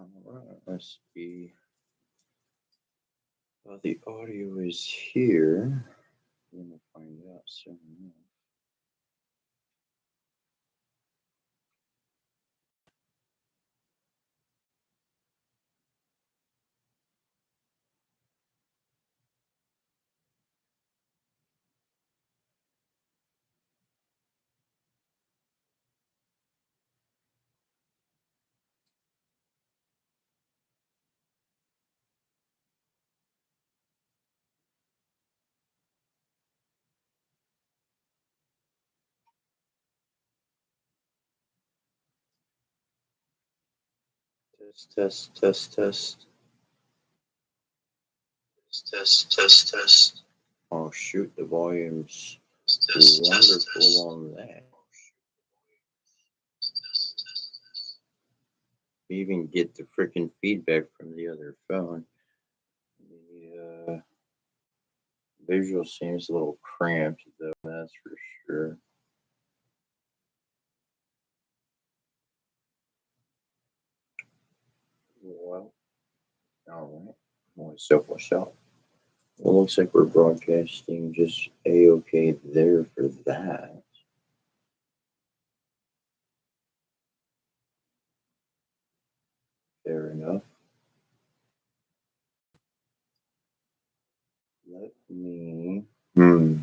Alright, let's see. Well, the audio is here. We're gonna find out soon enough. Test, test, test, test. Oh shoot, the volume's wonderful on that. You even get the freaking feedback from the other phone. The visual seems a little cramped though, that's for sure. Well, alright. So what's up? Well, looks like we're broadcasting just A-OK there for that. Fair enough. Let me. Let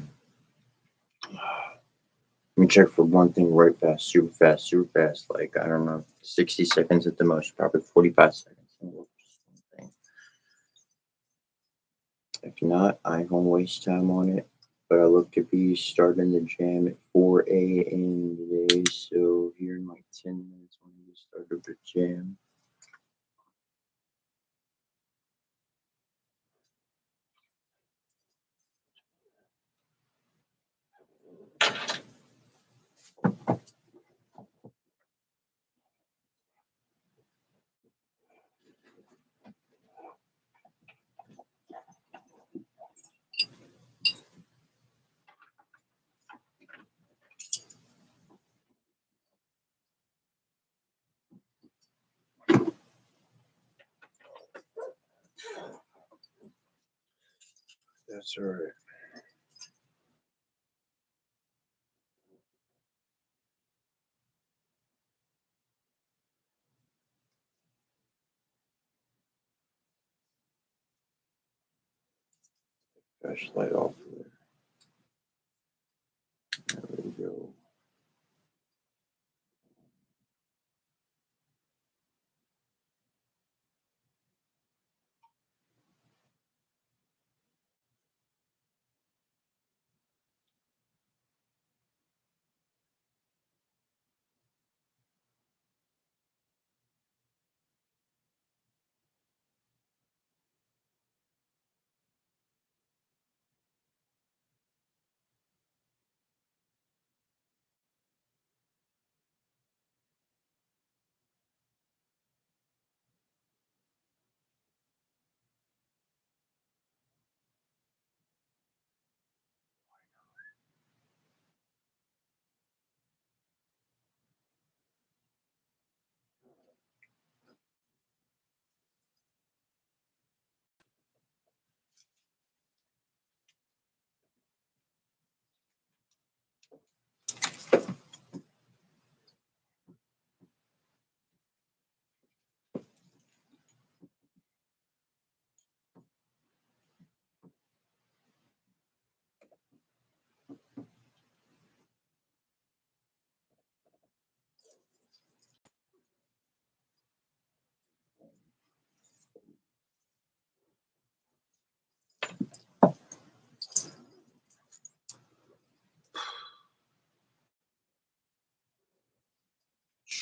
me check for one thing right fast, super fast, super fast. Like, I don't know, 60 seconds at the most, probably 45 seconds. If not, I ain't gonna waste time on it. But I look to be starting the jam at 4 a.m. today, so here in like 10 minutes when we start the jam. That's all right. Flashlight off there. There we go.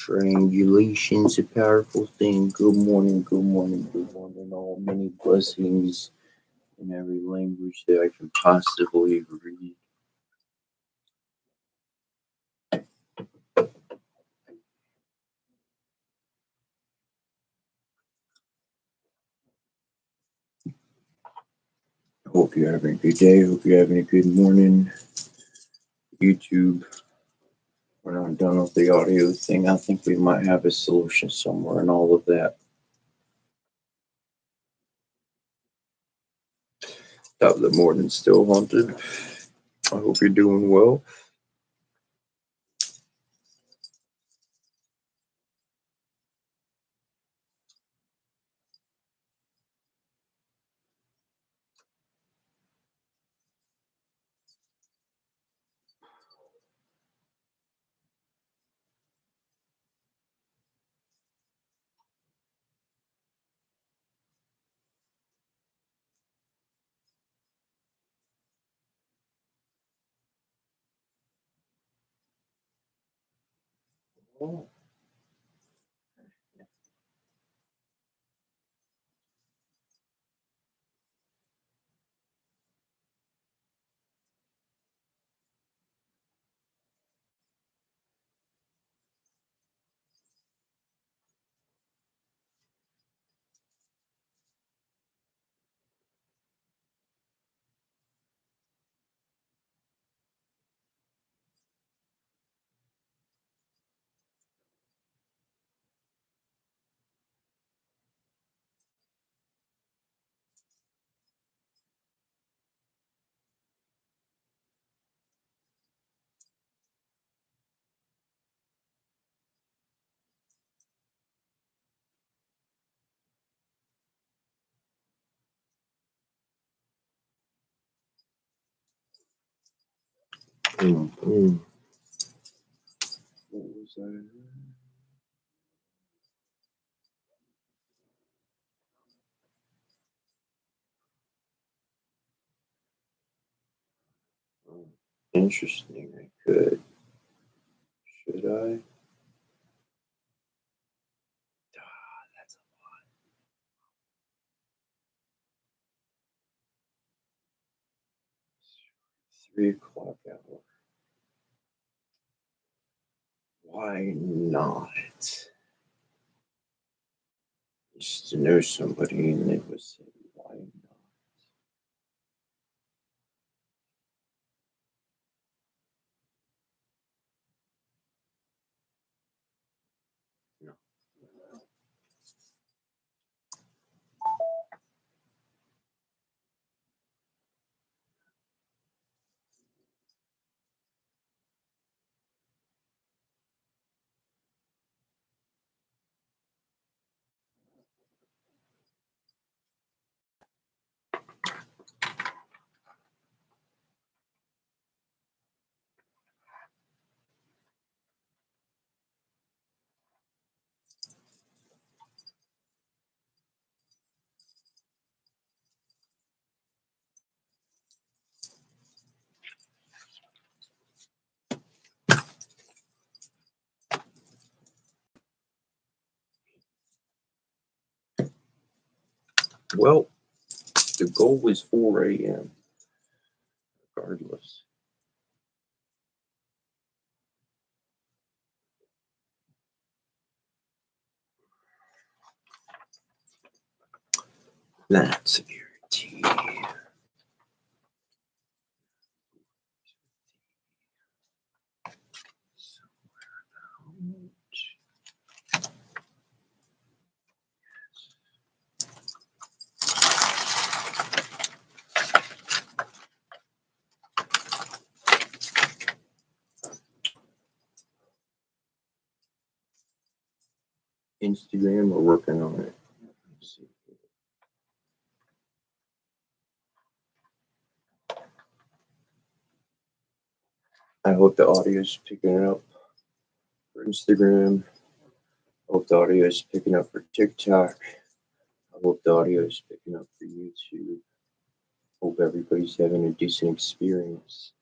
Triangulation's a powerful thing. Good morning, good morning, good morning. All many blessings in every language that I can possibly read. Hope you're having a good day. Hope you're having a good morning. YouTube. We're not done with the audio thing. I think we might have a solution somewhere in all of that. Top of the morning, still haunted. I hope you're doing well. Oh, mm. What was that? Oh, interesting. I could. Should I? Ah, that's 3 o'clock hour. Why not? Just to know somebody and they would say, why not? No. Well, the goal was 4 a.m. regardless. That's a guarantee. Instagram, we're working on it. Let's see. I hope the audio is picking it up for Instagram. I hope the audio is picking up for TikTok. I hope the audio is picking up for YouTube. Hope everybody's having a decent experience.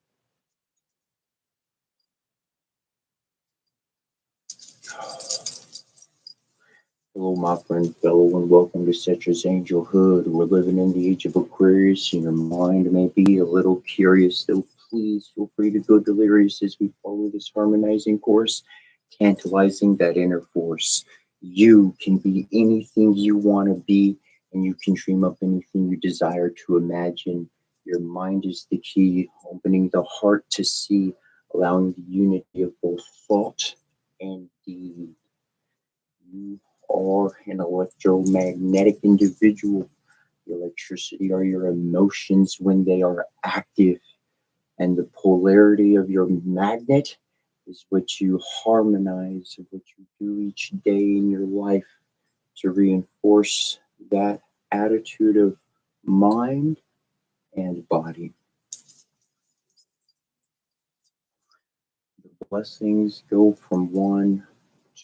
Hello, my friend, fellow, and welcome to Cetra's Angel Hood. We're living in the age of Aquarius, and your mind may be a little curious, so please feel free to go delirious as we follow this harmonizing course, tantalizing that inner force. You can be anything you want to be, and you can dream up anything you desire to imagine. Your mind is the key, opening the heart to see, allowing the unity of both thought and deed. You are an electromagnetic individual. Electricity are your emotions when they are active, and the polarity of your magnet is what you harmonize, of what you do each day in your life to reinforce that attitude of mind and body. The blessings go from one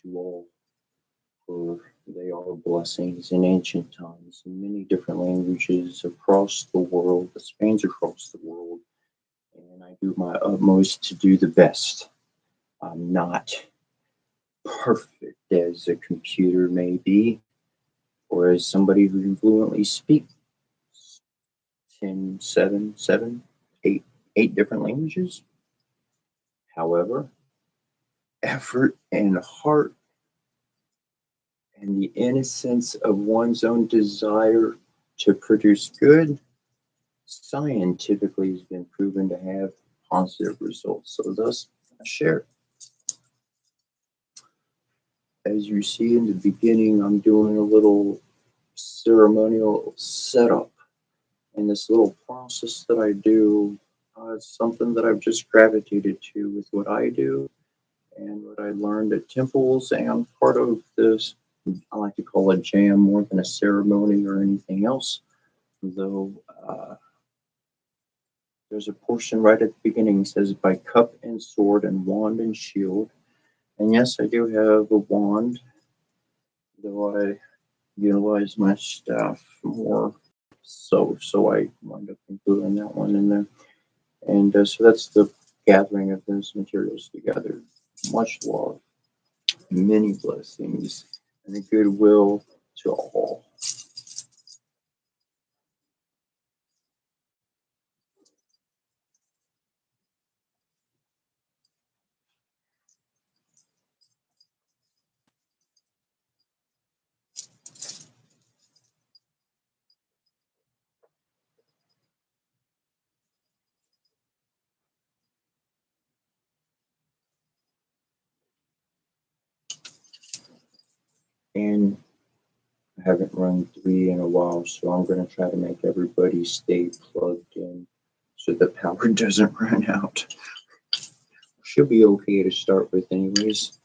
to all, for they are blessings in ancient times in many different languages across the world, that spans across the world, and I do my utmost to do the best. I'm not perfect as a computer may be, or as somebody who can fluently speak 10, 7, 7, 8, 8 different languages. However, effort and heart and the innocence of one's own desire to produce good scientifically has been proven to have positive results. So, thus, I share. As you see in the beginning, I'm doing a little ceremonial setup. And this little process that I do is something that I've just gravitated to with what I do and what I learned at temples. And part of this, I like to call it jam more than a ceremony or anything else. Though there's a portion right at the beginning that says, by cup and sword and wand and shield. And yes, I do have a wand, though I utilize my staff more so I wind up including that one in there. And so that's the gathering of those materials together. Much love, many blessings, and a goodwill to all. And I haven't run 3 in a while, so I'm going to try to make everybody stay plugged in so the power doesn't run out. Should be okay to start with, anyways.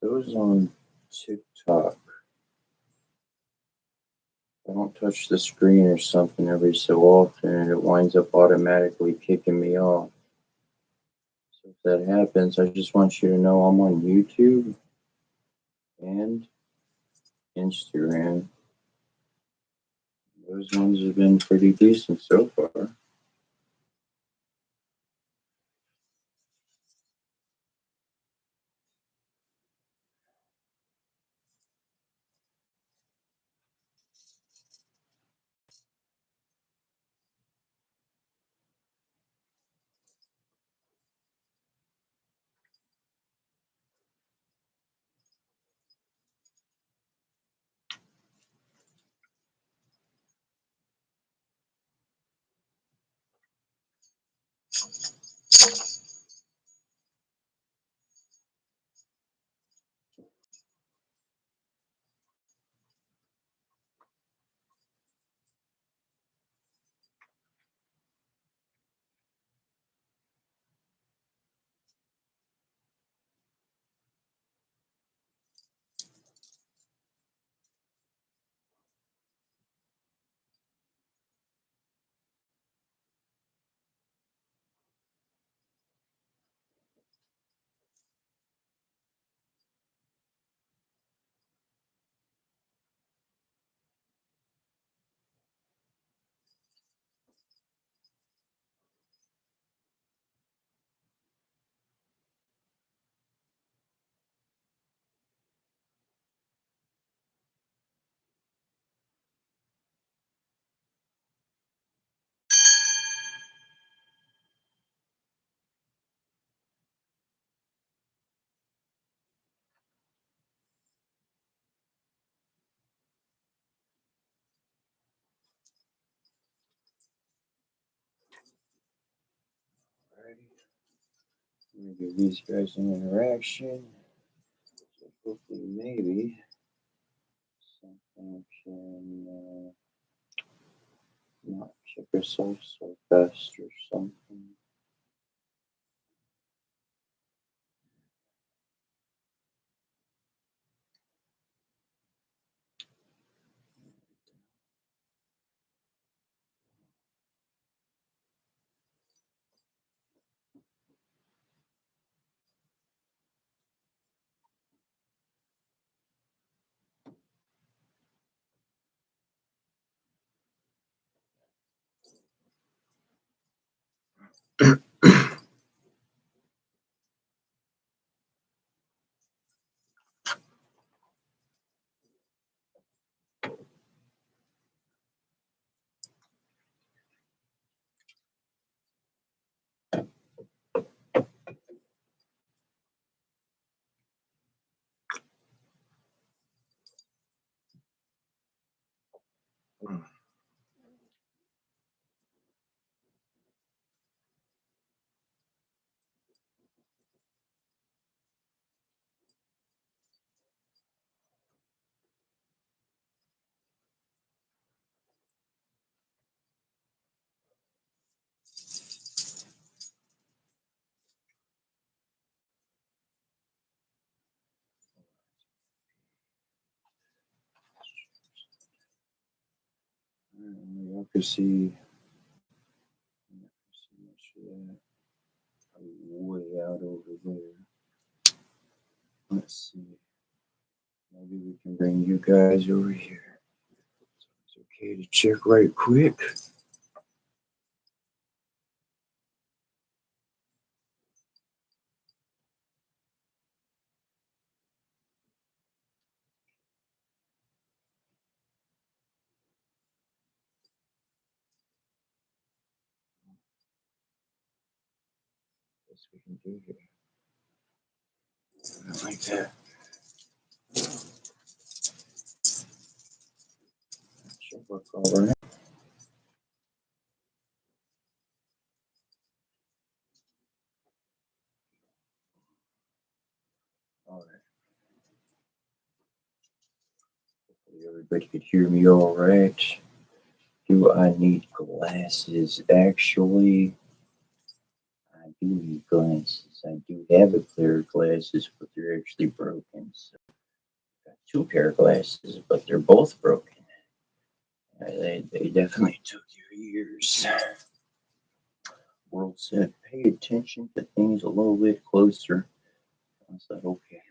those on TikTok, I don't touch the screen or something every so often, and it winds up automatically kicking me off. So if that happens, I just want you to know I'm on YouTube and Instagram. Those ones have been pretty decent so far. Alrighty. I'm gonna give these guys an interaction. So hopefully, maybe something can not kick us off so fast or something. Y'all can see much of that. Way out over there. Let's see. Maybe we can bring you guys over here. It's okay to check right quick. What we can do here. Like that. Should work all right. All right. Hopefully everybody could hear me all right. Do I need glasses? Actually, I do need glasses. I do have a pair of glasses, but they're actually broken. So I got two pair of glasses, but they're both broken. They definitely took you years. World said, pay attention to things a little bit closer. I was like, okay.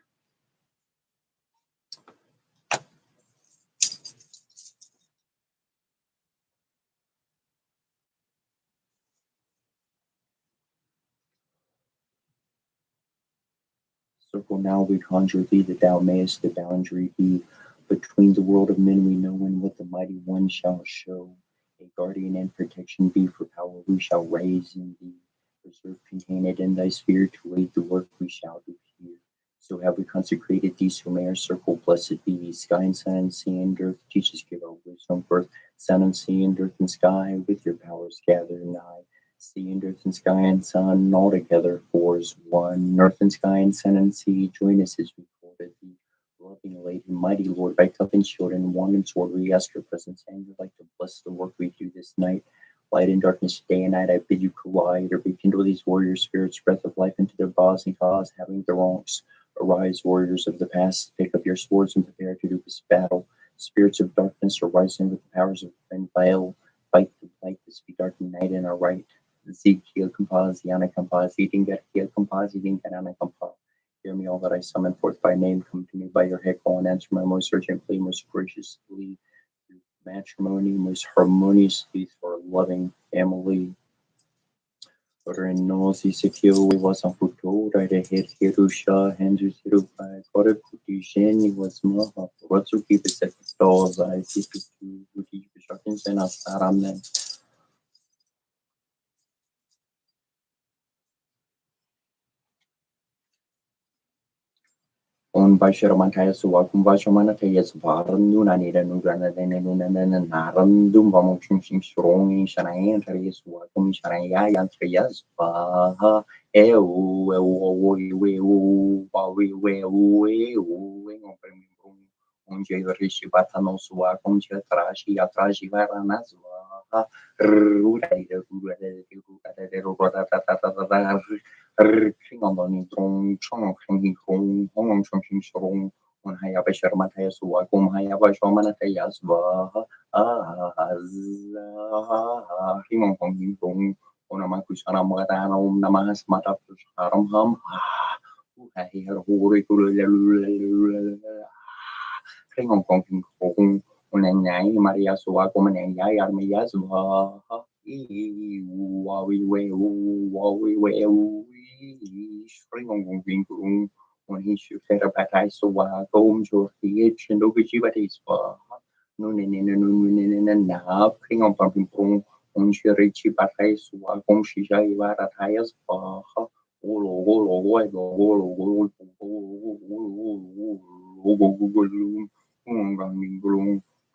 Circle now we conjure thee that thou mayest the boundary be between the world of men we know and what the mighty one shall show. A guardian and protection be for power we shall raise in thee. Reserve contained in thy sphere to aid the work we shall do here. So have we consecrated thee, so may our circle blessed be. Sky and sun and sea and earth, teach us, give our wisdom birth. Sun and sea and earth and sky, with your powers gather nigh. Sea and earth and sky and sun, all together four is one. Earth and sky and sun and sea, join us as we call to thee. Loving lady, mighty Lord, by cup and shield and wand and sword, we ask your presence and would like to bless the work we do this night. Light and darkness, day and night, I bid you collide or rekindle these warrior spirits, breath of life into their bodies and cause having the wrongs. Arise, warriors of the past, pick up your swords and prepare to do this battle. Spirits of darkness, arising with the powers of and vile, fight the light, this be dark night in our right. Ezekiel Compaz, Yana Compaz, eating that Kiel Compaz, eating that Yana Compaz. Hear me, all that I summon forth by name, come to me by your head, call and answer my most urgent plea, most graciously, through matrimony, most harmoniously, for a loving family. Renosi Sekio was on Futura, the head Hirusha, Henry Hirukai, Korakuti, Sheni was Maha, Watsuki, the second dolls, I see to Wuti, Shakins, and Astaramen. On Basharamantaya Suwakum Bashamanataya Svaran, Nunanida Nugana, and Naran, Dumbamotion strong in Shanayan, Tarias Wakum Shanaya, Yantrayas, Baha, Onde Rishi Batano Suakum Chatrashi, Atrashi Varanas, Kringandani Drong, Chong, Kringi Kong, Hong Chong Shong, on Hayaba Sharmataya Suakum, Hayaba Shamanatayas, Himon Hong Kong, Onamakushana Matana, Namahas Mata Haram Hum, Hai Hori Kringong Kong Kong, Unanyai, Maria Suakum, and Yai Armias, Wawi way, Kringong Kong, when he should set up at Isowa, Gom, George, and Ogijibatis, Nunin, Kringong Kong, on Shirichi Batais, Wakom Shisha, Ivara Tayas,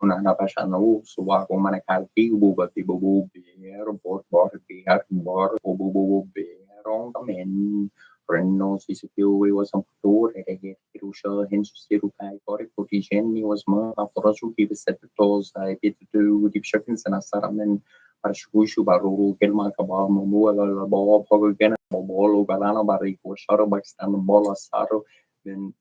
Unana Pashano, Suaco Manacati, Bubati Bubu, Bear, Bor, Bear, Bor, Bubu, Bear, on the men. Reno Sisipio was some tour at a hit, Hirusha, hence Sirukai, Corricotigen, was more after Rasuki, the set the toes, I did to deep shakins and a saramen. Arshushu Baru, Kelma Kabam, Muala, Bob, Hogan, Bolo, Galana, Barico, Sharo, Baxtan, Bola, Saro, then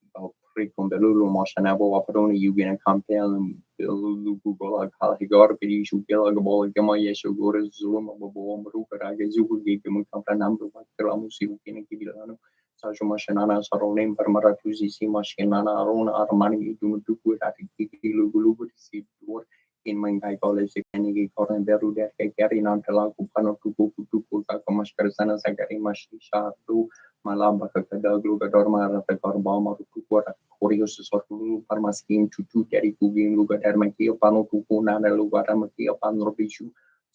Fricon, the Lulu, Moshanabo, Aparoni, Ugin, Campel, and Lulu, Gola, Kalahigor, Pirishu, Gelagabol, Gama, Yeshu, Gores, Zulum, Bobo, Maruka, Zuku, gave him a number of Kiramusi, Kibilano. Sajo Mashanana, Sarolim, Parmaratuzi, Simashinana, Arona, Armani, Dumutuku, Atiki, Lugulu, in my college, Kenny Koran Beru, Kari Nantala, Kupano, Tuku, Kakamaskarasana, Sakari Mashisha, Tu, Malamba, Kakada, Dorma, Karbama, Tukura, Corios, Sortu, Parmaskin, Tutu, Terry, Kugin, Lugadermaki, Pano, Tuku, Nana, Lugaramaki, Panropishu.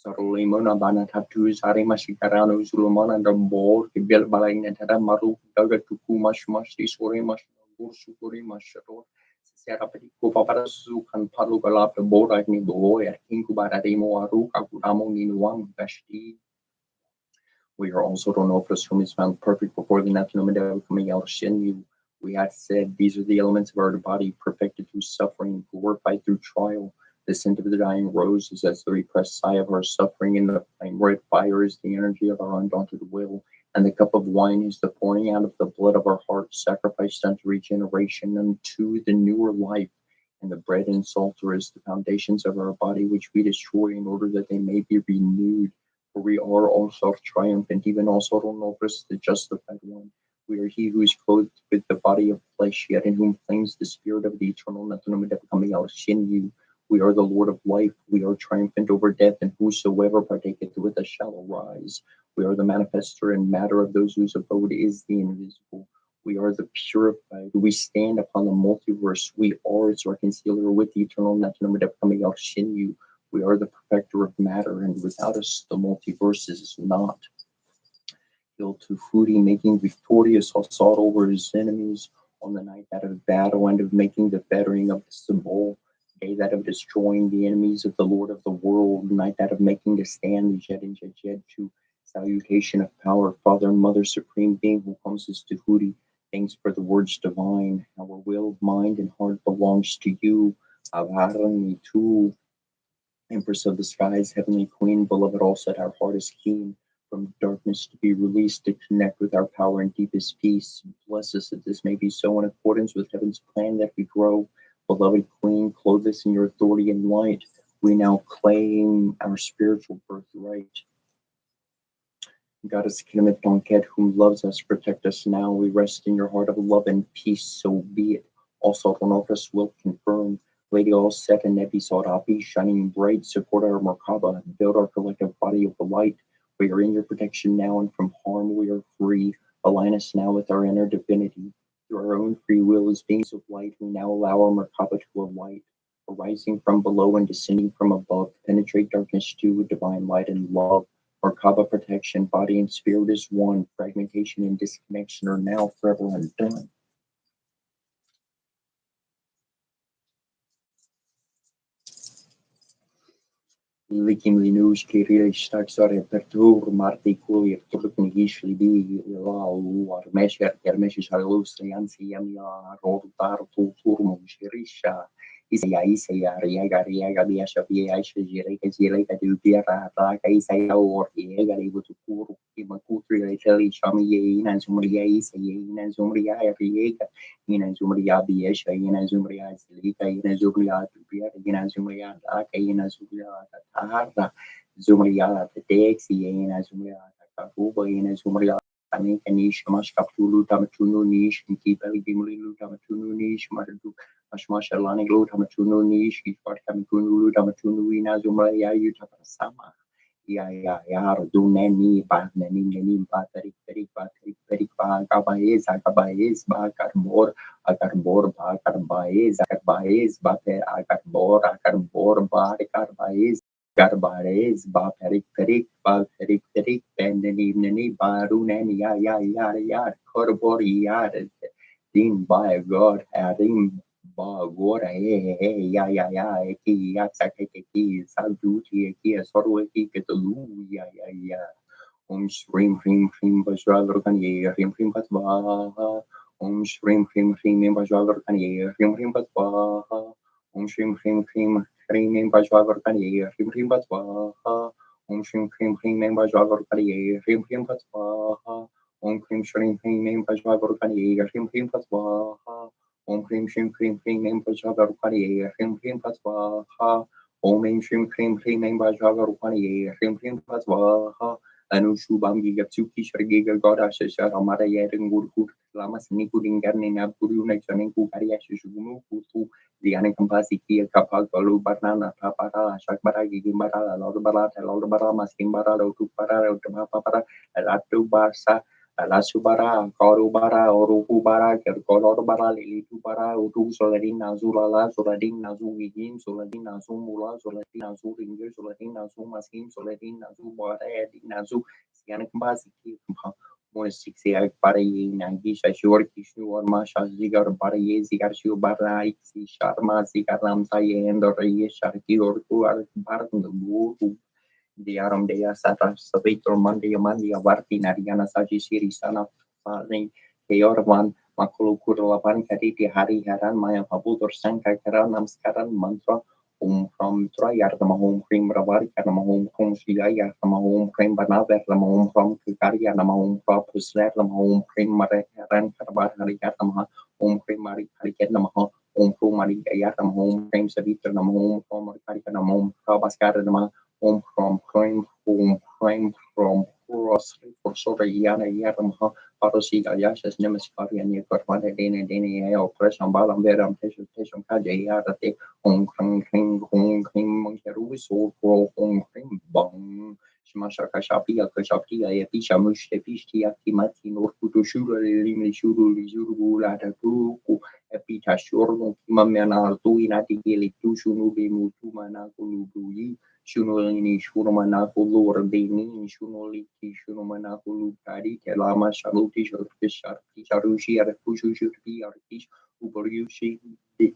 Sarulimona Bana tattoos, Harimashikarano, Zulumana, and the board, Bill Balain, and Maru, Daga Tuku, Mash, Sorimash, Ursukurimash, Serapetico Paparasu can Palugalap the board I need the lawyer, Incubarademo Aruka Gudamo Ninuam Vashti. We are also to know from is found perfect before the Natinamida coming out Shin. We had said these are the elements of our body perfected through suffering, glorified through trial. The scent of the dying rose is as the repressed sigh of our suffering in the flame. Red fire is the energy of our undaunted will. And the cup of wine is the pouring out of the blood of our hearts, sacrificed unto regeneration, unto the newer life. And the bread and salt are as the foundations of our body, which we destroy in order that they may be renewed. For we are also triumphant, even also Novus, the justified one. We are he who is clothed with the body of flesh, yet in whom flames the spirit of the eternal coming out in you. We are the Lord of life. We are triumphant over death, and whosoever partaketh with us shall arise. We are the manifester and matter of those whose abode is the invisible. We are the purified. We stand upon the multiverse. We are its reconciler with the eternal coming out in you. We are the perfecter of matter, and without us, the multiverse is not. Hail to Hooty, making victorious assault over his enemies on the night that of battle and of making the fettering of the symbol, day that of destroying the enemies of the Lord of the world, night that of making to stand the Jed and Jed to salutation of power, Father and Mother, Supreme Being who comes as to Hooty. Thanks for the words divine. Our will, mind, and heart belongs to you. Avarani too. Empress of the skies, heavenly queen, beloved, all set our heart is keen from darkness to be released to connect with our power and deepest peace. Bless us that this may be so in accordance with heaven's plan that we grow. Beloved queen, clothe us in your authority and light. We now claim our spiritual birthright. Goddess Kinamet Donket, whom loves us, protect us now. We rest in your heart of love and peace, so be it. Also, Ronofus will confirm. Lady all set and Nebi Sarapi, shining bright, support our Merkaba, build our collective body of the light. We are in your protection now, and from harm we are free. Align us now with our inner divinity. Through our own free will as beings of light, we now allow our Merkaba to alight. Arising from below and descending from above, penetrate darkness too with divine light and love. Merkaba protection, body and spirit is one. Fragmentation and disconnection are now forever undone. Likim linus kiril staksare pertur marti kulir turkni gishli bi lau armesher kermesh shalus yansi yamya rotar tu turmu shirisha Isaya riega riega biasha biasha jireka jireka du biara raka Isaya or riega ribu tu kuru kima kutri riteli shami ye ina zumriya Isaya ina zumriya riega ina zumriya biasha ina zumriya zilika ina zumriya biara ina zumriya raka ina zumriya taharra zumriya teksi ina zumriya karuba ina zumriya Ani kanish mash kaptulu tamatunu nish kipeli gimlilu tamatunu nish mardu Mashmash Alani Glu Tamatunu Nish Ishwar Tamatunu Tamatunu Ina Zumra Ya Sama Ya Duneni Ba Neni Neni Ba Tarik Gabaez Agabaez Ba Karbor Ba Karbaez Akarbaez Ba Akarbor Ba Karbaez Garbares Ba Perik Neni Baru Neni Ya Korbor Ya Din by God Harim ba gora eki ya sakeki saduti eki sorweki ketulu ya shrim bajwagar ye shrim patwa shrim bajwagar ye shrim patwa shrim bajwagar ye shrim patwa shrim bajwagar ye shrim patwa shrim bajwagar ye shrim patwa Shrim Cream Name Bajava Rupani, Shrim Patwaha, Om Shrim Cream Name Bajava Rupani, Shrim Patwaha, Anushu Bambi Gatsuki Shriga Goda Shesha Amara Yering Gurku, Lamas Nikudin Garnina Puru Nachanin Kukariash Shugunu Kutu, the Anakampasi Kia Kapagalu Banana Papara, Shakbaragi Gimbara, Lodbara, Maskimbara, Tupara, Tamapara, Latu Barsa. Lasubara, Korubara, Orubara, Kerkorobara, Lilitubara, Utu, Soladin, Nazulala, Soladin, Nazugin, Soladin, Nazumula, Soladin, Nazuringa, Soladin, Nazumaskin, Soladin, Nazubara, Nazu, Sianakambasi, Monisixia, Parayi, Nagisha, Shur, Kishu, or Masha, Zigar, Paraye, Zigar, Shubara, Ixi, Sharma, Zikaram, Saye, and the Reye, Sharki, or who are Barton, the Guru. Diaram dea sata sabitor mandia mandia varti nariana saji siri sana fani keorvan makulu kurlapan kaditi hari haran maya pabutor sangka karan namaskaran mantra From Trayartama home cream Ravarikama home from Shiayatama home cream Banavertama home from Kikarianama home propus Lertama home cream Mararan Karabarikatama home cream Marikarikatama home cream Marikayatama home cream Savitranama home from Marikanama home Prabaskaranama home cream from Cross for Soriana Yaramaha Parosiga Yashas Nemaskarian Yakormada Dana Operation Balam Veram Teshutation Kajayarate Hong Kring Monkeru so pro Hong Kring Bong Shimashaka Shapia Kashapia Episha Mush Epishtia Kimati Norkutu Shura Limli Shuru Lizuru Lata Tuku Epita Shurno Kimamana Tuinati Gili Tushunu Mutumana Kulubi Shunolini Shurumana Kulu Beni Shunoliki Shurumana Kulu Kadi Kelama Shaluti Sharki Sharushi Arkushu Shurpi Arkish Uberyushi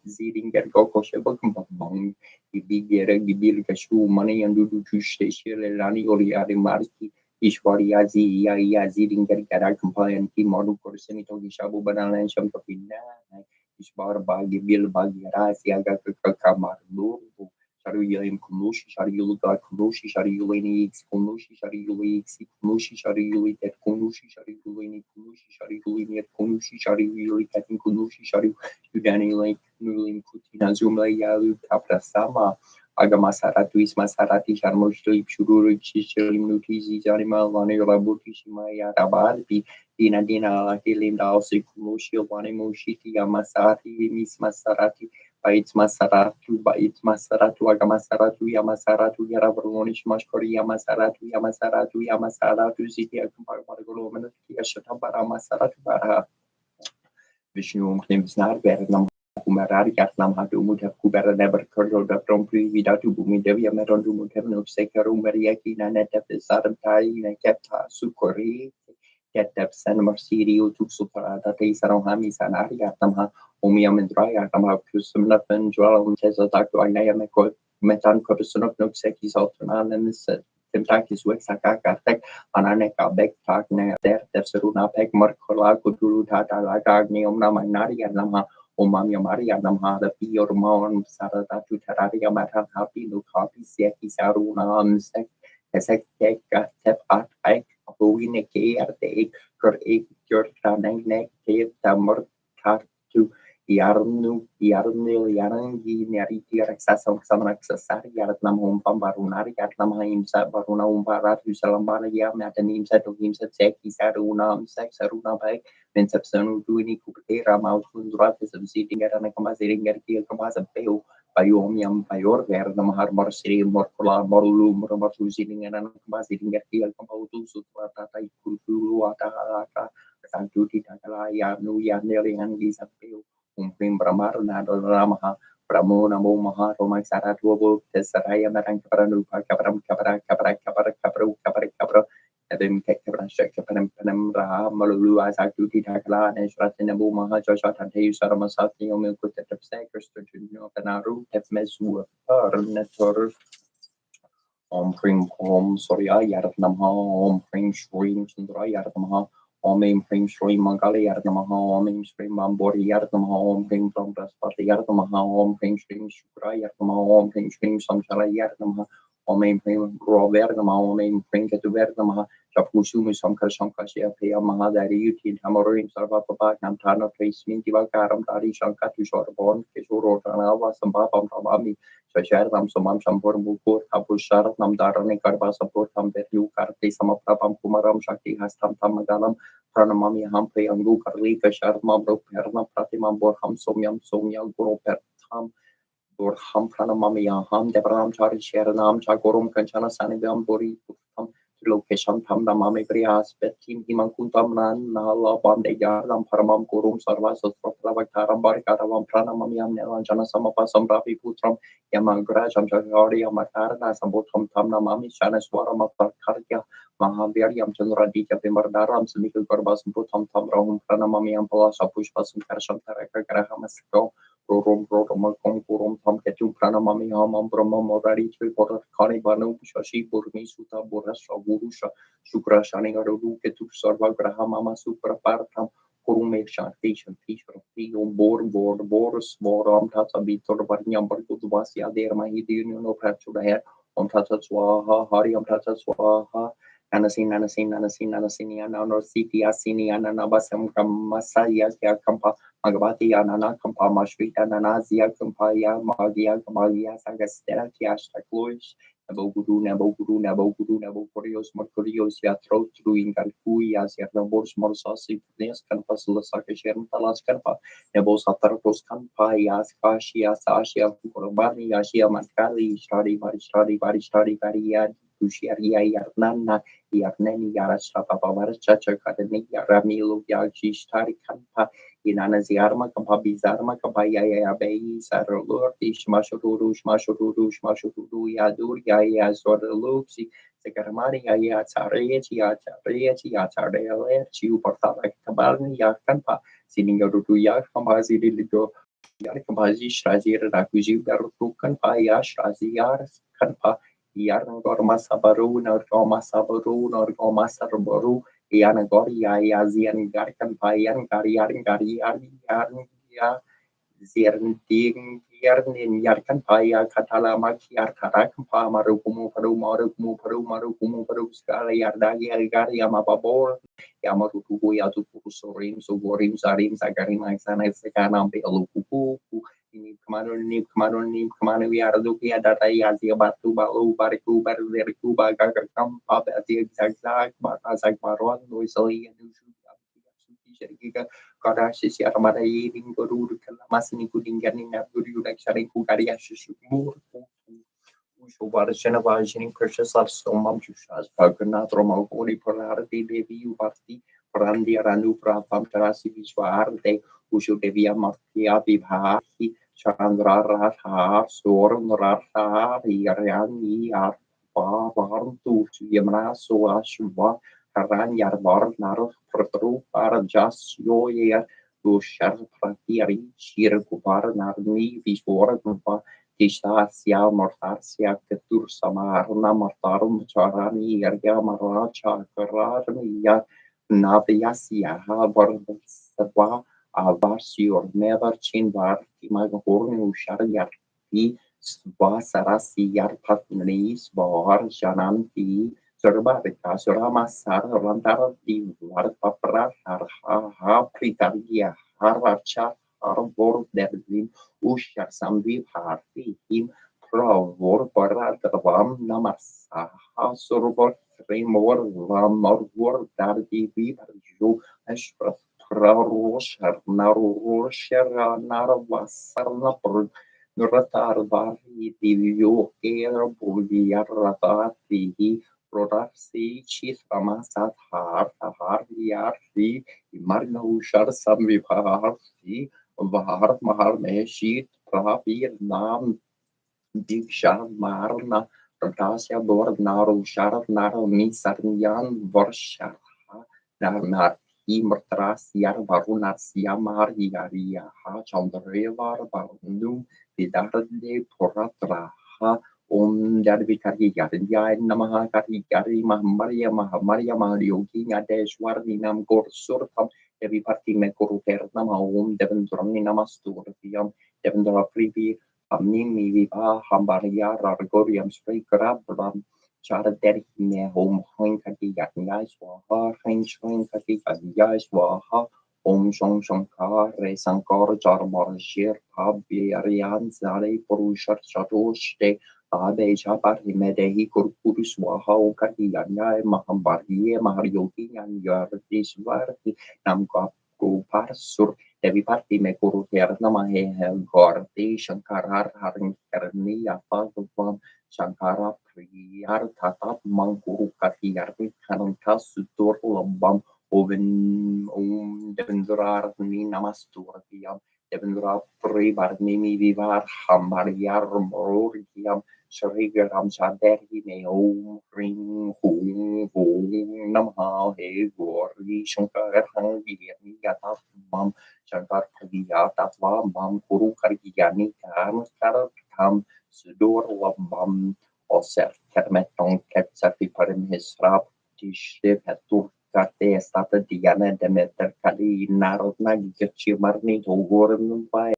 Zidinger Goko Shebakambang Ibigere Gibil Kashu Money and Dudu Station Rani Oriari Marki Ishwariazi Zidinger Gara Compliant Kimodu Korsenito Shabu Banana and Shampapina Ishbar Bagi Bil Bagiara Siaga Kamar Shariulim Kumushi, Shariulga Kumushi, Shariulini Kumushi, Shariuli Kumushi, Shariuli at Kumushi, Shariulini Kumushi, Shariulini at Kumushi, Shariuli Katin Kumushi, Shari Udani Lake, Nulim Kutina Zuma Yalu Kaprasama, Agamasaratu Ismasarati, Sharmoshli, Shuru, Chishilim Nutizi, Animal, Lani Rabuti, Shimaya Rabarbi, Dina Hilinda, Kumushi, Wanimushiti, Yamasati, Miss Masarati. Baits Masaratu, Agamasaratu, Yamasaratu, Yaravaronish Mashkori, Yamasaratu, Ziti, Margoloman, Yashatabara, Masaratu, Bara, Vishnu, Klimsnar, Bernam, Kumarari, Katlam, Hatu, have Kubera never curled up from Prividatu, Bumi, Devia, Meron, Mutevno, Sekaru, Mariaki, Naneta, Sarantai, Naketa, Sukori. Get depth and Marsirio to Superada, Taisarahami, Sanari, Atama, Omiam and Dry, Atama, Kusumnapan, Joel, Tesa, Dr. Inaya, Metan, Corson of Noxeki, Salton, and Kentucky's Wexaka, Ananeka, Beck, Tagna, there, Tefsaruna, Pek, Marcola, Kuturu, Tata, Lagagni, Omna, Minari, and Nama, Omamia Maria, Namha, the P or Mon, Sarada, to Tararia, Matan, Happy, no copy, Seki, Saruna, Sek, Esek, Tep, Art, Buine Arte Kur Jordaneng Tamar Tartu Yarnu Yarangi Nariti Raksasam Samaksasari Yaratnam Home Pambarunari Yatnam Himsa Baruna Umbara Salambana Yamatanim set of himself Seki Sarunam Sexaruna Bay Vincepsonu Duini Kupera Mautundrat is sitting at an accommodating at Kilkamasa Peo. Payom Payor, where the Mahar Marsiri, Morcola, Morulu, Muramartu sitting and sitting at the Alcamautu, Sutrata, Kulu, Ataka, Santuti, Takala, Yanu, Yaneli, and Gisa Peo, Umpim Bramar, Nado Ramaha, Bramona, Momaha, Romax Saratu, Tessaraya, Marang Kapranu, Capra, Adam Kekabra, Shakapanam, Raha, Malulu, Azakuti, Takala, and Shratinabu Maha, Joshua, and Saramasati, Omilkut, Sakers, Kanaru, Tefmesu, Netor, Cream Home, sorry, Yaratnamaha, Cream Stream, Sundra Yaratnamaha, Cream Stream Mangali Yaratnamaha, Stream Bambori Yaratnamaha, Cream from Raspati Yaratnamaha, Cream Stream Shukra Yaratnamaha, Cream Stream Samshala Yaratnamaha, Cream Rovernamaha, Cream Ketuvernamaha, Chapusumi Samkar Sankashia Pia Mahadari Yutin Hamarim Sarvapa Namtana Place Mintiva Karam Dari Shankatu Shorbon, Kishuro Tanava, Sambapam Ramami. Sharam Somam Shampur Mukur, Abu Sharat Namdarani Karba support Hamberu Karti Samaprapam Kumaram Shakti Hastam Tamagalam, Pranamami Hampe Angu Karlika Sharma Bro Perna Pratimam Borham Somya Guru Pertam Borham Pranamami Ham Devram Chari Sharanam Chagorum Kanchana Sanigam Bori Location Tam Namami Brias Betim Himankuntam Nan Nala Bande Yaram Paramam Kurum Sarvas Pravakaram Barikaram Pranamamiam Nelanjana Samapasam Rapi Putram Yamagrajam Jagari Amatarna Sambotam Tam Namami Shaneswaram Karya Mahaviriam Chandradika Pimardaram Samikal Garbas Butam Tam Rahum Pranamamiam Palasa Pushpasum Karsham Taraka Grahamasko Rorum Kurum Tam Ketu Pranamami Hamam Brahma Morari Tripor Kani Banu Shashi Burmi Suta Burasha Gurusha Shukra Shani Garu Ketu Sarva Grahamama Supra Partam Kurume Shanti Shanti Shanti Om Bor Svoram Tata Bitor Varnyam Barkutubasya Der Mahidino no Prachudaher Om Tata Swaha Hari Om Tata Swaha Nanasin Nanasin Nanasin Nanasin Yana Siti Asini Ananabasam Kamasaya Kampa Magabati Anana Kampa Mashvita Nanazia Kampaya Magia Magia Sagastera Kiashta Kloish Naboguru, Mercurios, Yatro, Truing, Galcuias, Yarnabors, Morsasi, Nescanpas, Lasakashem, Talascanpa, Nebos Atarcos, Campayas, Kashia, Sashia, Kurbani, Asia, Mancali, Shari, Varia, Tushiaria, Yarnana, Yarneni, Yarashapa, Chacha, Kadeni, Ramilo, Yaji, Stari, Campa, Inanaziarma, Campabizarma, Campaya, Bay, Sarolur, Shmashuru, Yadur, Yaya, Sorluxi, Sekarmani, Yaya, Tsareci, Yatsarele, Chiu Portala, Kabarni, Yakampa, Siningaru, Yakambazi, Lido, Yarkambazi, Shrazir, Rakuji, Garukan, Payash, Raziar, Kanpa, Yarnagor Masabaru, Norgoma Sabaru, Norgoma Sarbaru, Yanagor, Yazian, Garkan, Payan, Garian, Ziernding Yarnin Yarkan Paya Katalama Kiar Karakampa Marukumu Paru Skala Yardagi Yama Babor Yamaruku Yatuku Sorim Sogorim Sarim Sagarim Isana Sekanam Beluku Kamano Yarduki Adata Yazia Batu Balu Bariku Baru Bagakam Papa Zigzag Batazak Baron Noisoli and Nushu Karasis Yarmada Ying Guru Masini Kudingan Naburu Lakshari Kukaria Shimur Ushovarashanavajini Precious of Somam Shushas Pagana Roma Holy Polarity Devi Uparti Prandi Ranu Prapam Tarasi Vishwarte Ushu Devia Martia Vibhahi Chandra Ratha Storm Ratha Yarani Arpa Vartu Yamana Soashva Karan Yarvar Nar Pratru Parajas Yoyer Dushar Pratiari Shir Kupar Narni Vishwara Tishasia Mortasia Ketur Samarna Mortarum Charani Yarga Maracha Kararnia Naviasia Havarva Avasio Never Chinvar Timagornu Sharyarti Svasarasi Yarpatni Svar Jananti Surbarika Surama Sar Rantarati Varpapra Harha Pritaria Haracha Harbor Dervin Ushar Samvi Bharti Him Pravor Paradram Namasa Survor Fremor Lamor Dardi Vivarju Ashra Praroshar Naroshar Naravasarna Nuratar Vari Divyo Air Bulviar Ratati Prodasi Chitramasat Har Yarti Marna Ushar Samvi Bharti Var Maharmeshit Pravir Nam Diksha Marna Ratasya Bor Naru Sharat Naru Misarnyan Varshar Narnar Imrtras Yar Varunas Yamar Yaria Ha Chandrevar Varnu Vidarde Poratra Ha Om Darvikari Yaria Namaha Kari Mahamarya Maharyogi Nadeshwar Ninam Gor Surtam Devi Parti Mekuruter Nama Om Devendram Namasturtiam Devendra Privi Mimi Viva Hambaria Rargorium Spraygrabram Chara Derhine Home Hoinkati Yatnya Swaha Heinschweinkati Kadya Swaha Om Shong Shankar Sankar Jarmar Shir Pabiarian Zare Purushar Chatoshte Abe Chapar Himedehi Kurkuru Swaha Kati Yanya Mahambari Maharyogi and Yardiswarti Namka Parsur Devi Parti Mekuru Nama Gordi Shankara Haring Karni Apagvam Shankara Priyar Tatap Manguru Katiyarni Kananta Sutur Lambam Oven Devendrar Ni Namasturtiam Devendra Pribarnimi Vivar Hambariar Morgiam Shrigaram Saderi Neom Ring Hung Namha He Gori Shankar Hangi Yatam Shankar Kagiya Tatva Mam Kuru Kargiyani Kan Karam Sudur Lambam Oser Kermetong Ketsafi Parim Hisrap Tishre Petur Karte Stata Diana Demeter Kali Narodna Gichimarni Togorum by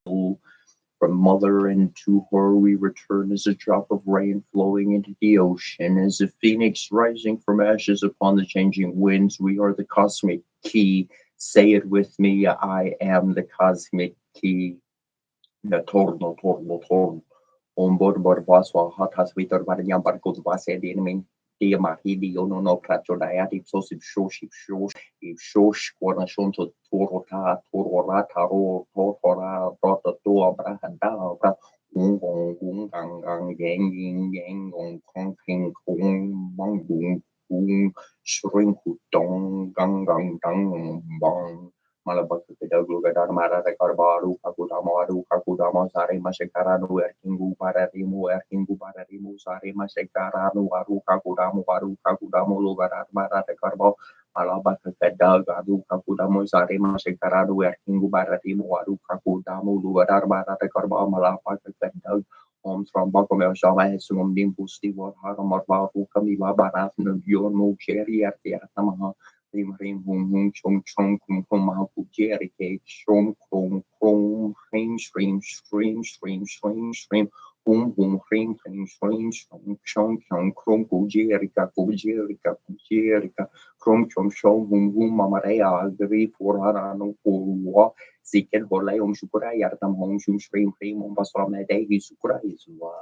from mother and to her we return as a drop of rain flowing into the ocean, as a phoenix rising from ashes upon the changing winds. We are the cosmic key. Say it with me, I am the cosmic key. The torno, torno, torno. Ombor borbaswa hatas vitor variam barcos vase dinmin. Dia mahidi ono no prachodaya ipsos ipshosh ipshosh ipshosh quanashon to torota tororata ro torora rota tua brahanda bra ung gang gang yang yin yang gong kong king kong bang boom boom shrink dong gang gang dang bang Malabak Pidagu Gadar Mara Karbaru Kakudamaru Kakudama Sare Mashakaranu Erkingu Paradimu Erkingu Paradimu Sare Mashakaranu Aru Kakudamu Aru Kakudamu Lugarar Mara Karbo Malabak Pedagadu Kakudamu Sare Mashakaranu Erkingu Paradimu Aru Kakudamu Lugarar Mara Karbo Malabak Pedag Om from Bakomel Shama Hesum Dimpusti War Haramar Baru Kamiba Barat Yon Mukeri Artiatamaha Rim rim hum hum chum chum kum kum mahu jerry cake shrum krum krum shrim shrim shrim shrim shrim shrim hum hum shrim shrim shrim shrum chum chum krum kujerika krum chum shum hum mamarea agri forharano kurwa siken holay shukura yartam hum shum shrim shrim basra medehi sukura iswa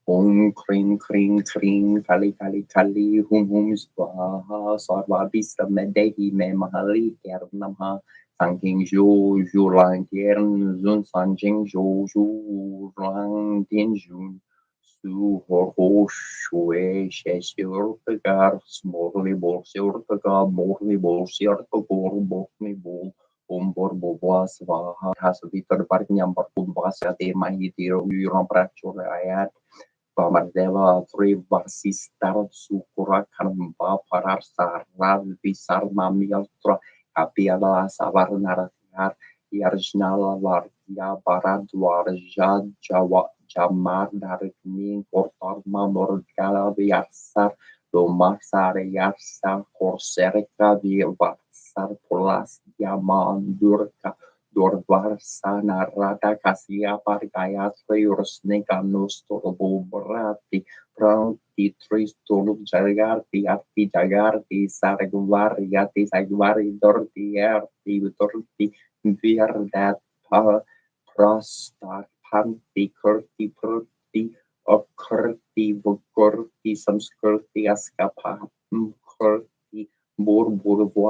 Om kring kring kring kali kali kali hum swaha sarva vista medehi me mahali kernamha thanking jo lang tiern zun sanjing jo lang tien jun su ho shue sheshur tagar smorli bor borni bol bor bobwa swaha has vitor parnyam parpud basa te mahi tiro yuram prachur ayat Pamardeva Tri Varsistar Sukurakan Parar Sarna Visar Mamiatra Kapiala Savar Naratyar Yarjnala Varya Baradwar Jad Jawa Jamar Darikni Portar Mamor Gala Yarsar Domar Sare Yarsar Korserka Varsar Polas Yamandurka Dorvarsana rada kasia parkaya triursne kanus turbo berarti pranti tris tuluk jagarti sargvari dorti virdat prasta panti kurti purti okurti vukurti samskurti askapa kurti Bur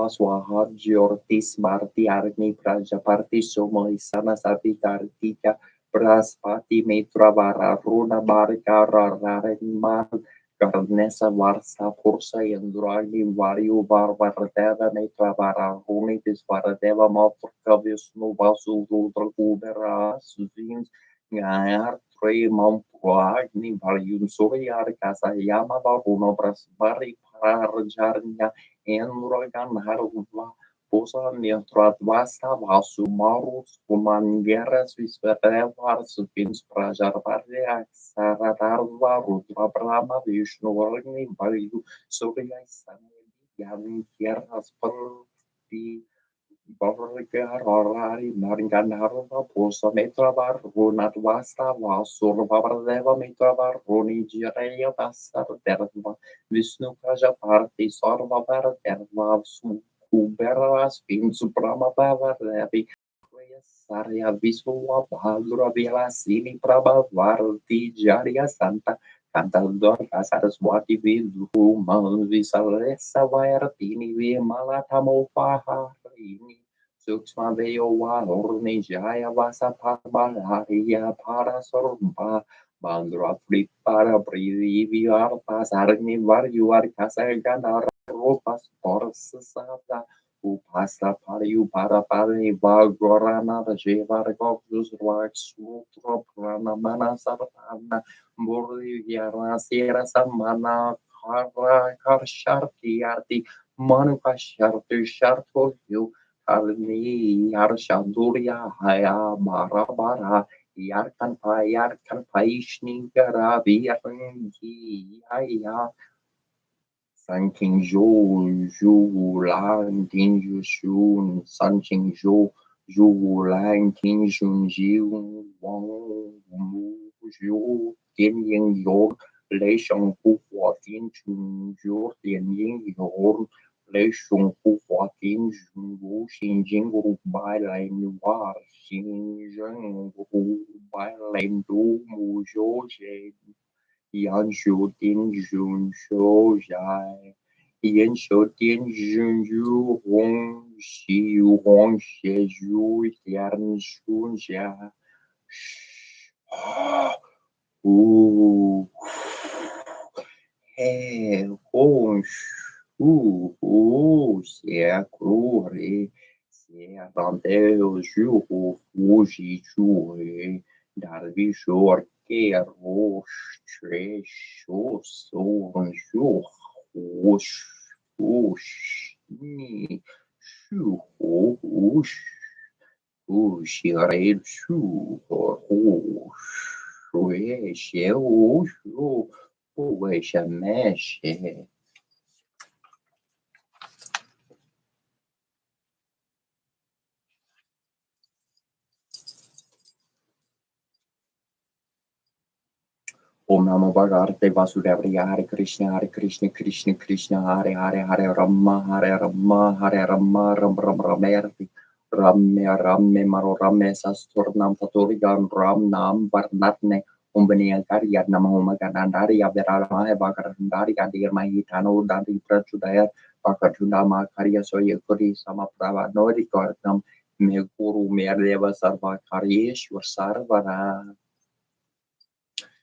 Swaha Jortis Marti Arni Prajaparti Somo Isana Savitartika Praspati Metravara Runa Barikara Rarenmar Karnesa Varsa Pursa Yandragi Vario Varvardeva Metravara Runi Visvaradeva Matrka Visnu Vasu Rudra Kubera Suvins Gayar Tre Mampuagni Varium Surya Kasa Yama Varuno Brasbari Parajarnya Enrogan Harva Posa Nientrat Vasta Vasu Marus Kumangeras Visvatevars Vins Prajarvarya Saradarva Rudra Brahma Vishnu Varni Vayu Surya Samedi Yavin Kieras Perti Bargarari Maringanarva Posa Metravar Runat Vasta Vasur Vavardeva Metravar Runi Jireya Vasar Derva Vishnu Prajaparti Sarva Bharaterva Kuberas Vin Suprama Bhavarevi Sarya Visva Bhadra Vilasini Prabha Varti Jarya Santa Kantadorka Saraswati Vidhu Malvisalesa Vairtini Vimalatamo Paharini Suksma Veyowa Urni Jaya Vasa Parbalariya Parasorba Bandra Pripara Privi Arta Sarni Varyu Arkasagana Rupas Porsasada Upasa Pariu para Pari Bagorana Jevar Goksus Wax Sutra Prana Mana Sartana Burli Yara Sierra Samana Kara Karsharti Arti Manuka Shartu Shartu Yu Kalni Yarshanduria Haya Barabara Yarkan Paishni Garabi Yarngi Haya Ranking Zhou, Zhu Lang, Ting Shun, San Qing Zhou, Zhu Lang, Ting Shun, Jiu, Wang Mu, Zhu, Tian Ying Yor, Lei Sheng Hu Hua, Tian Chun Yor, Tian Ying Yor, Lei Sheng Hu Hua, Tian Shun Wu, Xin Jing Wu, Bai Lai Hua, Xin Zheng Wu, Bai Lai Du, Mu Zhou, Yan Shu Tin Jun Shou Zhai Yan Shou Tin Jun Yu Hong Xi Yu Hong Xie Yu Yan Shun Xia Hu He Hong Shu Hu Xie Kru Re Xie Ran Teo Xu Hu Fu Xi Chu He Dar Vi Shor Ke Ro Xue Shu Su Shu Hu Shu Ni Shu Hu Hu Hu Xi Re Shu Hu Xue Xie Hu Shu Hu Wei Shen Me Xie Om Namo Bhagavate Vasudevaya Hare Krishna Krishna Krishna Hare Hare Hare Rama Hare Rama Ram Ram Ramerti Ramme Maro Ramme Sasturnam Taturigan Ram Nam Varnatne Umbani Karya Namahuma Ganandari Abdara Mahe Bakarandari Adir Mahitano Dandi Prachudaya Bakatundama Karya Soya Kuri Sama Prava Nori Karnam Meguru Merdeva Sarva Karyeshwar Sarvara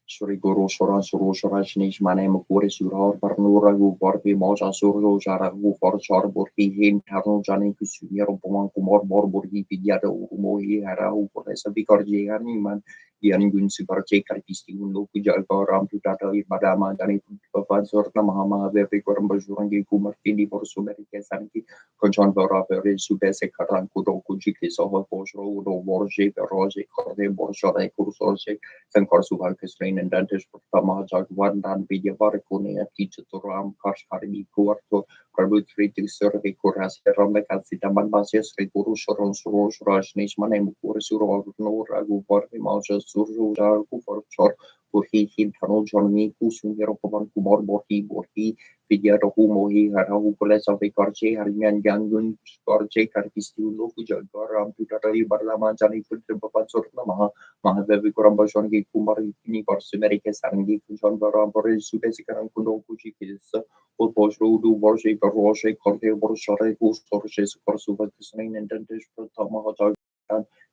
Shri Guru Sora Suru Sora Shnish Mane Mukuri Suror Barnura Gu Borbi Moja Suru Jara Gu For Chor Burki Hin Tarno Jani Kusumir Bomang Kumor Bor Burki Pidiada Umohi Hara Upores Bikor Jani Man Yan Gun Super Chekar Pisti Undo Puja Goram Tutata Badama Jani Papan Sorna Mahama Vepi Koram Bajurangi Kumar Pindi for Sumeri Kesanki Konjon Bora Veri Subese Karan Kudo Kujiki Soho Posro Udo Borje Roje Korde Borsore Kursorje Sankar Subal Kisrain and Dantish Pama Jagwan Dan Vidya Varakuni Teacher to Ram Kashari Kuarto Prabhu Kriti Survey Kuras Ramaka Sitaman Basias Guru Soron Surosh Rajnish Manem Kursuro no Ragu Borbi Maja Suru Ragu for Chor Burhi Hintano Johnny Kusum Yeropavan Kumor Borhi Vidya Humohi Harahu Kules of a Korche Harian Yangun Korche Karpistu Loku Jagaram Pitari Barlama Jani Putri Surna Mahadevi Kurambashon ki Kumari ni Korsumerike Sarangi Kujon Barambore Subesikaran Kundo Kuchi Kis or Boshu do Borshi Koroshe Korte Borshore Kustorshes Korsuba Kisnain and Dentish Tamaha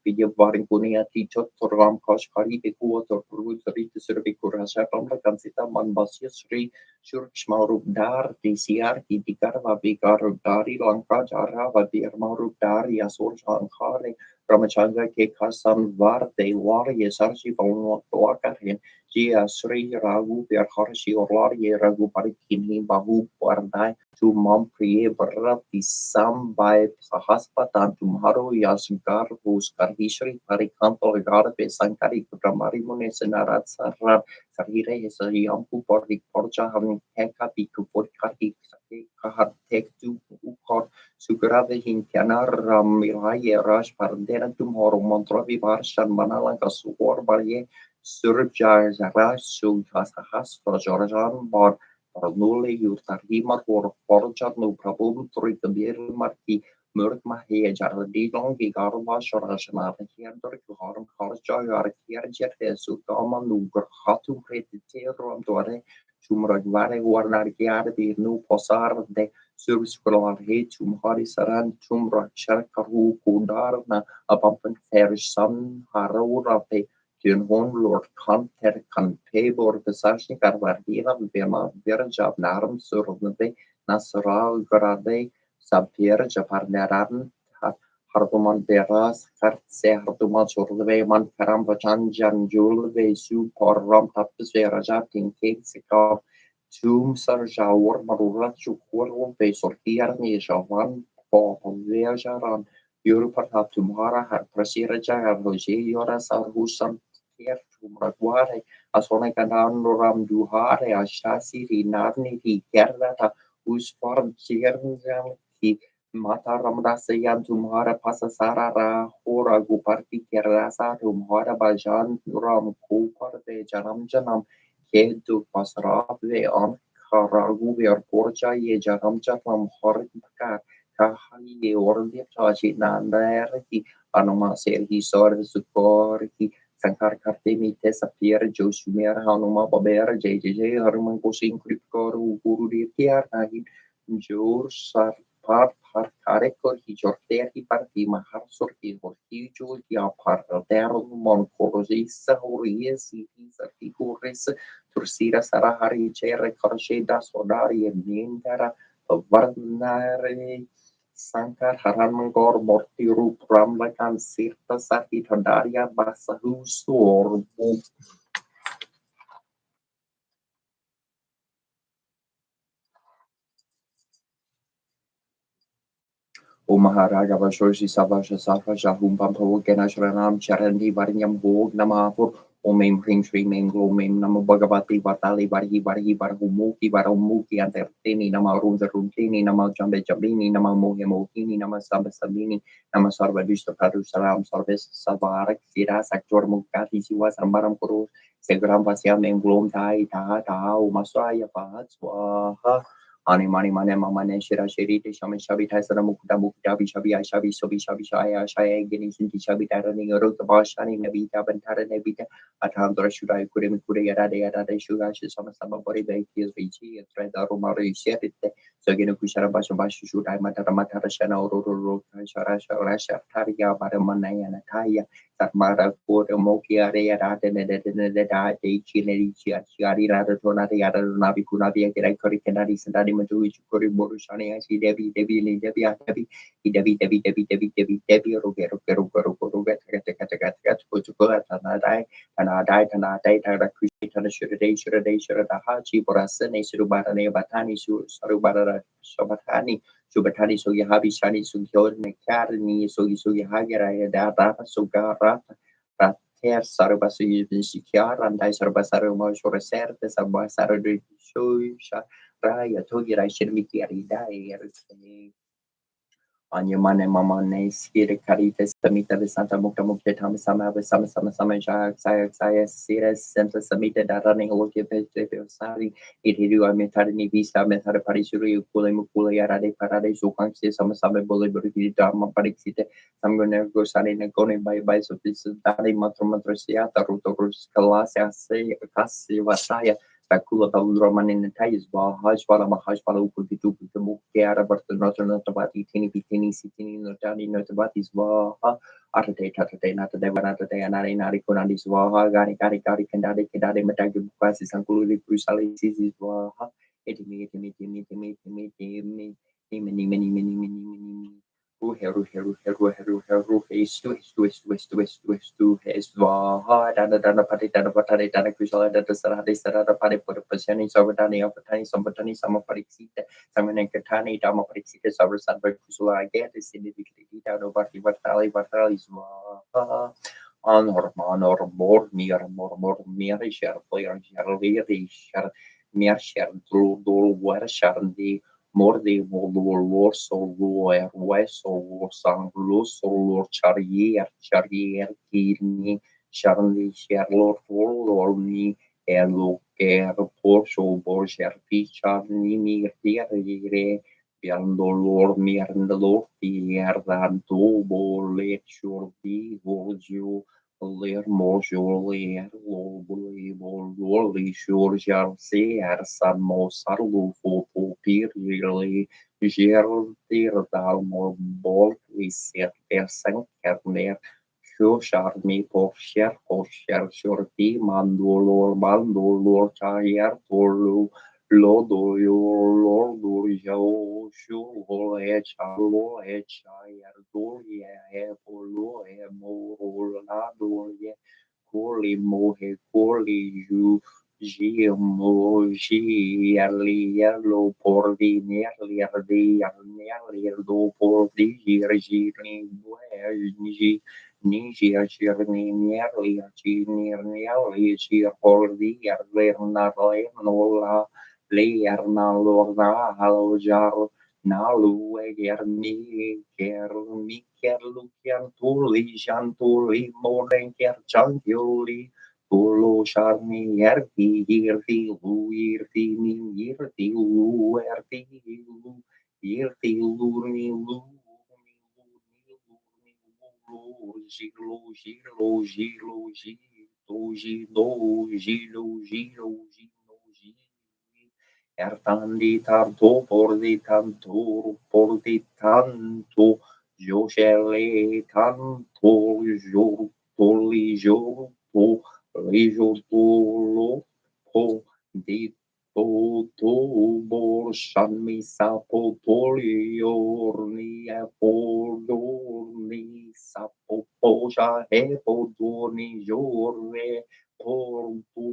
Vidya Varin Kunia teacher Toram Kashkari Eku or Rutari to Servi Kurasa Ramla Kansita Manbasia Sri Shurchmaru Dar DCR Tikarva Vikar Dari Lanka Jarava Dirmaru Dari Asur Shankare Ramachanga ke Kasan Varte Wari Sarsi Bono Toakarin Jia Sri Ragu Berharshi Orlari Ragu Parikini Bahu Pardai to Mom Priye Barati Sam by Sahaspatan Tumharo Yasgar Huskar Hishri Parikanto Garpe Sankari Pramari Munesenarat Sarat Sarire Yampu Pordik Porja having Hekapi to Porkari Kahar Tek to Ukor Sugrave Hinkianar Miraye Rash Pardera Tumhoro Montrovi Barshan Manalanka Suor Barye Surja Zarash Sughas Jorjan Bar Parnule Yutarima or Porja no problem to the Marki Murkma He Jardilong Gigarva Shorashana Hinder Harm Karja Yarkier Sukama Nugur Hatu Retero Dore Chumragvare Warnarkiar the new Posar de Surskolar He Chumhari Saran Chumra Sharkaru Kudarna Abampan Fersan Harora Tyn hon Lord Kanter kan pebor besashnikar vardiva bema verja narm survnde nasra grade sabir japarneran hartuman teras kartse hartuman surve man karam bachan janjul su porram tapis veraja tinke sika tum sarjawar marurat chukur ve sortiar ni javan po verjaran Europe tumhara har prasira jagar hoje yora sar husam Raguare, Asone Kanan Ram Duhare, Ashasi, Narni, Kerata, उस पर chair की माता Ramdas yan तुम्हारा pasa sarara hora guparti kerasa तुम्हारा bajan ram kupar de janam janam ke tu pasra ve am kharagu ve porcha ye janam janam har ka kahani ye ordi tashi nandar ki anuma ser hi sor sukor ki Sankar Kartini Tesapir Josumer Hanuma Baber JJ Harman Kosing Kripkor Guru Diar Nahin Jor Sar Par Par Karekor Hijorter Hiparti Mahar Sorti Hortijo Yapar Teron Mon Korosis Hories Sarti Hores Tursira Sarahari Chere Korsheda Sodari and Nindara Varnare Sankar Haranmangor Morti Rup Ramlakan Sirta Sati Tandaria Basahu Sor O Maharaja Vashoshi Savasha Safasha Humpampo Ganashranam Charandi Variam Bog Namapur O Mem Ring Sri Mem Glo Mem Nama Bhagavati Vatali Varhi Varhi Varhumuki Varumuki Antertini Nama Runza Runtini Nama Jambe Jambini Nama Mohe Mohini Nama Samba Sabini Nama Sarva Vishta Padu Salam Sarves Savarak Sira Saktor Mukati Siwa Sambaram Kuru Segram Vasyam Mem Glom Tai Ta Ta Umasaya Pahat Swaha Ani mani mane mamane shira shiri te shami shabi taisara mukta mukta bi shabi ai shabi sobi shabi shaya shaya geni sinti shabi tarani yorok bashani nabi ta bantara nabi ta atandra shudai kure mi kure yara de shuga shi sama sama bori bai kies vici tra daru mari shete so genu kushara basha basha shudai matara shana oro shara shara shara ya bara manaya na taya Sarmara kore moki are yara de da de chile chiari rada tona de yara nabi kuna bi kira kori kenari sandari maju kori boru shani asi devi ni devi devi devi roge taka kuchuko tanadai tada kushi tada shure da haji borasa ne surubara ne batani surubara shabatani Subatani Sogi Habi Shani Sugyo Nekarni Sogi Hagera Data Sugara Rater Sarbasu Shikiar and I Sarbasaru Mojor Serte Sabasaru Shusha Raya Togi Rashin Miki Arida Anyamane mamane skire caritas samita de Santa Mukta Mukta Tamasama Sama Saya Sira Santa Samita Darani Oke Sari Itidu Ametani Vista Method Parisuri Kule Mukula Yarade Parade Sukansi Sama Bolibri Dharma Parixite I'm gonna go Sari Nagoni by so this Dari Matromatrosia Tarutorus Kalasia Se Kasi Vasaya Takula Roman in the Tais Ba Hajwala Mahajwala Ukutu Mukiara Bartanoto Notabati Tini Pitini Sitini Notani Notabatis Vaha Atate Tatate Natate Vanate Anari Nari Kunandis Vaha Gari Kandade Matagi Bukasi Sankuli Prusali Sizis Vaha Many Heru Swaha Dana Pati Dana Patani Dana Kushala Dana Saradi Sarada Padi Put Pasani Savatani Avatani Sambatani Samaparixita Samankatani Dama Parixita Savasad Kusula get is significantly down over the Vatali Swaha honor more mere share player share really share mere share do war share Mordi volor solor wesolor sanglor solor charrier kirni charli sherlor volor ni eloker porso borger picharni mirtiere Piandolor mierdolor tierdan tu bolet shorti volgio ler mojo ler lobuli vololi shorjar se ersan mosar lufo popir lili gertir dal morbol viser ersan kerner Shosharmi Porscher Shorti Mandolor Chayar Tolu Lodo Lordo Yao Shu Chalo Chayar Doria Polo Morolado Koli Mohe Koli Ju Gmo Giarli Yellow Pordi Nearly Nearly Do Pordi Girgini Niger nearly Chir Pordi Arler Nola Lerna lorna halo jaro nalu egerni kerni kerlu kertuli jantuli moden kerchantiuli Polo sharni yerti hirti lu irti ni irti lu erti lu irti lu ni lu ni lu ni lu ni lu jilo jilo jilo jilo jilo jilo jilo jilo jilo ertandi tanto pordi tanto pordi tanto Joshele tanto jo poli jo Rijotolo po di to to bor shanmi sapo poliorni apodorni sapo posha he podorni jorre portu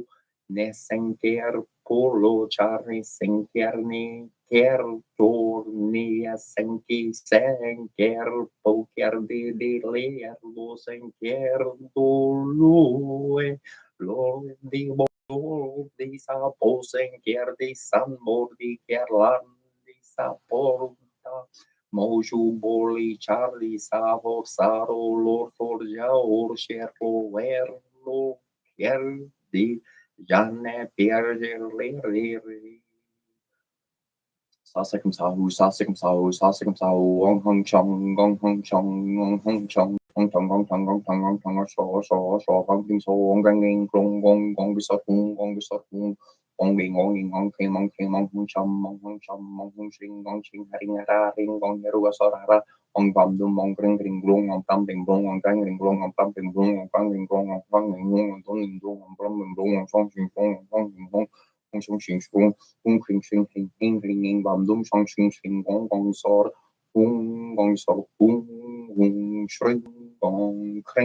nesenker polo charni senkerni kertorni senki senker poker de ler lo senker dolue Lord di bor di sapo senker di san mor di kerlan di saporta Moju boli charli savo saro lor forja or sherlo werlo ker di janne pierger ler Sasikam Sahu, Sasikam Sahu, Sasikam Sahu, Wong Hong Chong, Gong Hong Chong, Gong Hong Chong, Gong Tong, Gong Tong, Gong Tong, Gong Tong, Shaw, Gong Ting So, Wong Gang Ging, Glong, Gong Bisot, Gong Bisot, Gong Ging, Gong King, Mong King, Mong Hong Chom, Mong Hong Chom, Mong Hong Ching, Gong Ching, Haring Hara, Ring, Gong Heru, Sorara, Ong Bam Dum, Mong Ring, Ring, Glong, Ong Tam, Bing, Glong, Ong Gang, Ring, Glong, Ong Tam, Bing, Glong, Ong Gang, Ring, Glong, Ong Gang, Ring, Glong, Ong Dong, Ring, Glong, Ong Blum, Ring, Glong, Ong Chong, Ching, Glong, Ong Gang, Ring, Glong, Ong Chong, Ching, Glong, Ung kring kring kring kring kring kring bam dum shong shing shing gong gong sor gong sor gong shring gong kring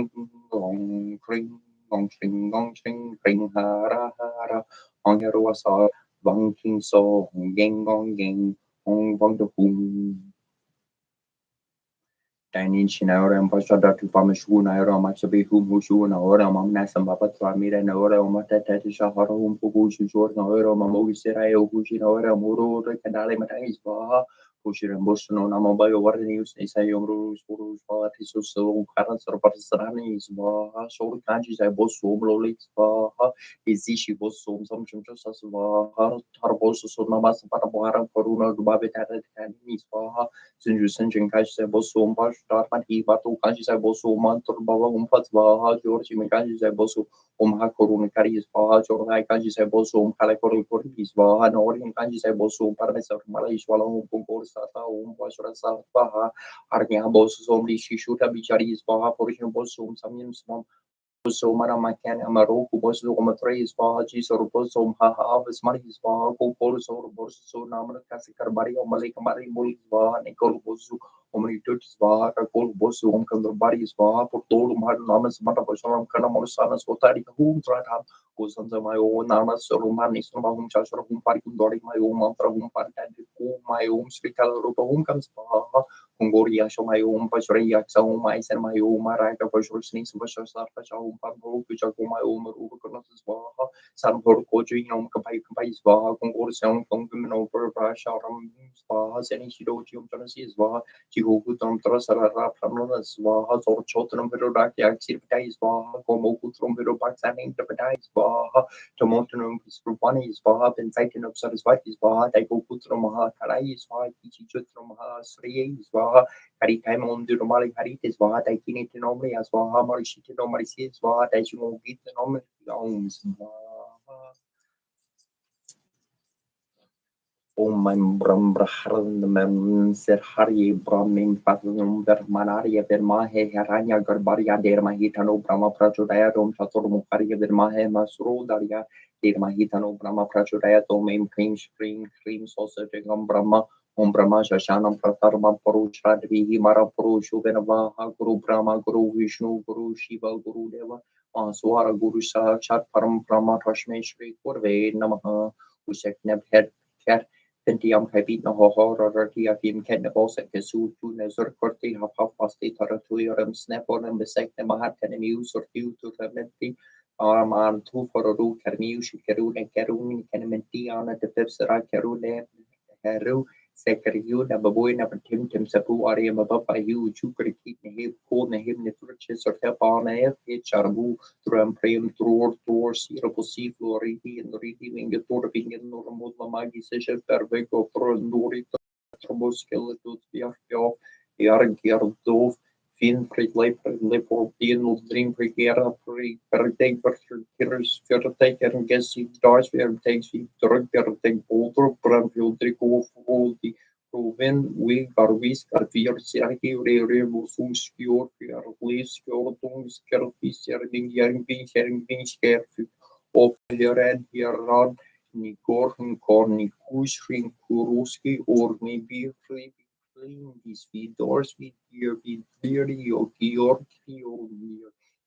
gong shring kring hara hara ong hero sor bong king so gong geng ong bong de hum Dining Chinara and Pashada to Pamashu Naira Matsabi Humushu and Ora Mamnasam Baba Tramira and Ora Mata Shahara Humpugu Short Naira Mamogi Serayo Hushi Naira Muru Canale Matais Baha Pushir and Boshno Namabayo Water News Isayom Rus Urus Palatiso So Karas or Patisaranis Baha Short Kanjis I Bosu Blolix Baha Izishi Bosum some Chumchas Baha Tarbosu Namas Patabara Corona Babita Canis Baha Sinju Sinjin Kashi Bosu Darman Batu Kashi Bosu Mantur Baba Umpat Baha Georgi Mikashi Bosu Hakurun Karis Baha Jornai Kashi Bosu Kalakori Koris Baha Norian Kashi Bosu Parnesa Malishwala Punkur Sata Bashra Baha Arnia Bosu Somli Shishuta Bicharis Baha Portion Bosu Samin Smom So Mara Makan Amaru Bosu Omatray Baha Jisor Bosu Haha Vismari Baha Kokoso Bosu Namar Kasikar Bari Malik Mari Mulis Baha Nikol Bosu Omnitudes Baha, Kakol Bosu, Omkandabaris Baha, Portol, Namas Matabasharam, Kanamosanas, Otari, whom Tratam, Gosans of my own Namas, Romanis, Mahum Chashar, whom Parikundori, my own mantra, whom Parkandi, my own Srikal Rupa, whom comes Baha, Hungoria, show my own Pashria, so my and my own Maraka, Pashur Sneaks, Pashar Sarpasha, Pambo, which are my own Rubakonas Baha, San Porcoji, Kapai Baha, Kongorsan, Kongum over Prasharam Baha, Senishidochium Genesis Baha. Chihuahua Sarara Pramana Swaha or Chotanum Virodak Activities Baha, Komokutrum Virobax and Interpretais Baha, Tomotanum Sprupani is Baha, and Titan of Sarasvati Baha, Daikokutrum Maha, Karai is Baha, Kichutrum Maha, Sri is Baha, Karikaimon Durumari Haritis Baha, Taikini Nomri as Baha, Marishiti Nomarisi is Baha, Taishimo Git Nomri Oms Baha. Om Bram Brahran Mem Sir Hari Brahmin Fatum Vermanaria Vermahe Haranya Garbaria Dermahitano Brahma Prachudaya Dom Chatur Mukaria Vermahe Masru Daria Dermahitano Brahma Prachudaya Dom Cream Sausage Brahma Om Brahma Shashanam Pratarma Purusha Dvihi Mara Purushu Venavaha Guru Brahma Guru Vishnu Guru Shiva Guru Deva Swara Guru Sakshat Param Brahma Rashmeshri Kurve Namaha Ushek Nebhet Pentium Habit no horror Kim Ken Bosek Su to Nazar Corti half pasti Taraturum Snap on and besect the Mahatan and use or due to remedy Arman tu fororu karniushi kerune keruni kenementiana de pepsera kerune heru sekeriu na baboy na patim tim sapu ari ma papa yu chukri kit ne hip ko ne hip ne turches or hep on e charbu tram prem tur tur sira posi flori in riti vinge tur vinge normal magi se per vego pro nuri troboskeletut viarkio Jargjerdov fin for Dino Dream Brigera per take per take and guess it starts where takes we drug per take bolter brandfield trico for the proven we garvis vier sergi revo skjor per lees skjor tung skerfi serging jaring bin skerfi of here rad Nikor Nikus Kuruski or maybe these doors with your video Georgio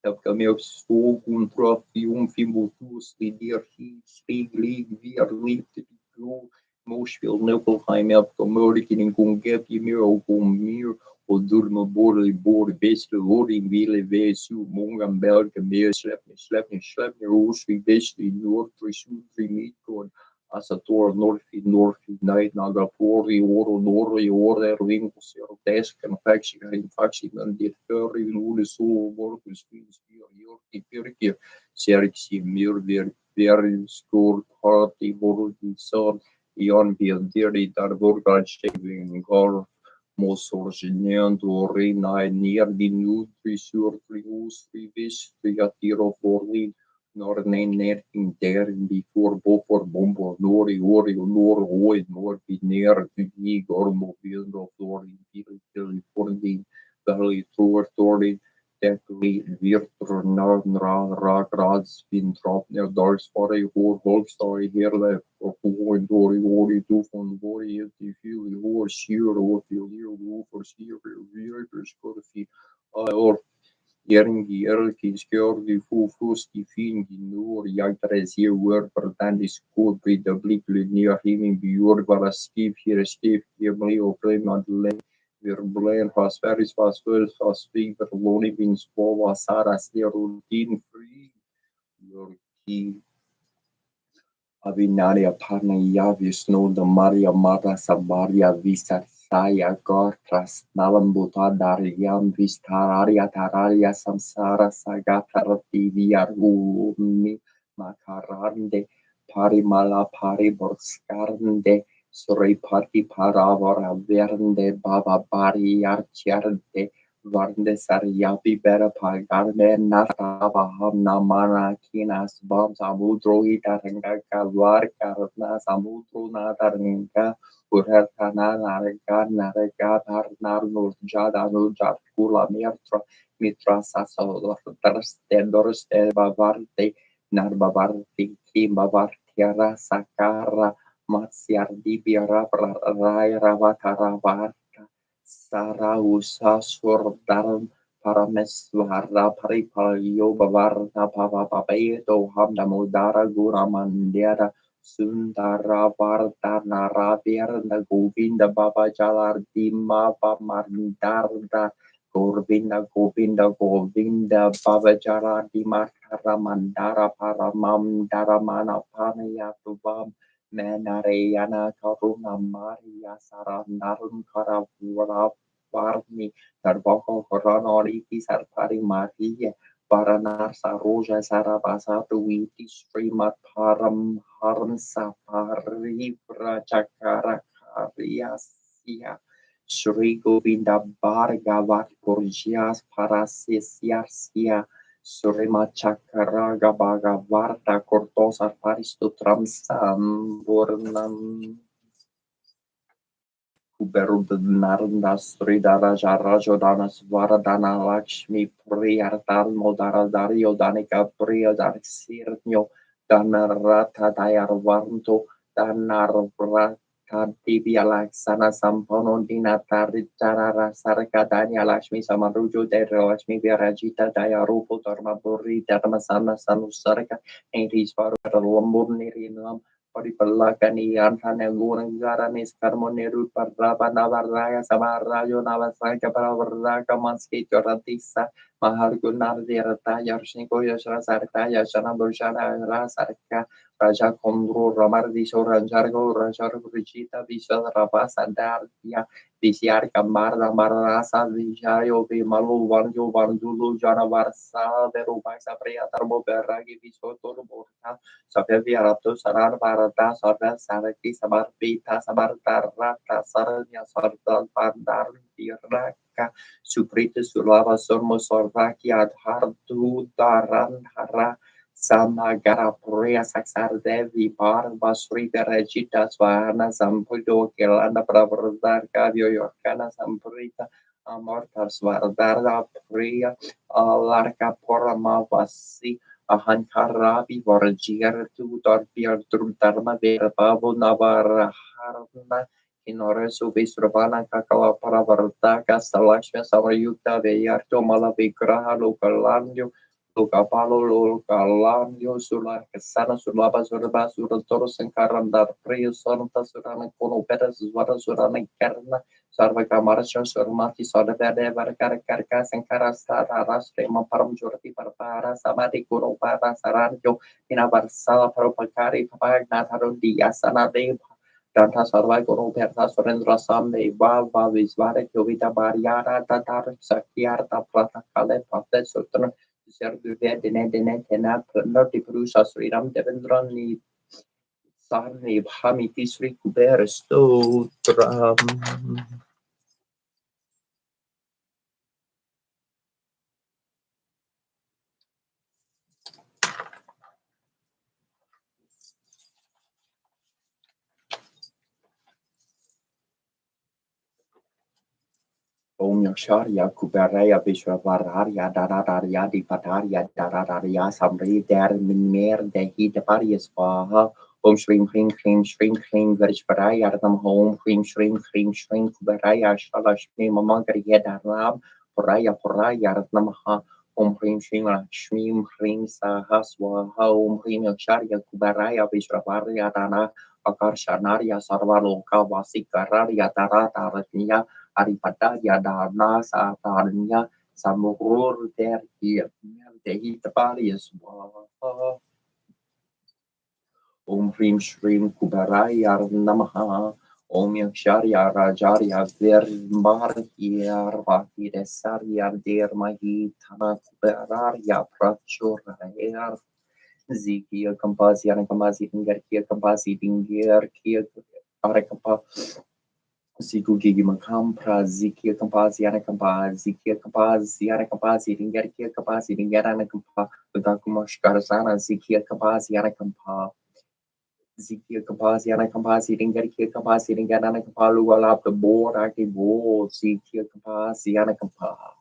have come up so contra fimutus the dear he stigli we are lived to go most will Nobelheim up commodity in Gungep Miro Gumir och Durma Borli Bor bästa ordning ville väsu många belga mer släppni rosvi bästa i norr för mitton Asator Norfi Night Nagapori Oro Nori Ore Ringos Desk and Faxi Faxi and the Furry Lule So Workers Fins Yorki Pirki Serixi Mir Very School Party Borgi Son Ion Biandiri Darburga Shaving Golf Mosorgineando Rena near the Nutri Sur Trius Frivis Triatiro Forlin nor nerting der before bopor bombo nori ori nor oi nor be near to ye gormo bindo flori pili for the valley tour tori Definitely virtur ra grads bin drop near dark spotty or hulk story here left or who dory ori do from body if you feel or sheer or feel you for sheer readers could feel or Geringi erki skjordi fusti fingi nur jagtresi word pretandi skur pri the blikli near him bjord vara skip hier mlio plemadle wir blen fast veris fast first fast fever loni bin spova sara stier rutin free your key Avinaria Parnaya Vishnu the Maria Mata Sabaria Visa Saya Gortras Nalambuta Daryam Vistararia Tararia Samsara Sagatarati Viarumi Makarande Parimala Pariborskarnde Suri Pati Paravara Vernde Baba Bari Archiarde Varnde Saryapi Bera Pagarme Narava Hamna Mana Kinas Bam Samudro Itaranga Kavar Karna Samudro Nataranga Urharkana Narega Tarnar Nurjada Nurjat Kula Mitra Saso Doros Bavarte Narbavarti Kim Bavartiara Sakara Matsiardi Biara Rai Ravakara Sarausa Surdaram Parameswara Paripalyo Bavarna Pavapapeto Hamdamudara Guramandera Sundara Vardana Ravirna Govinda Baba Jalar Dima Pamardarda Govinda Baba Jalar Dima Karamandara Paramam Mana Panayatuvam Menareyana Karuna Maria Sarandarum Karavura Varni Narvako Koranori Sarpari Maria Paranar Saroja Sarabasatu Viti Srimat Param Haram Safari Prachakara Kariasia Sri Govinda Bhargavat Purjias Parasisyasia Surima Chakaraga Bhagavarta Kortosa Paristutram Samburnam Kuberudnaranda Sridhara Jarajodanas Varadana Lakshmi Priyartal Modara Dario Danika Priya Darsirnyo Danarata Dayarvanto Danarvrata Divya Laksana Sampono Dinatari Tarara Sarakadanya Lakshmi Samarujo Dera Lakshmi Virajita Dayarupo Dharma Puri Dharma Sana Sanusaraka Entis Varu Lambur Nirinam Paripalakani Antana Gunangaranis Carmoneru Paraba Navaraya Samarajo Navasaka Paravaraka Manskito Ratisa Mahargunar Rataya Shinko Yashra Sarkaya Shanabushana Rasarka Raja Kondru Ramardi Soranjargo Rajar Richita Visa Rabasa Dardia Visiar Kamarda Marasa Vijayo Malu Vanjo Vanjulu Janavarsa Verubasa Priya Tarbo Beragi Visoto Borta Sapevia Rapto Sarar Barata Sarda Saraki Sabarpita Sabartarata Saranya Sarda Pandar Diraka Suprita Sulava Sormo Sorvaki Adhardu Daran Hara Samagara Puria Saksar Devi Par Basri Regita Swana Sampudo Kelanda Pravardar Kavio Yorkana Samprita Amorta Svardarda Priya Larka Porama Vasi Ahankarabi Vorjir tu Dorpir Druntarma Verpavo Navaraharna Inoresu Visravana Kakala Paravartaka Salakshma Samayuta Veyarto Malavigraha Lokalandio Lokapalo Lokalandio Sular Kasana Sulaba Suraba Suratoro Sankaram Dar Priya Sonta Surana Kono Peta Zwara Surana Karna Sarva Kamarasha Surmati Sodavade Varkar Karka Sankara Sara Rasrema Param Jurati Parpara Samadi Kuro Para Saranjo Inabarsala Paropakari Pagna Tarundi Asana Deva Danta Sarva Guru Perta Surendra Same Bava Visvara Jovita Bariara Tatar Sakyarta Prata Kale Prata Sultan Serguvia Dene Dene Tena Noti Prusa Sriram Devendrani Sarni Bhamiti Sri Kuber Stotram. Om Yasharya Kubaraya Vishwavararya Darararya Dipatarya Darararya Samri Der Minmer Dehi Depariya Swaha Om Shrim Hring Hring Shrim Hring Varishvaraya Arnam Hom Hring Shrim Hring Shrim Kubaraya Shalashmi Mamagariya Daram Puraya Puraya Arnamaha Om Hring Shrim Shrim Hring Saha Swaha Om Hring Yasharya Kubaraya Vishwavarya Dana Akarshanarya Sarvaloka Vasikararya Darataratnya Aripada Yadana Satarnya Samurur Dehi Taparias Om Hrim Shrim Kubaraya Namaha Om Yaksharya Rajarya Virmarya Rvaki Desarya Dermahi Tana Kubaraya Prachuraya Zikia Kampasi Anakampasi Dinger Kia Kampasi Dinger Kia Arakampa Ziku Gigi Makampra, Zikia Campasiana Campa, Zikia Campasiana Campasi, Dingerkia Capasi, Dingerana Campa, Gakumash Garzana, Zikia Campasiana Campa, Zikia Campasiana Campasi, Dingerkia Capasi, Dingerana Campa, Luala, the board, active wall, Zikia Campasiana Campa.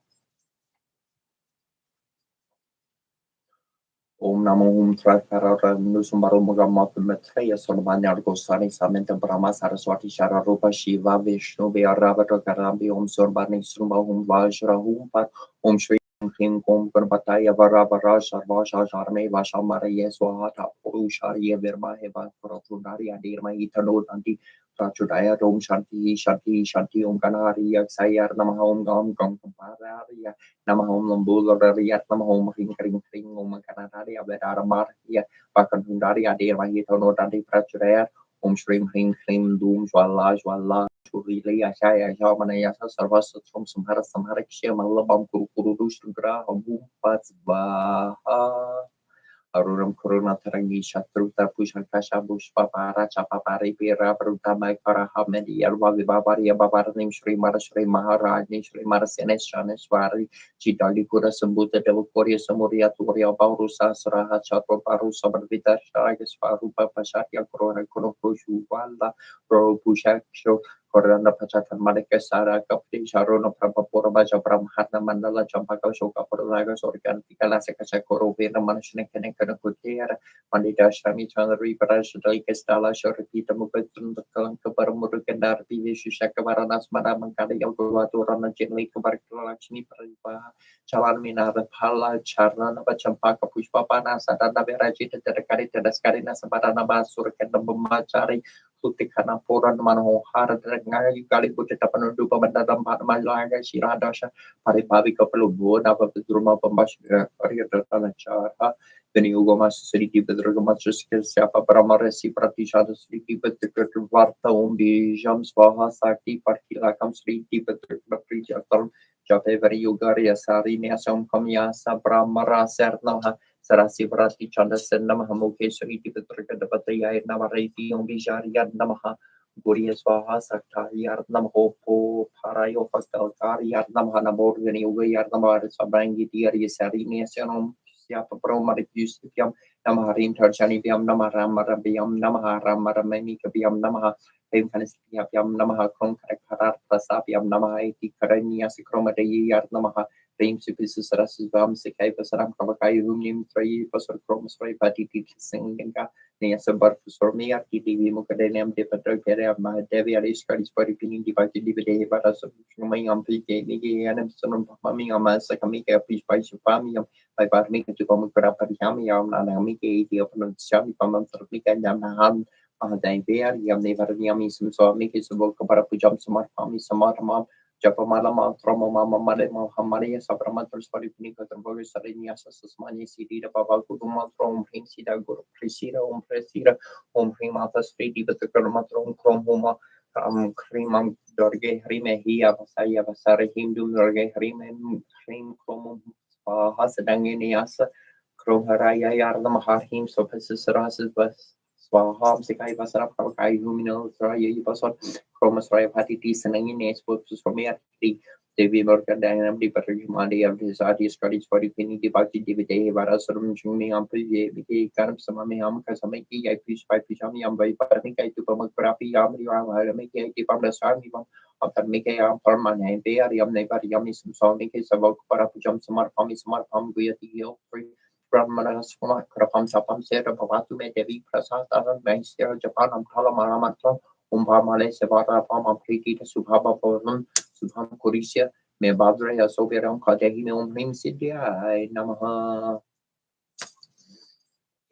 Om Namo Om Trakarara Nusumbaru Mugamata Maitreya Solomanya Gosani Samanta Brahma Saraswati Shara Rupa Shiva Vishnu Vyarabha Karambi Om Sorbani Srumba Om Vajra Humpa Om Shri Him Om Gurbataya Varavara Sarvasha Sharme Vasha Maraya Swahata Purushariya Virma Heva Puratunari Adirma Itano Nandi Prachudaya Om Shanti Shanti Shanti Om Ganari Yaksayar Namaha Om Gam Gam Kampararia Nama Om Lambula Rariat Nama Om Ring Ring Ring Om Kanari Abedara Maria Bakan Hundari Adir Mahito no Dandi Prachudaya Om Shrim Hring Hrim Doom Jwala Jwala Churili Ashaya Shamanaya Sarvasa Trum Samhara Samhara Kshamalabam Kuru Kuru Dushgra Om Pats Baha Aruram Kuruna Tarangi Shatruta Pushakasha Bushpa Para Chapapari Pira Prutama Karaha Media Babari Babaranim Shri Marashri Maharajni Shri Marasenes Shaneshwari Chitali Kura Sambuta Devokoria Samuria Turia Baurusa Saraha Chato Paru Sabarvita Shagas Parupa Pashatya Korona Kono Pushu Wala Pro Pushaksho Korana Pachatan Malika Sara Kapti Sharono Prabhapura Baja Brahmana Mandala Champaka Shoka Puraga Sorgan Tikala Sekasakoro Vena Manashnik and Kanakutia Mandita Shami Chandri Parashadai Kestala Shoripita Mukatun the Kalanka Paramurukandar Vishu Shakavaranas Madamankari Yalgurana Jenly Kabarkalachni Paripa Chalamina the Pala Charana Champaka Pushpapana Sadana Verajita Terekarita Daskarina Sabarana Basur Kandamachari Kutikana Puran Mano Hara Ngai Gali Putitapan Dupa Bandam Malaga Shiradasha Paripavi Kapalu Nava Druma Pambash Ariatana then you go mas city with Ragamas Sapa Paramaresi Pratisha the city with the Varta Umbi Jams Vaha Saki Parkila comes city with the Prijatam Jape very Yugaria Sari Niasam Kamia Sabramara Sernaha Sarasi Brati Chanda Sendam Hamuke Sri Pitrika the Patria Navareti Umbijari Namaha Gurias Vaha Sakari Arnam Hopo Parayo Fastalkari Arnam Hanabor when you wear Namar Sabrangi Diari Sari Niasanum Siapa Promari Yustiam Namaharim Tarjani Biam Namaram Marabiam Namaharam Maramani Kabiam Namaha Pemkanisiam Namaha Kron Karakara Prasapiam Namaha Karania Sikromadi Namaha Dream Supisus Rasam Sikai Pasaram Kavakai Humim 3 Pasar Chromasray Pati Singa Neasabar Sormia TV Mukadenium Depater my Devi Aliskadis Paripini divided Divide Baras Mayam Pike Nigi and Sonum Paming Sakamika Fish by Supamium by Barmika to Komukara Parihamiam Nanamiki upon Shami Pamam Sarpika Yamahan Dain Bear Yam Never Yami so Miki Subok Parapujam Samar Pami Samarama Japamalama Tromo Mama Male Mohammadia Sabramatos Paripnika the Boris Sarenia Sasmani City the Baba Kuduma from Hinsida Guru Prisida Presida Himata Street with the Kermatron Kromhoma Krimam Dorge Rime Hia Vasaya Vasari Hindu Dorge Rime Krim Kromum Hasadanginiasa Kroharaya Yarnam Harhim Sopasis Rasis Swaham Sikai Vasarap Kai Humino Raya Pasot Chromas Raya Patiti Sanangin Spokes from Yati Devi Morgan Dynam Di Parimandi of his artist studies for the Penny Debati Divide Varasurum Jumi Ampli Biki Karam Samami Amkasamaki I fish by Pishami by Parmika to Pamakrapi Yamri Ramiki Pam the Sami after Mike Am Parman and Bear Yam Never Yamis Sonic is about Parapujam Samar Pami Samar Pam Guyati Brahmanas Krapam Sapam Sera Bavatu Devi Prasata Banksir Japan Talamaramatram Umpamale Sevara Pama Priti Subhaba Pornum Subham Kurisia Me Badre Soberam Kadehime Him Sidia Namaha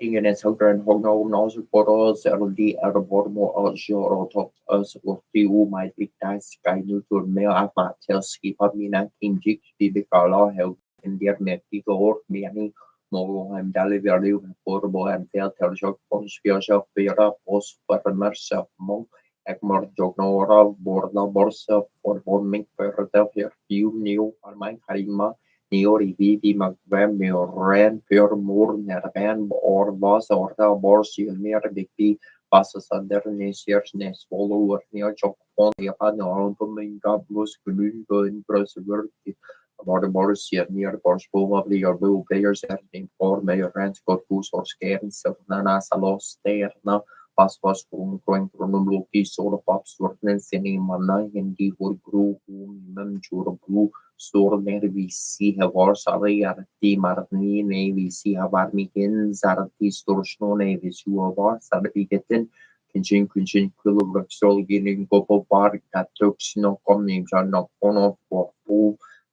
Ingen Hogran Hogno Nos Poros LD Arabormo Ojoro Top Us of the might be dice Sky Nutur Mel Afatelski Pamina Kinjik Bibikala Help in their Mexico or Miami Mogelheim Dalivaru Portable and Tel Terjok Ponspiosa Vera Post Paramersa Monk Ekmor Jognora Borna Borsa for Bombing Philadelphia Few New Armine Harima Niori Vivi Magvem Ren Pure Mur Nervan or Bas or the Borsi near Bigby Basas under Nesiers Nes follower near Chok on the Apano Albumin Blues Kulungo in Brosworthy about the Borussia near Borsboma of the blue players at the four Mayor Rans Corpus or Scairns of Nana Salos Terna Paspas Growing from Loki sort of pops Wortman Cinema Hindi would grow whom Jura Blue Store vi si har Sarati Marni vi si har Mikin Zarati Storshno vi suavar Sarbigetin Kinchin Kulurxol Gilling Gopo Park that took no coming John no Kono for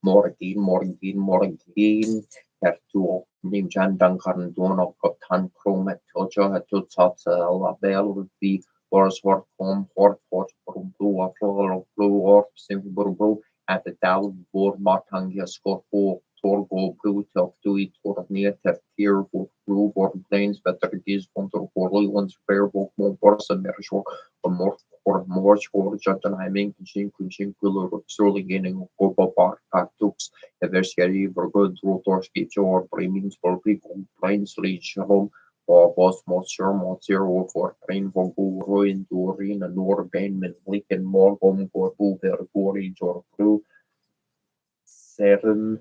Morgin Hertu Nim Jan Duncan Dono Tan Chromet Tojo had to top La Belle would be Borsworth home Hort blue or simple at the Dow Board Martangia Scorpo Torgo Blue Top Dewey Tor near Tier for Blue Board Plains, better it is from the Corley one's fair book more person Mershore or more score Jotunheiming, Kunchin Kuller, Surly Gaining Corpo Park, Tux, Everscary, Burgood, Rotorski, or Premiums for people, Plains Leach Home. Or was Monsieur Monsieur for train for Ruin to Arena Norbain, Lincoln Morgom, or Boover, Gorage, or Blue Seren,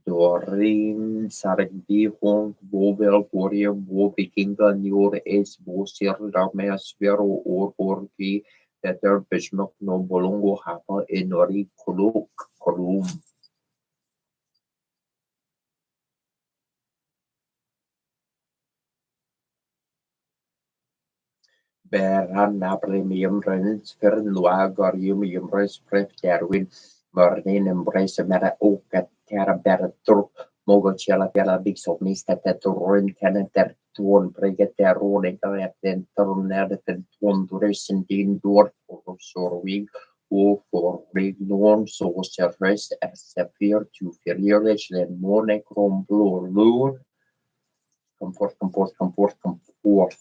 Dorin, Saragdi, Hong, Bovel, Warrior, Bobikinga, Nur, S, Bosir, Rameas, Vero, or Borgi, Tether Bishmok no Bolongo Hapa Inori Kuluk Kulum. Beran na premium rents fern luagorium Res Pref Darwin Martin Embrace Mera Oka Terra Beratur Mogocella Bella Big Somnista Teturin Teneter Tuon Pregeterone Ten Turner Tuon Duration Din Dor for Sorwig or for Rignorm so Serres as appear to Ferrierish and Monochrome Blue Lure comfort,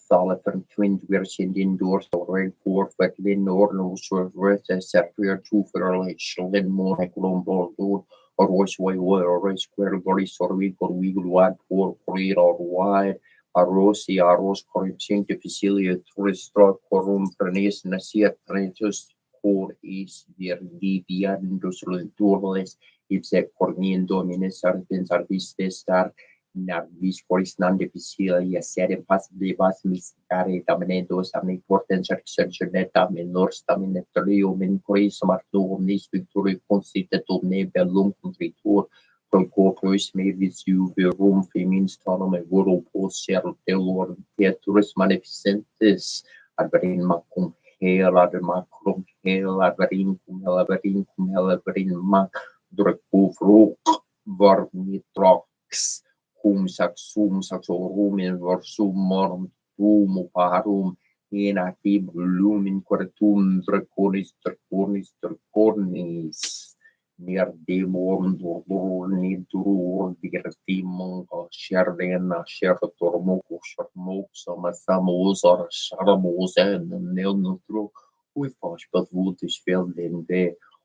solid twin version indoors already for Berlin Northern versus Sapphire 2 for Schlen Monac Lombard or Royce Way or Royce Square Body Sorry or Wiggle Wide for Korea or Wide. A Rossi, a Rose Corruption to Facilitate Tourist Rock Corum Pernis Nasia Trentus Core is their DPR industrial tourless if the Cornian Dominus Argent Artistes Star Narvis Porisnan difficile e serie possibly was miscare tamene dos amni porten cerceta menor stamine trio men cois martu omnis victory consiste omne bellum contritur pro corporis me visu verum femin stonum e voro poser delor pieturis magnificentes adverin macum hel ad macrum hel adverin cum hel adverin mac durcu fruc vormitrox cum saxorum in versum morum tuum oparum in acib lumin quertum draconis near demorum durdur nidur dirtimum sherdena shertormuk shermuk samasamos or sharamos and neonutro we faz pavutas felden de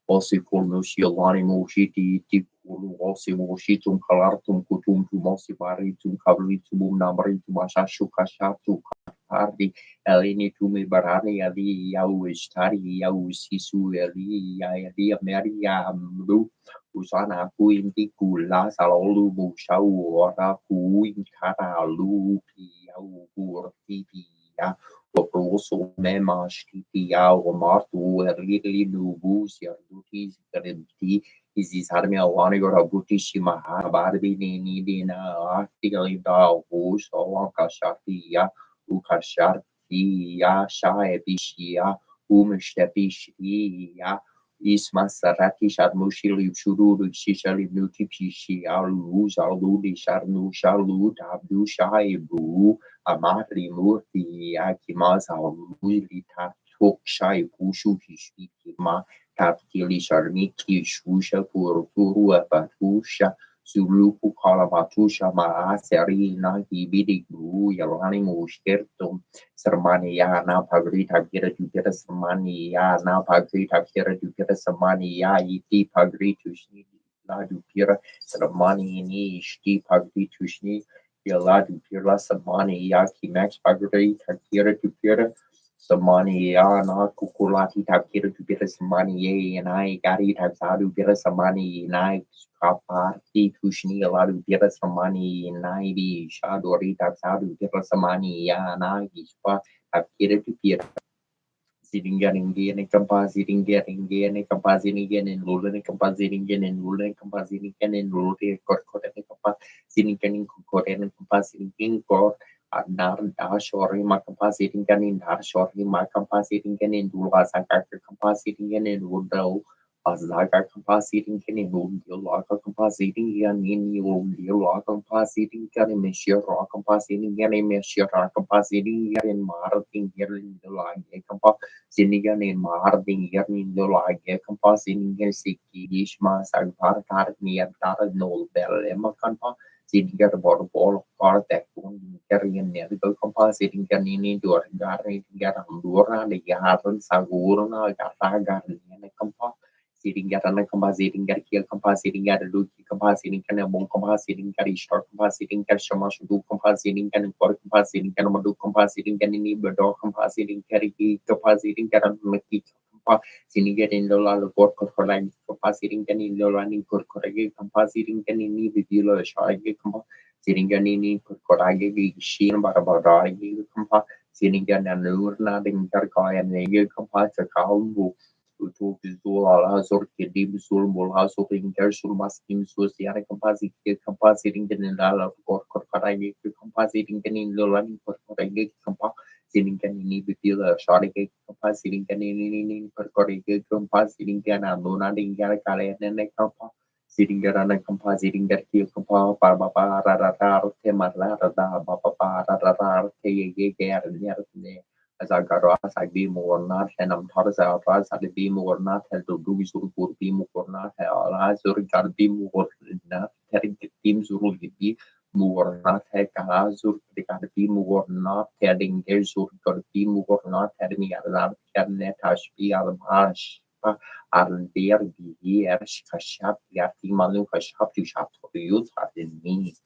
ossicul nociolani moshiti ticulu ossi moshitum calartum cutum tumosi maritum cabritum namritum ashashu kashatu pardi elini tumi barani ali yau istari yau sisu eli ali maria mlu usana ku inti kula salalu musau ora ku inkara lu pi yau burti pi ya Oproso mema shtiti ya o martu erli nubu si arduti garenti Isis armi alani gora buti shima barbi ni na artigali da o so kashati ya ukasharti ya shae bishia umshtepishia Isma sarati sharmushili shururu shishali nuti pishi alu zaludi sharnu shalu tabdu shaibu amari murti akimaza muli tatuk shai pushu hishiki ma tapkili sharmiki shusha purpuru apatusha Zuluku kalabatusha ma aseri na hibidi guru yalani mushkertum Sermani ya na pagrita kira jukira sermani ya na pagrita kira jukira sermani ya iti pagritu shni la jukira sermani ini ishti pagritu shni ya la jukira sermani ya kimax pagrita kira jukira sermani ya na kukulati takira jukira sermani ya na gari taksadu kira sermani na kaparti tushni ya la jukira sermani na bi shadori taksadu kira sermani ya na ispa Akira Pipira, Siringaringen and Campaziringen and Campazinigan and Lulan and Campaziningen and Lulan and Campazinigan and Lute Corcoran and Campazinigan and Cocoran and Campazinigan Cor. Nar Dashori Macampazinigan in Dashori Macampazinigan in Dulasaka Campazinigan and Woodrow. Azlaga compositing can in Loka compositing and in Loka compositing can in Monsieur Rock compositing and in Monsieur Rock compositing in Martin here in the line compositing in Martin here in the line compositing and Siki Ishma Sagvar near Tara Nol Bell Emma Campa. Sitting at about a ball of car that one carrying medical compositing can in door garden get Andorra, the Yarn Sagurna, Gataga, and a Sitting compositing at kill compositing at a lucky compositing and a bon compositing at a short compositing at shamash do compositing and for compositing and do compositing and in the door compositing carry compositing at a maki sini get in the la report for like compositing and in the running for correct compositing and in the video shy sitting and in correct sheen about Siningan and Lurna, the Intercoy and the Composite Kaumbu. To visual Alazor Kidim Sul Mulazo Intersul Maskim Susiana compositing the Nala or Corcorai compositing in the running Corcorai compa sitting can in the Sharike compositing can in Corcorai compositing can Luna in Yarakale and the compa sitting there on a compositing that you compa Barbara Radar Temarada Baba Radar Te as I be more not and I'm taught as I try to be more not has to do with be more not has to regard be more not telling the teams will be more not have Kazur regard be more not telling there's got be more not telling me around cabinet has be al marsh are there be here Kashap Yati Manu Kashap you shop to use at the knee.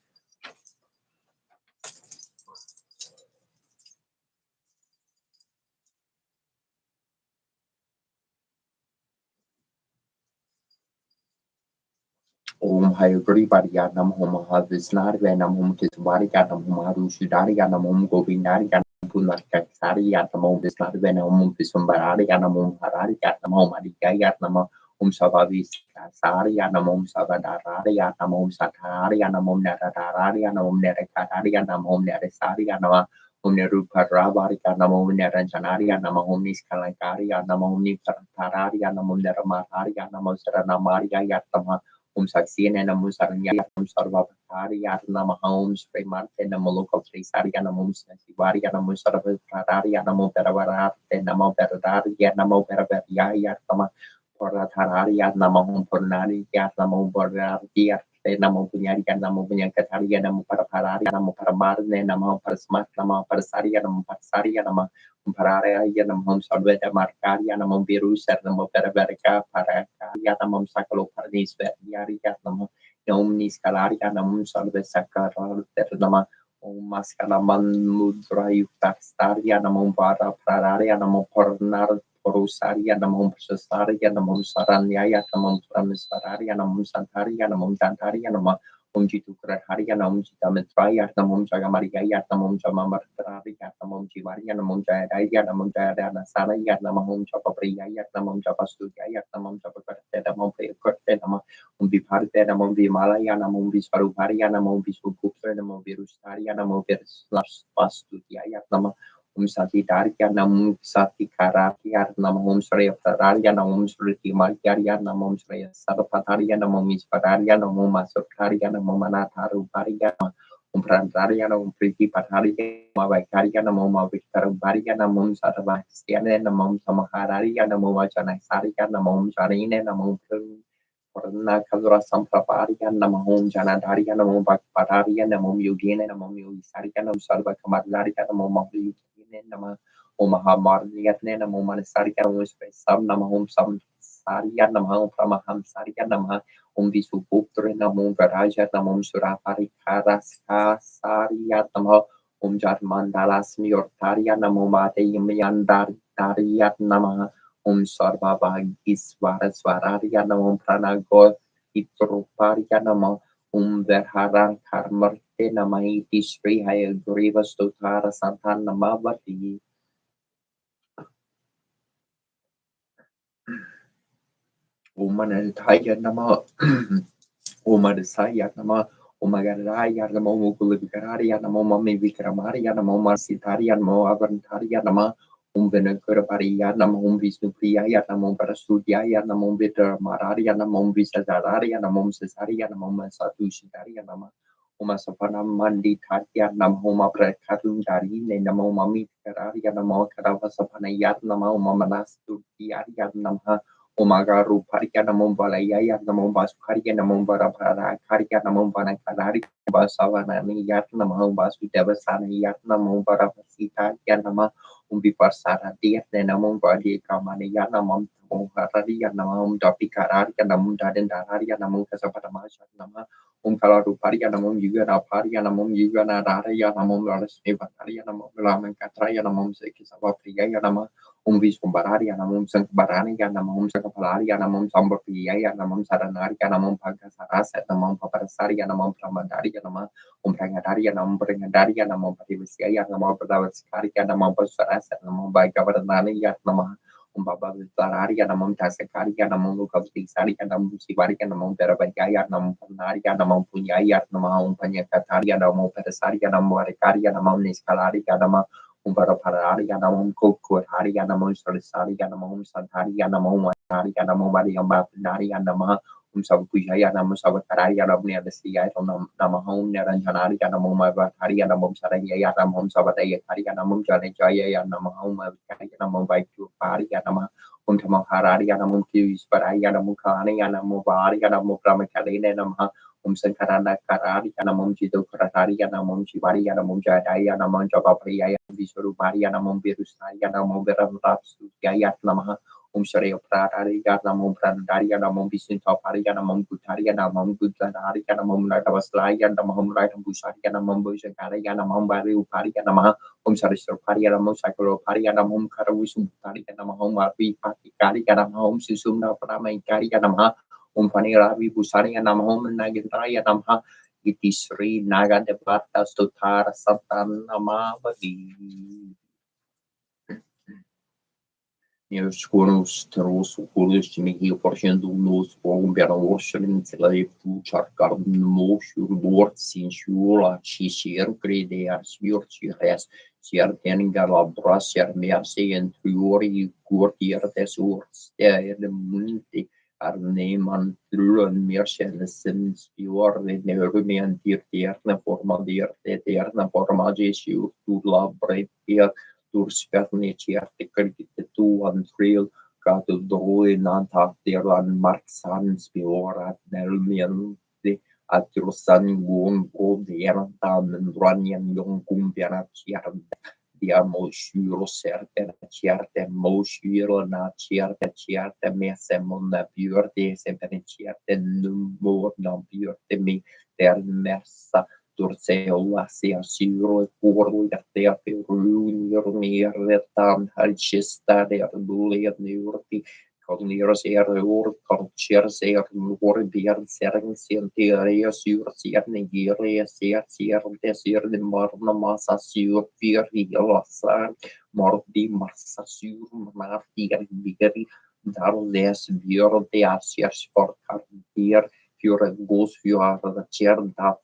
Om Hayagri Bariyanam Homa Havisnar Venam Hum Kiswariyanam Humaru Shudariyanam Hum Govindariyanam Punakari Yatamom Visnar Venam Pisumbarariyanam Hum Harariyanam Hom Adikayanam Hum Savavis Sariyanam Hum Savadarariyanam Hum Satariyanam Hum Nadarariyanam Hum Nerekariyanam Hum Neresariyanam Hum Neruparabariyanam Hum Neranjanariyanam Hum Niskalankariyanam Hum Niparatariyanam Hum Neramarariyanam Hum Saranamariyanam Saksien and Musaranya Sarvapari Yanama homes, Fremart and the Moloka Trisari and Mums Sivari and Musarvari and Moperavara and Namo Peradari and Namo Peraveria Yatama Poratari and Namahom Pornari Yatamo Borari and Namo Punyari and Namo Punyakatari and Namo Paraparari and Namo Paramar and Namo Parasmat Nama Parasari and Namo Pasari and Nama Pararea Yanamom Salveta Marcaria Namom Virus and Namo Peraverica Paracaria Namom Sacalo Paradis Yari Yanamo Omnis Calaria Namum Salve Sacra Nama Om Mascalaman Mudra Yuxtaria Namom Para Pararia Namom Pornar Porusaria Namom Sasaria Namom Sarania Namom Pramisararia Namom Santaria Namom Tantaria Nama Jitu Haria Nam Jitametraya Namum Jagamaria Yatamum Jamamartari Yatamum Jivaria Namum Jaya Namum Jaya Nasara Yatamum Japapria Yatamum Japastuya Yatamum Japapatedamum Kurtenama Biparte Namum Vimalaya Namum Visparuparia Namum Visukutra Namum Virustaria Namum Virus Pastuya Yatama Sati Daria Namum Sati Karakia Namum Sraya Fararia Namum Sriti Margaria Namum Sraya Sarapataria Namum Ispararia Namum Masutaria Namum Manataru Paria Prantaria Namum Priti Pataria Mavakaria Namum Victor Baria Namum Saravastiana Namum Samahararia Namum Janasaria Namum Jarine Namum Purna Kazura Sampraparia Namum Janadaria Namum Bakpataria Namum Yugina Namum Yusaria Namum Salva Kamadaria Namum Nama Omahamarliatne Namo Manasarika Sam Namahum Sam Saria Namahum Pramaham Saria Nama Visu Putre Namo Varaja Namum Surapari Karaska Saria Nama Jar Mandalas Miortaria Namo Mate Yandar Tariat Nama Sarva Bagis Varasvararia Namo Pranagol Itruparia Nama Verharan Karmarte Namaiti Sri Hayagriva Stotara Santana Mavati Umanataya Nama Umadasaya Nama Umagaraya Nama Mukulikaria Nama Mami Vikramaria Nama Masitaria Nama Avantaria Nama Venakuraparia Nama Visnupriya Nama Parasudia Nama Vitra Mararia Nama Visadaria Nama Cesaria Nama Satushitaria Nama Umasapana Mandi Tatia Namhoma Prakatundari Namoma Mitararia Nama Karavasapana Nama Mamanas Turia Nama Umagaru Paria Namum Balaya Namum Basukaria Namum Barapara Karia Namum Banakalari Basavanani Yat Namum Basu Devasana Yat Namum Barapasita Yanama Parsara Diat Namum Badi Kamani Yanamum Hararia Namum Dapikararia Namum Daden Dararia Namum Kasapatamasha Nama Kalaru Paria Namum Yugana Paria Namum Yugana Daria Namum Rasmi Bataria Namum Laman Katraya Namum Sekisava Priya Nama Om Visvambarari Anamom Sankbarani Anamom Sakapalari Anamom Sambapiya Anamom Saranari Anamom Pagasarasa Anamom Paparasari Anamom Pramandari Anamam Om Prangadari Anamom Prangadari Anamom Pativisya Anamom Padavaskari Anamom Pasarasa Anamom Bhagavaranani Anamam Om Baba Visarari Anamom Tasakari Anamom Lukavtisari Anamom Sivari Anamom Terabaya Anamom Panari Anamom Punyaya Anamom Panyakatari Anamom Parasari Anamom Varikari Anamom Niskalari Anamam Umbarapari Anamom Kokurari Anamom Sarisari Anamom Santari Anamom Watari Anamom Mariambatinari Anama Sabujaya Anam Savatari Anam Nedasia Namahom Naranjanari Anamom Vatari Anamom Saraya Anamom Savataya Kari Anamom Janajaya Anamahom Anamom Vaitu Pari Anama Untamaharari Anamom Kivis Paraya Anamukani Anamovari Anamom Pramakalina Nama Sankarana Karari Anamom Jito Karatari Anamom Shivari Anamom Jadaya Anamom Jabapaya Visurupari Anamom Virusari Anamom Veram Rapsu Gayat Namaha Shareo Pratari Anamom Prandari Anamom Visintopari Anamom Gutari Anamom Gutari Anamom Natavaslai Anamom Raitam Busari Anamom Busakari Anamom Bari Upari Anamaha Sarisopari Anamom Sakolopari Anamom Karawisum Pari Anamom Marvi Patikari Anamom Susumna Pramainkari Anamaha Pani Ravi Busari Anamom Nagitari Anamaha Iti Sri Naga Devata Stotara Santanamavadi. Skånes tros och kolostimi portion nos och beroshrin till puchar mosur bort sin shula chicher krede svurchires sierteningar labrasser merse en triori kurtier des ors der munti arneman trulen mersen spior de rumen tierna forma de forma jesu tu labre Turspärni certificate tuan trail katu droi nanta tiran marksan spiorat nelmian de atrusan gun o deranta mendranian yung kumpiana ciar dia moshuro certe ciarte moshuro na ciarte mese monna piurde sempre ciarte numor na piurde mi der mersa Turceo asia siro porlo der perunir neretan halchesta der bulia neurti cogniros cultures nor bier sering senteria sur nigeria de marna massa sur lasa mordi massa sur marti bigeri darles bier de asia sport cartier Gos certa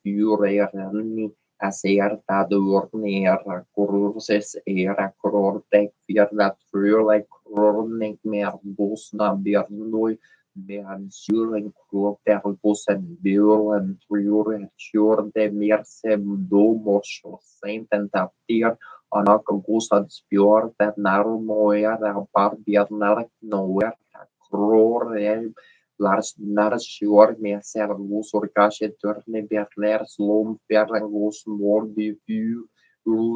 ni acerta dornera curses era corte fierda frule corne mer bosna bernoi bean suren corte bosen beuren triure de merse domos senten taptir anak gosan spior that naro moera par bernark noer crore Lars Narsjord med servos orkasjetørne berner slom ferrangos mordi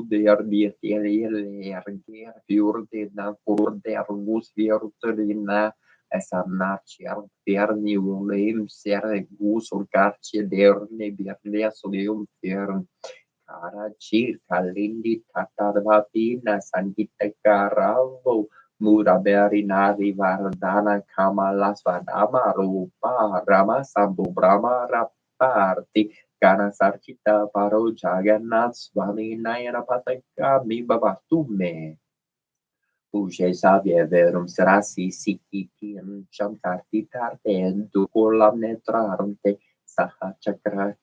der bieterger fjorde na der vos vierterina esanarcher perni ulem servos orkasje derne berner solium fern Karachi kalindi tatarvati na sangita karavo Muraberi Nari Vardana Kamala Svanama Rupa Rama Sambu Brahma Raparti Kana Sarchita Paro Jagannath Swami Nayana Pataka Mibabatume Puje Savia Verum Sarasi Sikitin Shamkarti Tarte Dukulam Netrarante Saha Chakra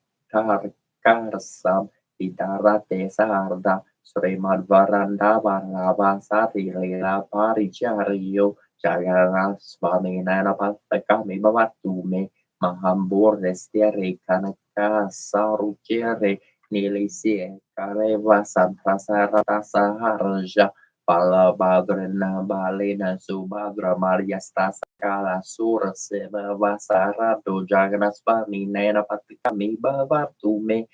Karsam Idarate Sarda Srimad Varanda Varava Sari Lila Parichario Jagara Swami Nanapataka Mibavatume Mahambur Restere Kanaka Saruchere Nilisie Kareva Santrasarata Saharja Palabadrena Balena Subadra Maria Stasa Kala Sura Seva Vasarado Jaganasvami Nenapatika Mibavatume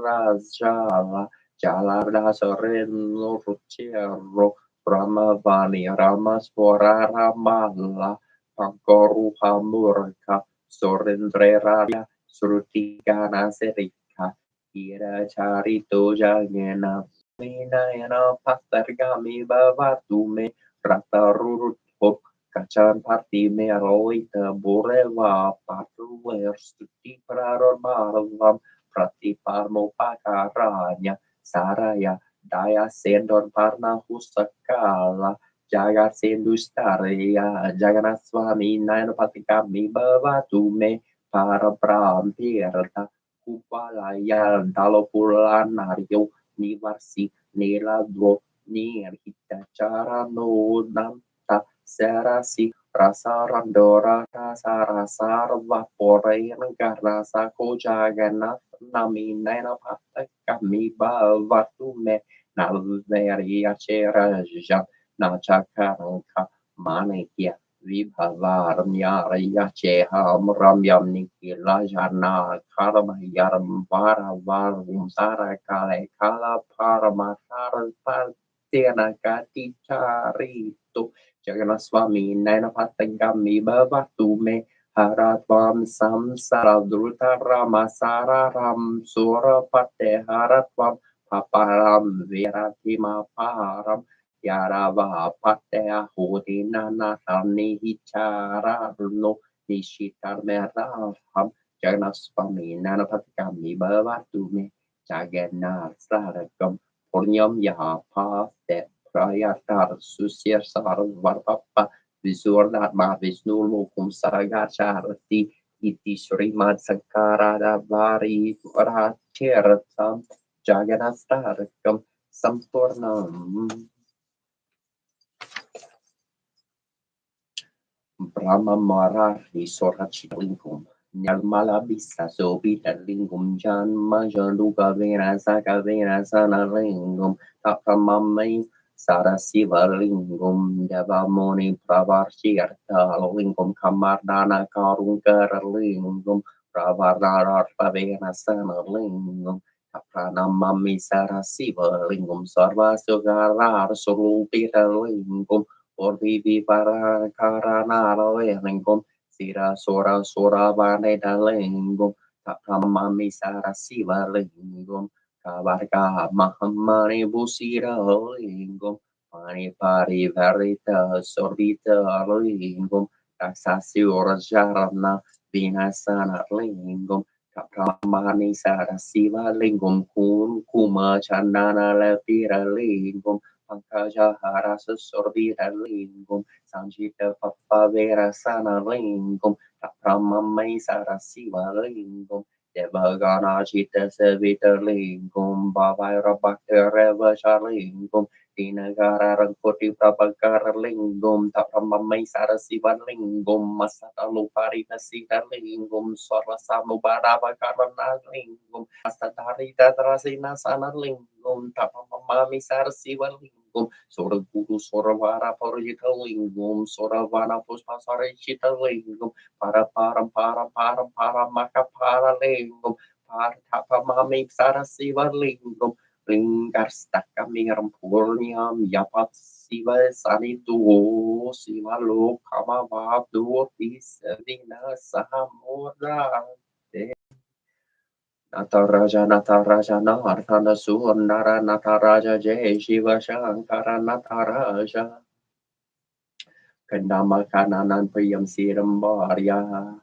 Rajala Jalarda Soreno Ruchero Ramavani Ramaswara Ramala Pankoru Hamurka Sorendreraria Srutikana Serika Ira Charito Jagena Minayana Patargami Bavatume Ratarut Kacan Parti Meroita Boreva Patuer Stuti Praramaram Prati Parmo Pakaranya Saraya Daya Sendor Parna Husakala Jagat Sendustaria Jaganaswami Nainapatikami Bavatume para Prampirta Kupalaya Dalopulanario Nivarsi Neladro Nirhita Chara no Nanta Serasi Rasa Randora Rasa Rasa Vapore Rasa Kojagana Nami Nena Pata Kami Bavatume Nalveria Chera Jat Nachakaranka Manikia Vibhavarnya Raya Cheham Ramyam Nikila Jana Karamayaram Varavarum Sara Kale Kala Paramatara Tena Gati Charito Jaganaswami Nainapatagami Bhavatume Haratvam Samsara Druta Ramasara Ram Sura Pate Haratvam Paparam Viratima Param Yarava Patea Hodina Natani Hichara no Nishitar Meraham Jagnaspami Nanapatikami Bhavatume Jagana Sarakam Purnyam Yaha Te Prayatar Susir Sar Varpapa Visurdat Ma Vishnu Lokum Saragacharati Iti Srimad Sankara Vari Varacheratam Jaganastarakam Sampurnam Brahma Marahi Sorachilingum Nirmala Vista Sobita Lingum Janma Janduka Vena Saka Vena Sana Lingum Tapamame Sarasiva Lingum Devamoni Pravarshirta Lingum Kamardana Karungar Lingum Pravardara Pavena Sana Lingum Pranamami Sarasiva Lingum Sarva Sugara Surupita Lingum Por vivi para karana lengkum sira sora sora vane dalengkum tapramami sarasiva lengkum kavarga mahamani busira lengkum pani pari varita sorbita lengkum taksasi ora jarana vinasana lengkum tapramani sarasiva lengkum kun kuma chandana lepira lengkum Pankaja harasa sorbita lingum, sanjita papavera sana lingum, tapramamai sarasiva lingum, devagana jita sevita lingum, bavaira bhaktireva shalingum, dinagara rangkoti prabhakara lingum, tapramamai sarasiva lingum, masata lupari nasita lingum, swarasambhara karana lingum, astatari tatrasina sana lingum, tapramamami sarasiva lingum, Sora Guru Soravara Parajita Lingum, Soravana Puspasare Chita Lingum, para Maka Para Lingum, Partapa Mami Sarasiva Lingum, Lingarstaka Miram Purniam, Yapat Siva Sanitu, Siva Lokama Vabdu, Visavina Sahamura. Nataraja Nataraja Narthana Sundara Nataraja Jai Shiva Shankara Nataraja Kandama Kananan Priyam Sirambarya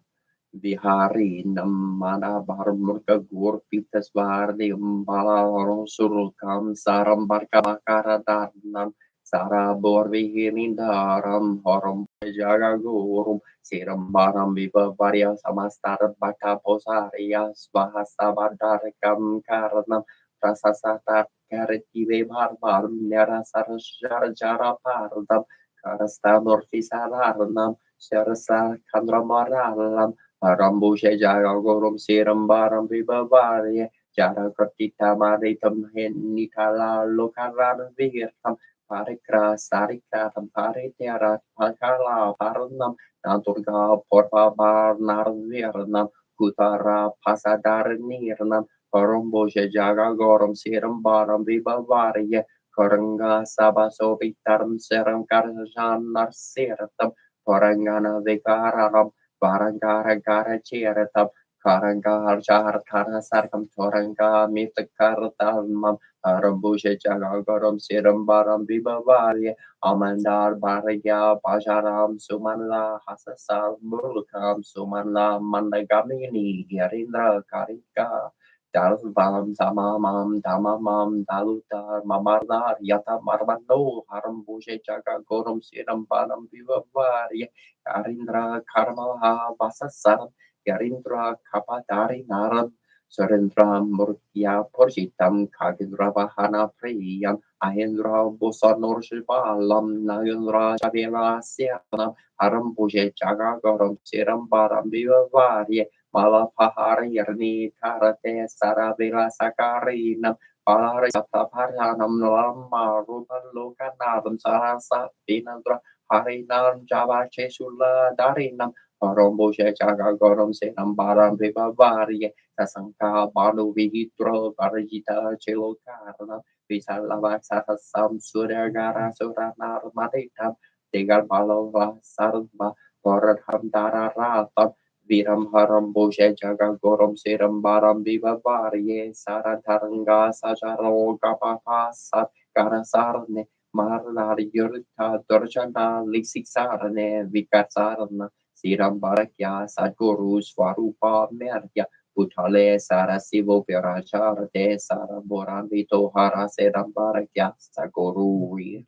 Vihari Namana Barmurka Gur Pitas Vardi Umbala Surukam Saram Barka Bakara Darnam Sara Borvihirin Daram Horam Jaga Gurum Siram Baram Viva Varya Samastar Baka Posaria Svahasa Badarekam Karanam Prasasata Karitive Barbar Nera Sarajara Jara Pardam Karasta Morfisaranam Sharasa Kandramaralam Rambushe Jara Gorum Siram Baram Vibavari Jara Kratita Maritam Henitala Lokaran Virtam Parikra Sarikatam Paritiara Pakala Paranam Nanturga Porpa Barnar Virnam Kutara Pasadar Nirnam Rambushe Jara Gorum Siram Baram Vibavari Karanga Sabaso Vitaram Seram Karjanar Siratam Parangana Vikaram Varangara Gara Cheratam Karanga harja harkara sarkam toranga mitakartalmam arambushe jagagoram sirambaram vibavarye amandar barya bajaram sumanla hasasal mulukam sumanla mandagamini yarindra karika dalvam samamam damamam dalutar mamardar yata marmando harambushe jagagoram sirambaram vibavarye Karindra karmaha vasasar Yarindra Kapatari Naram Surendra Murtya Porjitam Kagindra Vahana Priyam Ahendra Bosanor Shivalam Nayendra Javela Sianam Haram Puje Jagagoram Siram Baram Vivavarye Malapahari Yarni Karate Saravela Sakarinam Palari Sataparanam Lama Rupan Lokanaram Sarasa Vinandra Harinam Java Chesula Darinam Romboje jaga gorom senam baram bebavarye tasangka banu vihitro barjita celo karna visalava sahasam suryagara suranar maditam tegal balova sarva poradham dararatam viram haram boje jaga gorom seram baram bebavarye saradharanga sajaro kapapasat karasarne marnari yurta dorjana lisiksarne vikarsarna Siram Barakya Sadguru Swarupa Merya Putale Sara Sivo Pirachar De Sara Borandito Hara Seram Barakya Saguru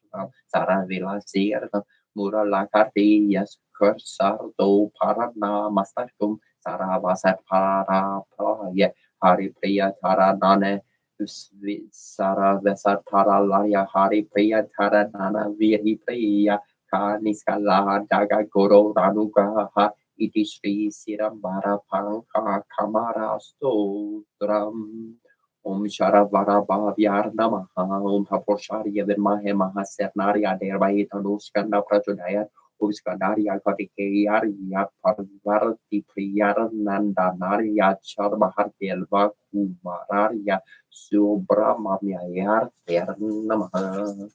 Sara Vilasirna Murala Kartiyas Kursardo Parana Mastakum Sara Vasat Para Praya Hari Priya Tara Nane Sara Vesar Tara Laya Hari Priya Tara Nana Viri Priya Kaniskala Daga Goro Ranugaha Iti Sri Sirambara Panka Kamara Stotram Om Sharavara Bhavyar Namaha Om Haposhari Virmahe Mahasernari Adervai Tanuskanda Prajodaya Om Skandari Akatike Yariya Parvarti Priyar Nandanariya Charbahar Delva Kumarariya Subramamya Yar Namaha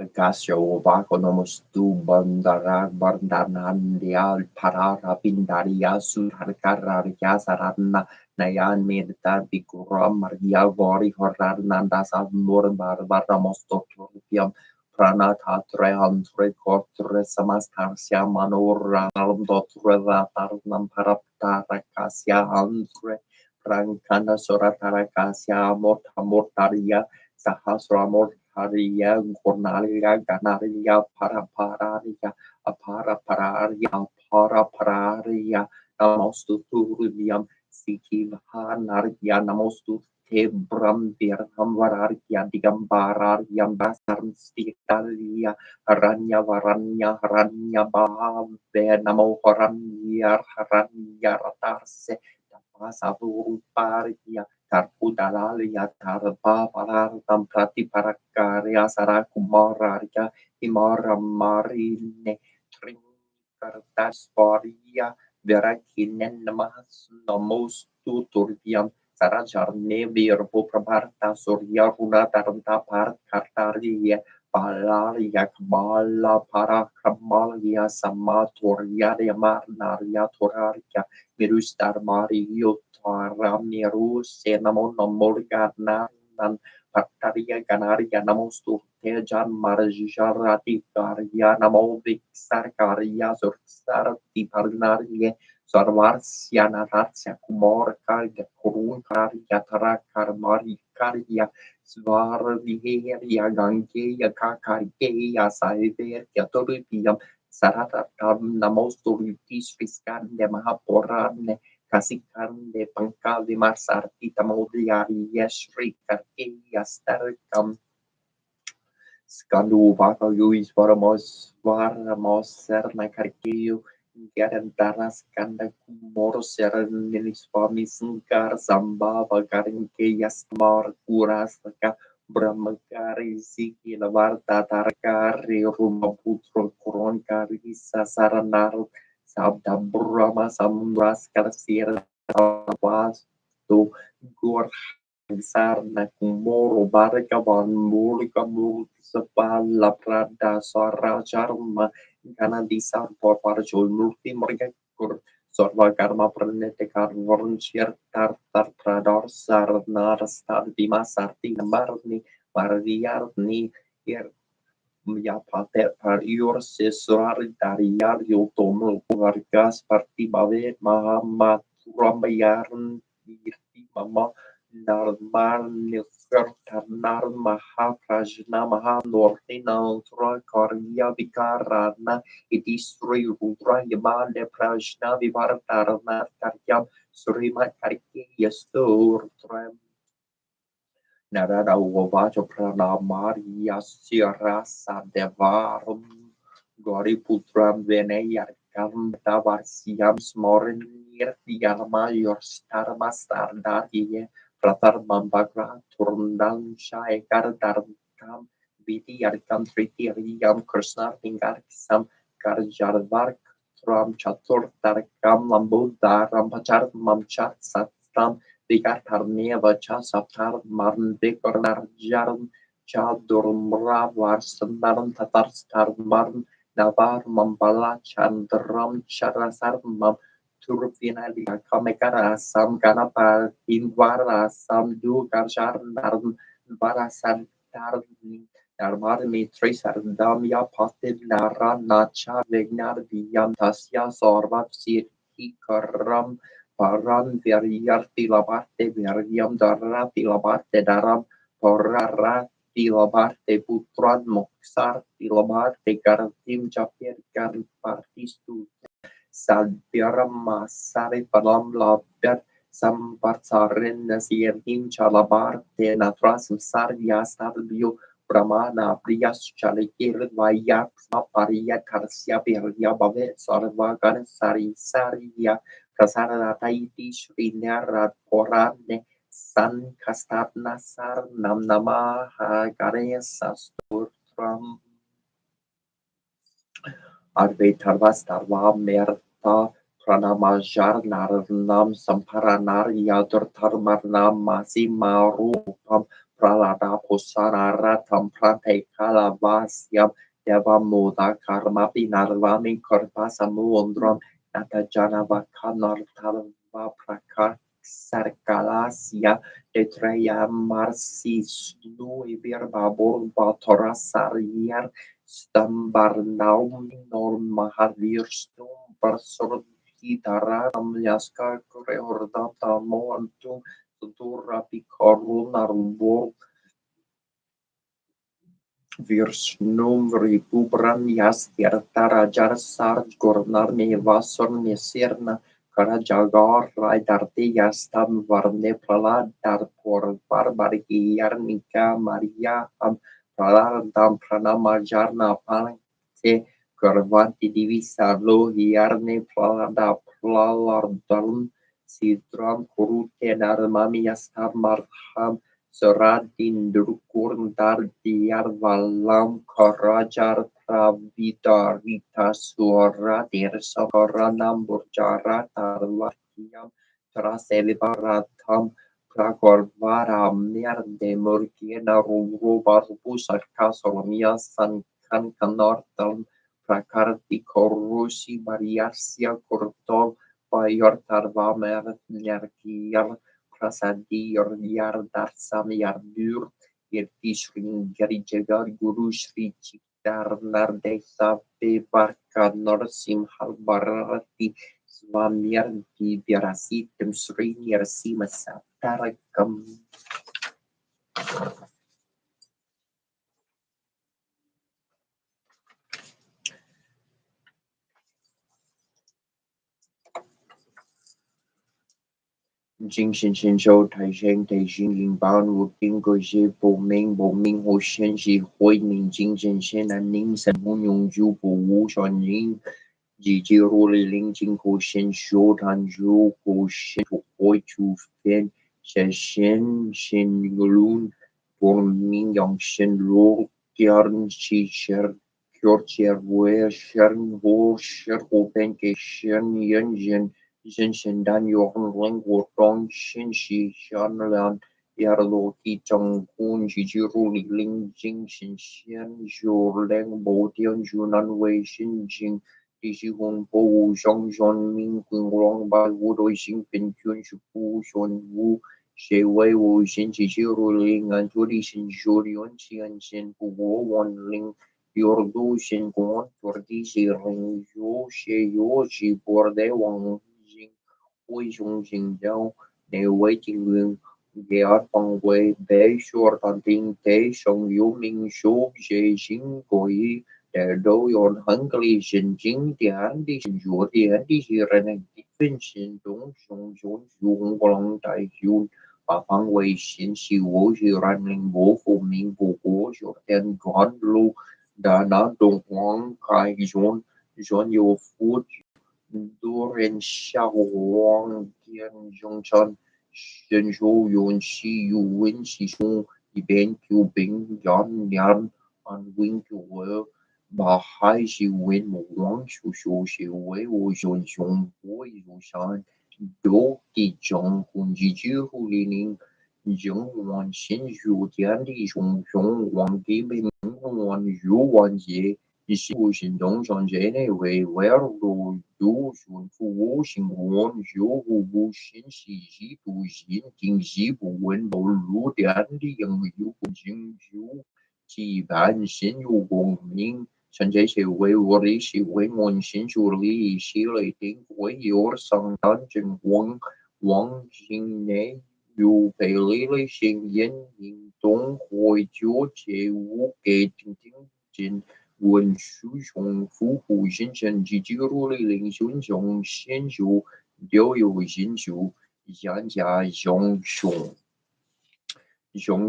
Gasyo Vakonomos tu Bandara Bandanandia Parara Pindaria Sudharkararya Sarana Nayan Medta Vikura Maria Vori Horananda Samur Barbara Mostoturpiam Pranata Trehantre Kotre Samastarsia Manora Aldotre Ratarnam Paraptarakasya Andre Prankana Soratarakasya Mortaria Sahasramor Hariya Gornalia Ganaria Parapararia Aparapararia Parapararia Namostu Turiam Siki Hanaria Namostu Tebram Birham Vararia Digambararia Basarm Stitalia Haranya Varanya Haranya Bave Namo Haranya Haranya Ratarse Tapasabu Paria Tarpudalalia Tarpa Parantam Prati Parakarya Sarakumararya Himara Marine Trinkartas Paria Verakinen Namas Namos Tuturbiam Sarajarne Virpo Prabarta Surya Runa Taranta Parkartaria Palaria Kamala Parakamalia Samatoria Marnaria Toraria Mirustar Mario Ramiru Senamo Nomorgana nan Pataria Ganaria Namostu Tejan Marjarati Garia Namovik Sarkaria Sursarati Parnarie Sarvarsiana Ratsia Kumor Karga Kurun Karia Tarakar Mari Karia Svarviheria Gangeya Kakaria Saiveria Torupiam Saratatam Namostu Ritis Fiskande Mahaporane Kasikan de Pankali Marsarti Tamodiari Yeshri Karkia Starkam Skandu Vaka Luis Varamos Serna Karkiu Garantara Skanda Kumoro Serenilis Fami Sinkar Zamba Vagarin Keyas Mar Kurasaka Brahmakari Ziki Lavarta Tarakari Rumaputro Koronkari Sasaranar Sabda Brahma Samras Karsir Vastu Gur Sarna Kumoro Baraka Van Murika Murika Prada Sara Charma Karena disar por parjol multi mereka kur sorva karma pernete karvorn shir tar prador sar nar star dima sarti marni mardiarni ir ya pate par ior sesuar dariar yotomul vargas parti bave mahama rambayarn irti mama narmar nilfer tarnar maha prajna maha nortina ultra karya vikarana idistri rudra yamale prajna vivartarna karyam surima karki yastur Narada Uvacha Pranamariya Sirasa Devarum Gori Putram Veneyarkam Davarsiam Smorinir Dianama Starma Stardariye Pratar Mambagra Turndan Shaekar Darkam Viti Yarkam Tritiriam Krishna Tingarksam Karjarvark Tram Chatur Tarkam Lambuddha Rampachar Mamchat Satram Dikartarnia baca saptar marnde kornarjarum chadurmra varsandarum tatar starmarm navar mambala chandram charasar mam turpina kamekara sam kanapa tinvara sam du karjar narum varasan tarni narmar mitri sardam ya patir nara nacha vegnar diyam tasya sorvat sirhi karam Paran veriarti labarte veriam darati labarte daram porarati labarte putran moksarti labarte garantim japir gan partistu salpiaram masare palam labert samparsarin nasirhim chalabarte natras sarya salbio Brahmana Priyas Chalikir Vaya Pariya Karsya Virya Bhave Sarvagan Sari Sariya Prasarataiti Srinyarat Porane San Kastabna Sar Nam Namaha Ganesha Stotram Advaitarvastarva Merta Pranamajar Narnam Samparanar Yadur Tarmarnam Masi Marupam Pralada Pusararatam Prate Kalavasyam Deva Muda Karmapi Narvami Korpasamundram Natajana Vakanartalva Prakar Sarkalasya Detreya Marsis Lui Birbabur Batorasarier Stambarnaum norm Mahavirstum Parsorgitaranam Yaska Koreordata Moantum Tutura Picorunarbo Virsnum Ripubran Yaskirtarajar Sarj Gornarni Vason Nisirna Karajagar Raidarti Yastam Varne Pralad Darpor Barbariki Yarnika Maria Praladam Pranamajarna Palante Garvanti Divisa Lohiarne Pralada Pralardam Sidram Kurute Narmami Yastam Marham Soradin Drukur Dardiar Valam Karajar Pravidar Vita Suradir Sokoranam Burjara Tarvatiam Trasevivaratam Pragorvara Merde Murkiena Ruru Barbu Sarka Solomia Sankan Kanortam Prakarti Korusi Mariasia Kurtov Payortarva Mernerkiar Prasadi Yar Darsam Yardur Yerti Shri Gari Jagar Guru Shri Chikdar Nardesa Bebarka Norsim Halbarati Swamir Di Virasitum Sri Nirsima Satarakam Jing Shin Shin Shou Tai Sheng Tai Xing Ying Ban Wu Ding Ge Xi Bo Ming Ho Shen Shi Hui Ning Jing Shin Shen An Ning Sen Hu Yong Ju Bo Wu Shan Ying Ji Ji Ru Li Ling Jing Ho Shen Shou Tan Zhu Ho Shen Tu Hoi Chu Fen She Shen Shen Lun Bo Ming Yang Shen Lu Tian Chi Sher Kyor Chier Wei Shen Ho Sher Ho Ben Ke Shen Yen Yen Zhen Shen Dan Yon Ling Wu Dong Shen Shi Shan Lian Yarlo ki chang kun ji ji ru li ling jing xin xian zhu leng bo tian zhu nan wei xin jing di xi hong po wu zhang zhuan ming kun rong bai wu doi xin pen kyun shu pu xuan wu xie wei wu xin ji ji ru ling an tu li xin zhu lian qian xin pu wo wan ling yor du xin guan tur di xi ring yu xie yu ji por de wang jing hui zhong jing jiao ne wei jing lương Ghét bằng quê bé xua tàn tinh tế sông yếu minh số dễ chính quỷ để đối ổn hẳn cái sinh chính thì hắn đi sinh chúa thì hắn đi hi ra này thì phân sinh đúng sông xuống xuống của lòng đại dùn và phán quê sinh siêu vô hi ra nên bố phụ mình bố cố cho tên đoán lưu đã nã đồng hoang khai dùn dùn yêu phút đô rèn sao hoang thiên dòng chân Dân số yon si yu win si sung i ben kyu bing yan yan an wing kyu we ba hai si win mo wang shu shu si we wo yon xiong bo yu shan do ki zhong hun ji ji hu li ning jing wan xin yu tian di xiong xiong wang di bing wan yu wan ye 事行动上这内为为尔路有顺服我行我有无信息不信定息不稳不路电的应有经有基本信有共鸣。甚至是为我的是为我新主力是来定为有上单正王境内有被理的声音运动会就这五给定定进。文书上夫妇形成及几个罗的领袖上先就都有研究，现在上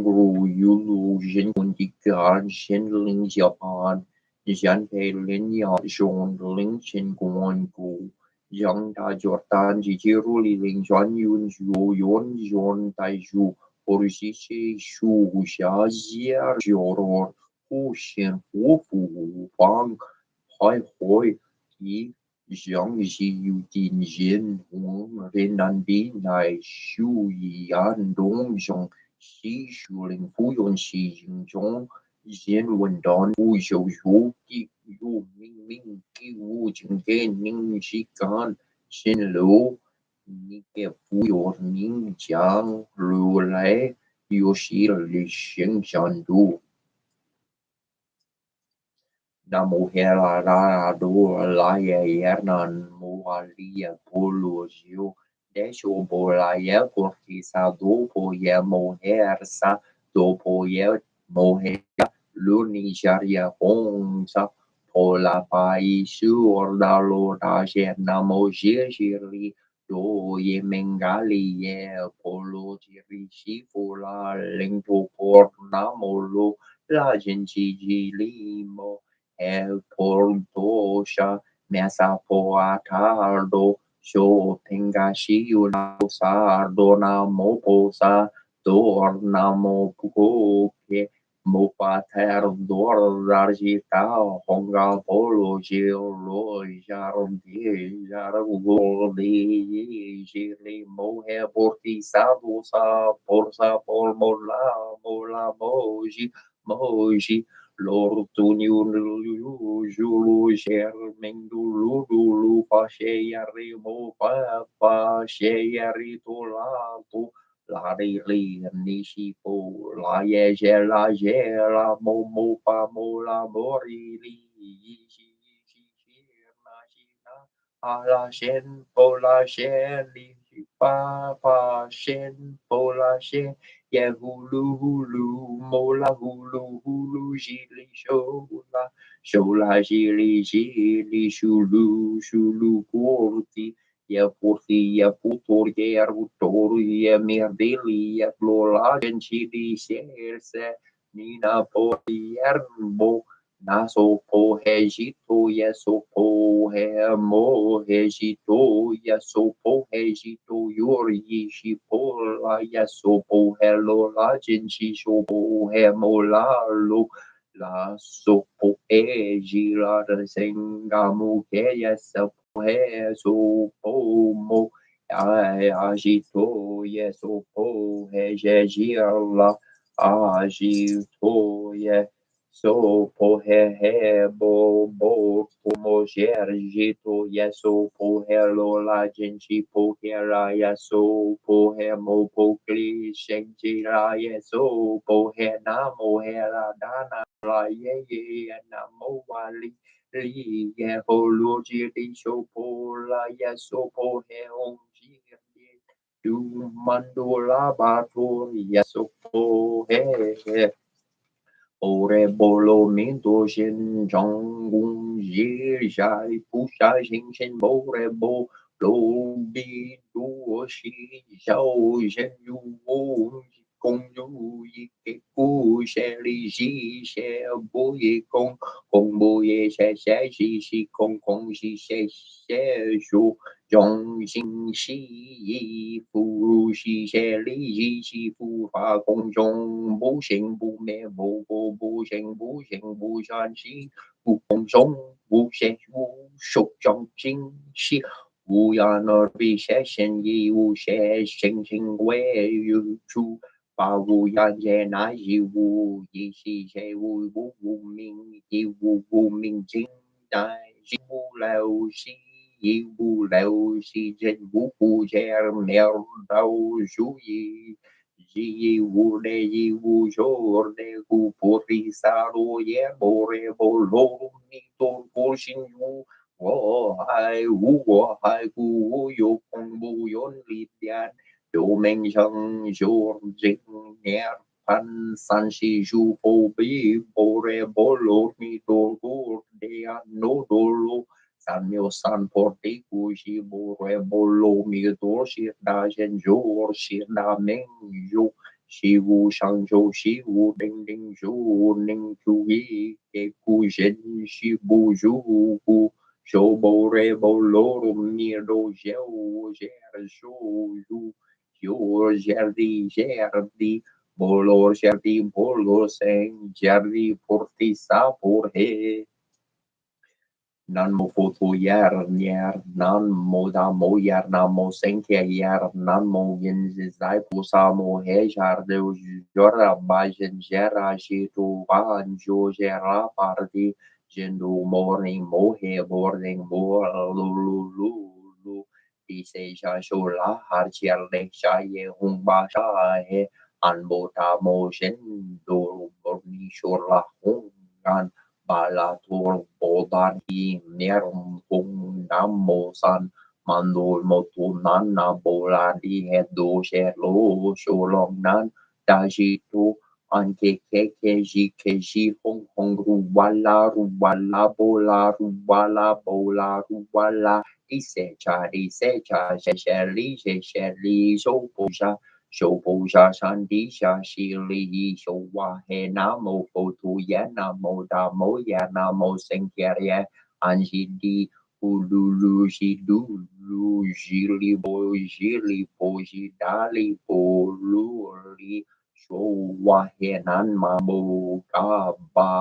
个有路人群的感先领下班，现在领呀上领先关顾。让大家单及几罗的领专用就用大就或者是些书下些角落。互相互扶帮开会以像是有点人我人难比来修一样东上习俗令不用习形中人文档不修书的有明明给我今天您是干新路你给不要您讲路来有些理想相度。Na mujer la do la yernan mualia polosio desho bolaia cortisa dopo ye mujer sa dopo ye mujer lunijaria honsa pola pai sur da lo da na mojiri do ye mengali ye polo jiri si pola lento por namolo la gente de limo Portosha Mesapoatardo Shotengashi Sardo Namoposa Dornamo Puke Mopater Dorajita Honga Polo Giro Jardi Jarugoli Gili Mohe Portisado Sa Porsa Polmola Mola Moji Lord to new Julu Sherming Dulu Dulu Pasheya Remo Papa Sheyari Tolato La Ri Nishipo La Yejela Jela Momo Pamola Mori Ala Shen Pola Shen Papa Shen Pola Shen Yeah, hulu hulu, mola hulu hulu, jili shola, shola jili jili, shulu shulu porti, ya porti, ya putor, ya rutor, ya merdeli, ya plola, gentili, serse, nina porti, erbo, naso po hejito, yeso po hemo hejito, yeso po hejito, yori shipola, yeso po hello la jinchi shopo hemola lo la sopo heji la sengamu ke yeso po he so po mo agito yeso po hejejila agito ye so po he bo bo po mojer jito yeso po helo la genji po hera yeso po he mo po kli shenji la yeso po he na mo hera dana la ye ye na mo wali li ye ho lu ji di sho po la ye so po he hong ji di du mandu la ba tu ye so po he he ore bolo min do shin jong gung ji jai pu sha jing shin bo re bo lo bi du shi xiao zhen yu wo công du yi ke ku she li ji she bo ye kong kong bo ye she she ji shi kong kong ji she she shu zhong jing shi yi fu ru shi she li ji shi fu fa kong zhong bu xing bu me bo bo bu xing bu shan shi bu kong zhong bu she wu shou zhong jing shi wu yan er bi she shen yi wu she xing xing wei yu chu ba wu yan ye na yi wu yi shi she wu wu wu ming yi wu wu ming jing dai ji wu lao shi yi wu lao shi jen wu wu jer mer dao shu yi ji yi wu de yi wu shor de gu po ri sa ro ye bo re bo lo ni to ko shin wu wo hai gu wo yo kong bu yon li tian yo meng chang jo jing ner pan san shi ju po bi bo re bo lo ni to gu de no do lo san mio san por ti ku shi bo re bo lo mi do shi da jen jo shi da meng jo shi wu shang jo shi wu ding ding jo ning chu yi ke ku jen shi bu ju ku sho bo re bo lo ru mi do jeo jer sho ju yo jardi bolor jardi bolor sen jardi porti sa por he nan mo foto yer nyer nan mo da mo yer nan mo senke yer nan mo yin zai po sa mo he jar de jora ba jen jera shi tu ban jo jera parti jendo morning mo he morning mo lu lu lu lu đi se sha shu la har chiar le sha ye hung ba sha he an bo ta mo shen do bo ni shur la hung gan ba la tur bo dan hi ner hung nam mo san man do mo tu nan na bo la di he do she lo shu long nan da ji tu an ke ji hung hung ru wala ru wala đi xe cha xe li shou po sha shan di sha shi li yi shou wa he na mo po tu ya na mo da mo ya na mo sen kya ya an ji di u lu lu ji du lu ji li po ji da li po lu li shou wa he nan ma mo ka ba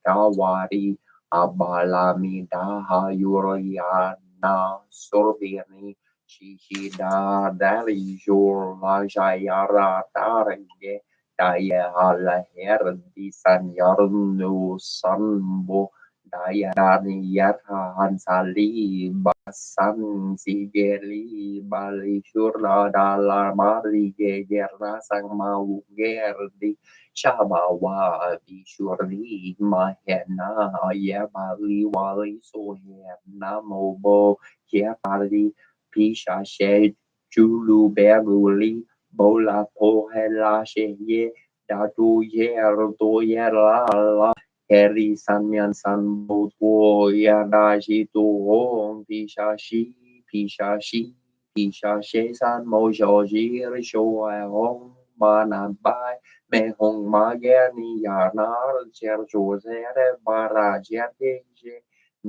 ka wa ri abalami daha yuriana sorbiani shishida dari jurla jayara tarenge daya hala herdi sanyarnu sanbo daya rani yara hansali basan sigeli bali shurla dala mari gerna sang mau gerdi Shabawa Vishwari Mahena Yabali Wali Sohena Mobo Kiapali Pisha Shed Julu Beruli Bola Pohela Sheye Datu Yer Do Yerala Heri Sanyan Sanbo Yadaji To Hong Pisha She San Mojo Jir Shoa Hong Manabai me hong ma ge ni ya na cher jo ze re bara je te je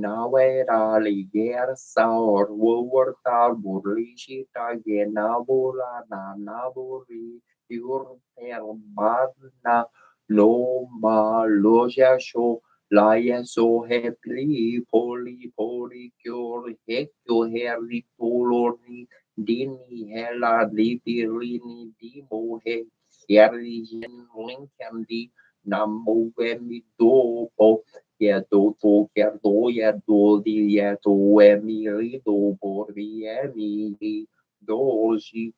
na we ra li ger sa or wo wor ta bur li shi ta ge na bu la na bu ri yur per bad na lo ma lo ja sho la ya so he pli poli kyo he kyo her li Dini hela libirini di mohe Kerian Lincoln di Namo Vemi Dopo ya do to ya do ya do di ya do emi ri do bori emi do si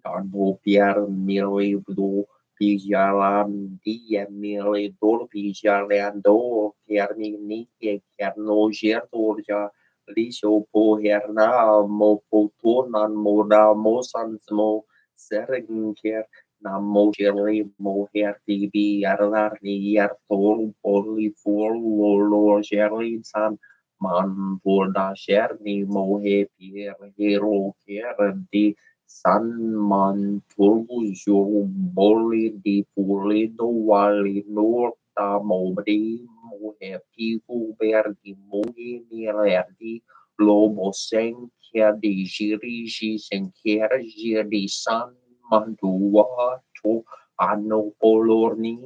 Darbo Pier Mili do Pijalan dia Mili do Pijalando Kernini Kerno Gertorja Liso po herna mo potonan mo na mo sansmo serenker na mo jeli mo herti bi arlar ni yar tol poli fol lo jeli san man borda sher ni mo he pier hero kier di san man turbo jo boli di puli do wali nur ta mo di mo he piku ber di mo ni lerdi lobo senkia di jiriji senkiera jiri san mandua to ano polorni.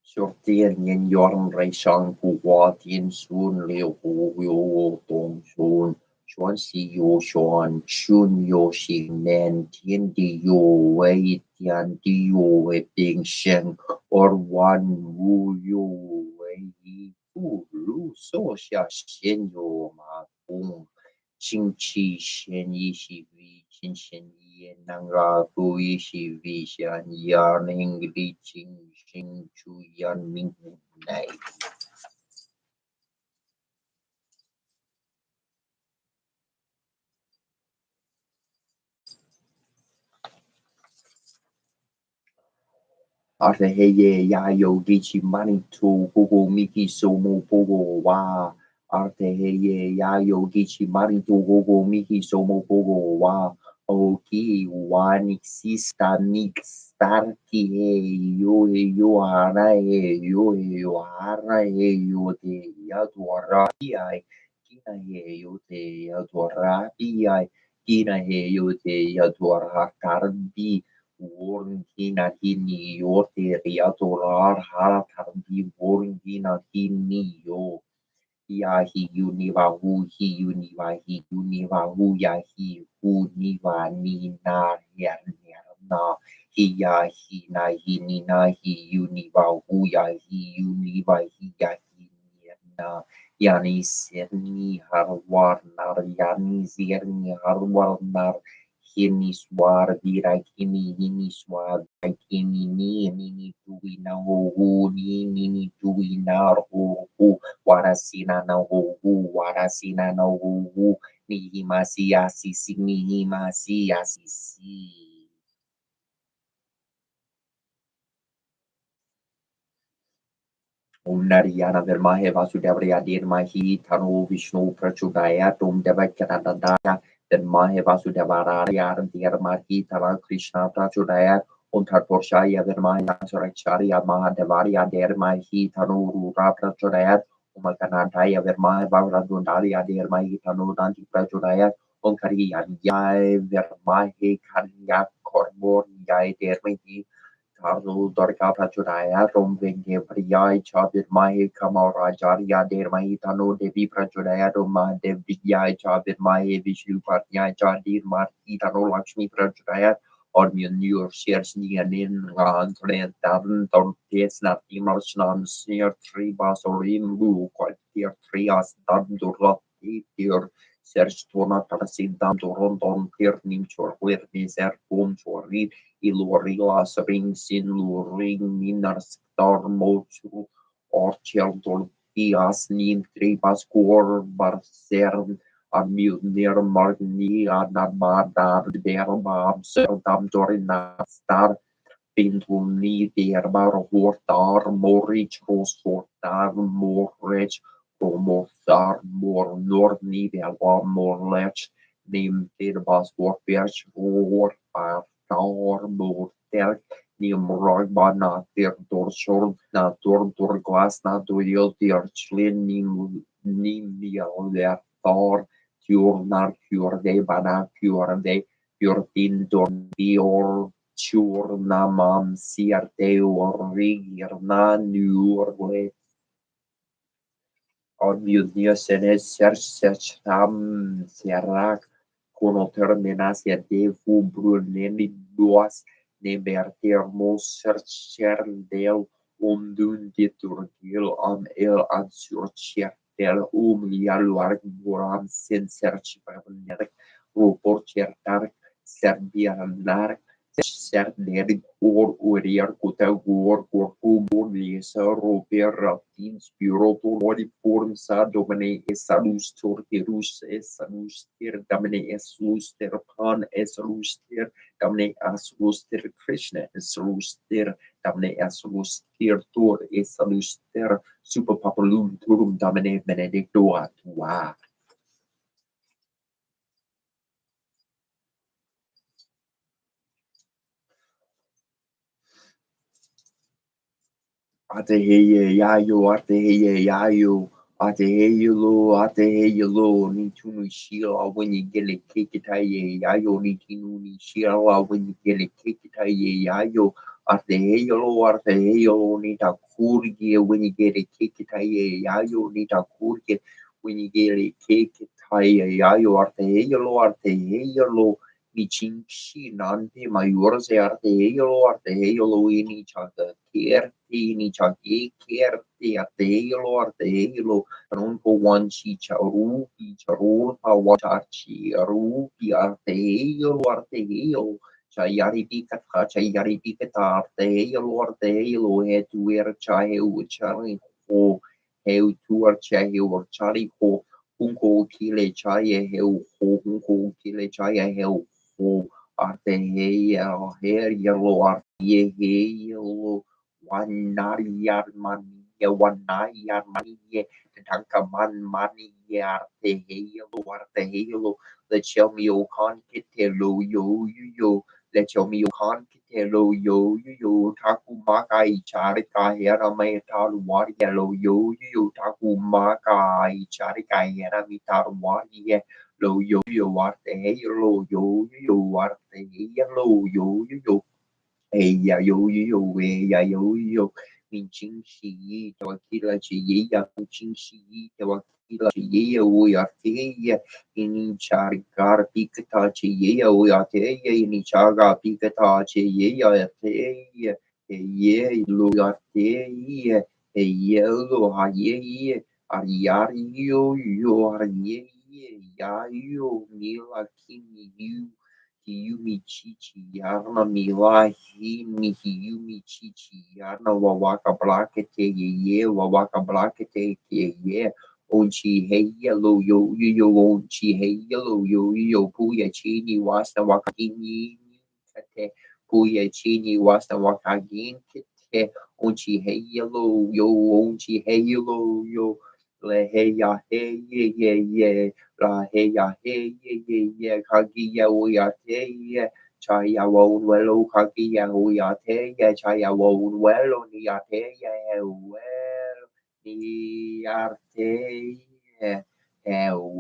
Sortir nyen yorm reisang puwa tien sun leo hu yo tong sun chuan si yo chuan chun yo si nen tien di yo wei tian di yo wei ping sheng or wan wu yo wei yi fu lu so xia xian yo ma kung ching chi xian yi xi vi chin xian yi nang ra fu yi xi vi xian ya ning li ching xing chu yan ming nei. Ate heye ya yo gichi mani to gogo miki somo pogo wa. Ate heye ya yo gichi mani to gogo miki somo pogo wa. Oki wani sista mix starki he yo ara he yo ara he yo te ya tuara ai. Kina he yo te ya tuara ai. Kina he yo te ya tuara karbi. Worngina hini yote riatorar haratarbi worngina hini yo yahi univahu hi univahi univahu yahi univa ni na na hi yahi na hini na hi univahu yahi univahi yahi na yani serni harwar nar yani serni harwar nar hini swar virai hini swar kini ni tui na ho ni tui na ho warasina na ho warasina na ho ni himasi asisi ni himasi asisi. Om Narayana Virmahe Vasudevaya Dharmahi Tano Vishnu Prachodayat Om Devakyanandaya Virmahe Vasudevaraya Dharmahi Tara Krishna Prachodayat Om Tatporshaya Virmahe Vasuracharya Mahadevarya Dharmahi Tano Rura Prachodayat Om Kanadaya Virmahe Vavradundaya Dharmahi Tano Danti Prachodayat Om Kariyanyay Virmahe Karya Korbor Yay Dharmahi Carlo Dorka Prachuraya Rom Venge Priyai Chabir Mahi Kamarajariya Dermahi Tano Devi Prachuraya Roma Devyai Chabir Mahi Vishnu Patnyai Chadir Marhi Tano Lakshmi Prachuraya Ormion Yor Shares Nianin Rantren Tarn Tortes Natim Rashnan Sir Tri Basorim Lu Qualtier Trias Dam Durla Tir Serge Tona Tarsidam Toronton Tirnim Chorwir Nizer Pum Chorit Ilorilas ringsin luring minars motu orcheldor dias nin tripas cor barcern amilnir marni anabadar derbam seldam dorinastar Pintuni derbar hortar morich rosortar morech romortar mor norni velva morlech nim tirbas vorpers vor partar morter nim rogbana ter dorsor na tor glas na doil ter chlin nim der tar Fjornar fjorde bana fjorde fjordin dior churnamam siarte origirna nurle Odmius senes sercham serak conoterminasia devu bruneni duas nebertermos sercher del omdun deturgil am el ansurcher del lialuarg buram sen serchiverner ruporchertar serbianar Serderi or oriar kota war korku lesa roper raptin spiroto mori form sa domine esalus torterus esalus ter domine esalus ter pan esalus ter domine asalus ter Krishna esalus ter domine asalus ter tor esalus ter super papalum turum domine benedicto atua. Ateheye yayo, ateheye yayo, ateheye lo, ateheye lo, ni tunu shila when you get a cake itaye yayo, ni tunu ni shila when you get a cake itaye yayo, ateheye lo, ni takurge when you get a cake itaye yayo, ni takurge when you get a cake itaye yayo, ateheye lo, Michinchi nante mayores arteilo ini chaka kerti ini chaki kerti arteilo non po one chi charu pa wachachi rupi arteilo chayari pika arteilo hetuer chahe uchari ho heu tuar chahe uchari ho Unko kile chaya heu ho unko kile chaya heu ho arte heya her yellow arte he yellow wanariyar maniya wanayar maniye tanka maniye arte he yellow let show me o con kitelo yo let show me o con kitelo yo taku maka ichari ka hera me taru wari yellow yo taku maka ichari ka hera mi taru wari lo yo arte he yo arte he yo hey ya yo min ching shi te wakila chi ya min ching shi te wakila chi ya o ya te ya ini chargar pikata chi ya o ya te ya ini chaga pikata chi ya te ya lo ya te ya lo ha ya ari yo ari ya yo mila kimi you Hiyumi chichi yarna milahi mi hiyumi chichi yarna wawaka blakete ye wawaka blakete ye onchi heya lo yo onchi heya lo yo puya chini wasta wakini kate puya chini wasta wakagin kate onchi heya lo yo onchi heya lo yo le heya hey la he ya ye kagi ya o ya te ye cha ya wo welo kagi ya o ya te ye cha ya wo welo ni ya te ye well ni ya te ye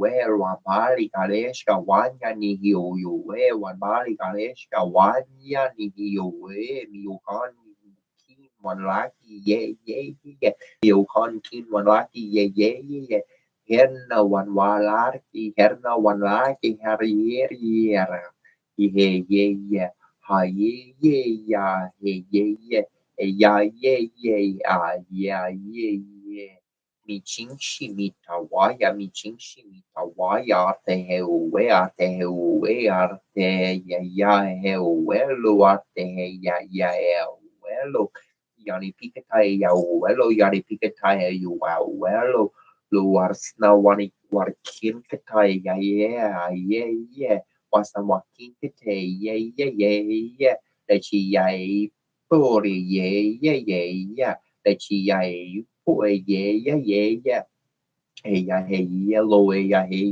well wa bali kaleshka wanya ni hiyo yo we wa bali kaleshka wanya ni hiyo we mi yo kan kin wan laki ye yo kan kin wan laki ye Herna wan walarki, herna wan laki, heriera. He ye, ha ye ya, he ye, ya ye. Mi chinchi mi tawaya, mi chinchi mi tawaya, arte he uwe, arte ya he uwelo, arte ya he uwelo. Yani pikatai ya uwelo, yani pikatai ya uwelo. Luarsna wanikin kete ye wasna wakin kete ye lechi ye puri ye lechi ye pu ye hey ya hey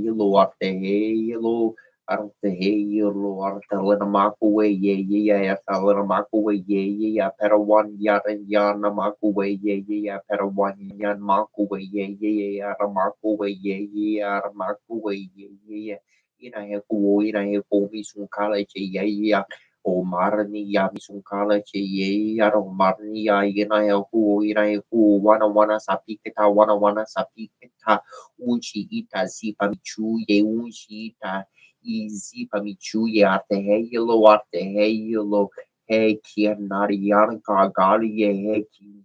lo arte hey lo arte hey lo arte lena maku ye arte lena maku ye pero one yana maku ye pero one yan maku ye ara maku ye ara maku ye ina he ku mi sun kala che ye O marni ya misunkala che ye aro marni ya ina ya hu wana sapiketa uchi ita zipa michu ye unchi ita izipa michu ye arte heyelo he kianari yanka gali ye he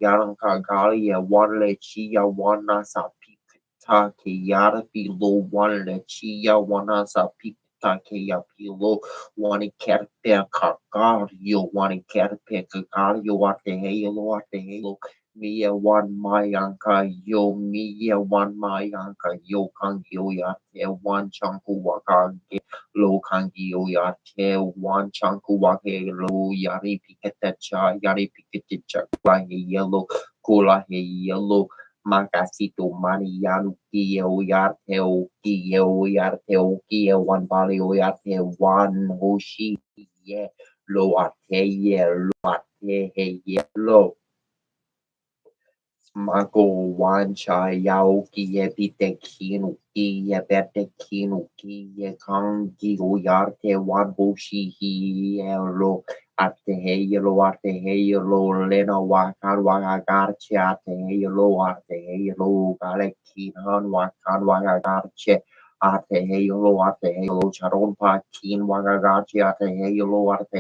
yanka gali ye wanle chia wana sapiketa ke yara pilo wanle chia wana sapiketa ke ya pilo wani kerpe kakario wani kerpe kakario arte heyelo Mia one mayanka yo Mia one mayanka yo kangi ya te one chanku wakage lo kangi ya te one chanku wake lo yari pikete cha yari pikete cha kula he yellow kula he yellow makasito mani yanu ki o yarte o ki o yarte o ki one bali o yarte one hoshi ye lo ate ye lo ate he ye lo Mako wancha yaoki ye bite kinu ki ye bete kinu ki ye kangi o yarte wan boshi hi lo ate heyelo lena wakan wagagarche ate heyelo gale kinan wakan wagagarche ate heyelo charon pa kin wagagarche ate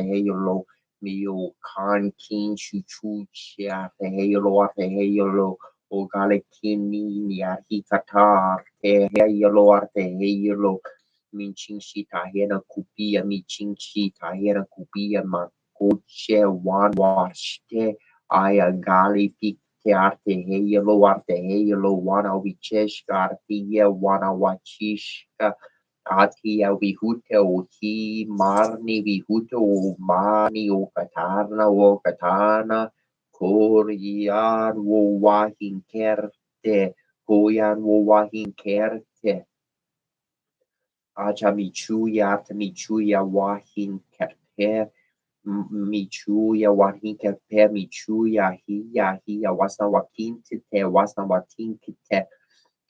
heyelo Mio kan kin chuchu chia te heyelo o gale kini ni ahikata te heyelo min chinchi ta hera kupia mi chinchi ta hera kupia ma coche wan washte aya gali pikte arte heyelo wana wicheshka artia wana wachishka Atia vihute o hi marni vihute o mani o katana korian wo wahin kerte koyan wo wahin kerte acha michuya wahin kerte michuya wahin kerte michuya hiya wasna wakinte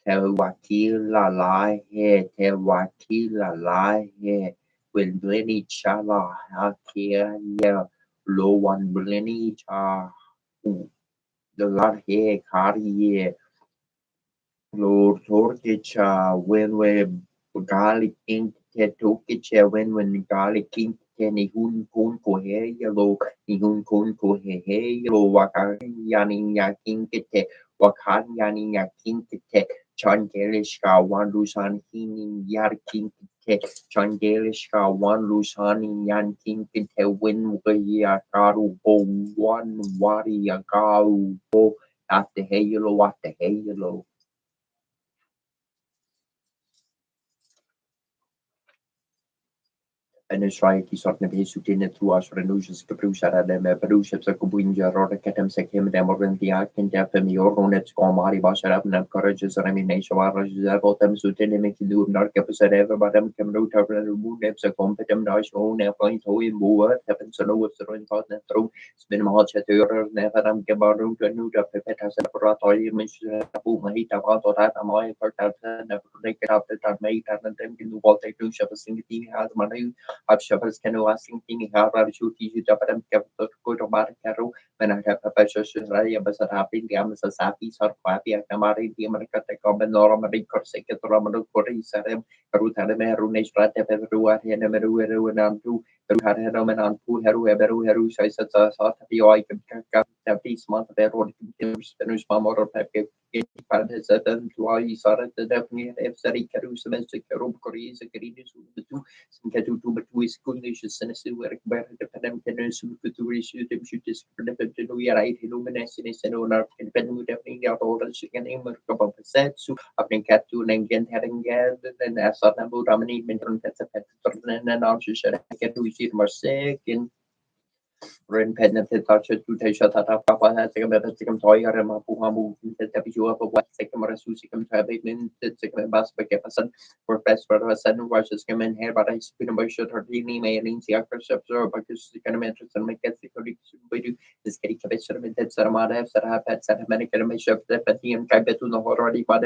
Tewakila lahe, Tewakila lahe, when Blenny Chala Hakia, low one Blenny Cha, the lot he carry, Lord Torkicha, when we garlic king, Tetokicha, when garlic king. Ni hun kun ko he yellow ni hun kun ko he yellow wakan yani yakin kete wakan yani yakin kete Changelishka one lusan hinin yarkin kite Changelishka one lusan yankin kite win ya karu bo one wari ya karu bo after heyelo En Shrike sortne besutine tuas renuncias caprusara de me perusha sa kubunja rora ketem se kem de morgantia ken de femior skomari basara na courageous remination var botem sutine me kidu nar kapsare badam kem ruta bu de se competem da show ne point ho in boer happen so no with the roin part ne tro spin ma chat yor ne vadam ke baru to nu da pepeta sa pratoi me bu mai ta va to ta mai per ta ne ne ke up ta mai ta tem kidu volte tu shapa singti has manu Abshavas canoe asking King Harachu Tiju Japadam Capital Kotobar Caro, when I have a passion Raya Basarapi, Gamas Sapi, Sarpapi, Akamari, the America Tecoban, Normari, Corsecet, Romano, Kori, Sarem, Rutadame, Runesh Rata, Perua, Henemeru, and Antu, Ruhanoman, Anpu, Heru, Saisata, Satapio, I can have these months of their own Spanish Mamma or Pepe. Partisatan to I saw the definite F. Sari Karus, Domestic Rob Koreas, Garinis, Katu batu is conditions and where the pandemic futurish shooters for we are right illumination and owner independent with definitely out order chicken name of set so upning cat to Nangan having gathered and as a number of dominant mental pets and also share I can do it more second Ren pen and touch it to take shot at Papa has taken a second toy or a mapu, the Tapijo of what second Susikam Travis, the second bus by Kepason, for best for a sudden rushes come in here, but I spin by shot or dini mailing the actors or because the kind of interest and make it security do this getting cabin with that Saramada, Sarah had set a medical measure of the Patti and Kabetun already, but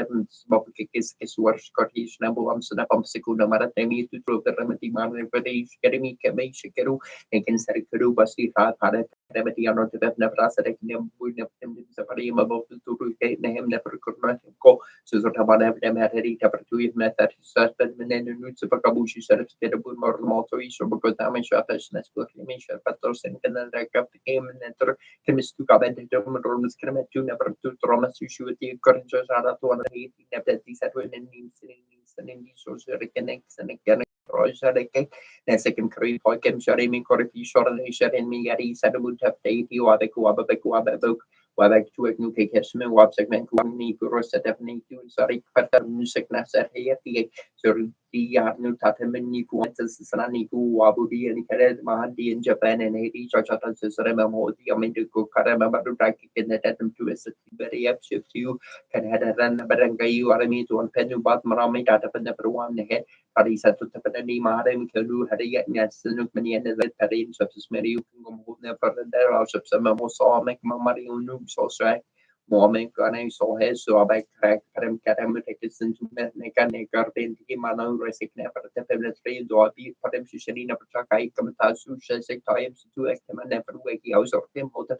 is worse Scottish number one son of Secunda Maratemi to throw the remedy man, but he's getting me Shikeru. Again, Sarikaru Basi Pada Remedy on the Never Sadim, we never Safari about to him never could not go. So Zotabana them had a tapatu method, suspend and Super Kabushi said it's get a good more motor issue because I'm shot as an exclamation, but those and then I kept the game and enter chemist to come and the scrimmage to never to Thomas issue with the current just out of 280 that these had when in these social reconnects and again. Na second kari po kem shari min kori fi shora ne shari mi yari sadabu tap deiti wa be kuwa be kuwa be buk wa be tu ek nu ke kesme wa segment ku ni puro set up ni tu sari kata music na ser he ti sori ti ya nu tata men ni ku antas sana ni ku wa bu di ni kare mahan di in Japan and Haiti cha cha ta sare ma mo di amin ku kare ma baru ta ki ken ta tum tu es very up shift you kan hada ran barangay you arami tu an penu bat marami ta ta pen peruan ne Hari satu terpedani maharem kelu hari yaknya senuk menian dari tarin subs meriu ngomongnya perdana subs memo so mek mamari unum so srai mo mek kana so he so abai crack kadam kadam tekisen tu met nekan nekar den ki mana resik ne pada penetrate do abi padam shisani na percakai kamta su sek time tu ek mana perlu ki aus of them hota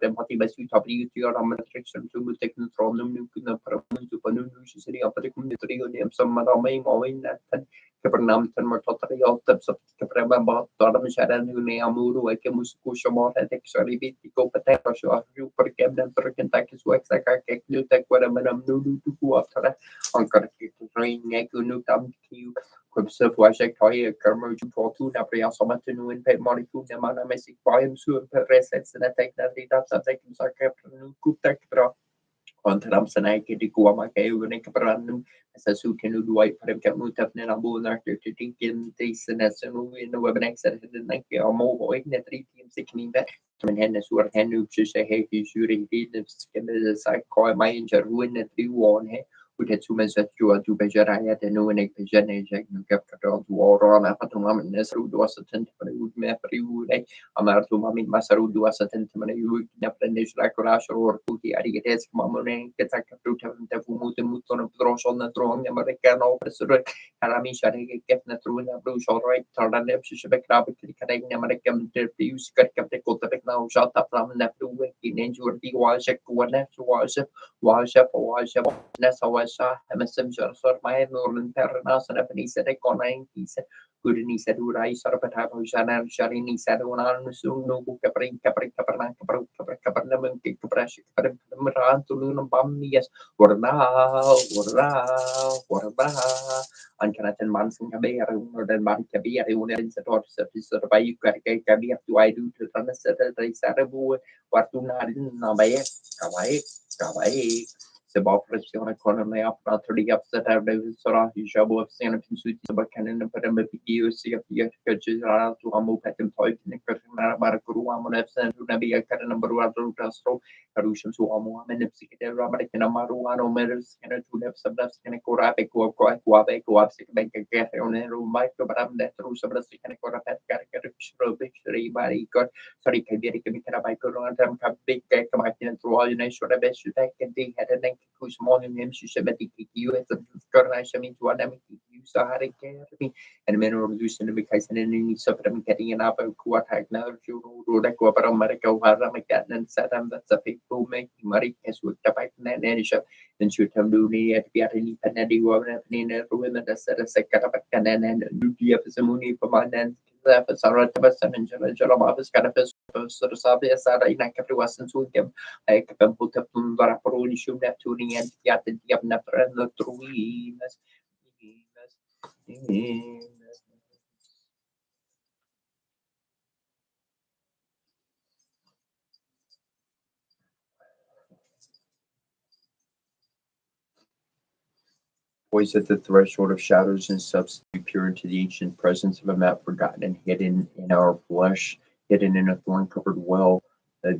dem hoti basu tapi tu orang restriction tu mutek neutron num kuna paramun tu panu shisani apa de kum trio ni sama ramai mawin dan keberenam dan mertotari otak keberapa bahat dalam masyarakat dunia amuru ke musku semua ada kecuali bitiko petero soal perkem dan perkentak suak sakak kelutak pada menam dulu tuku after angkar kita train ngekunu tam kiu Kubse Washek Toy Kermer Jutu Napria Somatinu and Pet Moniku Namana Messi Quiam Sur Resets and attack that the data taken Saka Kutak Kontram Sanaki di Kuama Kayunik Brandum as a Sukinu Dwight Prekamu Tafnan Abu Narco to Tinkin Tyson as in the Webenex and the Nike or mobile ignorant 3 teams sickening back. Hennes were Henu to say, hey, he's shooting the skin of the side call my injured ruin and 3-1 with the 2 minutes that you are to Bejaraya, the no one Bejanajak, you kept to war on Apatumam and Nesru was a tent for the wood map, Amartumami Masaru do us a tent when you never like Rash or Puti Arigates, Mamone, Ketaka to Tefumutu Muton of Drosh on the throne, American officer, Harami Shari, Getna through the blue short right, Tardanep, Shibek Rabbit, American, the use kept the Kotabek now, shot up from the blue, in injured the Washak, one left Washap, Nasa, MSM Sor, my Northern Terranas, and Japanese economy, he said, good in said, would I sort of have Shana, Sharini said, one on soon, no book, Capri, Capernaum, Caprash, Maran to Lunam Bam, yes, what about, Ankanatan Manson Cabea, or than Man Cabea, in the door surface of Bayu Cabia, do I do to run a set of Sarabu, what do not in Nabaya, Kawaii. Sebab presiona ekonomi apa terlihat setelah dari seorang hijab yang pinsuti sebagian pada berpikir siap dia kerja tu kamu pakai toy ni kerana baru keluar menafsir tu nabi akan nombor satu dasro harus semua kamu menafsir kita ramai kena maruan omeres kena tu dah sebelas kena korang kuap sekian kerja orang rumah tu beram dah terus sebelas kena korang kerja seri bari ikut sorry kerja kami kena baik korang dalam kabik kemakinan terus ini sudah besul tak kenti ada who's morning him she said that you at the coronation to Adam Sahara and men were reduced in the case and any suffering getting an apple quatak now Roda Quapara America Haramakan and Saddam that's a big who make Marie as with the back and any shop then should have do me at the any penalty woman in a room that said a second of a cannon and duty of the moon for my then Sarah Tabasan and Jalabas Canapes sort of Sabia Sarah in a couple of to them. I can put up Varapoli should have tuning and yet the Yapnapper and the Truinas. Poised at the threshold of shadows and substance, we peer into the ancient presence of a map forgotten and hidden in our flesh. hidden in a thorn-covered well. A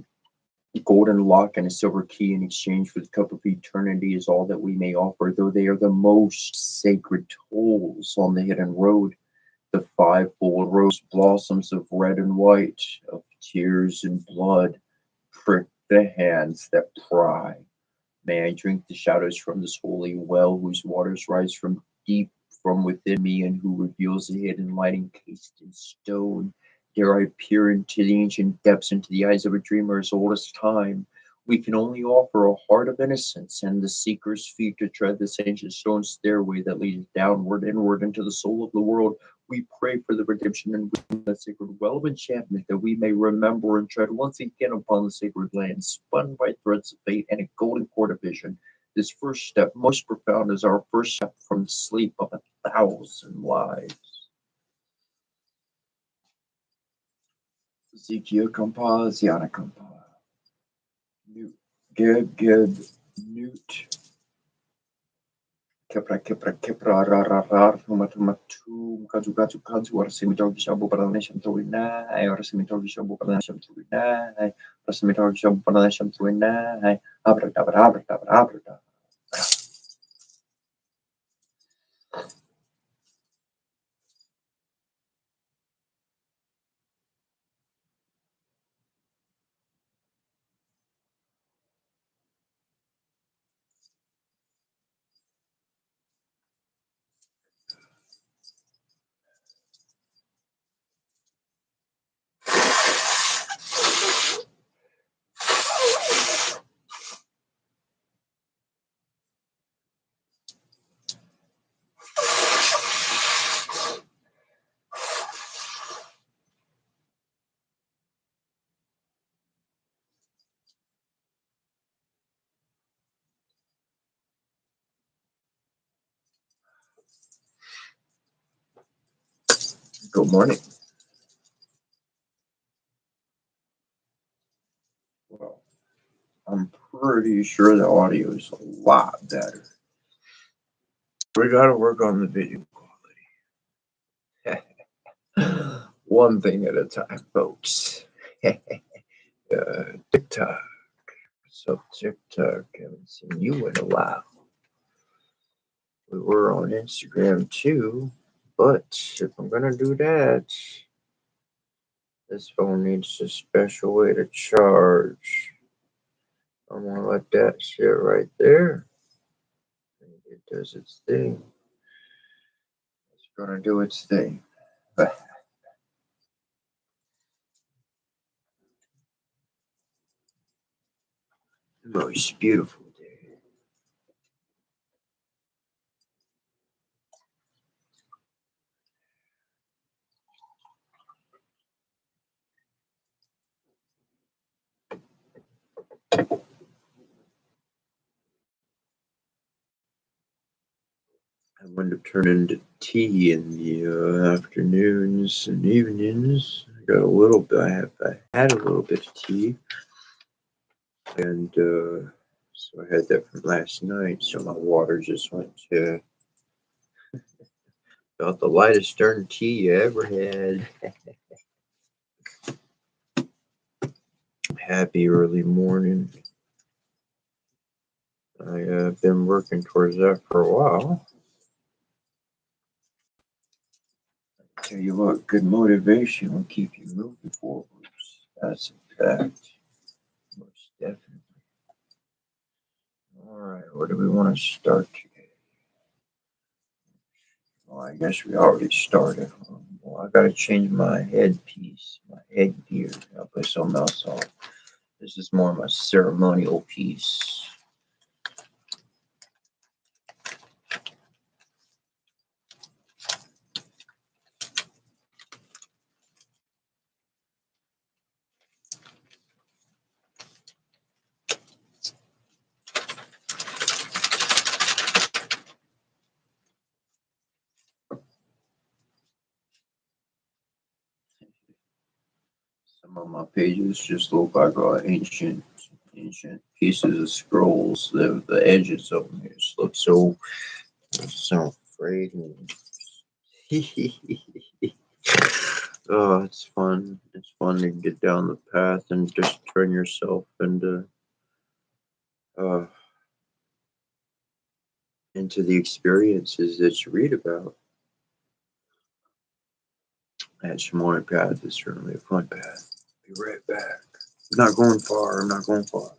golden lock and a silver key in exchange for the cup of eternity is all that we may offer, though they are the most sacred tolls on the hidden road. The fivefold rose blossoms of red and white, of tears and blood, prick the hands that pry. May I drink the shadows from this holy well, whose waters rise from deep from within me, and who reveals the hidden light encased in stone. Dare I peer into the ancient depths, into the eyes of a dreamer as old as time? We can only offer a heart of innocence and the seeker's feet to tread this ancient stone stairway that leads downward, inward into the soul of the world. We pray for the redemption and wisdom of that sacred well of enchantment, that we may remember and tread once again upon the sacred land, spun by threads of fate and a golden cord of vision. This first step, most profound, is our first step from the sleep of 1,000 lives. Ezekiel Kampa, Ziana Kampa. Newt, Geb, Newt. Kepra, Humatu, Kazu, or Simitori Shabu Paranation to Wina, or Simitori Shabu Paranation to Wina, or Simitori Shabu Paranation to Wina, Abra. Good morning. Well, I'm pretty sure the audio is a lot better. We gotta work on the video quality. One thing at a time, folks. TikTok. So TikTok, haven't seen you in a while. We were on Instagram too, but if I'm gonna do that, this phone needs a special way to charge. I'm gonna let that sit right there. It does its thing. It's gonna do its thing. Most beautiful day. I'm going to turn into tea in the afternoons and evenings. I got a little bit. I had a little bit of tea, and so I had that from last night. So my water just went to about the lightest darn tea you ever had. Happy early morning. I've been working towards that for a while. Tell you what, good motivation will keep you moving forward. That's a fact. Most definitely. All right, where do we want to start today? Well, I guess we already started. Well, I gotta change my headpiece, my headgear. I'll put something else on. This is more of my ceremonial piece. Some of my pages just look like ancient pieces of scrolls. The edges of them just look so frayed. Oh, it's fun. It's fun to get down the path and just turn yourself uh, into the experiences that you read about. That Shimonic path is certainly a fun path. Be right back. I'm not going far. I'm not going far.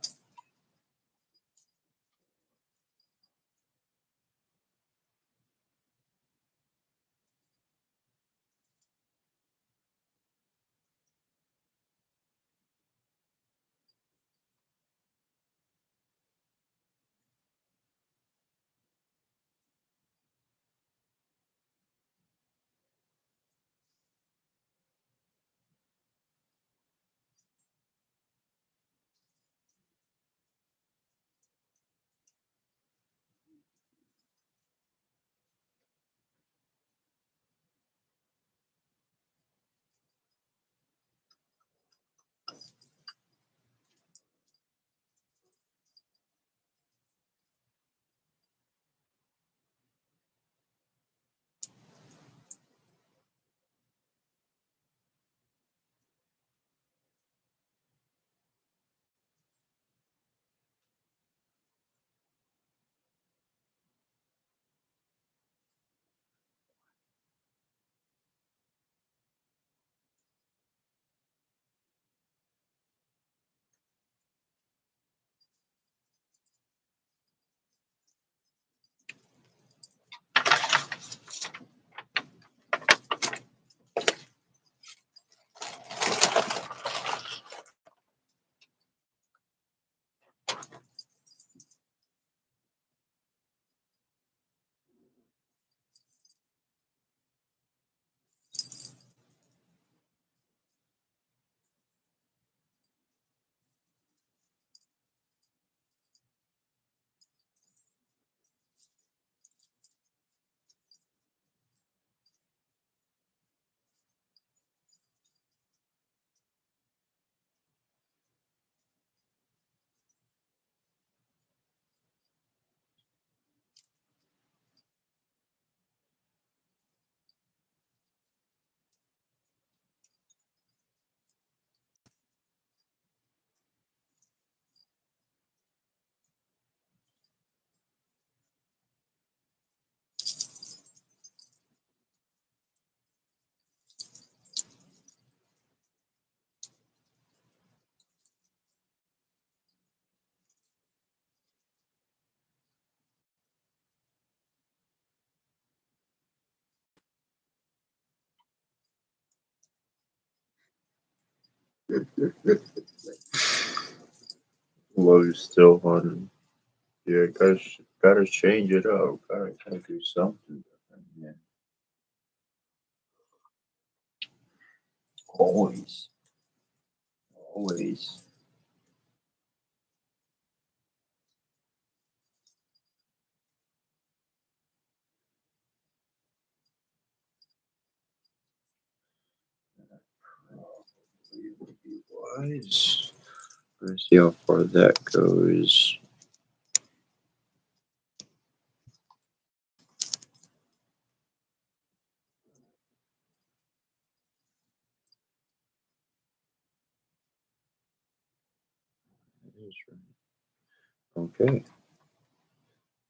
Love is still fun. Yeah, gotta change it up. Gotta do something different. Yeah. Always, always. Probably would be wise. Let's see how far that goes. That is right. Okay.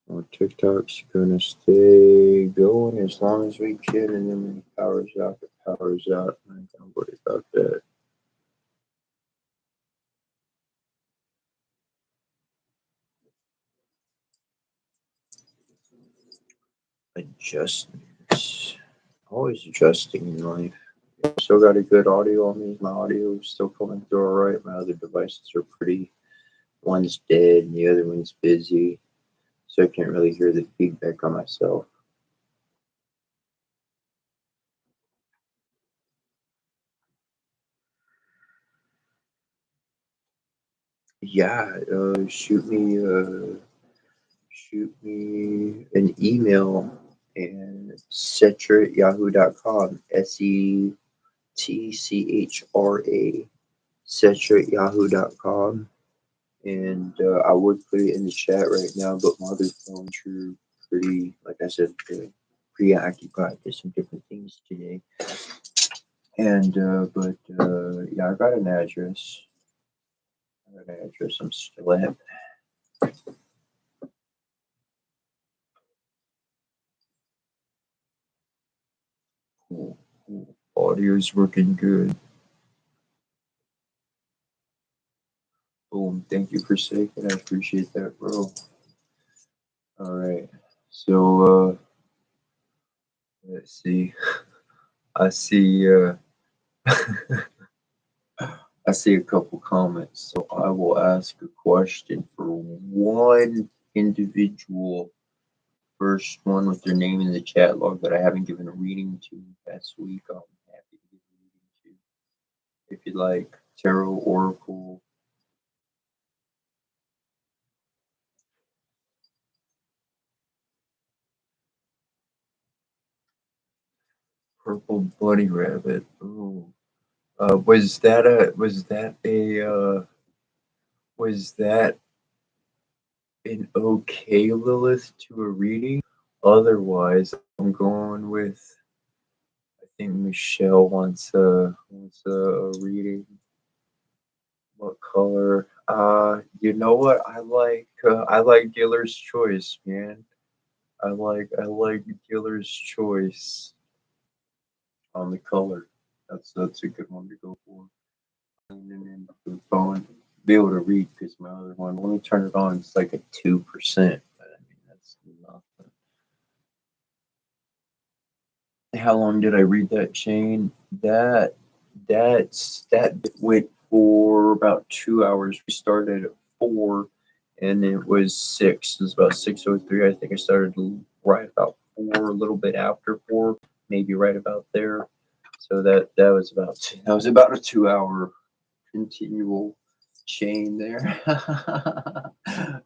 Well, TikTok's gonna stay going as long as we can, and then when it powers out, it powers out. I ain't gonna worry about that. Adjustments. Always adjusting in life. Still got a good audio on me. My audio is still coming through alright. My other devices are pretty. One's dead and the other one's busy, so I can't really hear the feedback on myself. Yeah, shoot me an email and Setra at yahoo.com. Setchra, Setra at yahoo.com. And I would put it in the chat right now, but my other phones are pretty, like I said, preoccupied with some different things today. And but yeah, I got an address. I got an address. I'm still at. Cool, cool. Audio's working good. Boom. Thank you for saying it. I appreciate that, bro. All right. So let's see. I see. I see a couple comments. So I will ask a question for one individual. First one with their name in the chat log that I haven't given a reading to past week. I'm happy to give a reading to. If you like tarot, oracle, purple bunny rabbit. Oh, was that an okay Lilith to a reading? Otherwise, I'm going with. I think Michelle wants a reading. What color? You know what? I like Dealer's Choice, man. I like Dealer's Choice on the color. That's a good one to go for. And then the phone, be able to read because my other one. Let me turn it on. It's like a 2%. But I mean that's nothing. How long did I read that chain? That went for about 2 hours. We started at 4, and it was 6. It was about 6:03. I think I started right about 4, a little bit after 4, maybe right about there. So that was about a 2 hour continual chain there.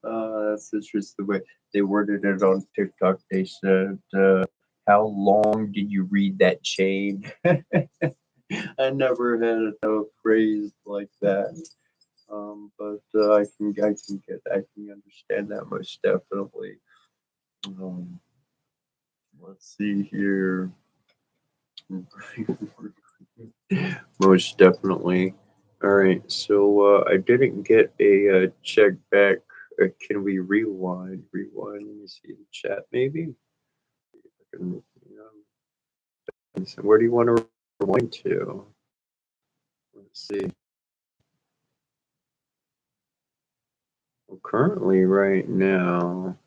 That's interesting the way they worded it on TikTok. They said, "How long did you read that chain?" I never had a phrase like that, but I can understand that most definitely. Um, let's see here. Most definitely. All right, so I didn't get a check back. Can we rewind? Rewind. Let me see the chat. Maybe. Can, so where do you want to rewind to? Let's see. Well, currently, right now.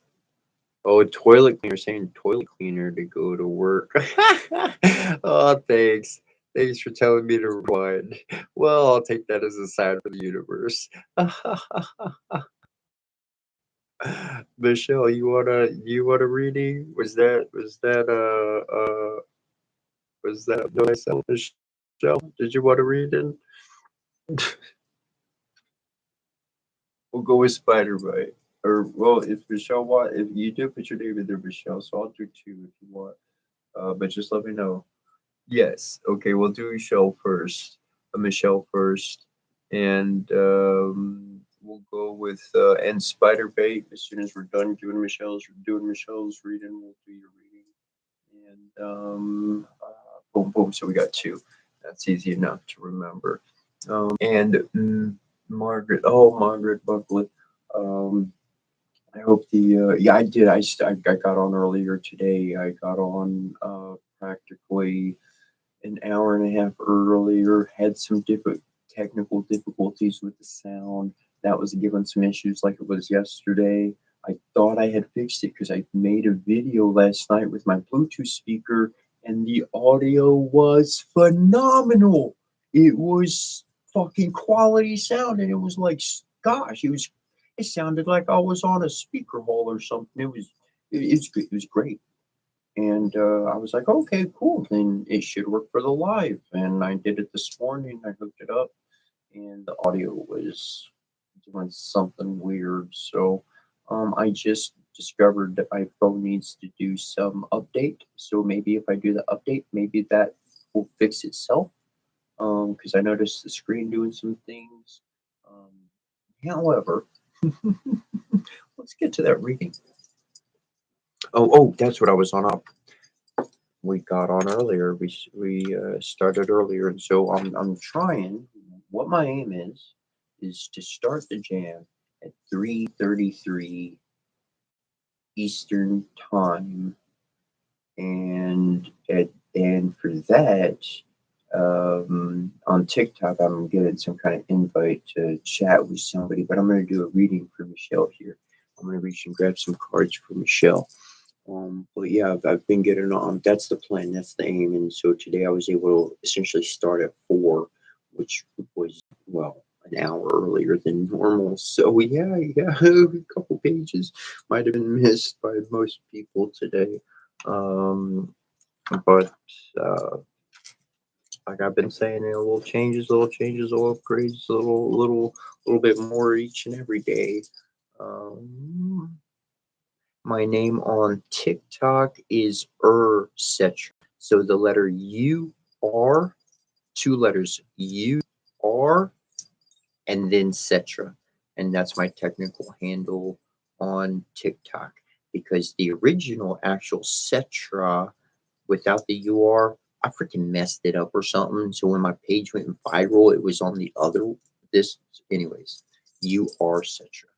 Oh, toilet cleaner. Saying toilet cleaner to go to work. Oh, thanks. Thanks for telling me to rewind. Well, I'll take that as a sign for the universe. Michelle, you want a reading? Was that myself, Michelle? Did you want a reading? We'll go with Spider Bite. Or well, if Michelle if you do put your name in there, Michelle, so I'll do two if you want. But just let me know. Yes. Okay, we'll do Michelle first. Michelle first, and we'll go with and Spider Bait. As soon as we're done doing Michelle's reading, we'll do your reading. And boom, boom. So we got two. That's easy enough to remember. And Margaret. Oh, Margaret Buckley. Um, I hope yeah, I did. I got on earlier today. I got on practically an hour and a half earlier. Had some different technical difficulties with the sound. That was given some issues like it was yesterday. I thought I had fixed it because I made a video last night with my Bluetooth speaker, and the audio was phenomenal. It was fucking quality sound, and it was like, gosh, it sounded like I was on a speaker hole or something. It was great. And I was like, okay, cool. Then it should work for the live. And I did it this morning. I hooked it up, and the audio was doing something weird. So I just discovered that my phone needs to do some update. So maybe if I do the update, maybe that will fix itself. Because I noticed the screen doing some things. Um, however, let's get to that reading. Oh, that's what I was on. we got on earlier. We started earlier, and so I'm trying. What my aim is to start the jam at 3:33 Eastern time, and for that, on TikTok, I'm getting some kind of invite to chat with somebody, but I'm going to do a reading for Michelle here. I'm going to reach and grab some cards for Michelle. But yeah, I've been getting on. That's the plan. That's the aim. And so today I was able to essentially start at 4, which was, well, an hour earlier than normal. So yeah, a couple pages might have been missed by most people today. Um, but uh, like I've been saying, little changes, little upgrades, little bit more each and every day. Um, my name on TikTok is Cetra. So the letter U R, 2 letters U R, and then Cetra, and that's my technical handle on TikTok. Because the original actual Cetra without the UR, I freaking messed it up or something. So when my page went viral, it was on the other this. Anyways, UR Cetra,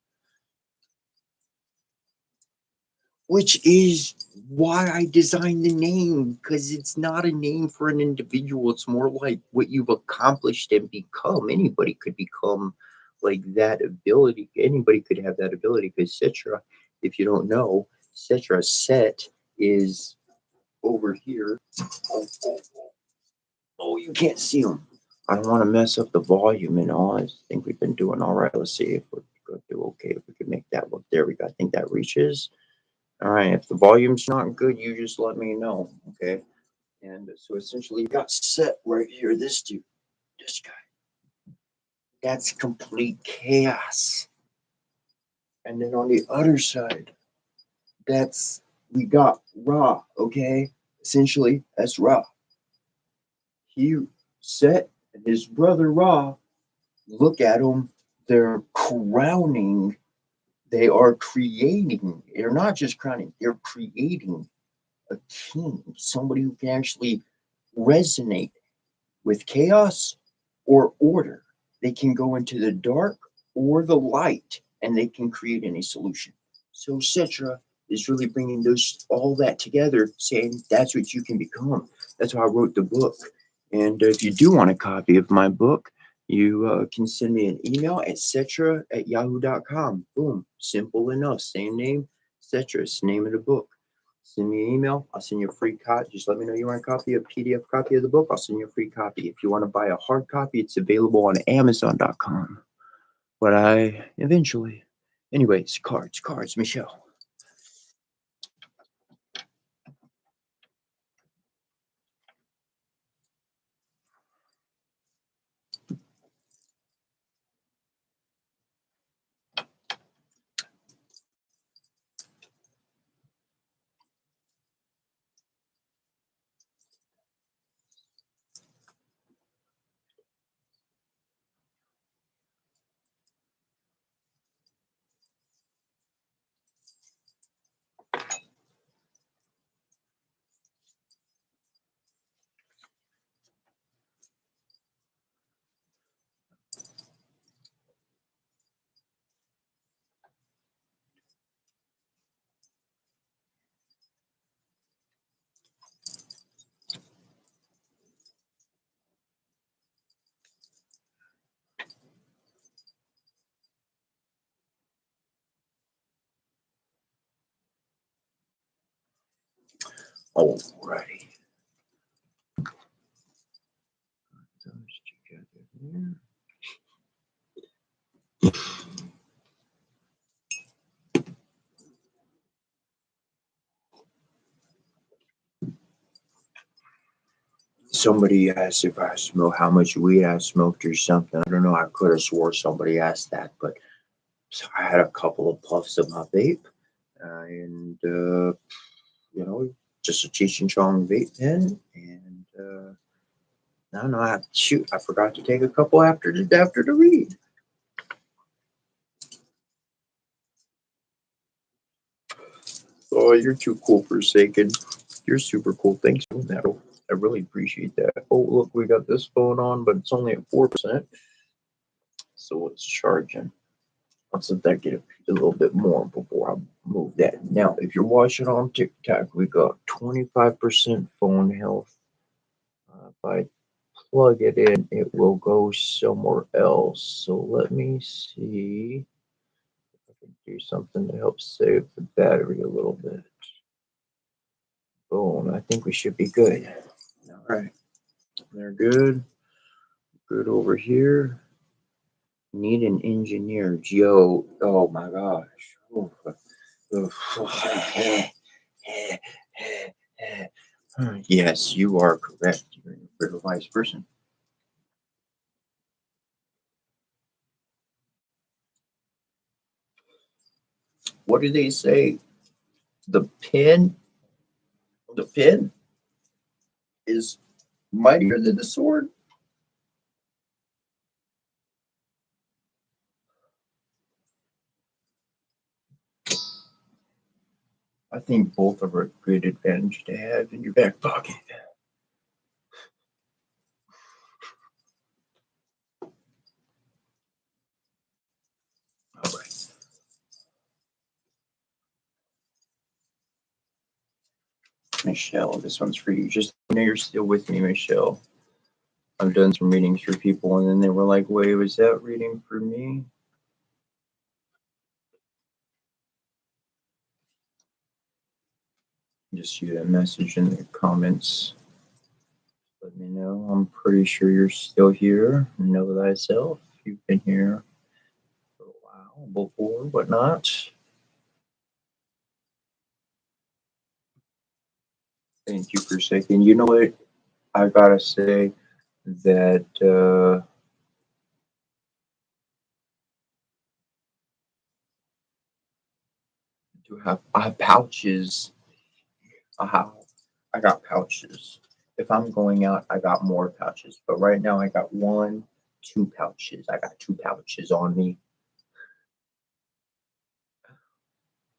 which is why I designed the name, because it's not a name for an individual. It's more like what you've accomplished and become. Anybody could become like that ability. Anybody could have that ability, because Cetra, if you don't know, Cetra set is over here. Oh, you can't see them. I don't want to mess up the volume and all. I think we've been doing all right. Let's see if we're going to do okay. If we can make that look. There we go. I think that reaches. All right. If the volume's not good, you just let me know. Okay. And so essentially, you got set right here. This dude, this guy, that's complete chaos. And then on the other side, that's we got Ra. Okay. Essentially, that's Ra. He Set and his brother Ra, look at them. They're crowning. They are creating. They're not just crowning. They're creating a king, somebody who can actually resonate with chaos or order. They can go into the dark or the light, and they can create any solution. So Cetra is really bringing those all that together, saying that's what you can become. That's why I wrote the book. And if you do want a copy of my book, you can send me an email at cetra@yahoo.com. Boom, simple enough. Same name, Cetra. It's the name of the book. Send me an email. I'll send you a free copy. Just let me know you want a copy, a PDF copy of the book. I'll send you a free copy. If you want to buy a hard copy, it's available on Amazon.com. But I eventually. Anyways, cards, Michelle. Alrighty. Those together there. Somebody asked if I smoke, how much weed I smoked or something. I don't know. I could have swore somebody asked that, but so I had a couple of puffs of my vape, and just a Cheech and Chong vape pen, and no, shoot, I forgot to take a couple after the read. Oh, you're too cool, Forsaken. You're super cool. Thanks for that. I really appreciate that. Oh, look, we got this phone on, but it's only at 4%. So it's charging. Let's let that get a little bit more before I move that. Now, if you're watching on TikTok, we got 25% phone health. If I plug it in, it will go somewhere else. So let me see if I can do something to help save the battery a little bit. Boom, I think we should be good. All right, they're good. Good over here. Need an engineer, Joe. Oh my gosh. Oh, yes, you are correct. You're a wise person. What do they say? The pen, the pen is mightier than the sword. I think both are a good advantage to have in your back pocket. All right. Michelle, this one's for you. Just know you're still with me, Michelle. I've done some readings for people, and then they were like, wait, was that reading for me? Just shoot a message in the comments. Let me know. I'm pretty sure you're still here. Know thyself. You've been here for a while before, whatnot. Thank you for a second. You know what? I gotta say that I have pouches. I got pouches. If I'm going out, I got more pouches. But right now, I got two pouches. I got two pouches on me.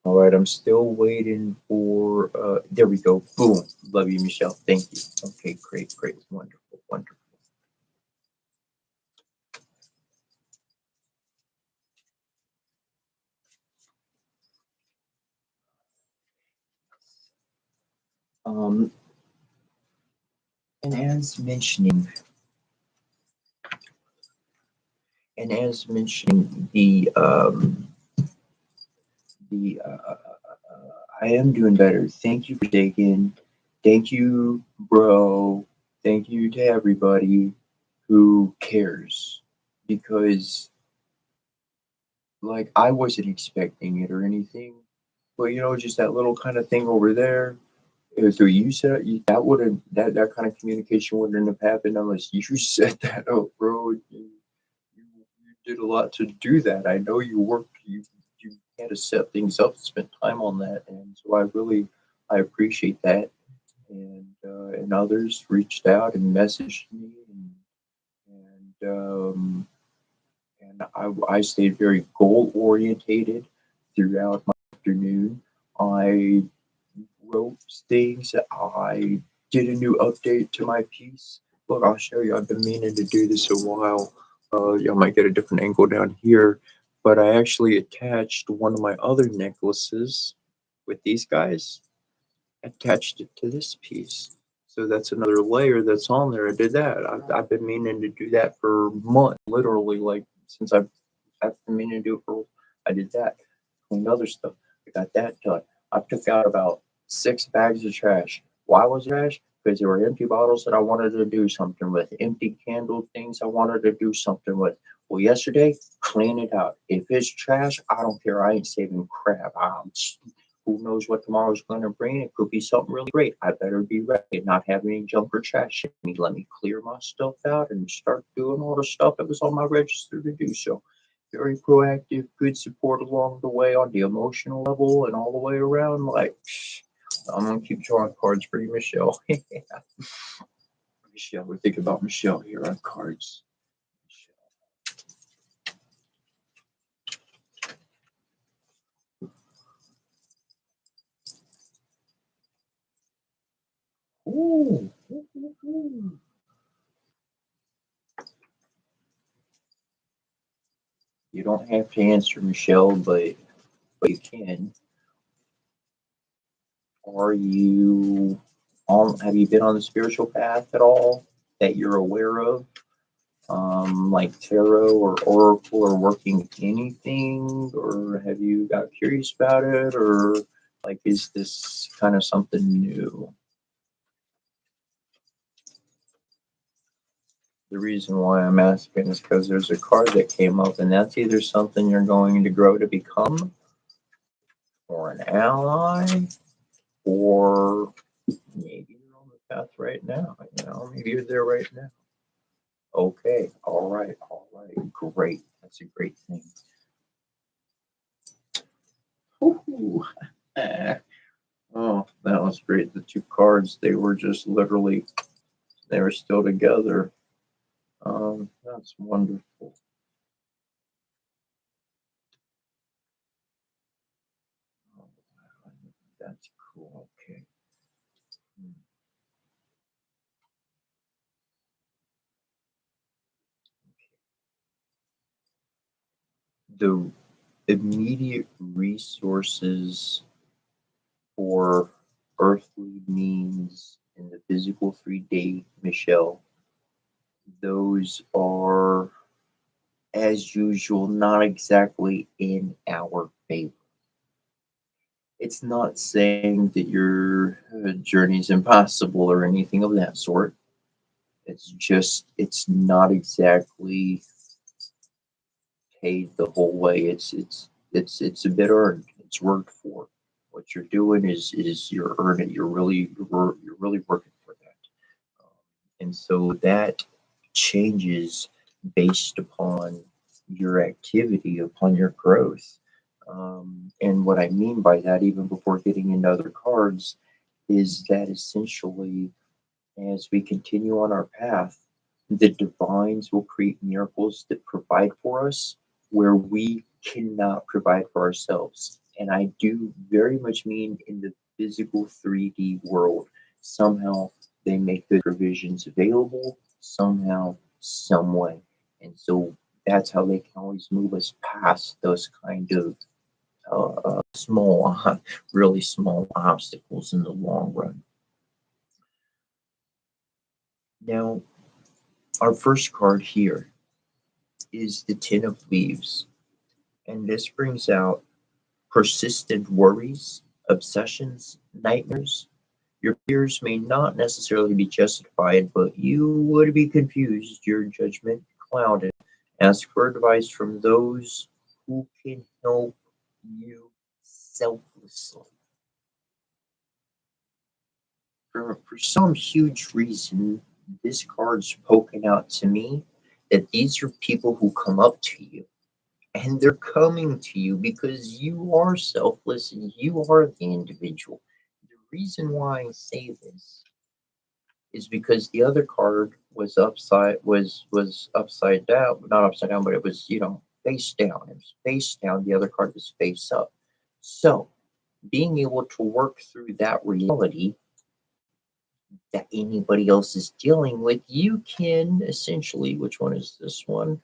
All right, I'm still waiting for. There we go. Boom. Love you, Michelle. Thank you. Okay, great, great, wonderful, wonderful. Um, and as mentioning the I am doing better. Thank you for taking. Thank you, bro. Thank you to everybody who cares, because like I wasn't expecting it or anything, but just that little kind of thing over there. So you said that wouldn't that kind of communication wouldn't have happened unless you set that up, bro. You did a lot to do that. I know you worked. You had to set things up, spent time on that, and so I appreciate that. And others reached out and messaged me, and I stayed very goal orientated throughout my afternoon. I wrote things. I did a new update to my piece. Look, I'll show you. I've been meaning to do this a while. You might get a different angle down here, but I actually attached one of my other necklaces with these guys, attached it to this piece. So that's another layer that's on there. I did that. I've been meaning to do that for months, literally, like since I've been meaning to do it for. I did that. Cleaned other stuff. I got that done. I took out about 6 bags of trash. Why was it trash? Because there were empty bottles that I wanted to do something with, empty candle things I wanted to do something with. Well, yesterday, clean it out. If it's trash, I don't care. I ain't saving crap. Who knows what tomorrow's going to bring? It could be something really great. I better be ready, not have any junk or trash in me. Let me clear my stuff out and start doing all the stuff that was on my register to do. So, very proactive, good support along the way on the emotional level and all the way around. Like, I'm gonna keep drawing cards for you, Michelle. Michelle, we're thinking about Michelle here on cards. Ooh. Ooh. You don't have to answer, Michelle, but you can. Are you have you been on the spiritual path at all that you're aware of? Like tarot or oracle or working with anything, or have you got curious about it, or like is this kind of something new? The reason why I'm asking is because there's a card that came up, and that's either something you're going to grow to become, or an ally, or maybe you're on the path right now. Maybe you're there right now. Okay, all right, great. That's a great thing. Ooh. Oh, that was great. The two cards, they were just literally, they were still together. That's wonderful. Oh, that's cool. Okay. The immediate resources for earthly means in the physical 3D, Michelle, those are, as usual, not exactly in our favor. It's not saying that your journey is impossible or anything of that sort. It's just, it's not exactly paid the whole way. It's a bit earned. It's worked for. What you're doing is you're earning. You're really working for that. And so that changes based upon your activity, upon your growth. And what I mean by that, even before getting into other cards, is that essentially, as we continue on our path, the divines will create miracles that provide for us where we cannot provide for ourselves. And I do very much mean in the physical 3D world. Somehow they make the provisions available, somehow, some way. And so that's how they can always move us past those kind of small, really small obstacles in the long run. Now, our first card here is the Ten of Leaves, and this brings out persistent worries, obsessions, nightmares. Your fears may not necessarily be justified, but you would be confused, your judgment clouded. Ask for advice from those who can help you selflessly. For some huge reason, this card's poking out to me that these are people who come up to you, and they're coming to you because you are selfless and you are the individual. The reason why I say this is because the other card was upside down, not upside down, but it was, face down. It was face down. The other card was face up. So being able to work through that reality that anybody else is dealing with, you can essentially, which one is this one?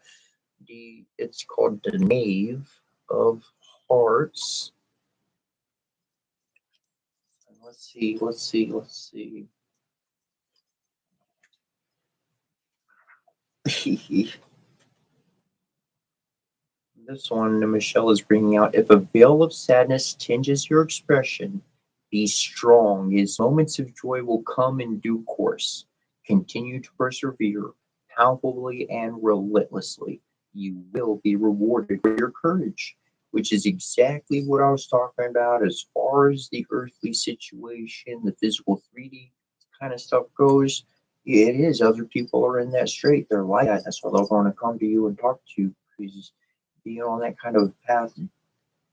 It's called the Knave of Hearts. Let's see. This one, Michelle is bringing out, if a veil of sadness tinges your expression, be strong, as moments of joy will come in due course. Continue to persevere, palpably and relentlessly. You will be rewarded for your courage, which is exactly what I was talking about as far as the earthly situation, the physical 3D kind of stuff goes. It is, other people are in that strait. They're like that. That's why they're going to come to you and talk to you because being on that kind of path, and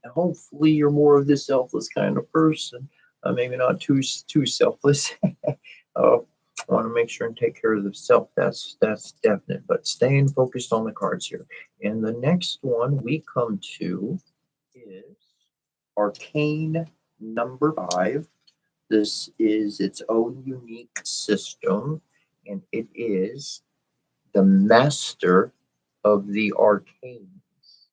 hopefully you're more of this selfless kind of person. Maybe not too selfless. Want to make sure and take care of the self. That's definite. But staying focused on the cards here. And the next one we come to is Arcane number 5, This is its own unique system, and it is the Master of the Arcanes.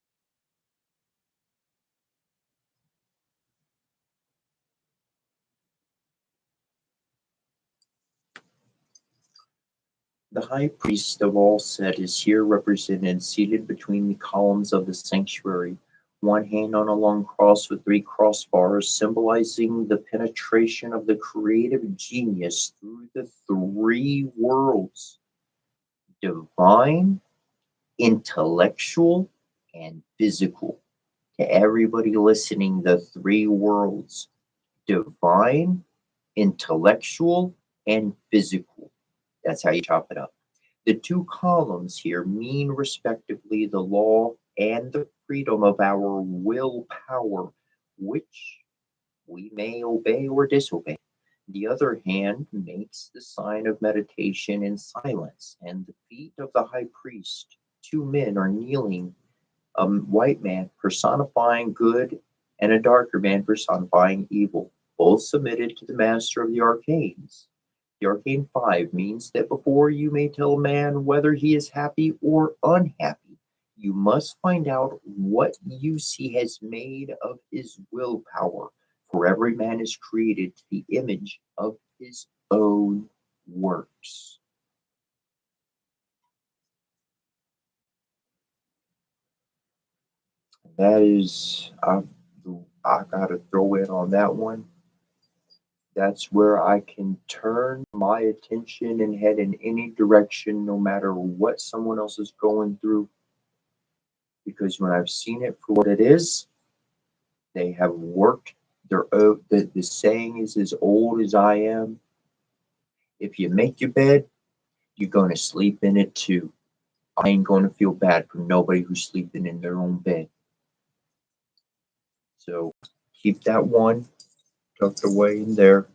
The High Priest of all Set is here represented, seated between the columns of the sanctuary, one hand on a long cross with three crossbars, symbolizing the penetration of the creative genius through the three worlds: divine, intellectual, and physical. To everybody listening, the three worlds: divine, intellectual, and physical. That's how you chop it up. The two columns here mean respectively the law and the freedom of our willpower, which we may obey or disobey. The other hand makes the sign of meditation in silence, and the feet of the high priest, two men are kneeling, a white man personifying good and a darker man personifying evil, both submitted to the master of the arcanes. The arcane 5 means that before you may tell a man whether he is happy or unhappy, you must find out what use he has made of his willpower, for every man is created to the image of his own works. That is, I gotta throw in on that one. That's where I can turn my attention and head in any direction, no matter what someone else is going through. Because when I've seen it for what it is, they have worked their own. The saying is as old as I am: if you make your bed, you're going to sleep in it too. I ain't going to feel bad for nobody who's sleeping in their own bed. So keep that one tucked away in there.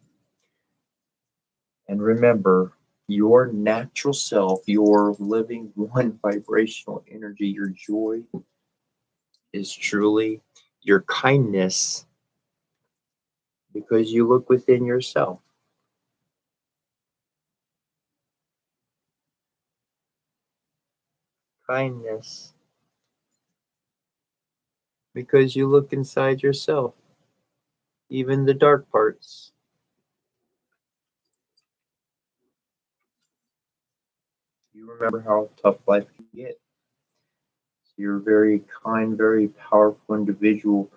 And remember, your natural self, your living one vibrational energy, your joy is truly your kindness, because you look within yourself. Kindness, because you look inside yourself, even the dark parts. You remember how tough life can get. You're a very kind, very powerful individual,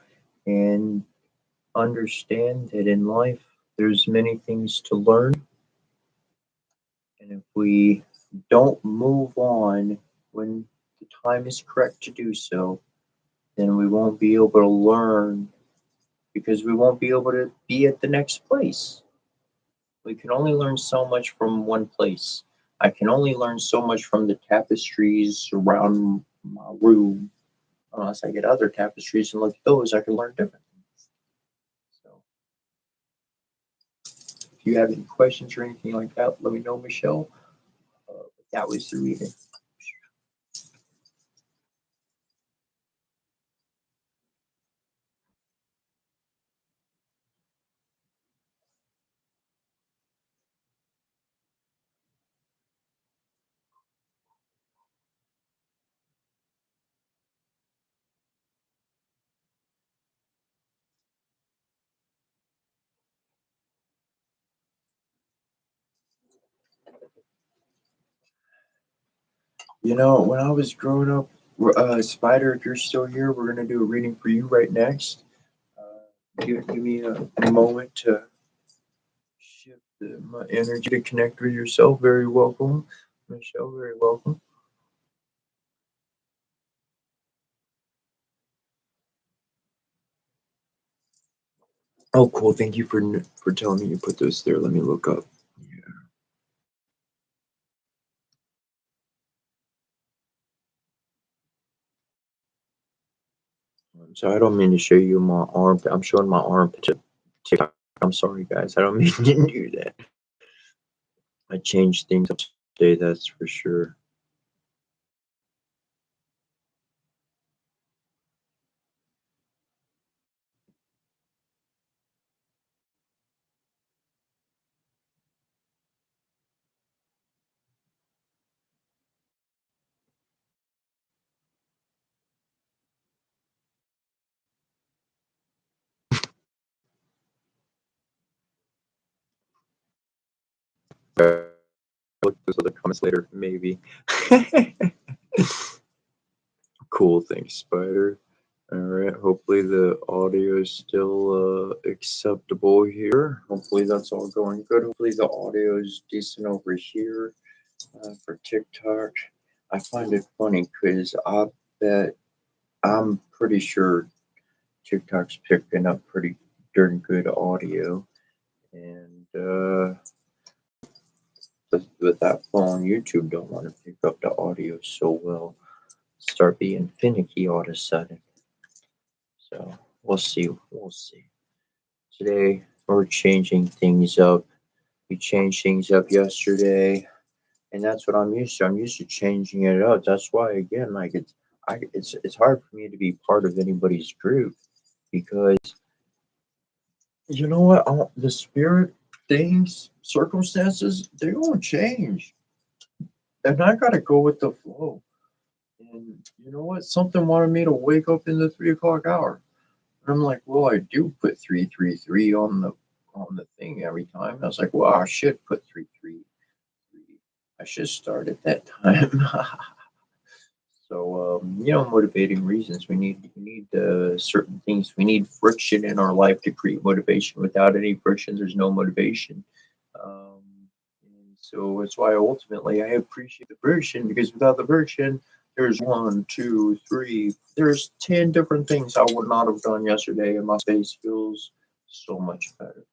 and understand that in life there's many things to learn. And if we don't move on when the time is correct to do so, then we won't be able to learn, because we won't be able to be at the next place. We can only learn so much from one place. I can only learn so much from the tapestries around my room. Unless I get other tapestries and look at those, I can learn different things. So, if you have any questions or anything like that, let me know, Michelle. That was the reading. You know, when I was growing up, Spider, if you're still here, we're going to do a reading for you right next. Give me a moment to shift my energy to connect with yourself. Very welcome, Michelle. Very welcome. Oh, cool. Thank you for telling me you put those there. Let me look up. So I don't mean to show you my arm. I'm showing my armpit to TikTok. I'm sorry, guys. I don't mean to do that. I changed things up today, that's for sure. Look at those other comments later, maybe. Cool, thanks, Spider. All right, hopefully the audio is still acceptable here. Hopefully that's all going good. Hopefully the audio is decent over here for TikTok. I find it funny because I bet I'm pretty sure TikTok's picking up pretty darn good audio, and with that phone, YouTube don't want to pick up the audio so well. Start being finicky all of a sudden. So we'll see. We'll see. Today we're changing things up. We changed things up yesterday, and that's what I'm used to. I'm used to changing it up. That's why, again, like it's hard for me to be part of anybody's group because you know what? The spirit things, circumstances, they won't change, and I gotta go with the flow. And you know what? Something wanted me to wake up in the 3 o'clock hour. And I'm like, well, I do put 333 on the thing every time. And I was like, well, I should put 333. I should start at that time. So motivating reasons. We need certain things. We need friction in our life to create motivation. Without any friction, there's no motivation. Um, and so that's why ultimately I appreciate the friction because without the friction, there's one, two, three, there's 10 different things I would not have done yesterday, and my face feels so much better.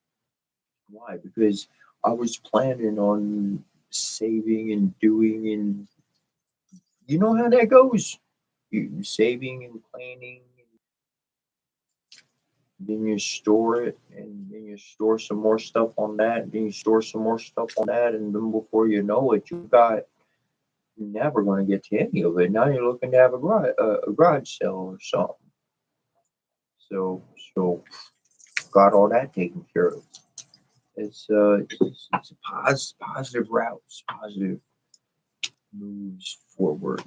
Why? Because I was planning on saving and doing, and you know how that goes. You saving and planning, then you store it, and then you store some more stuff on that, and then you store some more stuff on that, and then before you know it, you're never going to get to any of it. Now you're looking to have a garage sale or something. So got all that taken care of. It's a positive routes, positive moves forward.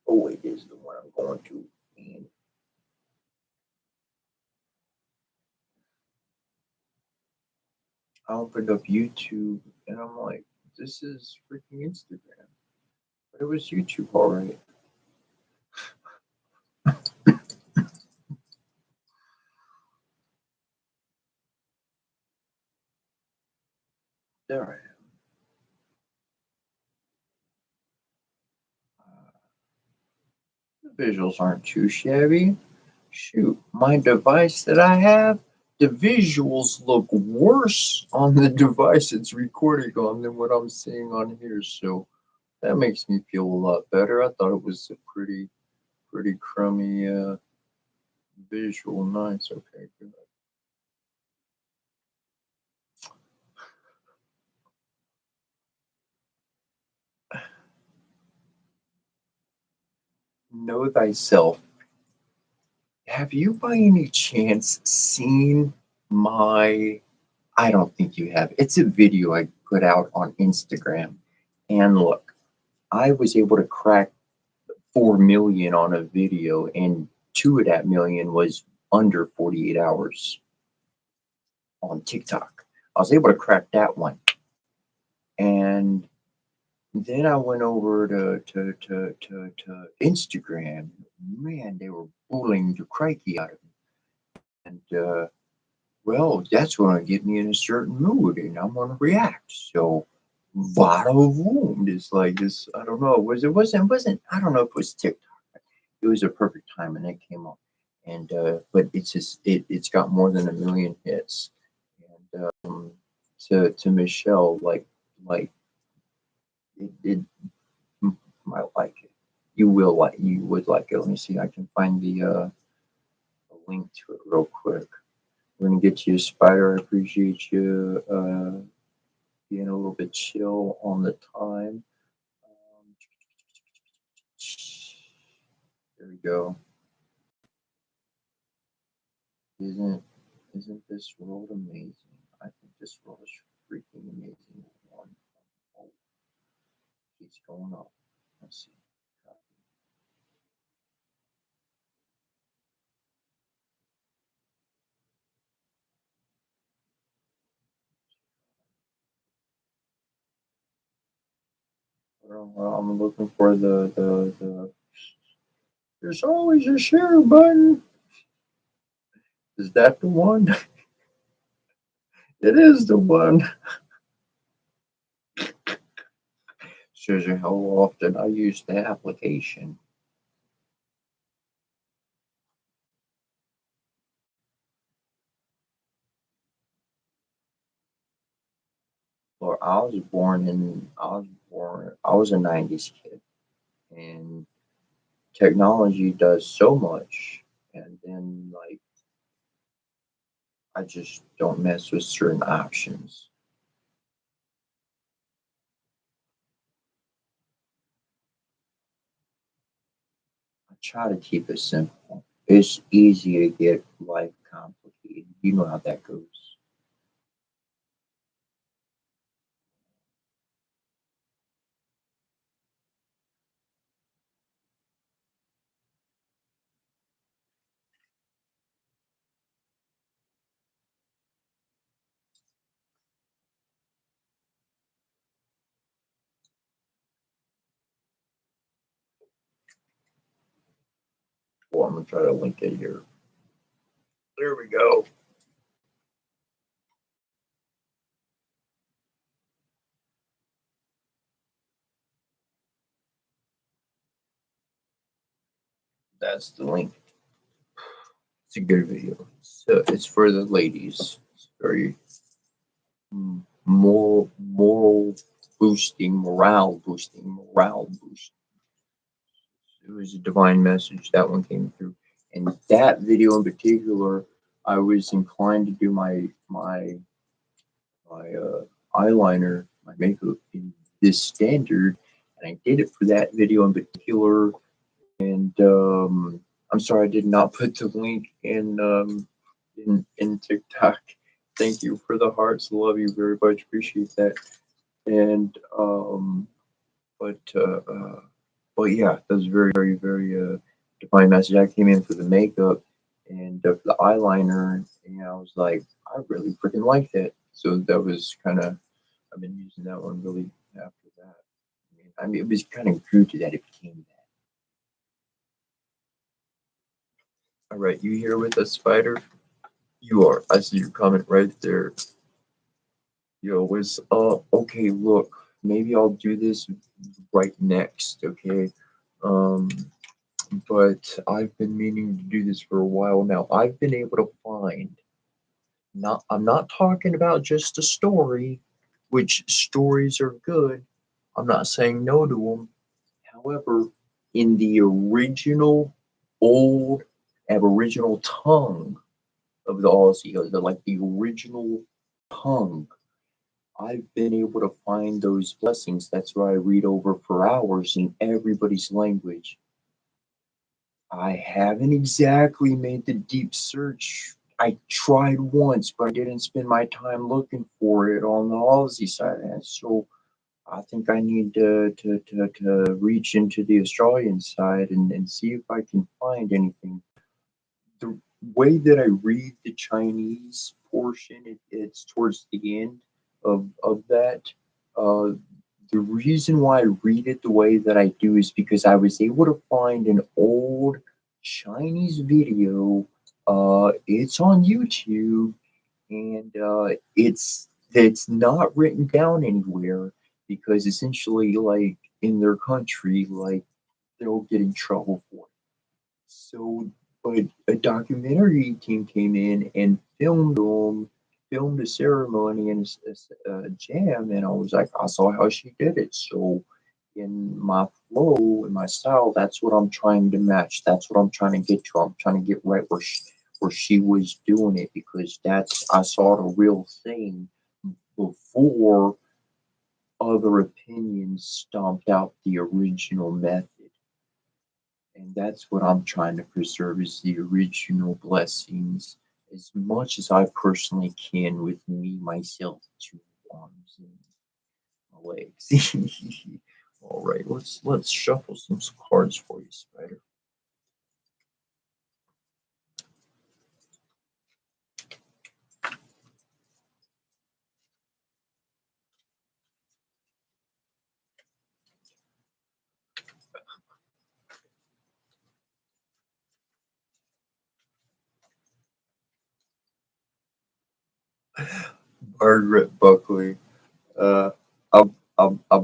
Oh, it is the one I'm going to. And I opened up YouTube, and I'm like, this is freaking Instagram. But it was YouTube, all right. There I am. The visuals aren't too shabby. Shoot, my device that I have, the visuals look worse on the device it's recording on than what I'm seeing on here. So that makes me feel a lot better. I thought it was a pretty crummy visual. Nice. Okay, good. Know thyself. Have you by any chance seen my? I don't think you have. It's a video I put out on Instagram. And look, I was able to crack 4 million on a video, and 2 of that million was under 48 hours on TikTok. I was able to crack that one. And then I went over to Instagram. Man, they were bullying the crikey out of me. And well, that's going to get me in a certain mood, and I'm going to react. So, vada voom is like this. I don't know. It wasn't. I don't know if it was TikTok. It was a perfect time, and it came up. And but it's got more than 1 million hits. And to Michelle, like it might like it. You would like it. Let me see. I can find the link to it real quick. We're gonna get to you, Spider. I appreciate you being a little bit chill on the time. There we go. Isn't isn't this world amazing? I think this world is freaking amazing. Oh, keeps going up. Let's see. Well, I'm looking for the. There's always a share button. Is that the one? It is the one. Shows you how often I use the application. Well, I was a 90s kid, and technology does so much, and then, like, I just don't mess with certain options. I try to keep it simple. It's easy to get life complicated. You know how that goes. Well, I'm gonna try to link it here. There we go. That's the link. It's a good video. So it's for the ladies. It's very morale boosting, morale boosting. It was a divine message. That one came through, and that video in particular, I was inclined to do my eyeliner, my makeup in this standard, and I did it for that video in particular. And I'm sorry I did not put the link in TikTok. Thank you for the hearts. Love you very much. Appreciate that. And but uh, uh, but yeah, that was very divine message. I came in for the makeup and for the eyeliner, and I was like, I really freaking like that. So that was kind of I've been using that one really after that. I mean, it was kind of grew to that. It became that. All right, you here with us, Spider? You are. I see your comment right there. Yo, was okay, look, maybe I'll do this right next, okay? Um, but I've been meaning to do this for a while now. I've been able to find not I'm not talking about just a story, which stories are good. I'm not saying no to them. However, in the original old Aboriginal tongue of the Aussie, or like the original tongue, I've been able to find those blessings. That's why I read over for hours in everybody's language. I haven't exactly made the deep search. I tried once, but I didn't spend my time looking for it on the Aussie side. And so I think I need to reach into the Australian side and see if I can find anything. The way that I read the Chinese portion, it's towards the end of that. Uh, the reason why I read it the way that I do is because I was able to find an old Chinese video. It's on YouTube, and it's not written down anywhere because essentially, like in their country, like they'll get in trouble for it. So, but a documentary team came in and filmed them, filmed a ceremony and a jam, and I was like, I saw how she did it. So, in my flow, in my style, that's what I'm trying to match. That's what I'm trying to get to. I'm trying to get right where she was doing it because that's I saw the real thing before other opinions stomped out the original method. And that's what I'm trying to preserve is the original blessings as much as I personally can with me, myself, two arms and my legs. All right, let's shuffle some cards for you, Spider. Margaret Buckley. Uh, I'm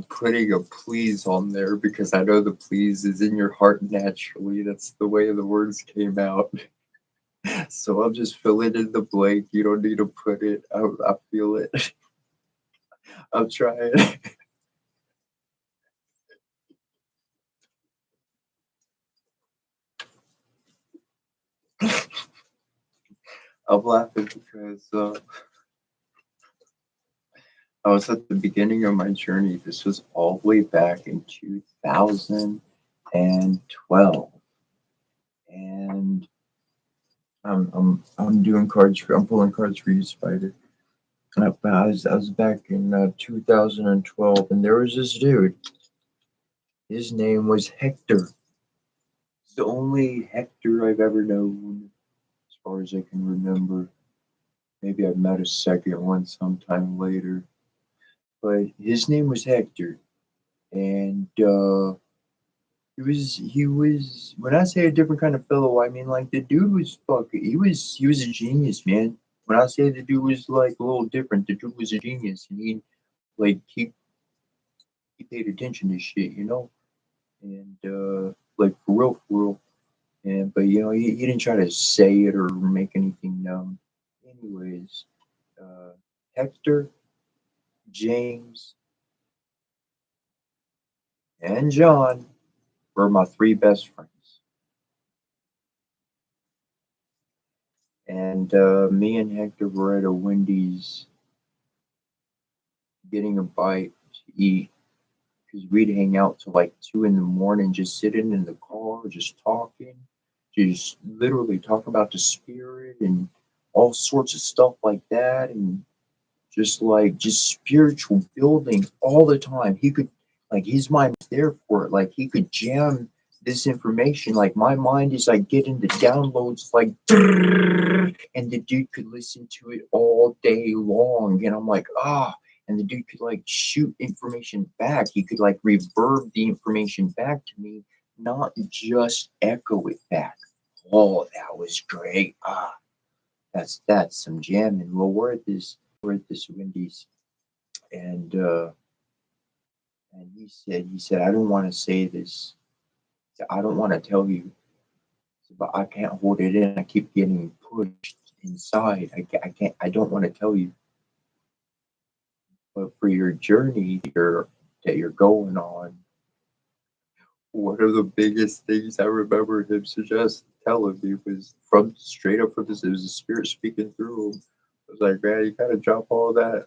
putting a please on there because I know the please is in your heart naturally. That's the way the words came out. So I'm just filling in the blank. You don't need to put it. I feel it. I'm trying. I'm laughing because I was at the beginning of my journey. This was all the way back in 2012, and I'm doing cards for I'm pulling cards for you, Spider. I was back in 2012, and there was this dude. His name was Hector. It's the only Hector I've ever known, as far as I can remember. Maybe I met a second one sometime later, but his name was Hector, and he was when I say a different kind of fellow, I mean like the dude was fucking he was a genius, man. When I say the dude was like a little different, the dude was a genius, and like he paid attention to shit, and like for real. And but he didn't try to say it or make anything known. Anyways, uh, Hector, James, and John were my three best friends, and me and Hector were at a Wendy's getting a bite to eat because we'd hang out till like 2 in the morning, just sitting in the car, just talking, just literally talk about the spirit and all sorts of stuff like that, and just spiritual building all the time. He could like his mind was there for it. Like he could jam this information. Like my mind is like getting the downloads like and the dude could listen to it all day long. And I'm like, and the dude could like shoot information back. He could like reverb the information back to me, not just echo it back. Oh, that was great. That's some jamming. Well, we're at this Wendy's, and he said I don't want to say this. I don't want to tell you, but I can't hold it in. I keep getting pushed inside. I don't want to tell you, but for your journey that you're going on, one of the biggest things I remember him suggest telling me was from straight up from this. It was the spirit speaking through him. I was like, man, you gotta drop all that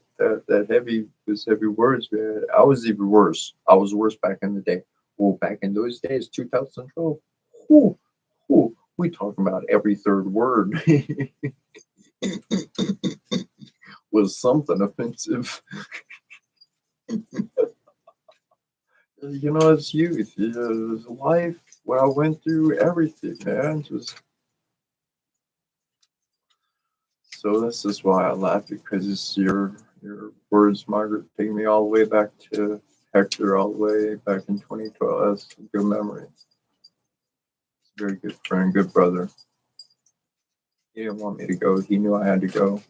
heavy those heavy words, man. I was even worse. I was worse back in the day. Well, back in those days, 2012. Whew, we talking about every third word was something offensive. It's youth. It's life. What I went through, everything, man. Just so this is why I laugh because it's your words, Margaret, take me all the way back to Hector, all the way back in 2012. That's a good memory. It's a very good friend, good brother. He didn't want me to go. He knew I had to go.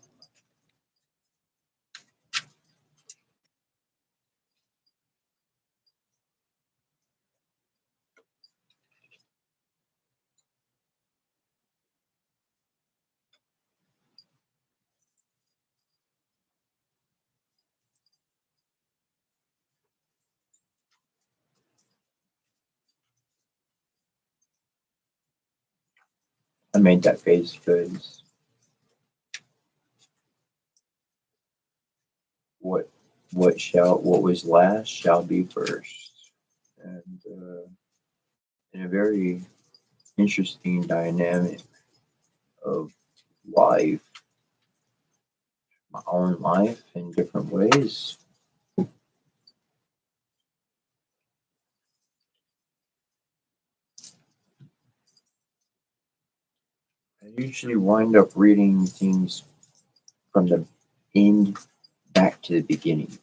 I made that face because what what was last shall be first, and in a very interesting dynamic of life, my own life in different ways. I usually wind up reading things from the end back to the beginning.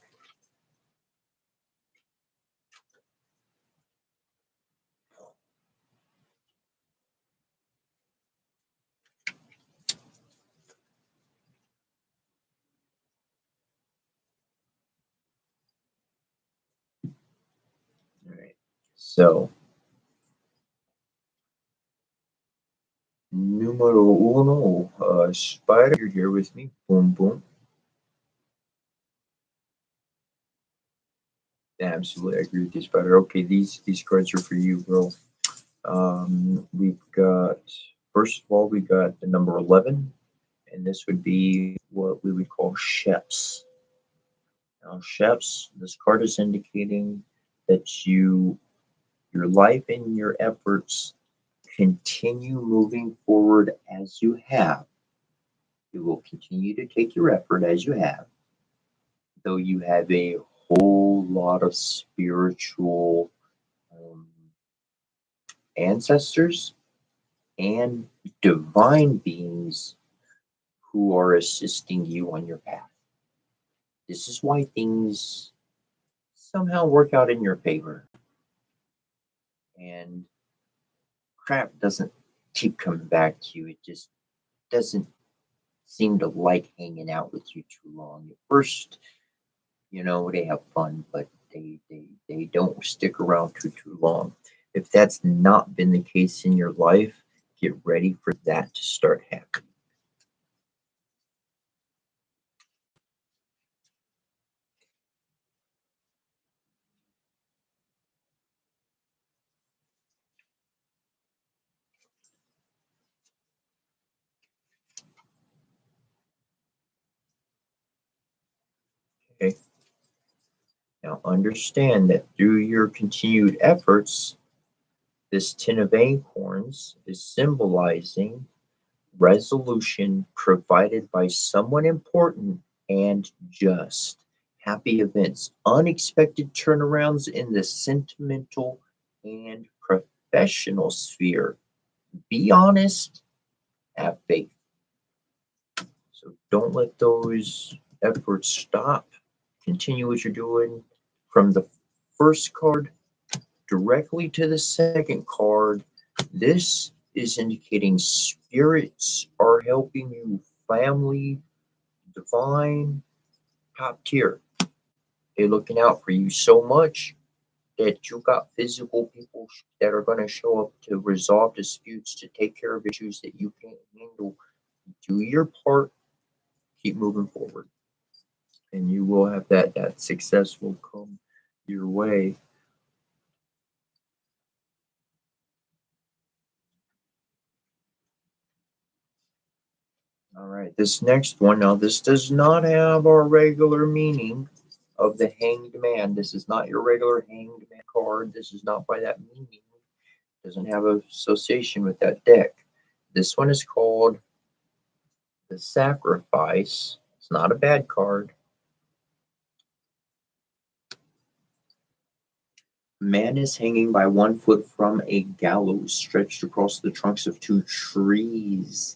All right. So, numero uno, Spider, you're here with me. Boom, boom. Absolutely, I agree with you, Spider. Okay, these cards are for you, bro. We've got first of all we got the number 11, and this would be what we would call Sheps. Now, Sheps, this card is indicating that your life and your efforts continue moving forward as you have. You will continue to take your effort as you have, though you have a whole lot of spiritual um, ancestors and divine beings who are assisting you on your path. This is why things somehow work out in your favor. And crap doesn't keep coming back to you. It just doesn't seem to like hanging out with you too long. At first, they have fun, but they don't stick around too long. If that's not been the case in your life, get ready for that to start happening. Okay. Now understand that through your continued efforts, this Ten of Acorns is symbolizing resolution provided by someone important and just. Happy events, unexpected turnarounds in the sentimental and professional sphere. Be honest, have faith. So don't let those efforts stop. Continue what you're doing from the first card directly to the second card. This is indicating spirits are helping you, family, divine, top tier. They're looking out for you so much that you got physical people that are going to show up to resolve disputes, to take care of issues that you can't handle. Do your part, keep moving forward, and you will have that success will come your way. All right, this next one, now this does not have our regular meaning of the Hanged Man. This is not your regular Hanged Man card. This is not by that meaning. It doesn't have an association with that deck. This one is called the Sacrifice. It's not a bad card. Man is hanging by 1 foot from a gallows stretched across the trunks of 2 trees.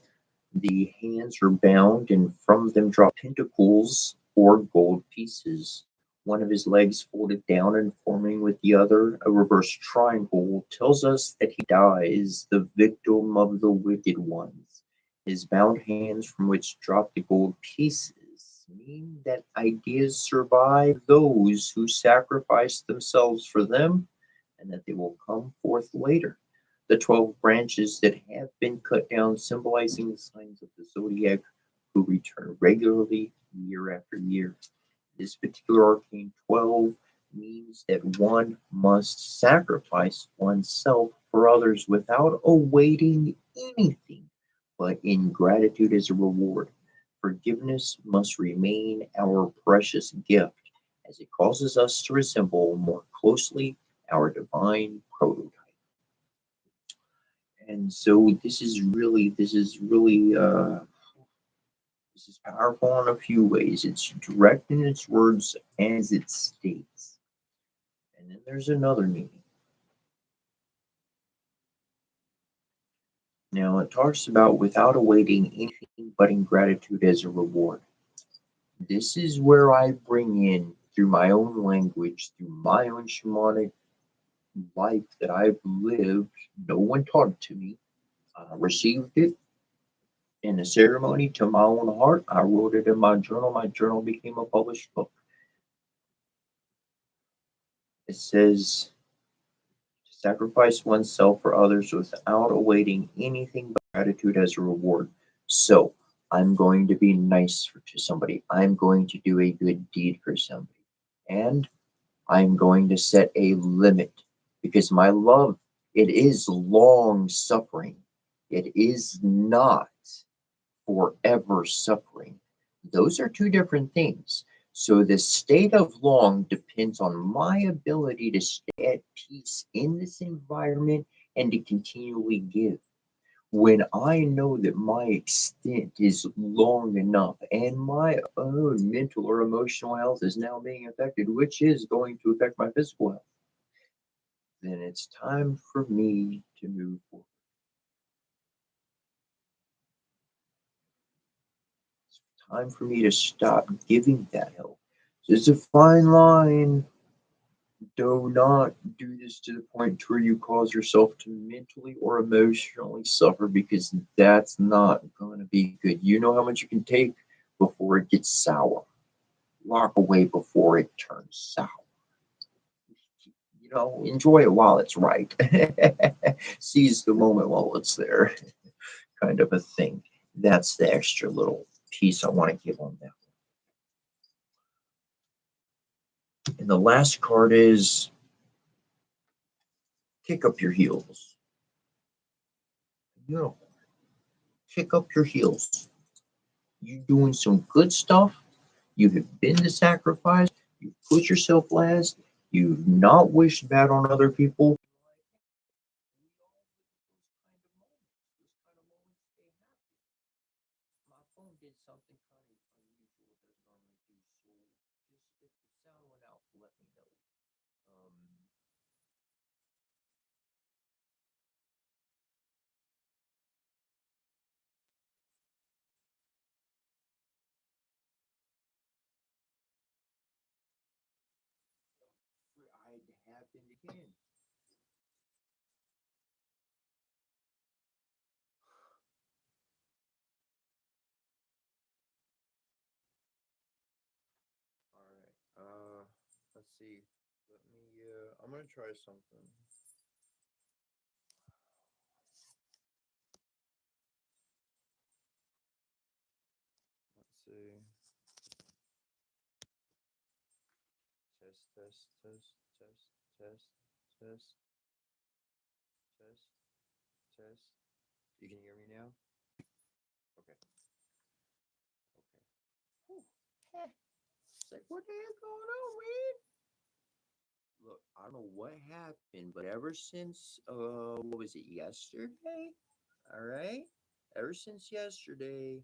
The hands are bound, and from them drop pentacles or gold pieces. One of his legs folded down and forming with the other a reverse triangle tells us that he dies, the victim of the wicked ones. His bound hands from which drop the gold pieces mean that ideas survive those who sacrifice themselves for them and that they will come forth later. The 12 branches that have been cut down, symbolizing the signs of the zodiac who return regularly year after year. This particular arcane 12 means that one must sacrifice oneself for others without awaiting anything but in gratitude as a reward. Forgiveness must remain our precious gift as it causes us to resemble more closely our divine prototype. And so this is really This is powerful in a few ways. It's direct in its words as it states. And then there's another meaning. Now it talks about without awaiting anything but in gratitude as a reward. This is where I bring in, through my own language, through my own shamanic life that I've lived, no one taught it to me. I received it in a ceremony to my own heart. I wrote it in my journal. My journal became a published book. It says to sacrifice oneself for others without awaiting anything but gratitude as a reward. So I'm going to be nice to somebody. I'm going to do a good deed for somebody. And I'm going to set a limit because my love, it is long suffering. It is not forever suffering. Those are two different things. So the state of long depends on my ability to stay at peace in this environment and to continually give. When I know that my extent is long enough and my own mental or emotional health is now being affected, which is going to affect my physical health, then it's time for me to move forward. It's time for me to stop giving that help. There's a fine line. Do not do this to the point where you cause yourself to mentally or emotionally suffer because that's not going to be good. You know how much you can take before it gets sour. Walk away before it turns sour. You know, enjoy it while it's right. Seize the moment while it's there, kind of a thing. That's the extra little piece I want to give on that. And the last card is kick up your heels. You know, kick up your heels. You doing some good stuff. You have been the sacrifice. You put yourself last. You've not wished bad on other people. My phone did something kind of unusual it doesn't normally do. So just if the sound went out, let me know. Um, it happened again. All right. Let's see. Let me. I'm gonna try something. Let's see. Test, test, test, test, test, test, test, test. You can hear me now? Okay. Okay. Whew. It's like, what the heck going on, man? Look, I don't know what happened, but ever since what was it, yesterday? All right. Ever since yesterday,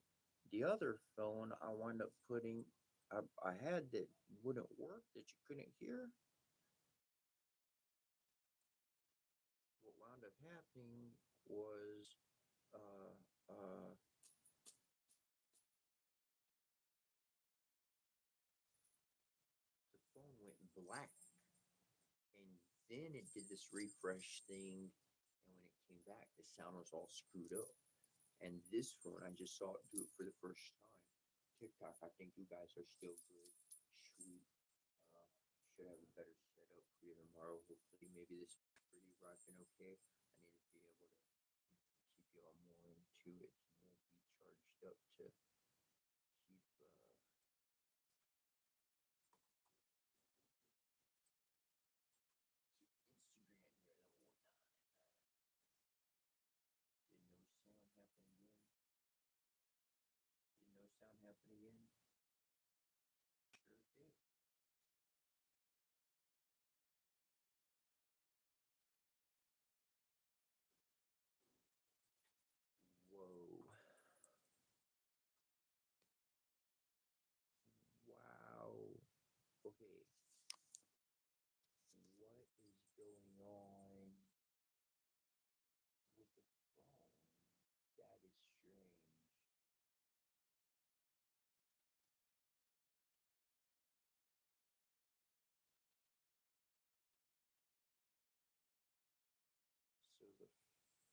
the other phone I wound up putting I had that wouldn't work that you couldn't hear. What wound up happening was uh uh the phone went black and then it did this refresh thing and when it came back the sound was all screwed up. And this phone, I just saw it do it for the first time. TikTok, I think you guys are still good. Sweet. Uh, should have a better setup for you tomorrow. Hopefully, maybe this is pretty rocking okay. I need to be able to keep you all more into it, more be charged up to keep Instagram here the whole time. Did no sound happen again? Did no sound happen again? Sure did. Whoa.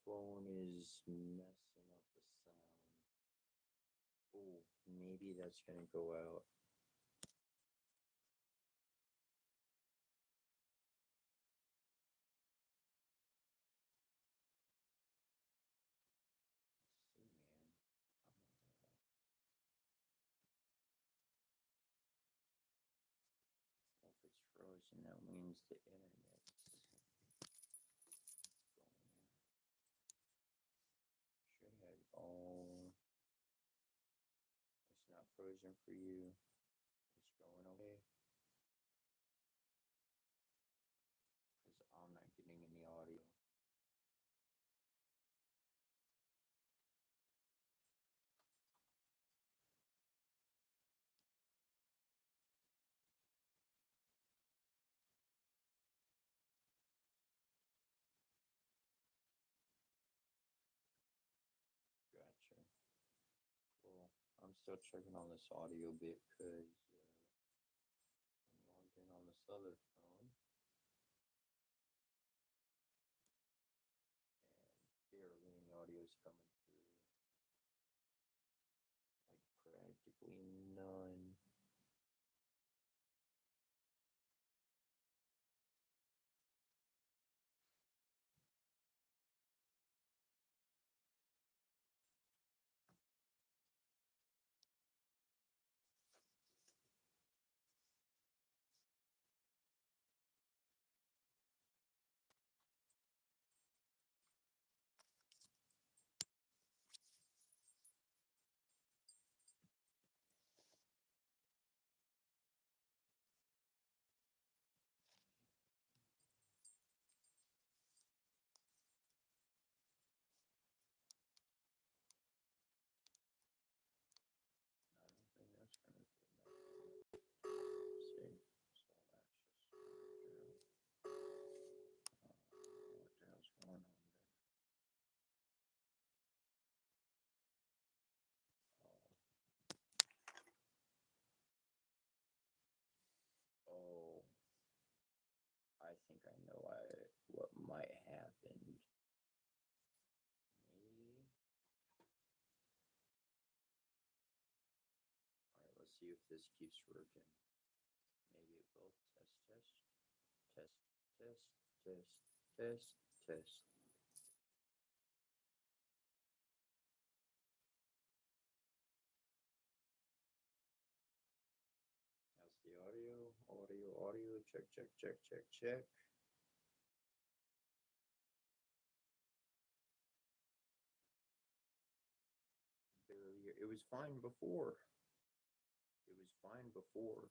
phone is messing up the sound. Oh, maybe that's gonna go out. See, man. If it's frozen, that means the internet's going out. Should have. Oh, it's not frozen for you. It's going okay. Because I'm not getting any audio. Gotcha. Cool. I'm still checking on this audio bit because I'm logged in on this other phone and barely any audio is coming through. Like practically none. I don't think that's gonna do enough. See, so that's just what the hell's going on there? Oh, I think I know what might happen. Maybe. All right, let's see if this keeps working. Maybe it will. Test, test, test, test, test, test. How's the audio? Audio. Check, check, check, check, check. Barely. It was fine before. It was fine before.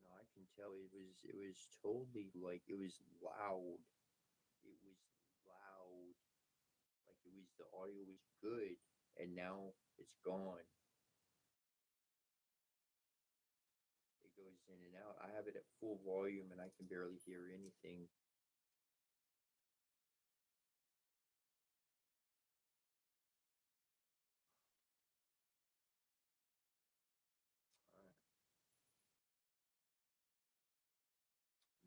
No, I can tell it was totally like it was loud. It was loud. Like it was the audio was good and now it's gone. It goes in and out. I have it at full volume and I can barely hear anything. Alright.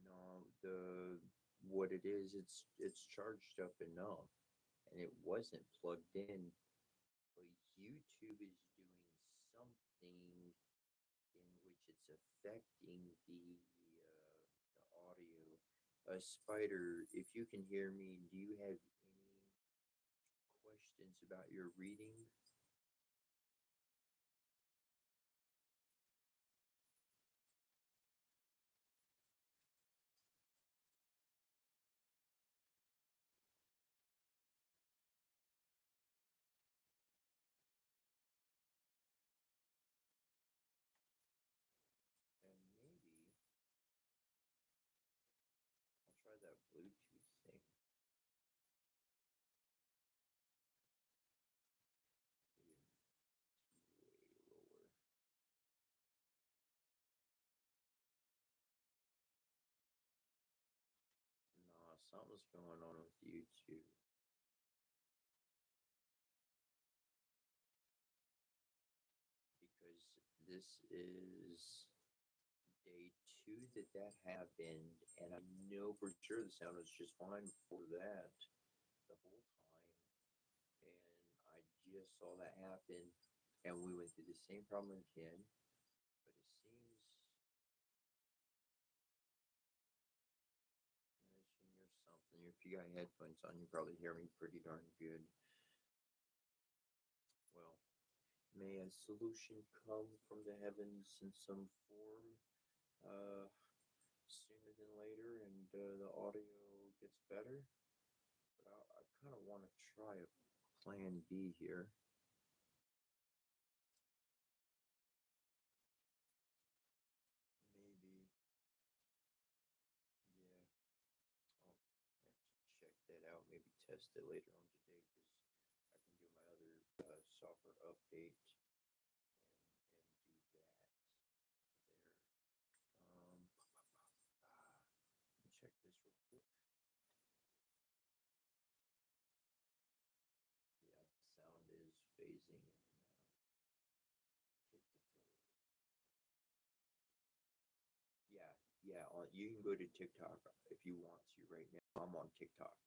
No, the what it is, it's charged up enough and it wasn't plugged in. But YouTube is doing something in which it's affecting the audio. Spider, if you can hear me, do you have any questions about your reading? And maybe I'll try that Bluetooth thing. Way lower. Nah, something's going on with YouTube. Because this is day two that happened, and I know for sure the sound was just fine before that the whole time. just saw that happen, and we went through the same problem again. But it seems or something. If you got headphones on, you probably hear me pretty darn good. Well, may a solution come from the heavens in some form sooner than later, and the audio gets better. But I kind of want to try a plan B here. Maybe, yeah, I'll have to check that out. Maybe test it later on today because I can do my other software update and do that there. Let me check this real quick. Yeah, the sound is phasing in and out. Hit the code. Yeah, yeah. You can go to TikTok if you want to right now. I'm on TikTok.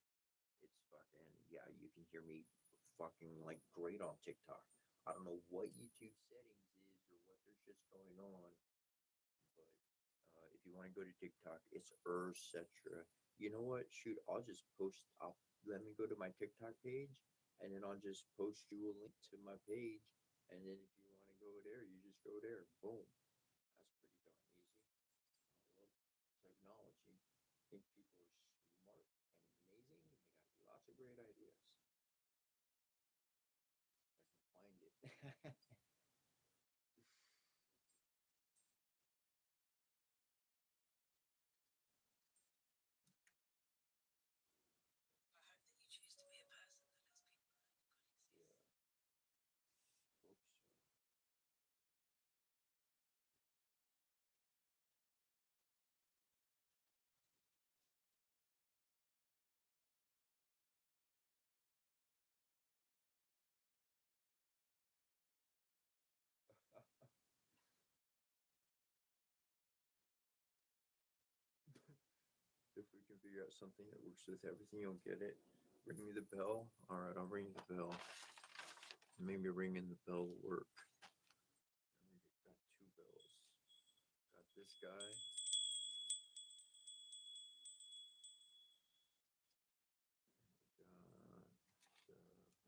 It's fucking yeah. You can hear me fucking like great on TikTok. I don't know what YouTube settings is or what there's just going on, but if you want to go to TikTok, it's Urcetra. You know what? Shoot, I'll just post. I'll let me go to my TikTok page, and then I'll just post you a link to my page, and then if you want to go there, you just go there. Boom. That's pretty darn easy. I love technology. I think people are smart and amazing, and they got lots of great ideas. If I can find it. Yeah, hope so. If we can figure out something that works with everything, you'll get it. Ring me the bell. All right, I'll ring the bell. Maybe ringing the bell will work. We got two bells. Got this guy.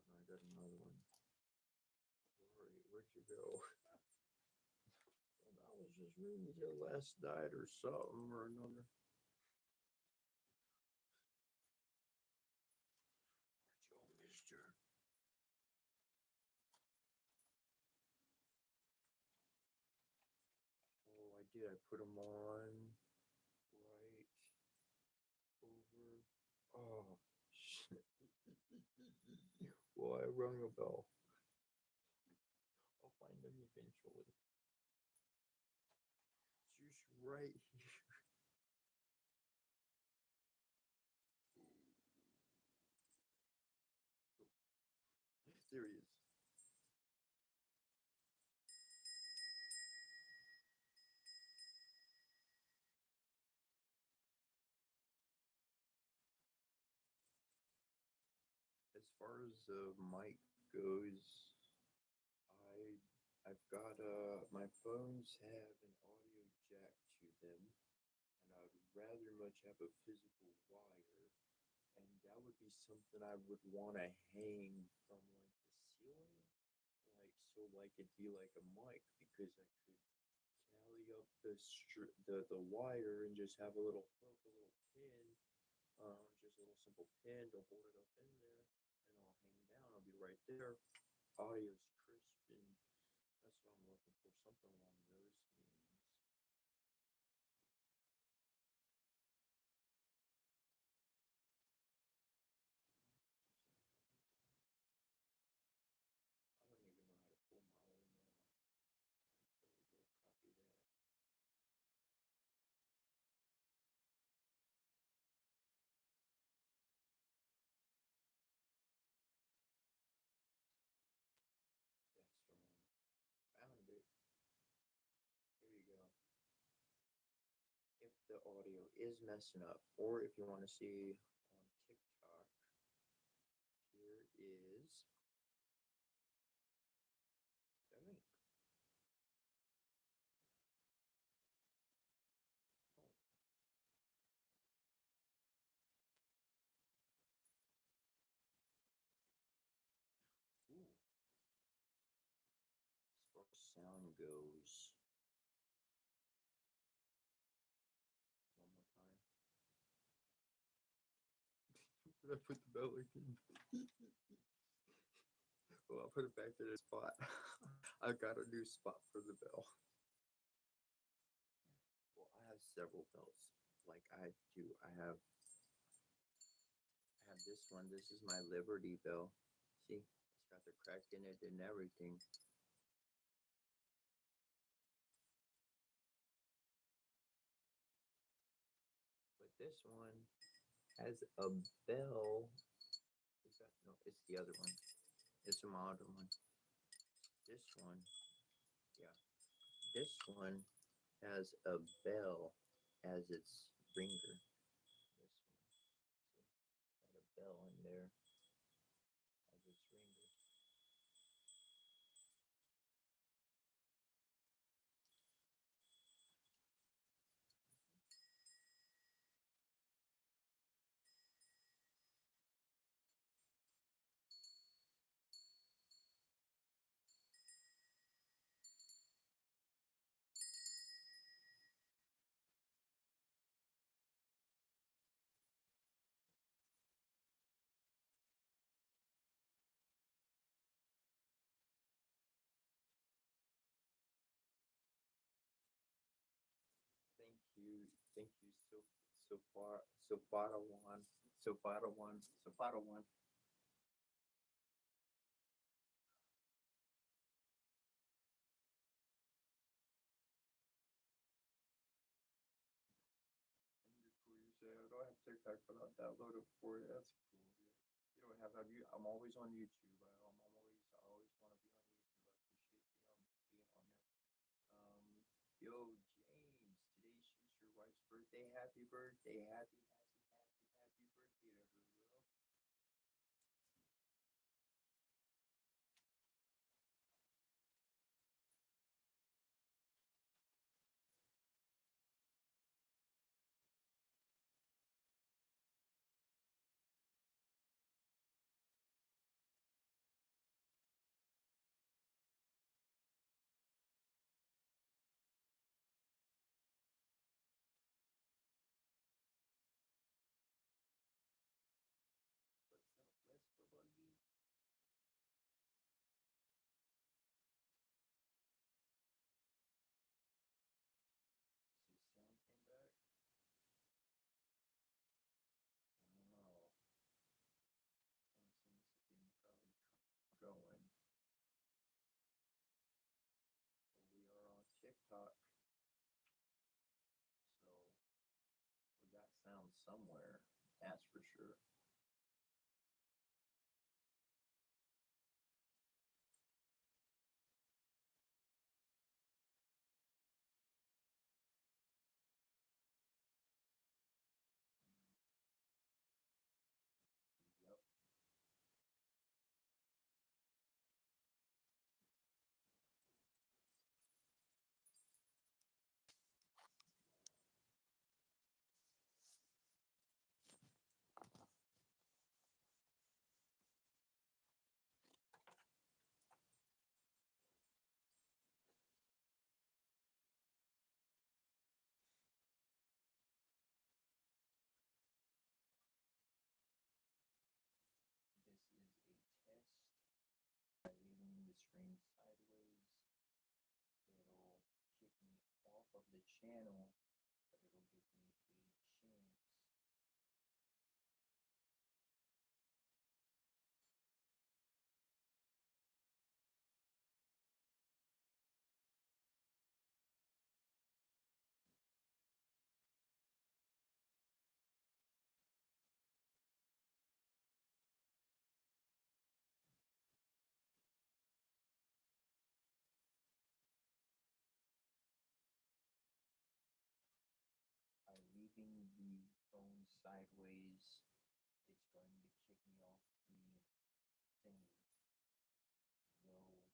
I got another one. Where'd you go? Well, that was just ringing till last night or something or another. Where'd you go, mister? Oh, I did. I put them on right over. Oh, shit. Well, I rung a bell. I'll find them eventually. It's just right here. There he is. As far as the mic goes, I I've got my phones have an audio jack to them, and I would rather much have a physical wire, and that would be something I would want to hang from like the ceiling, like so like it'd be like a mic because I could tally up the wire and just have a little hook, a little pin, just a little simple pin to hold it up in there, and I'll hang down. I'll be right there. Audio's crisp, and that's what I'm looking for. Something along those lines. I don't even know how to pull my own. There we go. Copy that. That's the one. Found it. Here you go. If the audio is messing up, or if you want to see on TikTok, here is sound goes. One more time. I put the bell again. Well, I'll put it back in its spot. I've got a new spot for the bell. Well, I have several bells. Like I do. I have this one. This is my Liberty bell. See, it's got the crack in it and everything. But this one has a bell. Is that no? It's the other one. It's a modern one. This one, yeah. This one has a bell as its ringer. This one, see, got a bell in there as its ringer. Thank you so far one, so far one, so far one. You say I don't have TikTok, but I'll download it for you. That's cool. Yeah. You don't have you. I'm always on YouTube. I always want to be on YouTube. I appreciate being on there. Yo, James, today's your wife's birthday. Happy birthday. Happy birthday to her, bro. What's up, Buggy? See, sound came back. I don't know. Going. We are on TikTok, so we got sound somewhere. That's for sure. Yep. This is a test. By leaving the screen sideways, it'll kick me off of the channel, but it'll give me a chance. By leaving the phone sideways, it's going to kick me off the thing. Though it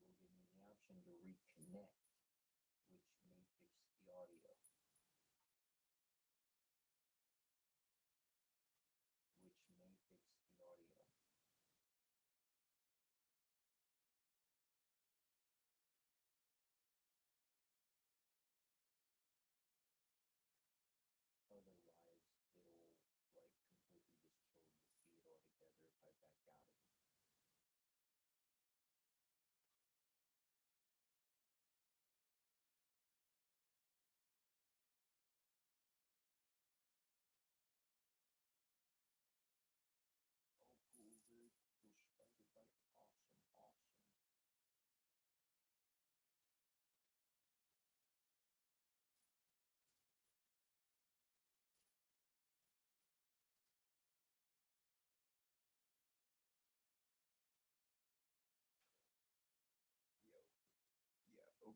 will give me the option to reconnect, which may fix the audio. Which may fix the audio.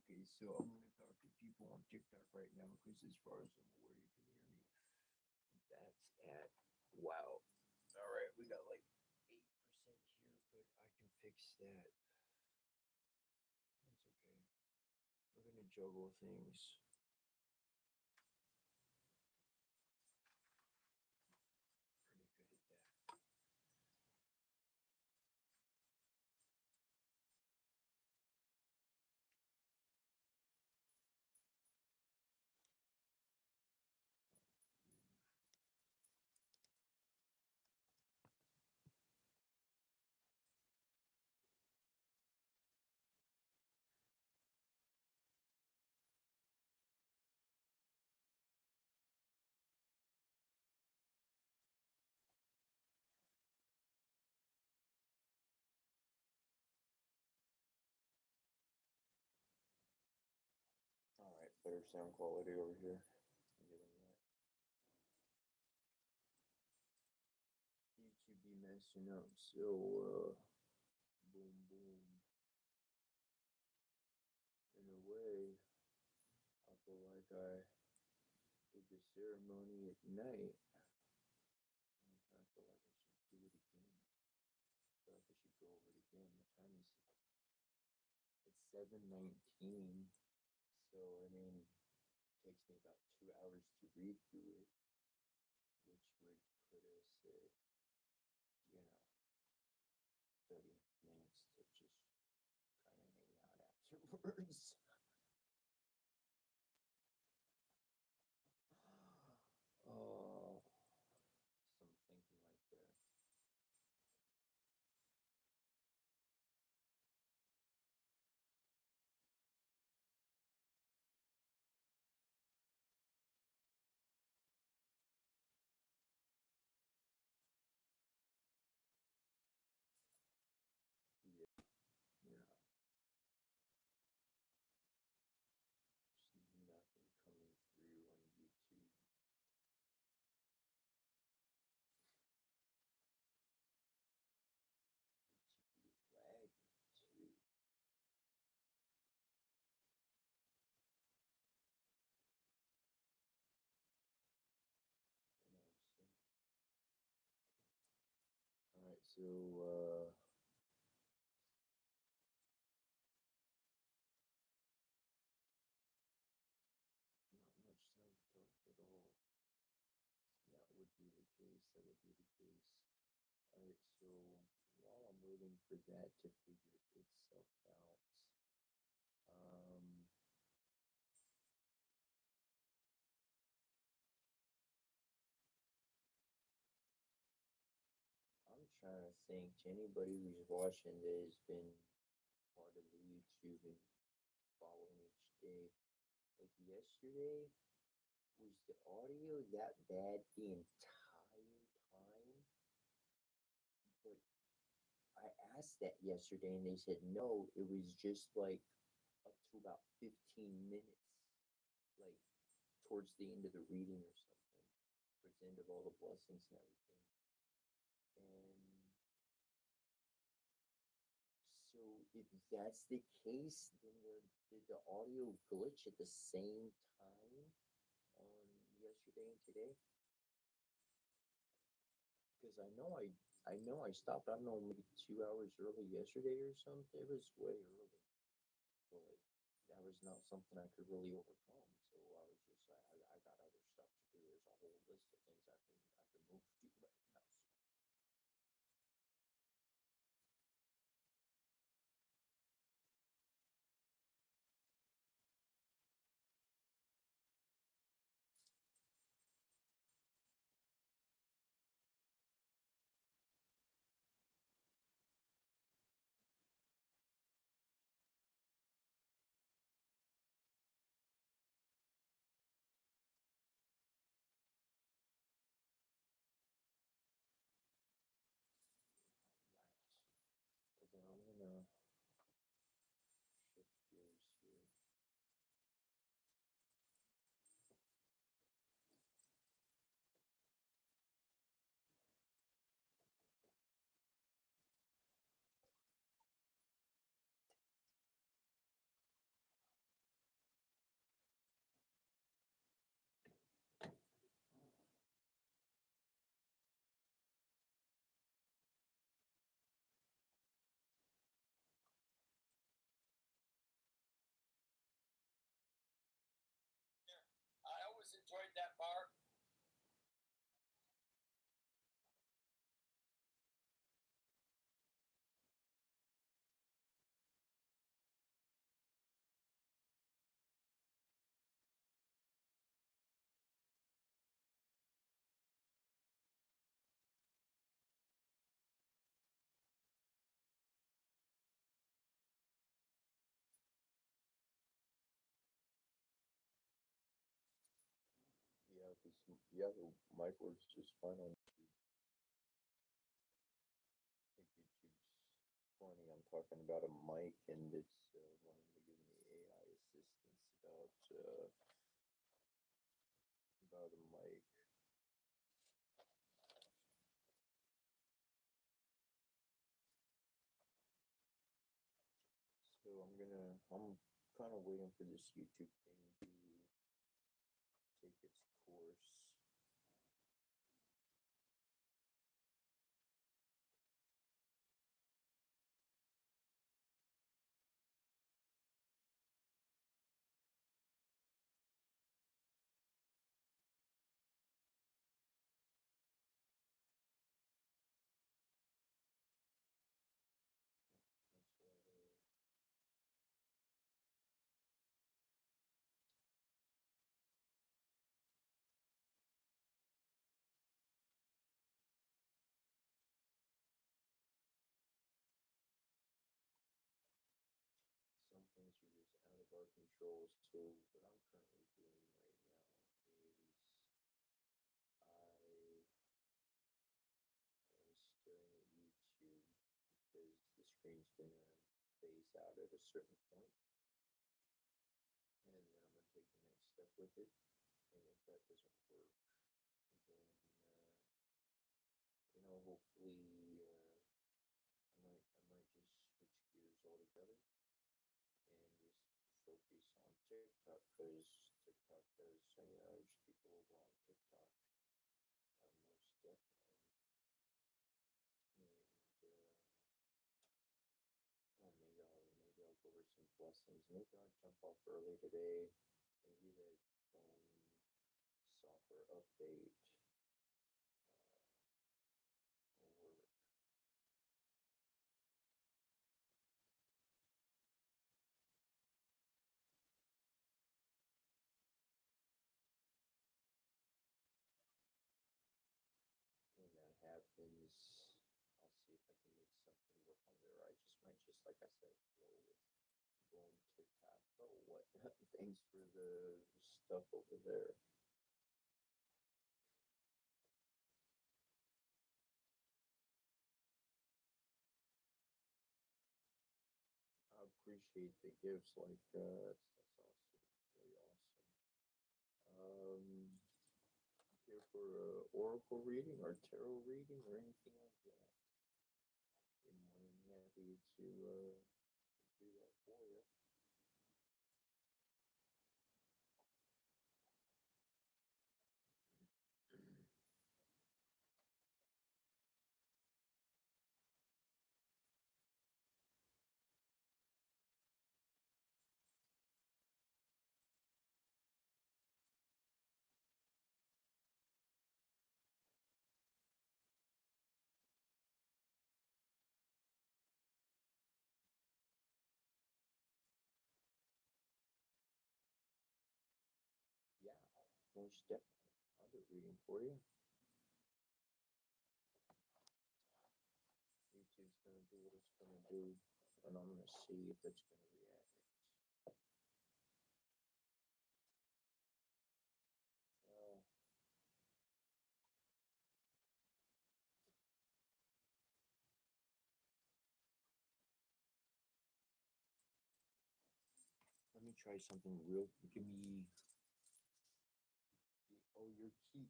Okay, so I'm gonna talk to people on TikTok right now because as far as I'm aware, you can hear me. That's at wow. All right, we got like 8% here, but I can fix that. That's okay. We're gonna juggle things. Pretty good at that. All right, better sound quality over here. I'm getting that. YouTube be messing up, so boom boom. In a way, I feel like I did the ceremony at night. I feel like I should do it again. I feel like I should go over it again. What time is it? It's 7:19. So I mean, it takes me about 2 hours to read through it, which would put us at, 30 minutes to just kind of hang out afterwards. Oh, some thinking right there. Yeah, yeah. Just nothing coming through on YouTube. YouTube lagging too. You know what I'm saying? All right, so not much time to talk at all. That would be the case. That would be the case. All right, so while I'm waiting for that to figure itself out, um, I'm trying to think to anybody who's watching that has been part of the YouTube and following each day. Like yesterday, was the audio that bad the entire time? But I asked that yesterday and they said no, it was just like up to about 15 minutes, like towards the end of the reading or something, towards the end of all the blessings and everything. And so if that's the case, then did the audio glitch at the same time on yesterday and today? Because I know I stopped. I don't know, maybe 2 hours early yesterday or something. It was way early, but that was not something I could really overcome. So I was just like, I got other stuff to do. There's a whole list of things I can move to right now. So Yeah, the mic works just fine on YouTube. I think YouTube's funny. I'm talking about a mic and it's wanting to give me AI assistance about a mic. So I'm kind of waiting for this YouTube thing to take its course. Some things are just out of our control. So what I'm currently doing right now is I am staring at YouTube because the screen's gonna phase out at a certain point, and then I'm gonna take the next step with it. And if that doesn't work, then hopefully I might just switch gears altogether and just focus on TikTok because TikTok does, there's people over on TikTok, most definitely. And maybe I'll go over some blessings. Maybe I'll jump off early today. Maybe that phone software update will work. When that happens, I'll see if I can make something work on there. I just might just, like I said, go on TikTok. Oh, what? Thanks for the stuff over there. I appreciate the gifts. Like that's awesome. Really awesome. Here for a oracle reading or tarot reading or anything like that. Be more than happy to do that for you. Yeah, most definitely. I'll do a reading for you. YouTube's gonna do what it's gonna do, and I'm gonna see if it's gonna react. Uh, Let me try something real. Give me. Oh, your key.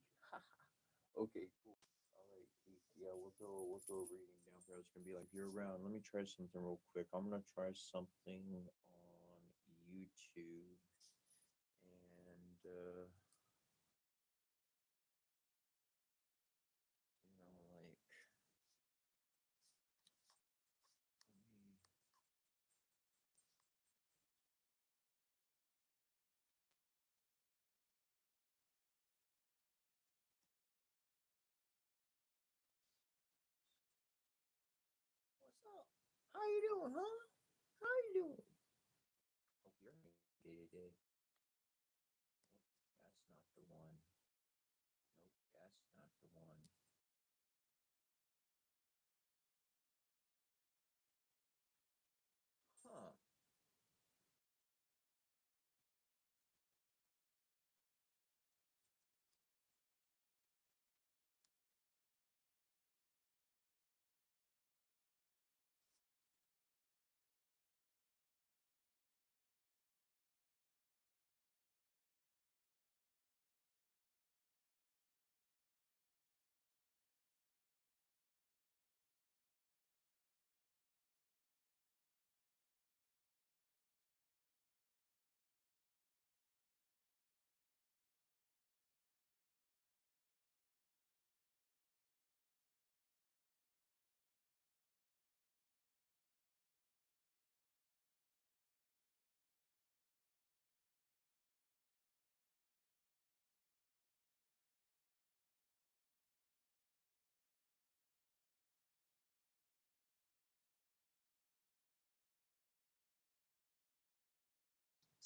Okay, cool. All right, Keith. Yeah, we'll throw a reading down here. It's gonna be like you're around. Let me try something real quick. I'm gonna try something on YouTube, and like let me. What's up? How you doing, huh? How you doing? Hope you're having a good day. Nope, that's not the one. Nope, that's not the one. Huh.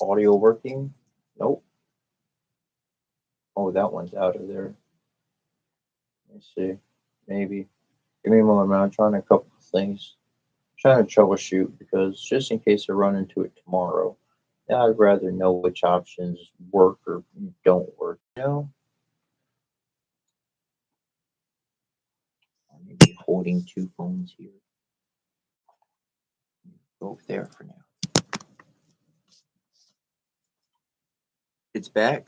audio working? Nope. Oh, that one's out of there. Let's see. Maybe. Give me a moment. I'm trying a couple of things. Trying to troubleshoot because just in case I run into it tomorrow, yeah, I'd rather know which options work or don't work. You know, I may be holding two phones here. Go over there for now. It's back.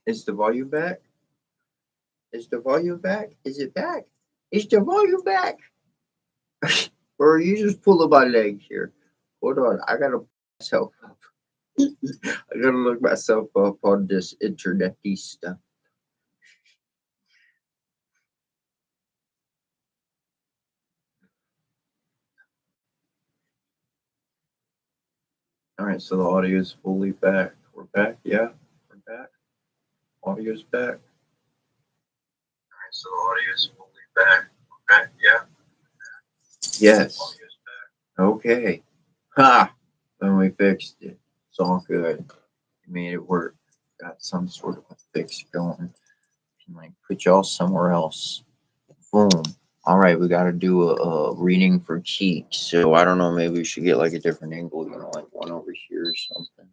Is the volume back? Is the volume back? Is it back? Is the volume back? Or are you just pulling my leg here? Hold on, I gotta myself up. I gotta look myself up on this internety stuff. All right, so the audio is fully back. We're back, yeah, we're back. Audio's back. All right, so the audio is fully back. We're back, yeah. Yes. Audio's back. Okay. Ha! Then we fixed it. It's all good. We made it work. Got some sort of a fix going. Can like put y'all somewhere else. Boom. All right, we got to do a reading for cheeks. So I don't know, maybe we should get like a different angle, you know, like one over here or something.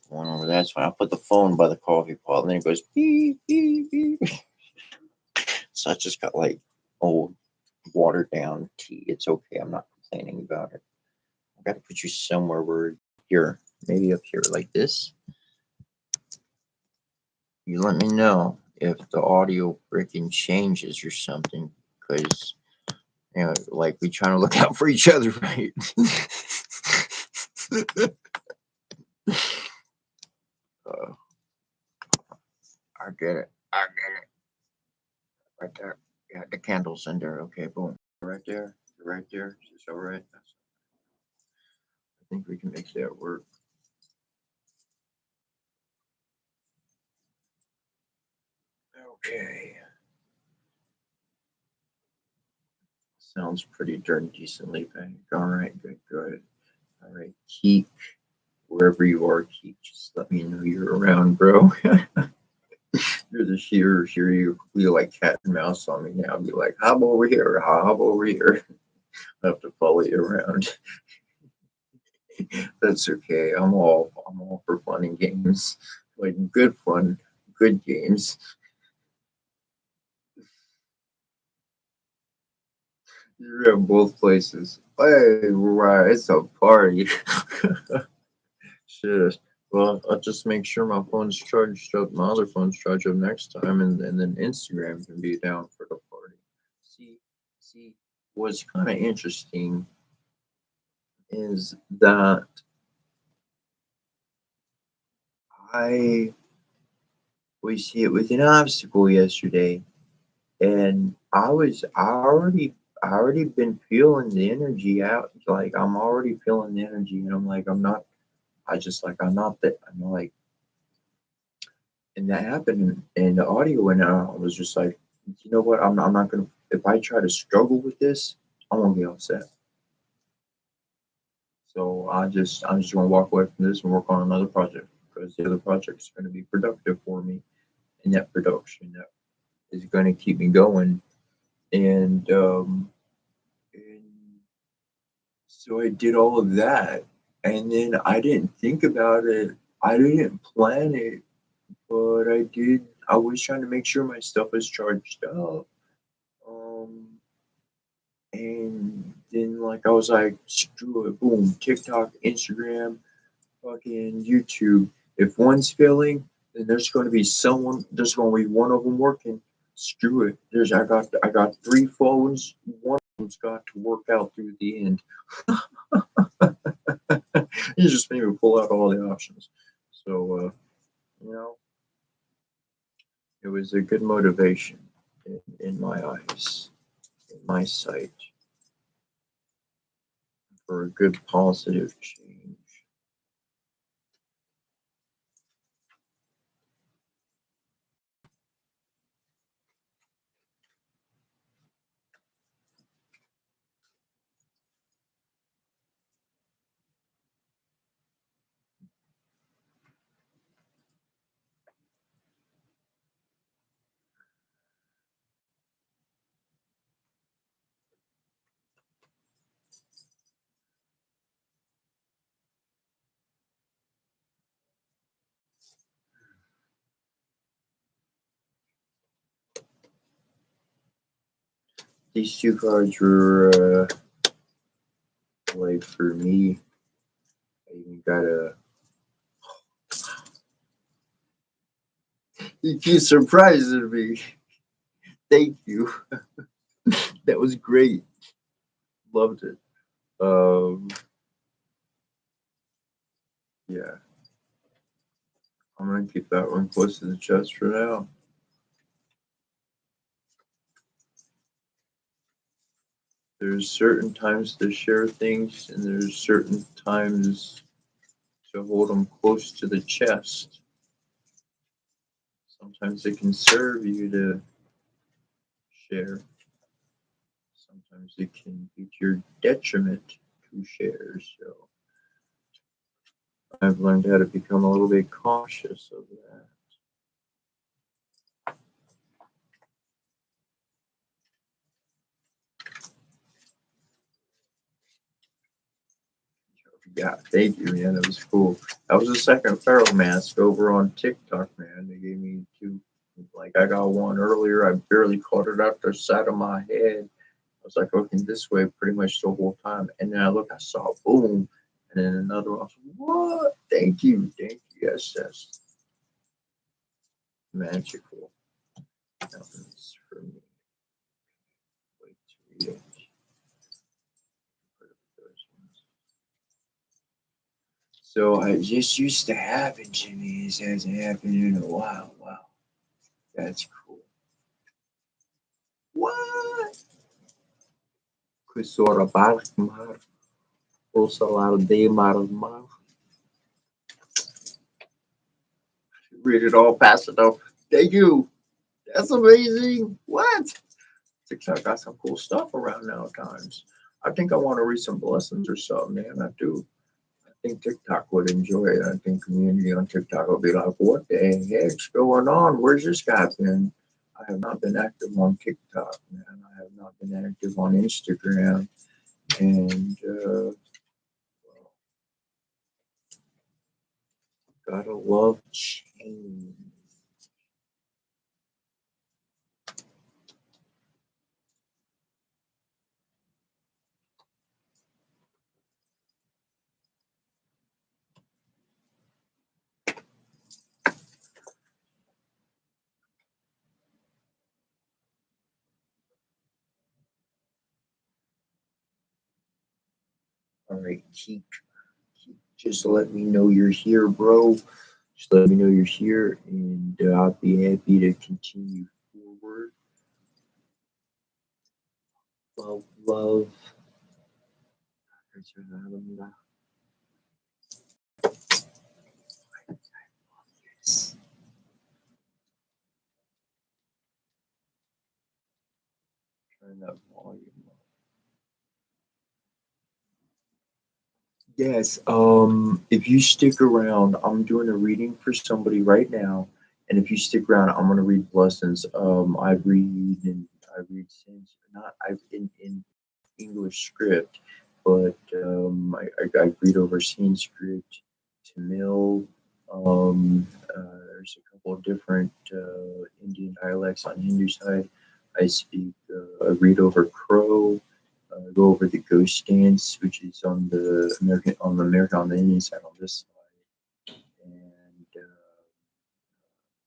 One over there. That's fine. I'll put the phone by the coffee pot, and then it goes beep, beep, beep. So I just got like old, watered down tea. It's okay. I'm not complaining about it. I got to put you somewhere where here, maybe up here like this. You let me know if the audio freaking changes or something, because you know, like we trying to look out for each other, right? I get it. I get it. Right there. Yeah, the candle's in there. Okay, boom. Right there. Right there. Is this all right? I think we can make that work. Okay. Sounds pretty darn decently back. All right, good, good. All right, Keek, wherever you are, Keek, just let me know you're around, bro. You're the shearer, you feel like cat and mouse on me now. Be like, hop over here, hop over here. I have to follow you around. That's okay. I'm all for fun and games. Like good fun, good games. You're at both places. Hey, right, it's a party. Shit. Well, I'll just make sure my phone's charged up, my other phone's charged up next time, and then Instagram can be down for the party. See, what's kind of interesting is that I was hit with an obstacle yesterday, and I already been feeling the energy out. Like I'm already feeling the energy, and I'm like, I'm not. I just like I'm not that. I'm like, and that happened, and the audio went out. I was just like, you know what? I'm not gonna. If I try to struggle with this, I'm gonna get upset. So I'm just gonna walk away from this and work on another project because the other project is gonna be productive for me, and that production that is gonna keep me going. And so I did all of that, and then I didn't think about it. I didn't plan it, but I did. I was trying to make sure my stuff was charged up. Um, and then like I was like, screw it, boom, TikTok, Instagram, fucking YouTube. If one's failing, then there's going to be someone. There's going to be one of them working. Screw it. I got three phones. One of them's got to work out through the end. You just made me pull out all the options. So you know, it was a good motivation in my eyes, in my sight, for a good positive change. These two cards were like for me. I even got a. You keep surprising me. Thank you. That was great. Loved it. Yeah. I'm gonna keep that one close to the chest for now. There's certain times to share things, and there's certain times to hold them close to the chest. Sometimes it can serve you to share. Sometimes it can be to your detriment to share. So I've learned how to become a little bit cautious of that. Yeah, thank you, man. That was cool. That was the second Pharaoh mask over on TikTok, man. They gave me two. Like I got one earlier. I barely caught it out the side of my head. I was like looking this way pretty much the whole time. And then I look, I saw boom. And then another one. I was, what? Thank you. Thank you. Yes, that's magical. That one's for me. Wait to read it. So I just used to happen to me. This hasn't happened in a while. Wow. That's cool. What? Kusura Balkmar. Usalar de Marmar. Read it all fast enough. Thank you. That's amazing. What? TikTok got some cool stuff around now times. I think I want to read some blessings or something, man. I do. I think TikTok would enjoy it. I think community on TikTok will be like, what the heck's going on? Where's this guy been? I have not been active on TikTok, man. I have not been active on Instagram. And gotta love change. All right, Keek. Just let me know you're here, bro. Just let me know you're here, and I'll be happy to continue forward. Love, love. Turn that volume up. Yes. If you stick around, I'm doing a reading for somebody right now, and if you stick around, I'm gonna read blessings. I read since not I've in English script, but I read over Sanskrit, Tamil. There's a couple of different Indian dialects on Hindu side. I read over Crow. Go over the Ghost Dance, which is on the Indian side on this side, and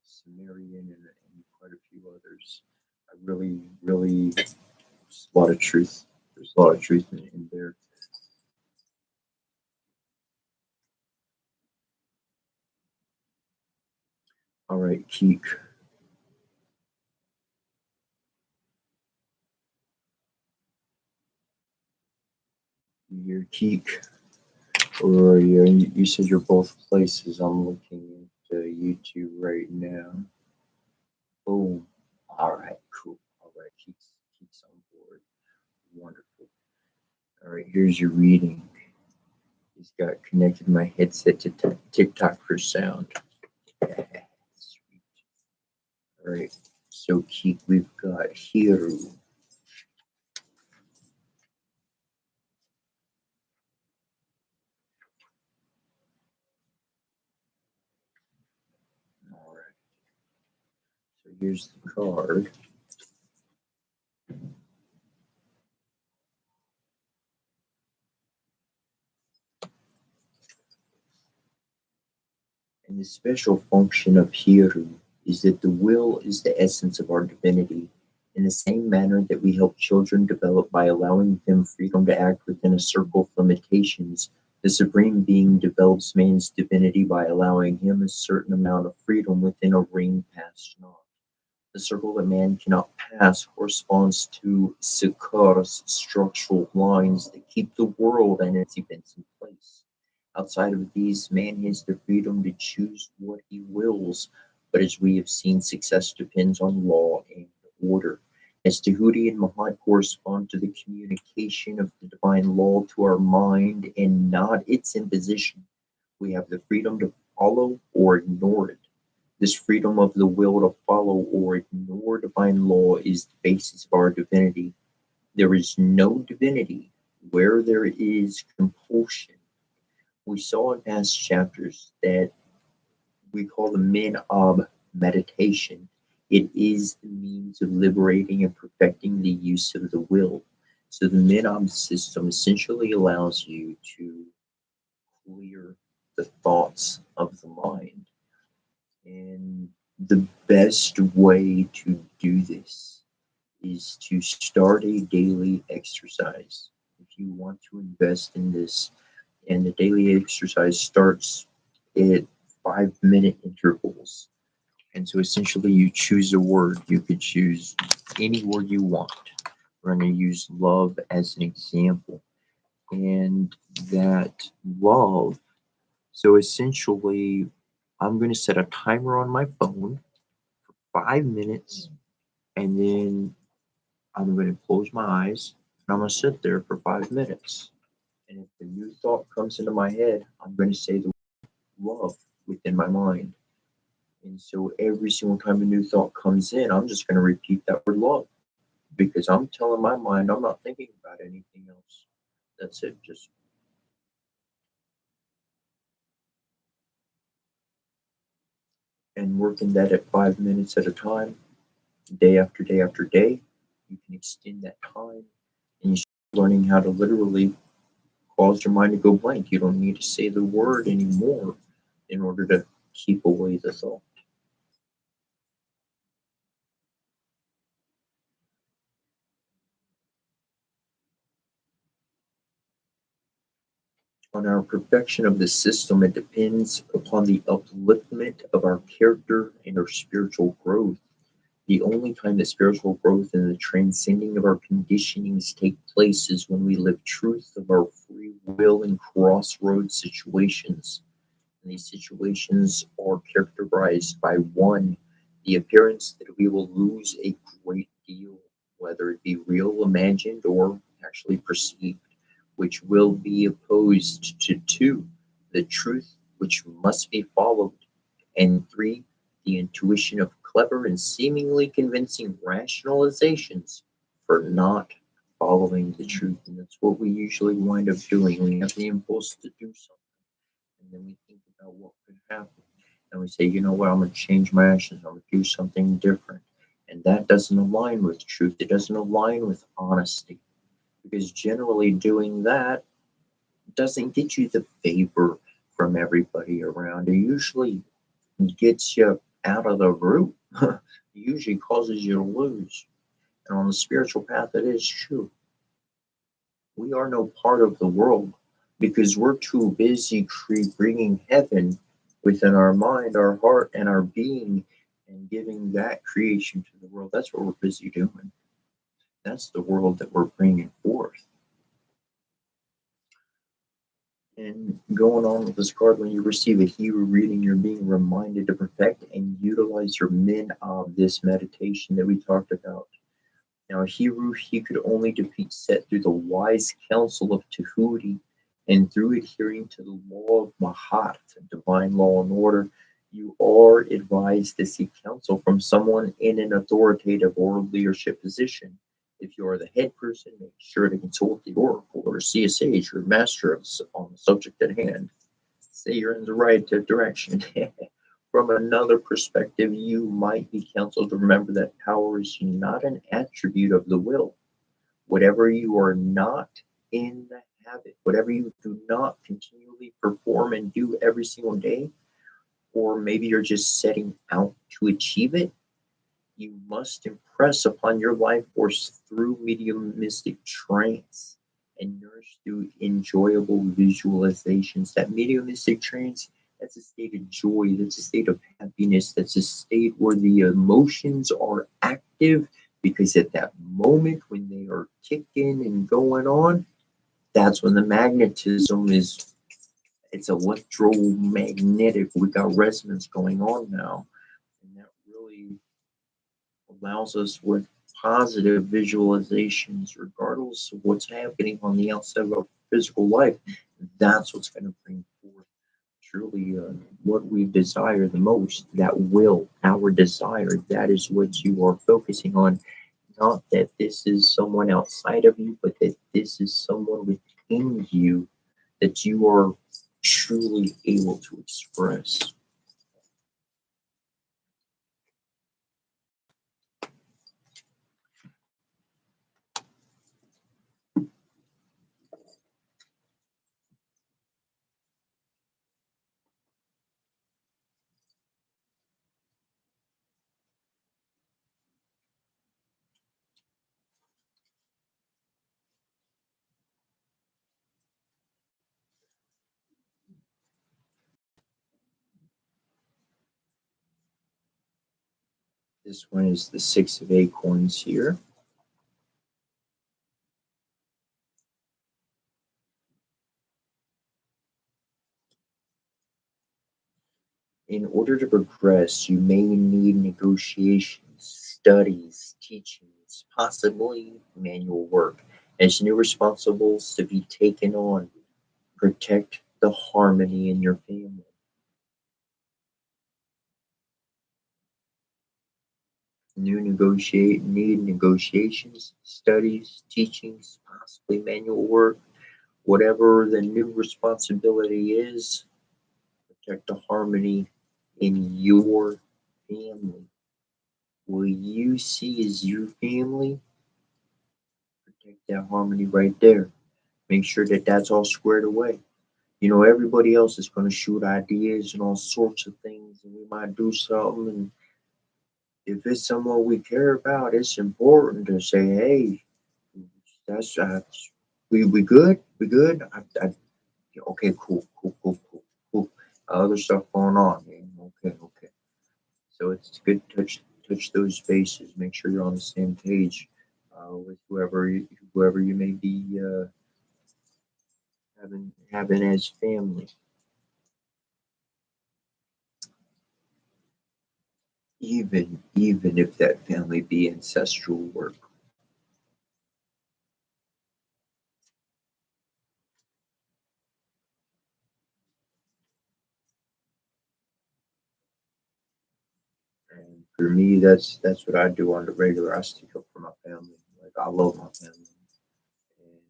Sumerian and quite a few others. I really, there's a lot of truth. There's a lot of truth in there. All right, Keek. Your Keek, or you said you're both places. I'm looking at YouTube right now. Boom. All right, cool. All right, Keek's on board. Wonderful. All right, here's your reading. He's got connected my headset to TikTok for sound. Sweet. All right, so Keek, we've got Hiru. All right, so here's the card. And the special function of Hiru is that the will is the essence of our divinity, in the same manner that we help children develop by allowing them freedom to act within a circle of limitations. The Supreme Being develops man's divinity by allowing him a certain amount of freedom within a ring passed not. The circle that man cannot pass corresponds to Sakar's structural lines that keep the world and its events in place. Outside of these, man has the freedom to choose what he wills, but as we have seen, success depends on law and order. As Tahuti and Mahat correspond to the communication of the divine law to our mind and not its imposition, we have the freedom to follow or ignore it. This freedom of the will to follow or ignore divine law is the basis of our divinity. There is no divinity where there is compulsion. We saw in past chapters that we call the min of meditation. It is the means of liberating and perfecting the use of the will. So the min system essentially allows you to clear the thoughts of the mind. And the best way to do this is to start a daily exercise. If you want to invest in this, and the daily exercise starts at 5 minute intervals. And so essentially, you choose a word. You could choose any word you want. We're going to use love as an example. And that love, so essentially, I'm going to set a timer on my phone for 5 minutes, and then I'm going to close my eyes and I'm going to sit there for 5 minutes. And if a new thought comes into my head, I'm going to say the love within my mind. And so every single time a new thought comes in, I'm just going to repeat that word love because I'm telling my mind I'm not thinking about anything else. That's it. Just and working that at 5 minutes at a time, day after day after day, you can extend that time and you start learning how to literally cause your mind to go blank. You don't need to say the word anymore in order to keep away the thought. On our perfection of the system, it depends upon the upliftment of our character and our spiritual growth. The only time that spiritual growth and the transcending of our conditionings take place is when we live truth of our free will in crossroads situations. And these situations are characterized by one, the appearance that we will lose a great deal, whether it be real, imagined, or actually perceived, which will be opposed to two, the truth which must be followed, and three, the intuition of clever and seemingly convincing rationalizations for not following the truth. And that's what we usually wind up doing. We have the impulse to do something and then we think about what could happen. And we say, you know what, I'm going to change my actions, I'm going to do something different. And that doesn't align with truth, it doesn't align with honesty. Because generally, doing that doesn't get you the favor from everybody around. It usually gets you out of the group, it usually causes you to lose. And on the spiritual path, it is true. We are no part of the world because we're too busy bringing heaven within our mind, our heart, and our being and giving that creation to the world. That's what we're busy doing. That's the world that we're bringing forth. And going on with this card, when you receive a Hebrew reading, you're being reminded to perfect and utilize your min of this meditation that we talked about. Now, Hiru, he could only defeat Set through the wise counsel of Tahuti and through adhering to the law of Mahat, divine law and order. You are advised to seek counsel from someone in an authoritative or leadership position. If you are the head person, make sure to consult the oracle or see a sage or master on the subject at hand. Say you're in the right direction. From another perspective, you might be counseled to remember that power is not an attribute of the will. Whatever you are not in the habit, whatever you do not continually perform and do every single day, or maybe you're just setting out to achieve it, you must impress upon your life force through mediumistic trance and nourish through enjoyable visualizations. That mediumistic trance, that's a state of joy, that's a state of happiness, that's a state where the emotions are active because at that moment when they are kicking and going on, that's when the magnetism is, it's electromagnetic. We got resonance going on now. And that really allows us with positive visualizations, regardless of what's happening on the outside of our physical life. That's what's going to bring forth truly what we desire the most. That will, our desire, that is what you are focusing on. Not that this is someone outside of you, but that this is someone within you that you are truly able to express. This one is the Six of Acorns here. In order to progress, you may need negotiations, studies, teachings, possibly manual work, as new responsibilities to be taken on. Protect the harmony in your family. Need negotiations, studies, teachings, possibly manual work, whatever the new responsibility is. Protect the harmony in your family. What you see as your family, protect that harmony right there. Make sure that that's all squared away. You know, everybody else is going to shoot ideas and all sorts of things, and we might do something. And if it's someone we care about, it's important to say, "Hey, that's we good, we good." Okay, cool. Other stuff going on, man. Okay. So it's good to touch those bases. Make sure you're on the same page with whoever you may be having as family. Even if that family be ancestral work. And for me, that's what I do on the regular. I stick up for my family. Like I love my family, and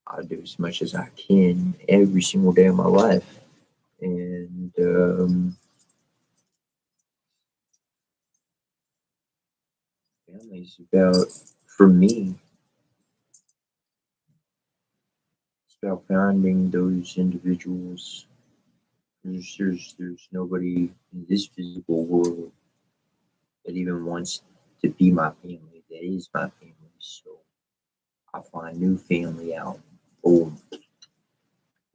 I do as much as I can every single day of my life. And family's about, for me, it's about finding those individuals. There's nobody in this physical world that even wants to be my family. That is my family. So I find new family out. Boom.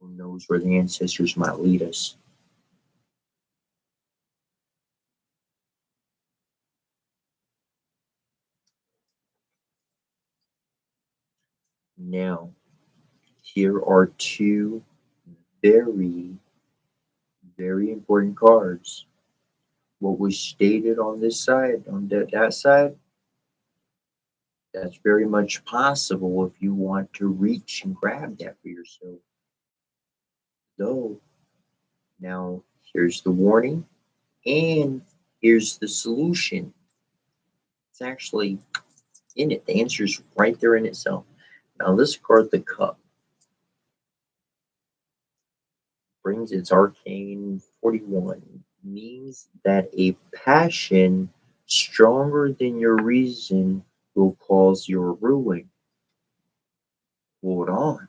Who knows where the ancestors might lead us? Now, here are two very, very important cards. What was stated on this side, on that side, that's very much possible if you want to reach and grab that for yourself. Though, now here's the warning and here's the solution. It's actually in it. The answer is right there in itself. Now, this card, the Cup, brings its arcane 41, means that a passion stronger than your reason will cause your ruin. Hold on.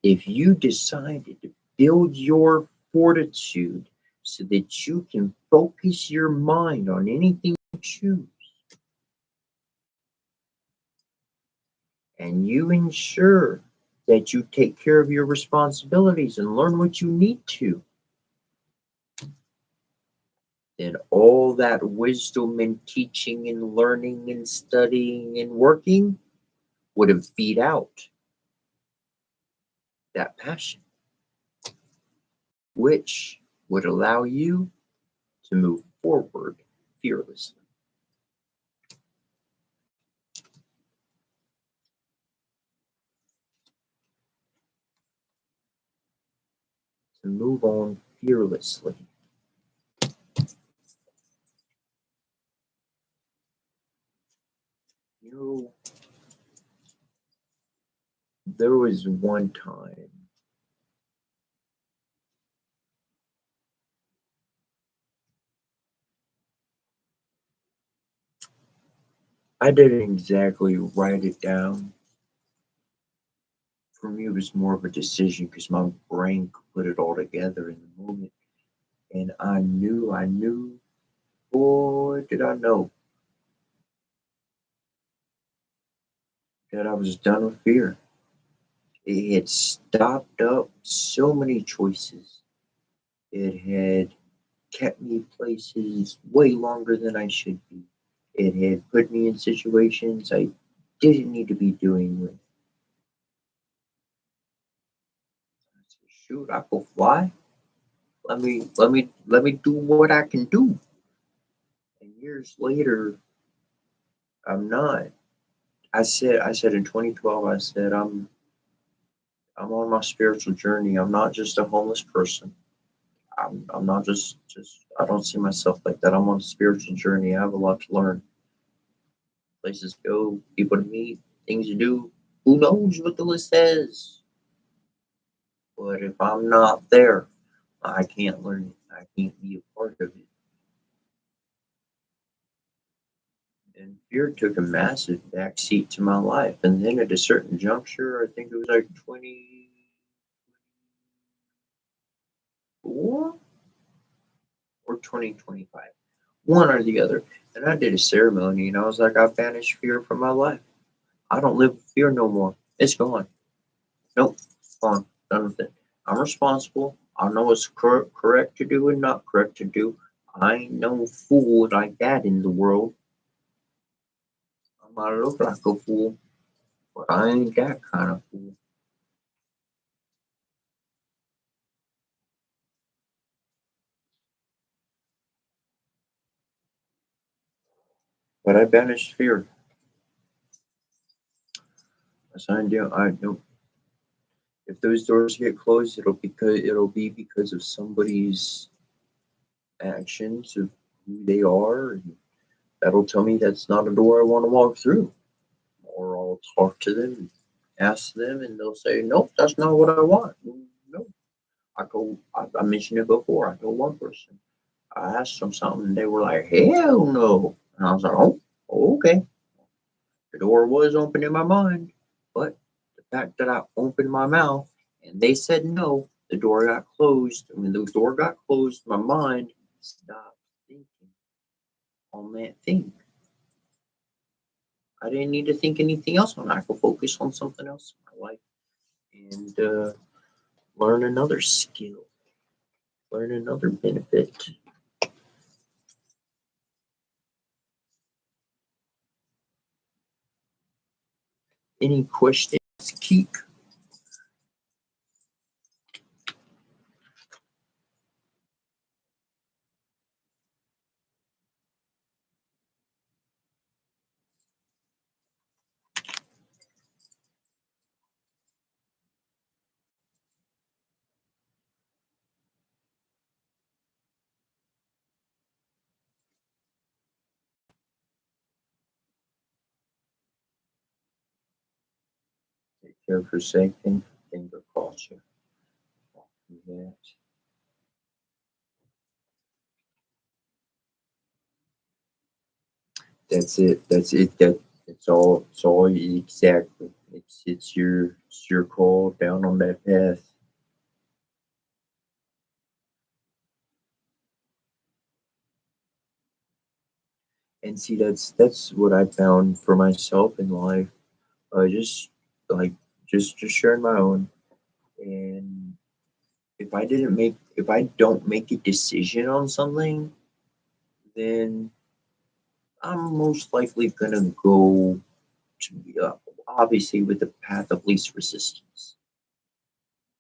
If you decided to build your fortitude so that you can focus your mind on anything you choose. And you ensure that you take care of your responsibilities and learn what you need to. Then all that wisdom and teaching and learning and studying and working would have feed out that passion, which would allow you to move forward fearlessly. To move on fearlessly. You know, there was one time I didn't exactly write it down. For me, it was more of a decision because my brain could put it all together in the moment. And I knew, boy, did I know that I was done with fear. It had stopped up so many choices. It had kept me places way longer than I should be. It had put me in situations I didn't need to be doing with. I said, shoot, I go fly. Let me do what I can do. And years later, I'm not. I said in 2012, I said I'm on my spiritual journey. I'm not just a homeless person. I'm not just I don't see myself like that. I'm on a spiritual journey. I have a lot to learn. Places to go, people to meet, things to do. Who knows what the list says? But if I'm not there, I can't learn it. I can't be a part of it. And fear took a massive backseat to my life. And then at a certain juncture, I think it was like 2024 or 2025, one or the other. And I did a ceremony and I was like, I banished fear from my life. I don't live with fear no more. It's gone. Nope, gone. Done with it. I'm responsible. I know what's correct to do and not correct to do. I ain't no fool like that in the world. I might look like a fool, but I ain't that kind of fool. But I banished fear. I signed down. I know if those doors get closed, it'll be because of somebody's actions of who they are, and that'll tell me that's not a door I want to walk through. Or I'll talk to them, and ask them, and they'll say, "Nope, that's not what I want." No, I mentioned it before. I told one person, I asked them something, and they were like, "Hell no," and I was like, "Oh, okay." The door was open in my mind, but the fact that I opened my mouth and they said no, the door got closed. And when the door got closed, my mind stopped thinking on that thing. I didn't need to think anything else on. I could focus on something else in my life and learn another skill, learn another benefit. Any questions, Keek? Take care for a second. Finger culture. That. That's it. That's it. That's all. It's all exactly. It's your call down on that path. And see, that's what I found for myself in life. Just like just sharing my own. And if I don't make a decision on something, then I'm most likely gonna go to obviously with the path of least resistance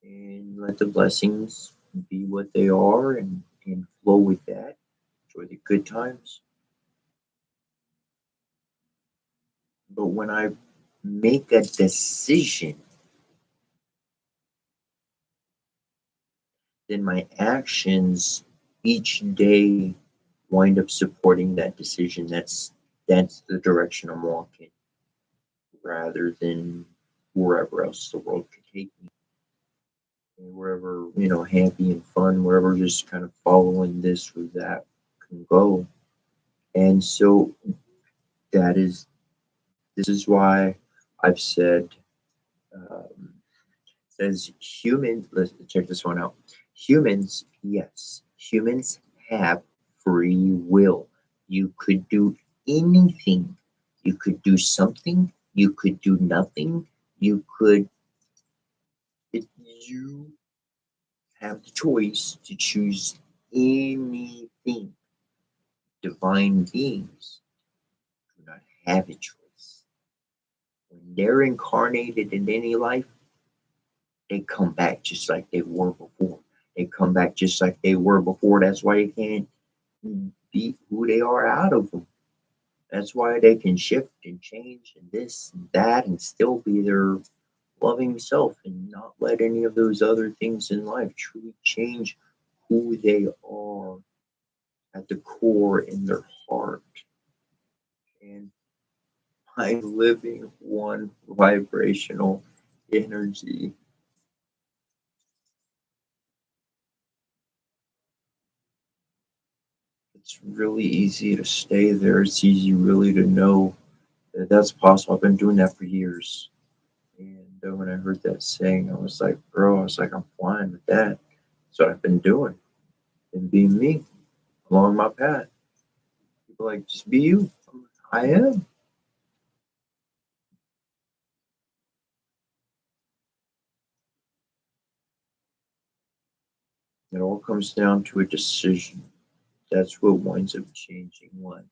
and let the blessings be what they are and flow with that. Enjoy the good times. But when I make a decision, then my actions each day wind up supporting that decision. That's the direction I'm walking, rather than wherever else the world could take me. And wherever, happy and fun, wherever just kind of following this or that can go. And so that is this is why I've said says human. Let's check this one out. Humans, yes, humans have free will. You could do anything. You could do something. You could do nothing. You could. You have the choice to choose anything. Divine beings do not have a choice. When they're incarnated in any life, they come back just like they were before. They come back just like they were before. That's why they can't beat who they are out of them. That's why they can shift and change and this and that and still be their loving self and not let any of those other things in life truly change who they are at the core in their heart. And by living one vibrational energy, it's really easy to stay there. It's easy really to know that that's possible. I've been doing that for years. And when I heard that saying, I was like, bro, I was like, I'm fine with that. That's what I've been doing and being me along my path. People are like, just be you. I am. It all comes down to a decision. That's what winds up changing life.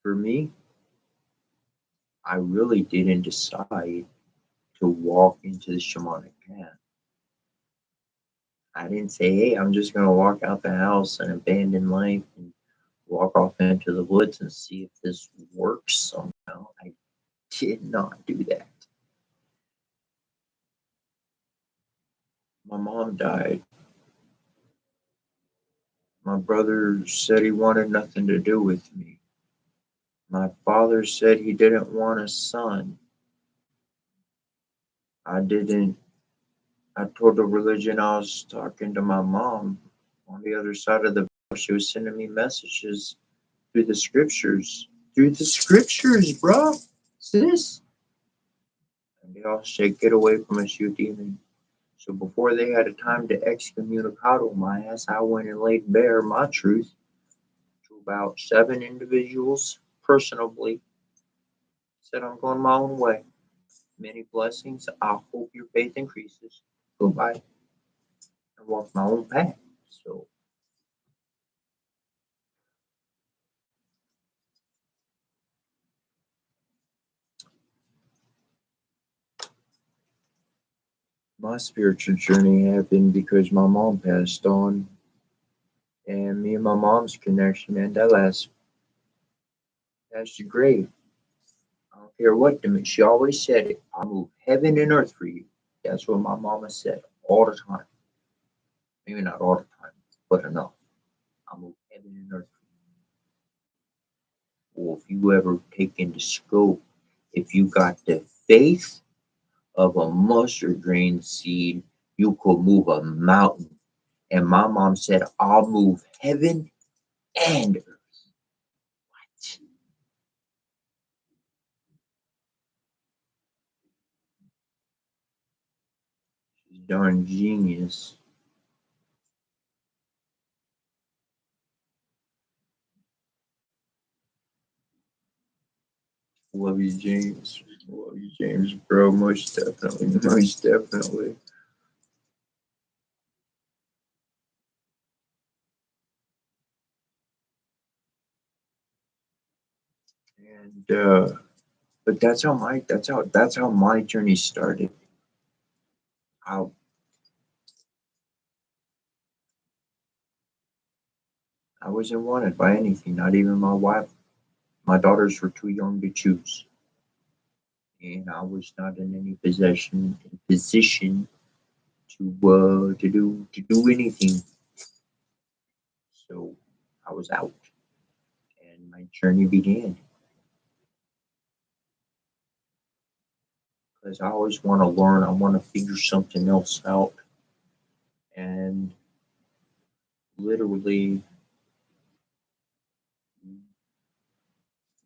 For me, I really didn't decide to walk into the shamanic path. I didn't say, hey, I'm just going to walk out the house and abandon life and walk off into the woods and see if this works somehow. I did not do that. My mom died. My brother said he wanted nothing to do with me. My father said he didn't want a son. I didn't. I told the religion I was talking to my mom on the other side of the veil. She was sending me messages through the scriptures. Through the scriptures, bro. Sis. And they all said, get away from us, you demon. So before they had a time to excommunicado my ass, I went and laid bare my truth to about 7 individuals personally. Said I'm going my own way. Many blessings. I hope your faith increases. Goodbye. I walk my own path. So my spiritual journey happened because my mom passed on, and me and my mom's connection, man, that lasts past the grave. I don't care what she always said it. I'll move heaven and earth for you. That's what my mama said all the time. Maybe not all the time, but enough. I'll move heaven and earth for you. Or if you ever take into scope, if you got the faith of a mustard grain seed, you could move a mountain. And my mom said, I'll move heaven and earth. She's darn genius. Love you, James. Love you, James, bro. Most definitely. Most definitely. And but that's how my journey started. I I wasn't wanted by anything, not even my wife. My daughters were too young to choose, and I was not in any position to do anything. So I was out, and my journey began. Because I always want to learn. I want to figure something else out, and literally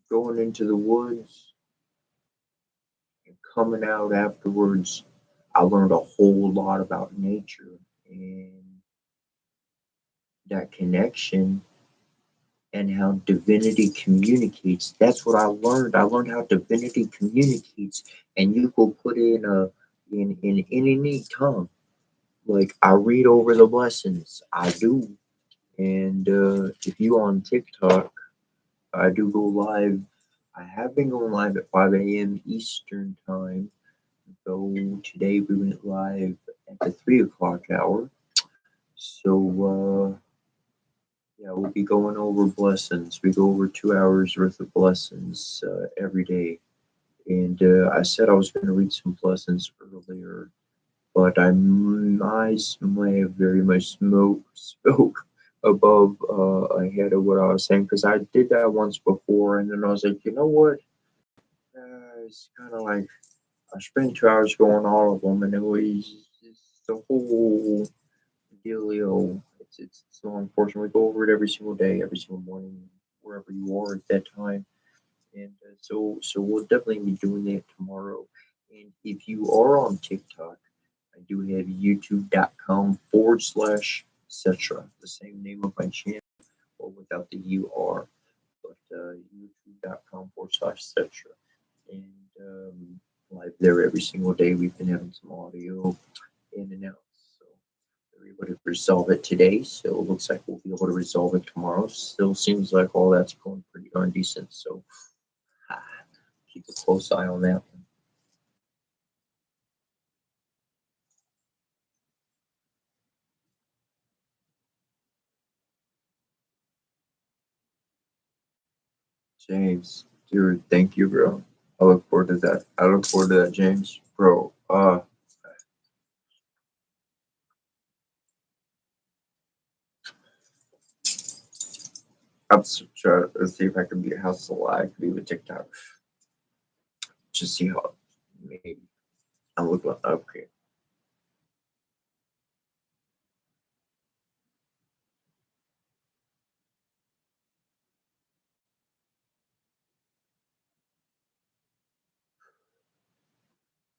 going into the woods and coming out afterwards, I learned a whole lot about nature and that connection and how divinity communicates. That's what I learned. I learned how divinity communicates, and you could put it in any tongue. Like I read over the lessons, I do, and if you on TikTok, I do go live. I have been going live at 5 a.m. Eastern time. So today we went live at the 3 o'clock hour. So yeah, we'll be going over blessings. We go over 2 hours worth of blessings every day. And I said I was going to read some blessings earlier, but I may have very much spoke above ahead of what I was saying because I did that once before, and then I was like, you know what? It's kind of like I spent 2 hours going all of them, and it was just the whole dealio. It's so unfortunate. We go over it every single day, every single morning, wherever you are at that time. And so we'll definitely be doing that tomorrow. And if you are on TikTok, I do have youtube.com/Cetra, the same name of my channel, or without the UR, but youtube.com/Cetra. And live there every single day. We've been having some audio in and out. So we were able to resolve it today. So it looks like we'll be able to resolve it tomorrow. Still seems like all that's going pretty darn decent. So ah, keep a close eye on that one. James, dude, thank you, bro. I look forward to that. I look forward to that, James, bro. I'm trying to see if I can be a house alive, be with TikTok. Just see how maybe I'm looking. Okay,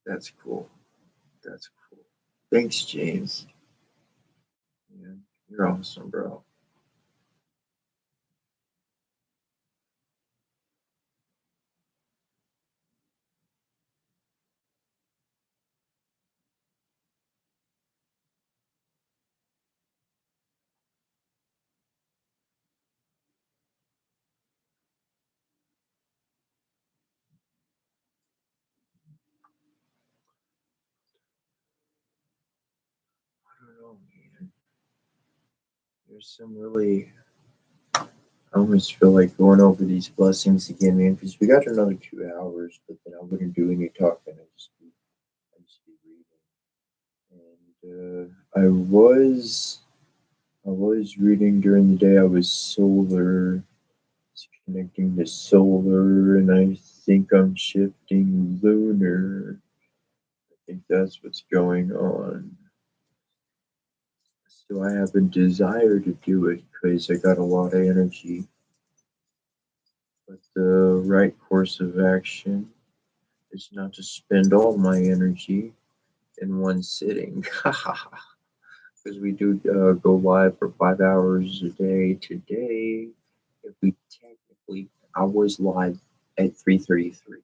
that's cool. That's cool. Thanks, James. Yeah, you're awesome, bro. I don't know, man. There's some really. I almost feel like going over these blessings again, man, because we got another 2 hours, but then I wouldn't do any talking. I just be reading. And I was reading during the day. I was solar, it's connecting to solar, and I think I'm shifting lunar. I think that's what's going on. So I have a desire to do it because I got a lot of energy. But the right course of action is not to spend all my energy in one sitting. Because we do go live for 5 hours a day today. If we technically, I was live at 3:33.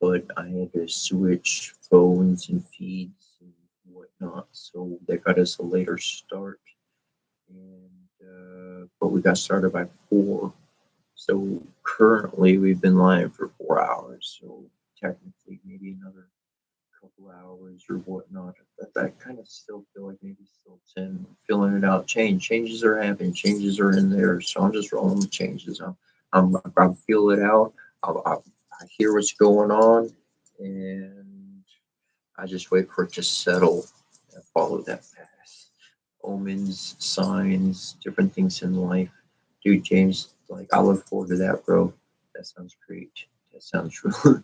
But I had to switch phones and feeds and whatnot, so they got us a later start. And but we got started by 4. So currently we've been live for 4 hours. So technically maybe another couple hours or whatnot. That kind of still feel like maybe still 10. Filling it out. Changes are happening. Changes are in there. So I'm just rolling with changes. I feel it out. I hear what's going on, and I just wait for it to settle and follow that path. Omens, signs, different things in life. Dude, James, like I look forward to that, bro. That sounds great. That sounds really.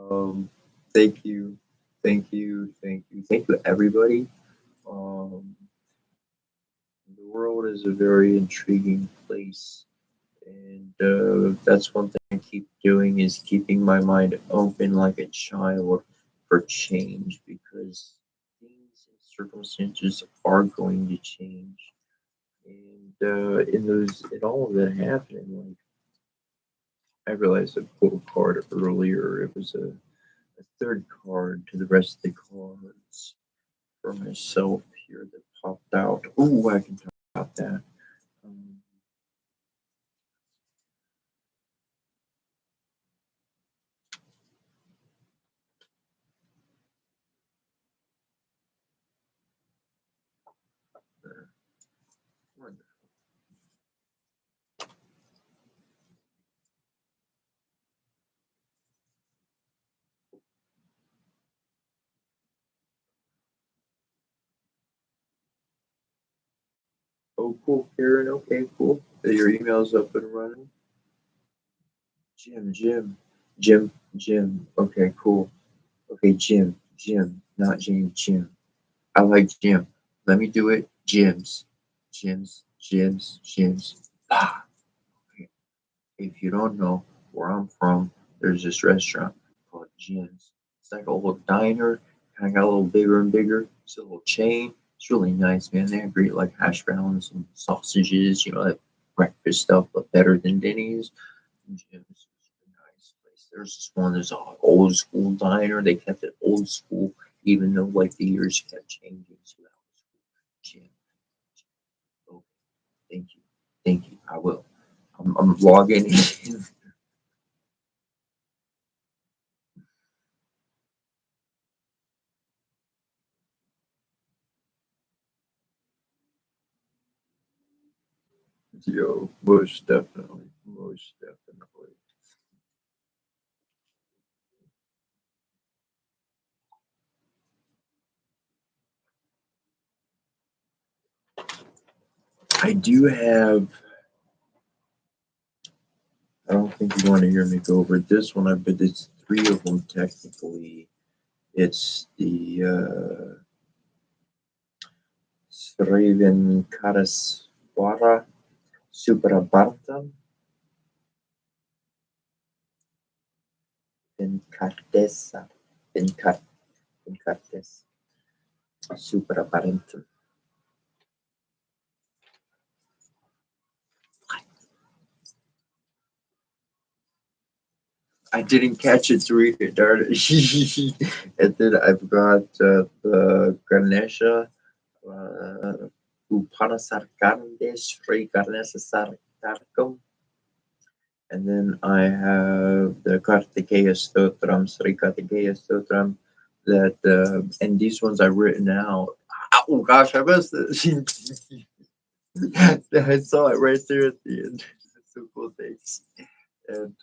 Um, thank you, thank you, everybody. Um, the world is a very intriguing place, and that's one thing I keep doing is keeping my mind open like a child for change because things and circumstances are going to change, and in all of that happening, like I realized I pulled a card earlier. It was a third card to the rest of the cards for myself here that popped out. Oh, I can talk about that. Um, wonderful. Oh, cool, Karen. Okay, cool. Your email's up and running. Jim. Okay, cool. Okay, Jim, not James, Jim. I like Jim. Let me do it. Jims. Ah, okay. If you don't know where I'm from, there's this restaurant called Jim's. It's like a little diner, kind of got a little bigger and bigger. It's a little chain. It's really nice, man. They have great like hash browns and sausages, like breakfast stuff, but better than Denny's. Jim's is a nice place. There's this one that's an old school diner. They kept it old school, even though like the years kept changing. So that was cool. Jim. Okay, thank you. I will. I'm logging in. Yo, most definitely. Most definitely. I do have, I don't think you want to hear me go over this one, but it's 3 of them technically. It's the Sravankaraswara Suprabhartam Venkartesa Venkar Venkartes Suprabharantam. I didn't catch it to read it, darn it. And then I've got the Ganesha Upanasarkande Sri Ganesha Sarkarkam. And then I have the Kartikeya Stotram, Sri Kartikeya Stotram. That and these ones I've written out. Oh gosh, I missed it. I saw it right there at the end. So cool, thanks. And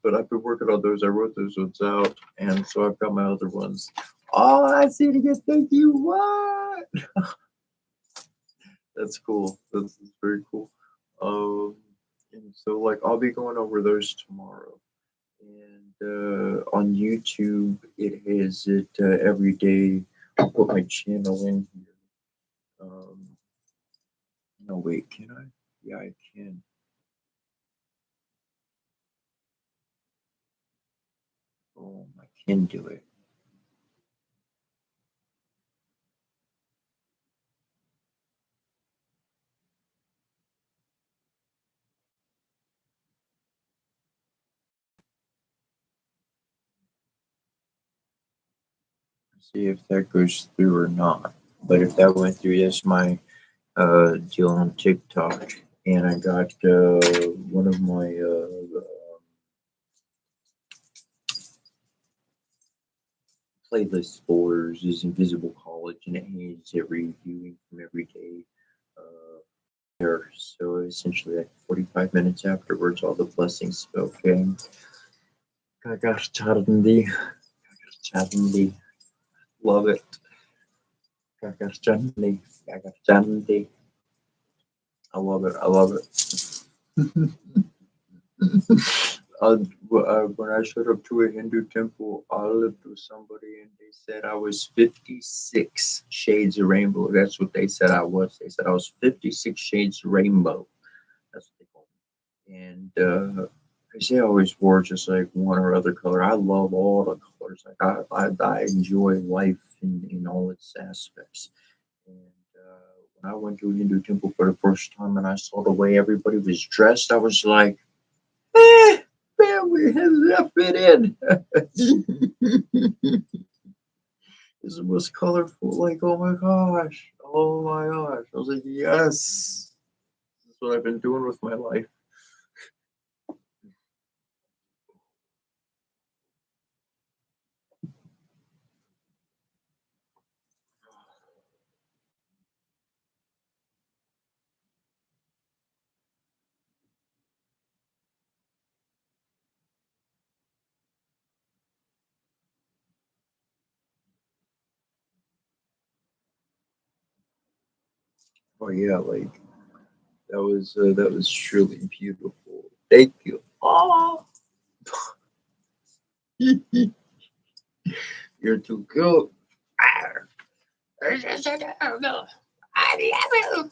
but I've been working on those. I wrote those ones out, and so I've got my other ones. Oh, I see it again. Thank you. What? That's cool. That's very cool. Um, and so like I'll be going over those tomorrow. And on YouTube, it has it every day. I'll put my channel in here. Um, no, wait, can I? Yeah, I can. Oh, I can do it. See if that goes through or not. But if that went through, that's my deal on TikTok. And I got one of my playlist folders is Invisible College, and it has every viewing from every day there. So essentially, like 45 minutes afterwards, all the blessings spoken. Gagas Charndi. Gagas Charndi. Love it. Gagas Charndi. Gagas Charndi. I love it. I love it. When I showed up to a Hindu temple, I lived with somebody and they said I was 56 shades of rainbow. That's what they said I was. They said I was 56 shades rainbow. That's what they called me. And I say I always wore just like one or other color. I love all the colors. Like I enjoy life in all its aspects. And when I went to a Hindu temple for the first time and I saw the way everybody was dressed, I was like, eh, family has that fit in. It's the most colorful. Like, oh my gosh. Oh my gosh. I was like, yes. That's what I've been doing with my life. Oh yeah, like that was truly beautiful. Thank you. Oh, you're too cute. I love you.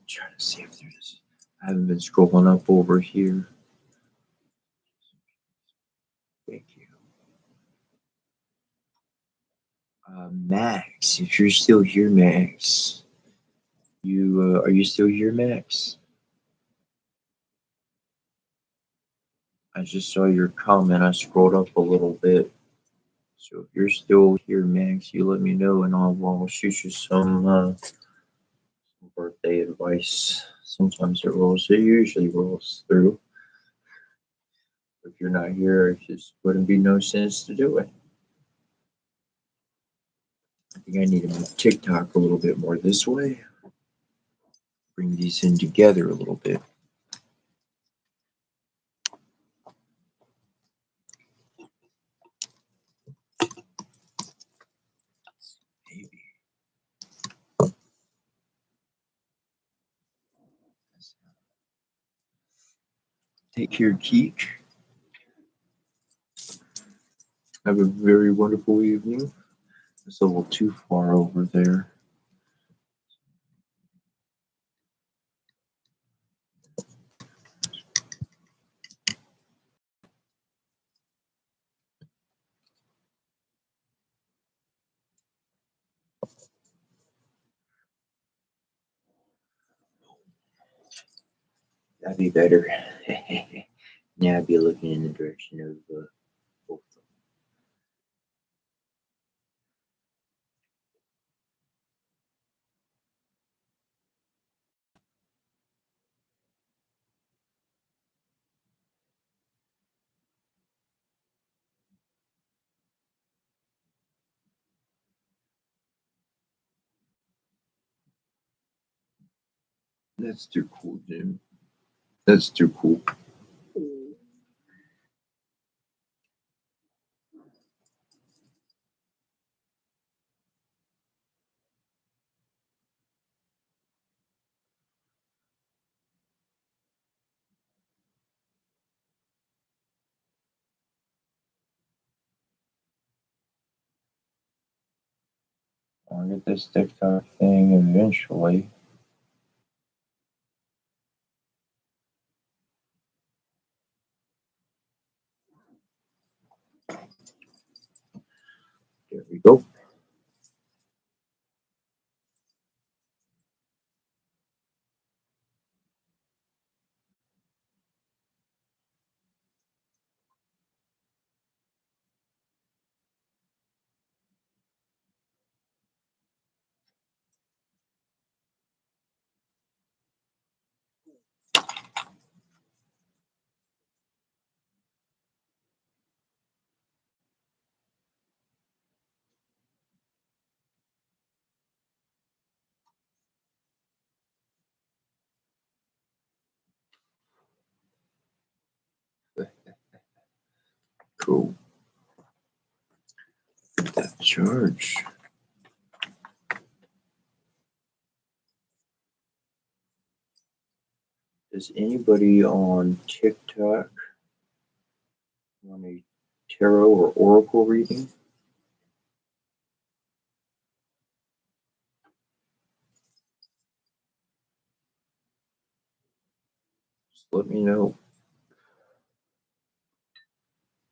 Trying to see if there's. I haven't been scrolling up over here. Thank you. Max, if you're still here, Max, you are you still here, Max? I just saw your comment. I scrolled up a little bit. So if you're still here, Max, you let me know, and I'll shoot you some birthday advice. Sometimes it rolls. It usually rolls through. If you're not here, it just wouldn't be no sense to do it. I think I need to move TikTok a little bit more this way. Bring these in together a little bit. Maybe. Take care, Keek. Have a very wonderful evening. It's a little too far over there. That'd be better. Now I'd be looking in the direction of both of them. That's too cool, Jim. That's too cool. I'll get this TikTok thing eventually. There we go. Cool. That charge. Does anybody on TikTok want a tarot or oracle reading? Just let me know.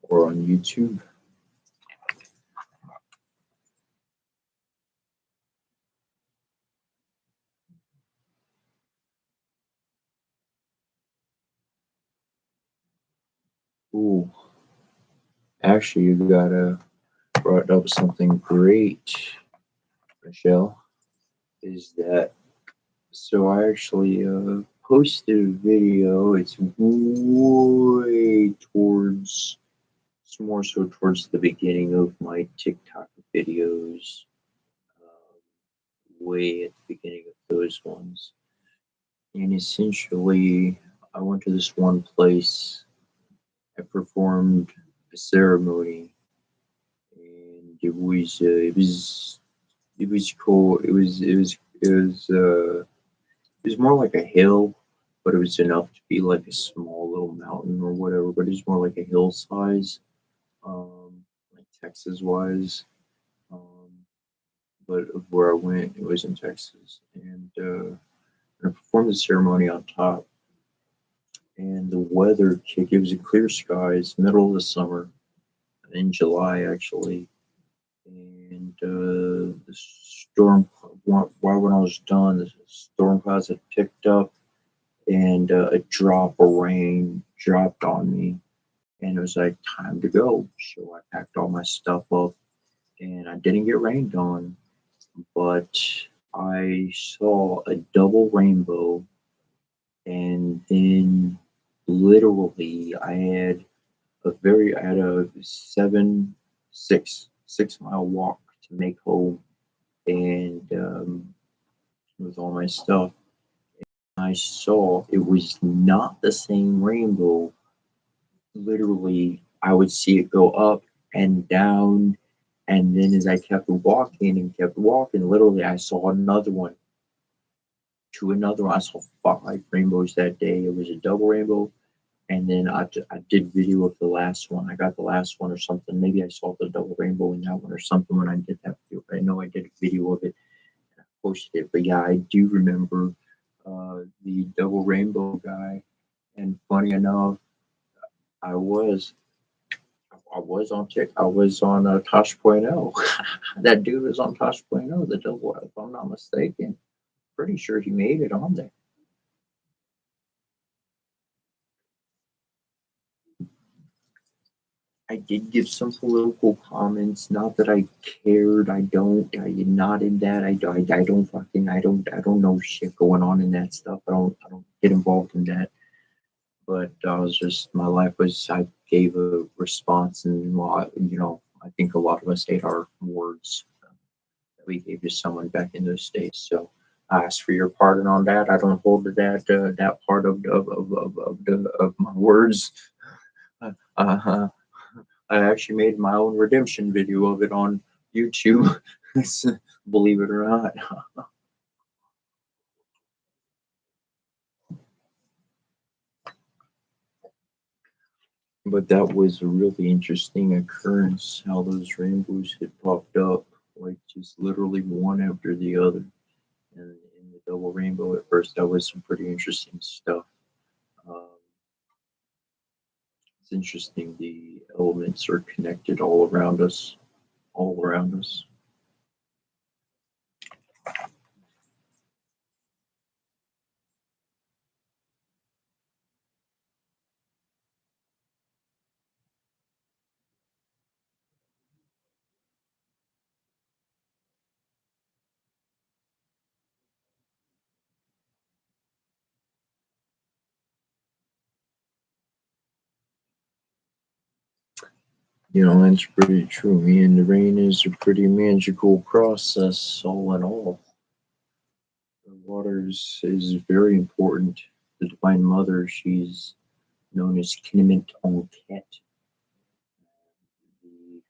Or on YouTube. Ooh. Actually, you brought up something great, Michelle. Is that so? I actually posted a video. It's way towards, it's more so towards the beginning of my TikTok videos. Way at the beginning of those ones. And essentially, I went to this one place. I performed a ceremony, and it was cool. It was more like a hill, but it was enough to be like a small little mountain or whatever. But it was more like a hill size, like Texas wise. Um, but where I went, it was in Texas, and I performed the ceremony on top. And the weather kicked. It was a clear skies, middle of the summer, in July actually, and the storm. When I was done, the storm clouds had picked up, and a drop of rain dropped on me, and it was like time to go. So I packed all my stuff up, and I didn't get rained on, but I saw a double rainbow, and then literally I had a 6 mile walk to make home, and with all my stuff. I saw it was not the same rainbow. Literally, I would see it go up and down, and then as I kept walking, literally I saw another one to another one. I saw 5 rainbows that day. It was a double rainbow, and then I did video of the last one. I got the last one or something. Maybe I saw the double rainbow in that one or something when I did that video. But I know I did a video of it and I posted it. But yeah, I do remember the double rainbow guy. And funny enough, I was I was on Tosh.0. That dude was on Tosh.0, the double, if I'm not mistaken. Pretty sure he made it on there. I did give some political comments. Not that I cared. I'm not in that. I don't fucking. I don't know shit going on in that stuff. I don't get involved in that. But I was just my life was. I gave a response, and well, I think a lot of us ate our words that we gave to someone back in those days. So I ask for your pardon on that. I don't hold to that part of my words. Uh, I actually made my own redemption video of it on YouTube. Believe it or not. But that was a really interesting occurrence how those rainbows had popped up. like just literally one after the other. And in the double rainbow, at first, that was some pretty interesting stuff. Um, it's interesting. The elements are connected all around us, all around us. That's pretty true. Me and the rain is a pretty magical process, all in all. The water is very important. The Divine Mother, she's known as Kinemint Onket, the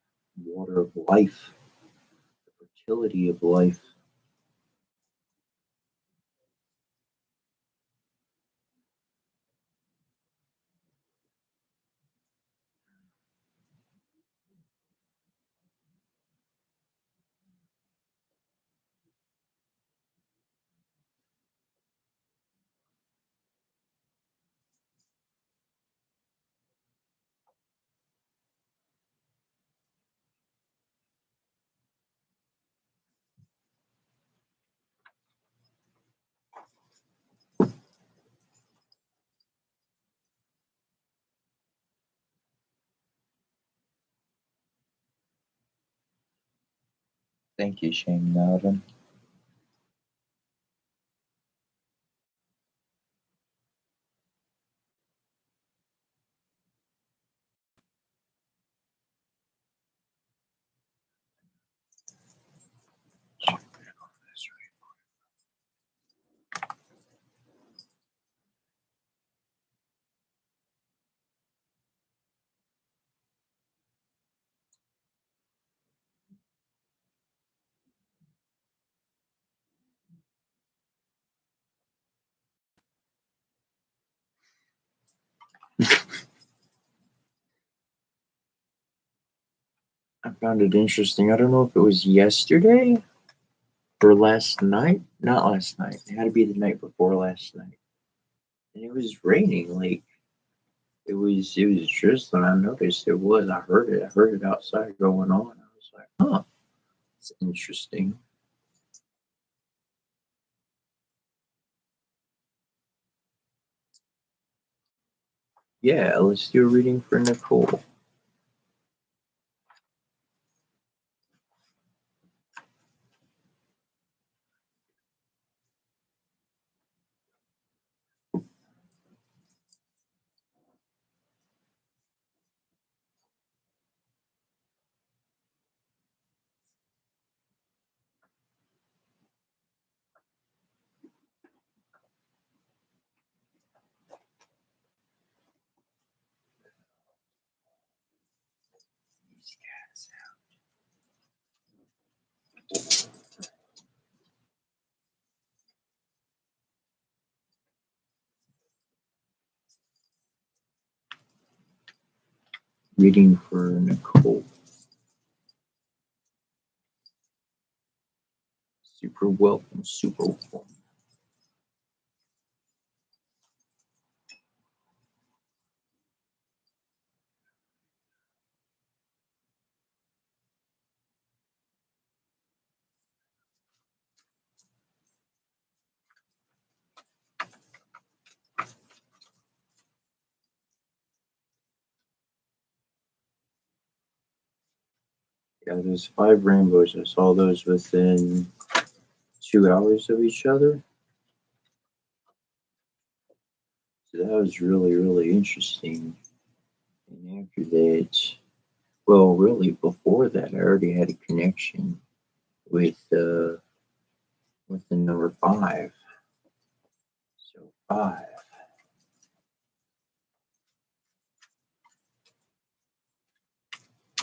water of life, the fertility of life. Thank you, Shane Nowden. I found it interesting. I don't know if it was yesterday or last night. Not last night. It had to be the night before last night. And it was raining. Like it was drizzling. I noticed it was. I heard it. I heard it outside going on. I was like, huh, it's interesting. Yeah, let's do a reading for Nicole. Reading for Nicole. Super welcome, super welcome. Yeah, there's 5 rainbows. I saw those within 2 hours of each other. So that was really, really interesting. And after that, well, really before that, I already had a connection with the number 5. So 5.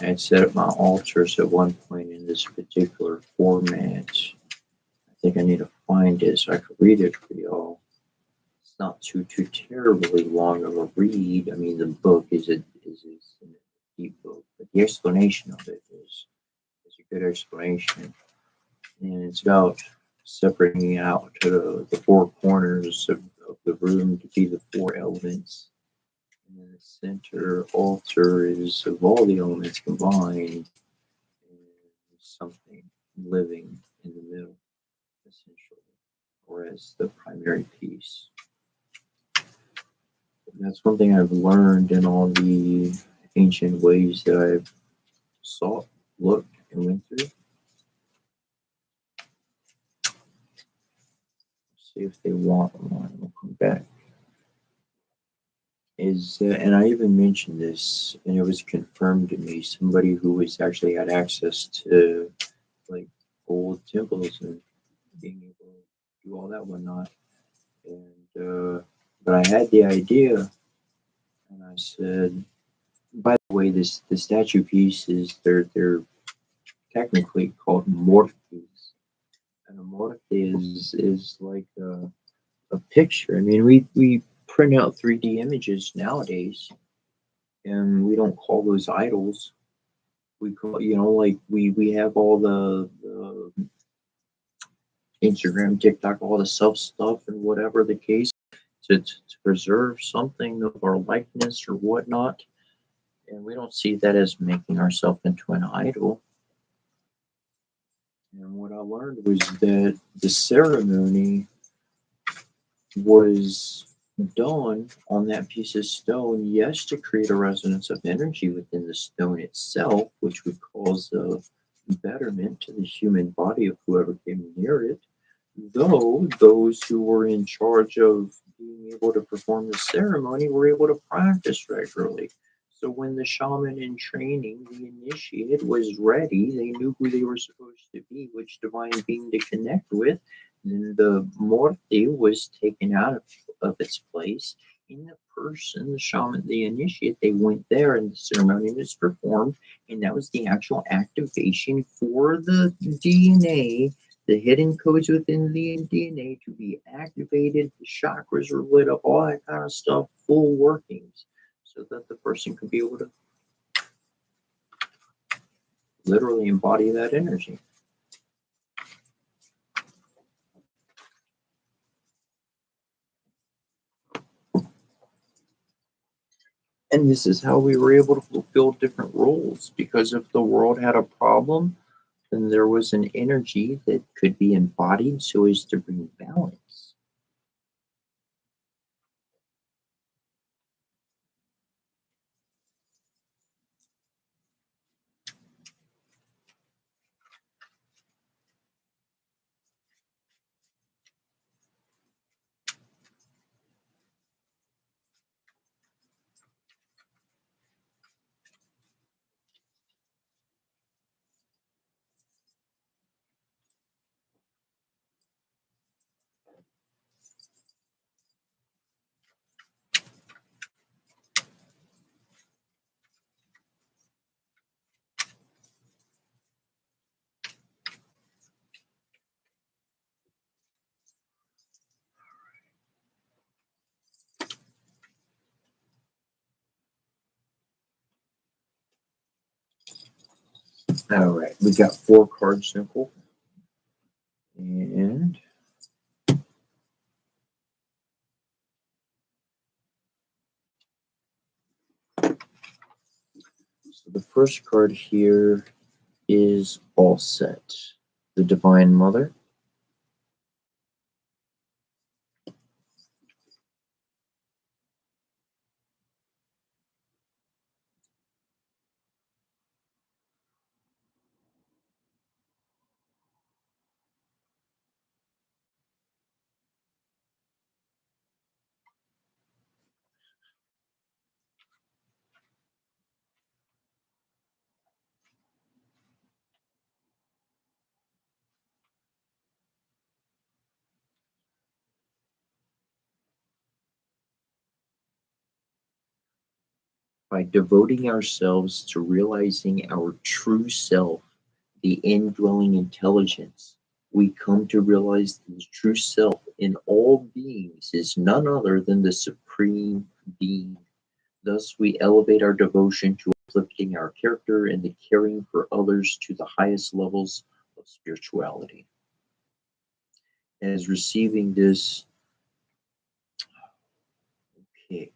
I had set up my altars at one point in this particular format. I think I need to find it so I can read it for y'all. It's not too terribly long of a read. I mean, the book is a deep book, but the explanation of it is a good explanation. And it's about separating out to the four corners of the room to be the four elements. And then the center altar is of all the elements combined, and something living in the middle, essentially, or as the primary piece. And that's one thing I've learned in all the ancient ways that I've sought, looked, and went through. See if they want one. We'll come back. And I even mentioned this, and it was confirmed to me. Somebody who was actually had access to like old temples and being able to do all that whatnot. And but I had the idea, and I said, by the way, the statue pieces they're technically called morphes, and a morphe is like a picture. I mean, we print out 3D images nowadays, and we don't call those idols. We call, like we have all the Instagram, TikTok, all the self stuff, and whatever the case, to preserve something of our likeness or whatnot. And we don't see that as making ourselves into an idol. And what I learned was that the ceremony was done on that piece of stone, yes, to create a resonance of energy within the stone itself, which would cause a betterment to the human body of whoever came near it. Though those who were in charge of being able to perform the ceremony were able to practice regularly. So when the shaman in training, the initiate, was ready, they knew who they were supposed to be, which divine being to connect with. And the morte was taken out of its place. In the person, the shaman, the initiate, they went there and the ceremony was performed. And that was the actual activation for the DNA, the hidden codes within the DNA to be activated, the chakras were lit up, all that kind of stuff, full workings, so that the person could be able to literally embody that energy. And this is how we were able to fulfill different roles, because if the world had a problem, then there was an energy that could be embodied so as to bring balance. All right, we got 4 cards simple. And so the first card here is all set. The Divine Mother. By devoting ourselves to realizing our true self, the indwelling intelligence, we come to realize the true self in all beings is none other than the Supreme Being. Thus, we elevate our devotion to uplifting our character and the caring for others to the highest levels of spirituality. As receiving this, okay.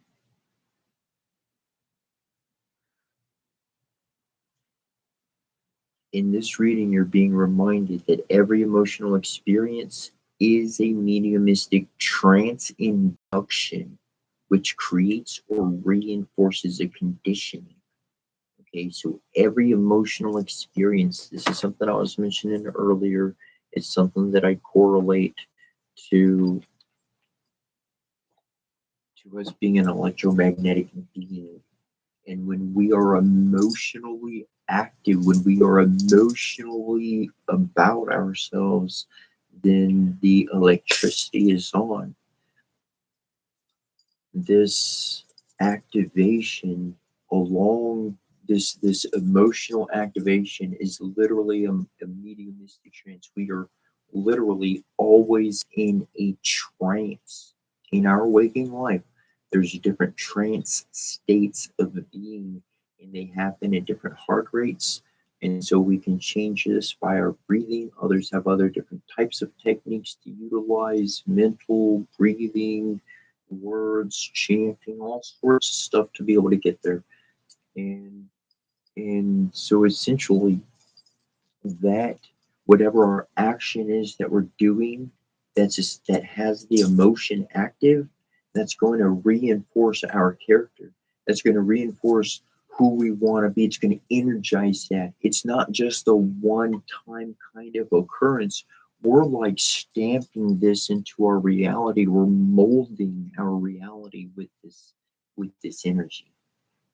In this reading, you're being reminded that every emotional experience is a mediumistic trance induction, which creates or reinforces a conditioning. Okay, so every emotional experience, this is something I was mentioning earlier, it's something that I correlate to us being an electromagnetic being. And when we are emotionally active, when we are emotionally about ourselves, then the electricity is on. This activation along this emotional activation is literally a mediumistic trance. We are literally always in a trance in our waking life. There's different trance states of being, and they happen at different heart rates. And so we can change this by our breathing. Others have other different types of techniques to utilize: mental breathing, words, chanting, all sorts of stuff to be able to get there. And so essentially that whatever our action is that we're doing that has the emotion active, that's going to reinforce our character. That's going to reinforce who we want to be. It's going to energize that. It's not just a one-time kind of occurrence. We're like stamping this into our reality. We're molding our reality with this energy.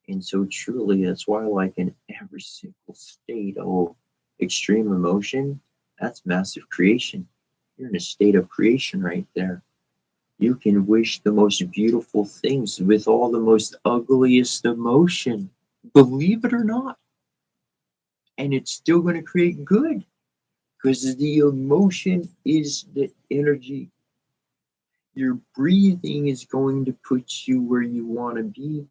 And so truly that's why, like, in every single state of extreme emotion, that's massive creation. You're in a state of creation right there. You can wish the most beautiful things with all the most ugliest emotion, believe it or not, and it's still going to create good because the emotion is the energy. Your breathing is going to put you where you want to be.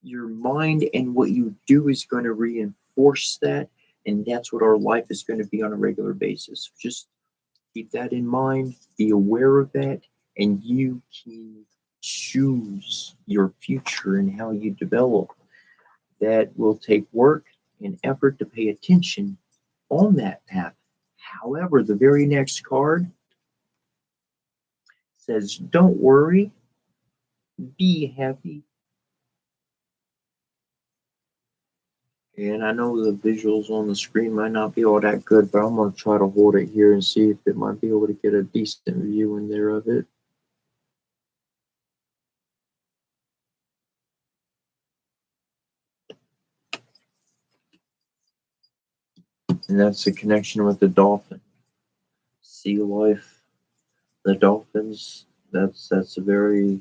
Your mind and what you do is going to reinforce that, and that's what our life is going to be on a regular basis. Just keep that in mind, be aware of that, and you can choose your future and how you develop. That will take work and effort to pay attention on that path. However, the very next card says, don't worry, be happy. And I know the visuals on the screen might not be all that good, but I'm going to try to hold it here and see if it might be able to get a decent view in there of it. And that's the connection with the dolphin. Sea life, the dolphins, that's a very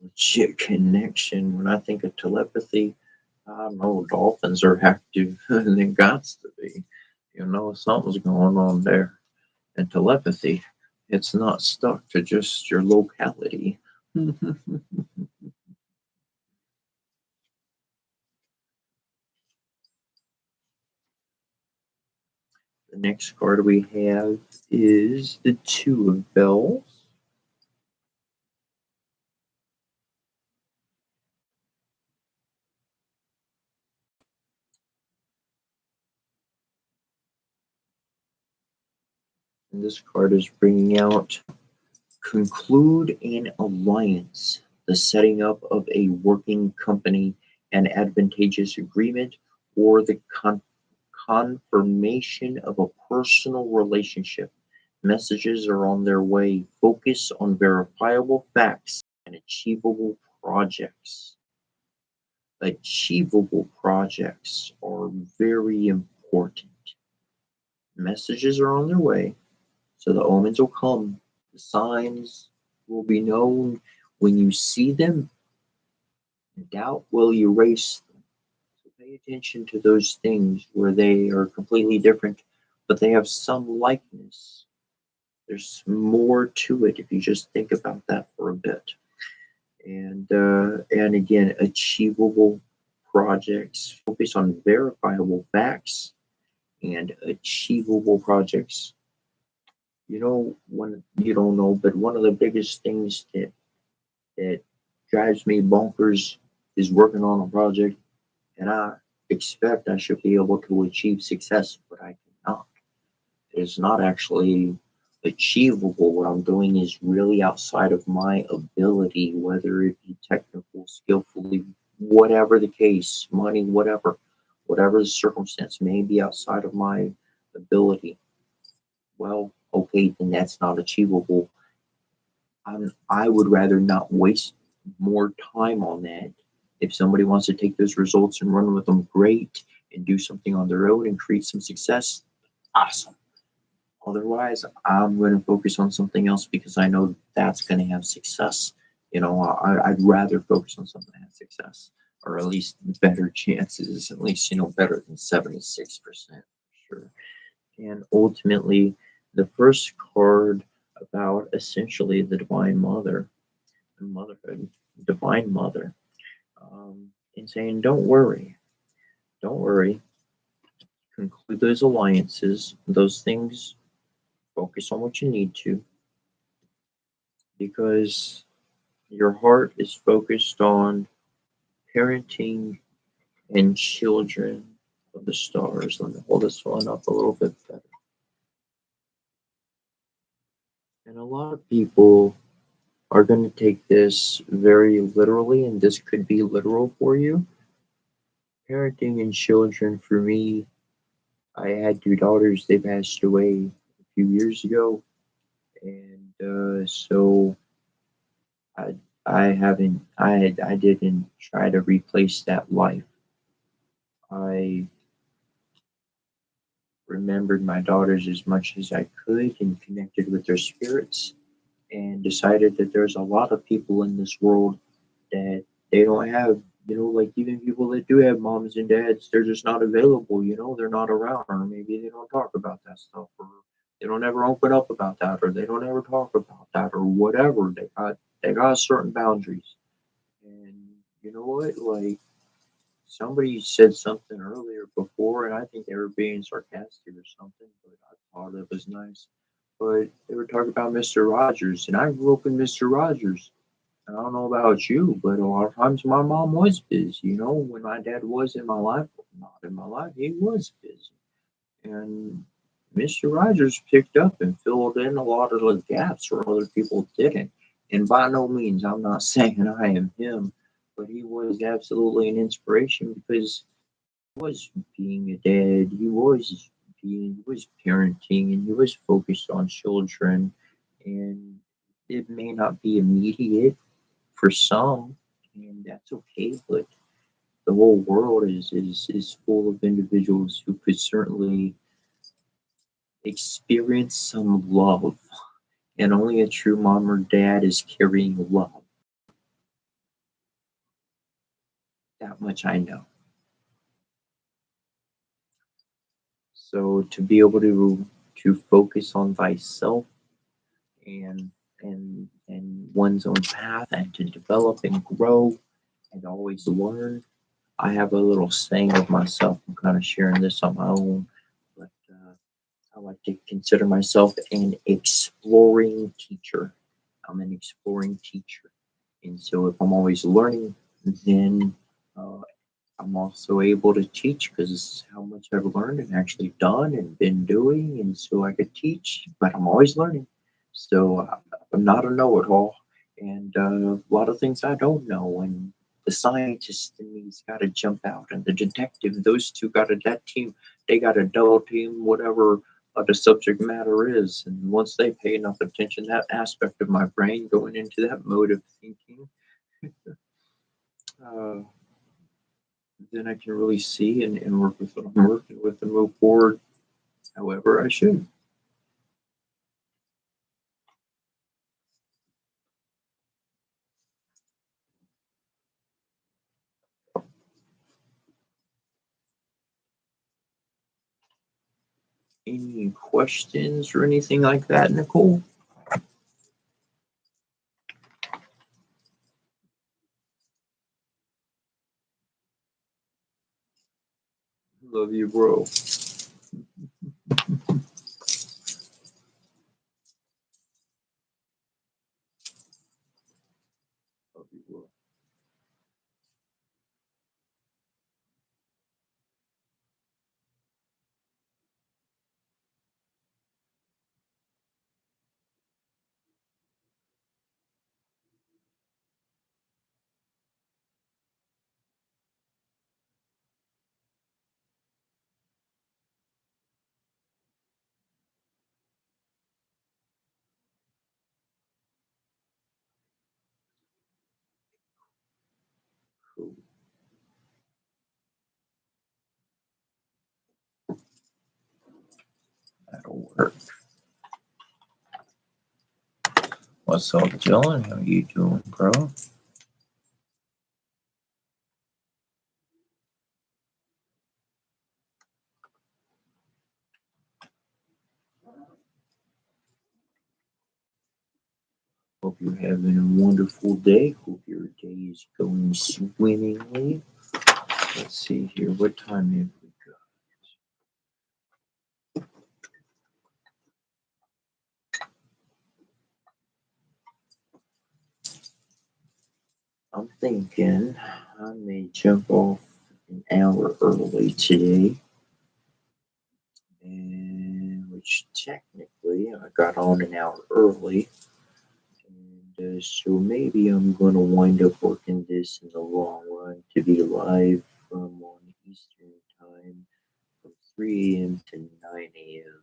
legit connection. When I think of telepathy, I know dolphins are active and they got to be. You know, something's going on there. And telepathy, it's not stuck to just your locality. The next card we have is the Two of Bells. And this card is bringing out conclude an alliance, the setting up of a working company, an advantageous agreement, or the confirmation of a personal relationship. Messages are on their way. Focus on verifiable facts and achievable projects. Achievable projects are very important. Messages are on their way, so the omens will come. The signs will be known. When you see them, doubt will erase them. So pay attention to those things where they are completely different, but they have some likeness. There's more to it if you just think about that for a bit. And again, achievable projects, focus on verifiable facts and achievable projects. You know, one you don't know, but one of the biggest things that drives me bonkers is working on a project, and I expect I should be able to achieve success, but I cannot. It's not actually achievable. What I'm doing is really outside of my ability, whether it be technical, skillfully, whatever the case, money, whatever the circumstance may be outside of my ability. Well, okay, then that's not achievable. I would rather not waste more time on that. If somebody wants to take those results and run with them, great, and do something on their own and create some success, awesome. Otherwise, I'm going to focus on something else because I know that's going to have success. You know, I'd rather focus on something that has success or at least better chances, at least, better than 76% for sure. And ultimately, the first card about essentially the Divine Mother, the motherhood, Divine Mother, and saying, don't worry, conclude those alliances, those things, focus on what you need to, because your heart is focused on parenting and children of the stars. Let me hold this one up a little bit better. And a lot of people are going to take this very literally, and this could be literal for you. Parenting and children, for me, I had two daughters. They passed away a few years ago, and so I I didn't try to replace that life. I remembered my daughters as much as I could and connected with their spirits, and decided that there's a lot of people in this world that they don't have, like even people that do have moms and dads, they're just not available, they're not around, or maybe they don't talk about that stuff, or they don't ever open up about that, or they don't ever talk about that, or whatever. They got certain boundaries. And you know what? Like, somebody said something earlier before, and I think they were being sarcastic or something, but I thought it was nice. But they were talking about Mr. Rogers, and I grew up in Mr. Rogers. And I don't know about you, but a lot of times my mom was busy. When my dad was in my life, not in my life, he was busy. And Mr. Rogers picked up and filled in a lot of the gaps where other people didn't. And by no means, I'm not saying I am him, but he was absolutely an inspiration because he was being a dad, he was parenting, and he was focused on children. And it may not be immediate for some, and that's okay, but the whole world is full of individuals who could certainly experience some love, and only a true mom or dad is carrying love. That much I know. So to be able to focus on thyself and and one's own path, and to develop and grow and always learn. I have a little saying of myself. I'm kind of sharing this on my own, but I like to consider myself an exploring teacher. I'm an exploring teacher. And so if I'm always learning, then uh, I'm also able to teach because this is how much I've learned and actually done and been doing. And so I could teach, but I'm always learning. So I'm not a know it all. And a lot of things I don't know. And the scientist in me's got to jump out, and the detective, those two got that team, they got a double team, whatever the subject matter is. And once they pay enough attention, that aspect of my brain going into that mode of thinking, uh, then I can really see and work with what I'm working with and move forward however I should. Any questions or anything like that, Nicole? Love you, bro. Love you, bro. Cool. That'll work. What's up, Dylan? How you doing, bro? Hope you're having a wonderful day. Hope your day is going swimmingly. Let's see here. What time have we got? I'm thinking I may jump off an hour early today. And which technically I got on an hour early. And so maybe I'm going to wind up working this in the long run to be live from on Eastern time from 3 a.m. to 9 a.m.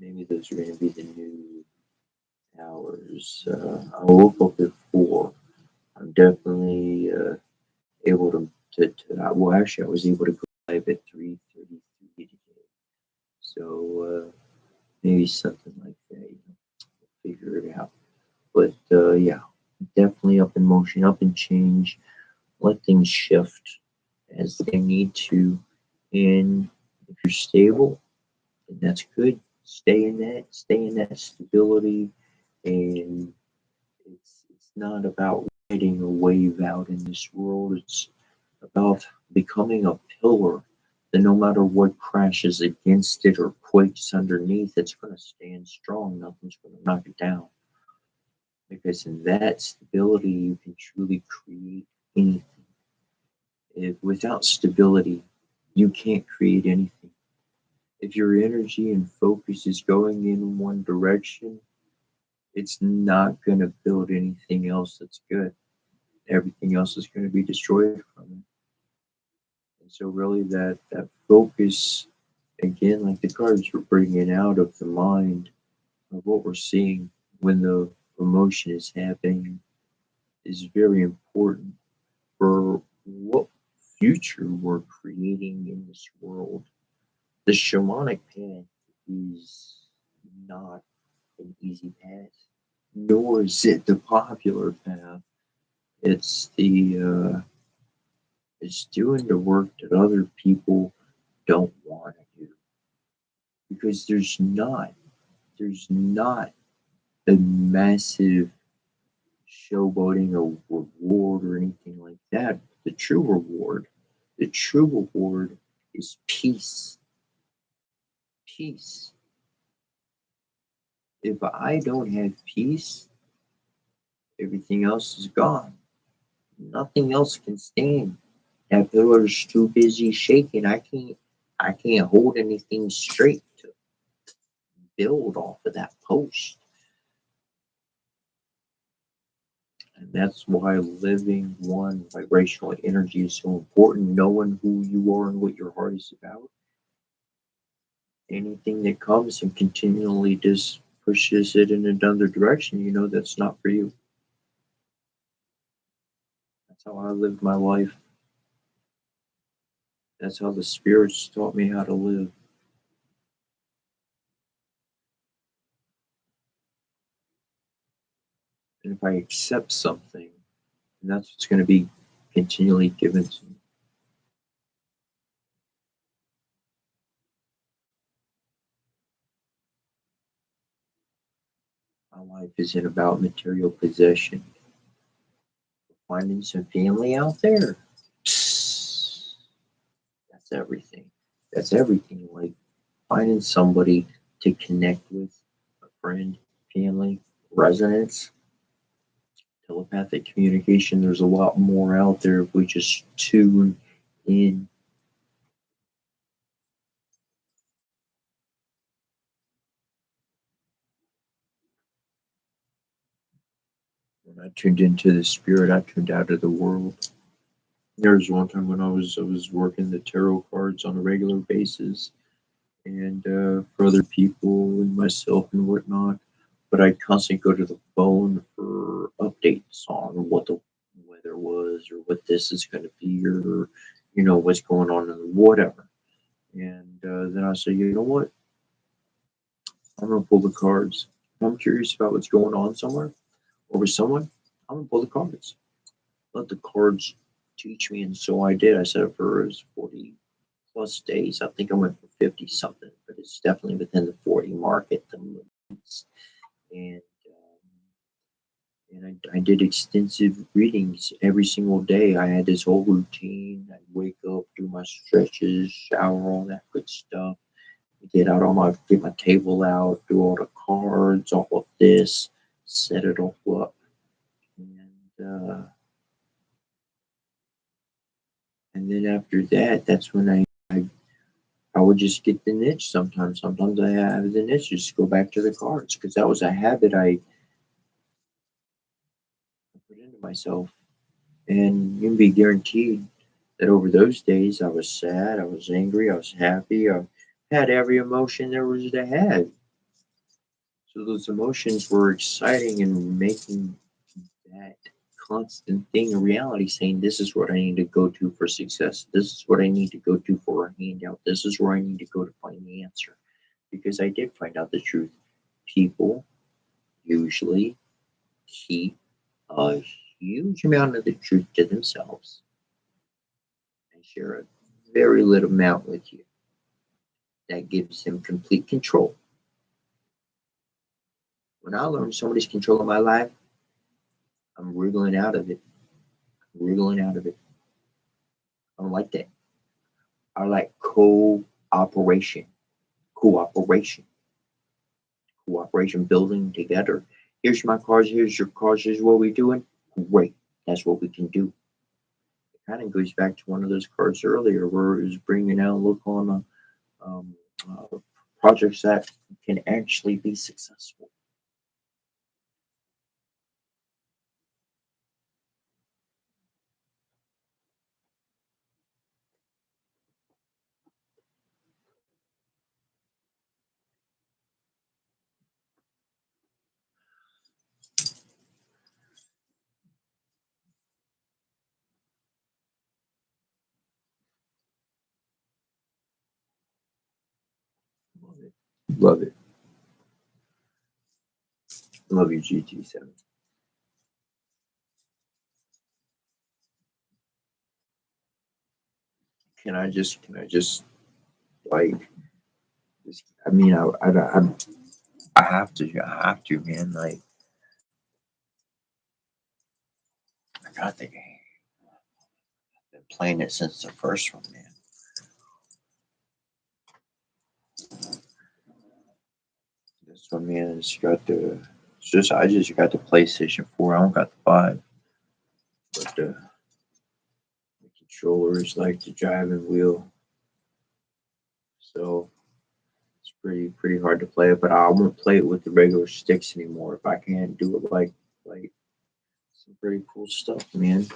Maybe those are going to be the new hours. I woke up at 4. I'm definitely able well, actually, I was able to go live at 3:33 today. So maybe something like that. Figure it out. But yeah, definitely up in motion, up in change. Let things shift as they need to. And if you're stable, then that's good. Stay in that stability. And it's not about riding a wave out in this world. It's about becoming a pillar that no matter what crashes against it or quakes underneath, it's going to stand strong. Nothing's going to knock it down. Because in that stability, you can truly create anything. If without stability, you can't create anything. If your energy and focus is going in one direction, it's not going to build anything else that's good. Everything else is going to be destroyed from it. And so, really, that focus, again, like the cards were bringing out of the mind of what we're seeing when the emotion is happening, is very important for what future we're creating in this world. The shamanic path is not an easy path, nor is it the popular path. It's it's doing the work that other people don't want to do because there's not a massive showboating or reward or anything like that. The true reward is peace. Peace. If I don't have peace, everything else is gone. Nothing else can stand. That pillar's too busy shaking. I can't hold anything straight to build off of that post. And that's why living one vibrational energy is so important. Knowing who you are and what your heart is about. Anything that comes and continually just pushes it in another direction, you know that's not for you. That's how I lived my life. That's how the spirits taught me how to live. And if I accept something, and that's what's going to be continually given to me. My life isn't about material possession. Finding some family out there, psst, that's everything. That's everything. Like finding somebody to connect with, a friend, family, resonance, telepathic communication. There's a lot more out there if we just tune in. When I tuned into the spirit, I tuned out of the world. There was one time when I was working the tarot cards on a regular basis, and for other people and myself and whatnot. But I constantly go to the phone for updates on what the weather was or what this is going to be or what's going on and whatever. And then I say, you know what? I'm gonna pull the cards. If I'm curious about what's going on somewhere or with someone, I'm gonna pull the cards. Let the cards teach me, and so I did. I set up for 40 plus days. I think I went for 50 something, but it's definitely within the 40 mark at the moment. And I did extensive readings every single day. I had this whole routine. I'd wake up, do my stretches, shower, all that good stuff. Get my table out, do all the cards, all of this, set it all up, and then after that, that's when I would just get the niche. Sometimes I have the niche, just go back to the cards because that was a habit I put into myself, and you can be guaranteed that over those days I was sad, I was angry, I was happy, I had every emotion there was to have. So those emotions were exciting and making that constant thing a reality, saying this is what I need to go to for success. This is what I need to go to for a handout. This is where I need to go to find the answer. Because I did find out the truth. People usually keep a huge amount of the truth to themselves and share a very little amount with you. That gives them complete control. When I learned somebody's controlling my life, I'm wriggling out of it. Wriggling out of it. I don't like that. I like cooperation. Cooperation. Cooperation, building together. Here's my cards, here's your cards, here's what we're doing. Great. That's what we can do. It kind of goes back to one of those cards earlier where it was bringing out a look on um, uh, projects that can actually be successful. Love it. Love it. Love you, GT7. Can I just, like, I mean, I have to, man. Like, I got the game. I've been playing it since the first one, man. This one, man, it's got the. I just got the PlayStation 4. I don't got the 5, but the controller is like the driving wheel, so it's pretty hard to play it. But I won't play it with the regular sticks anymore if I can't do it like some pretty cool stuff, man.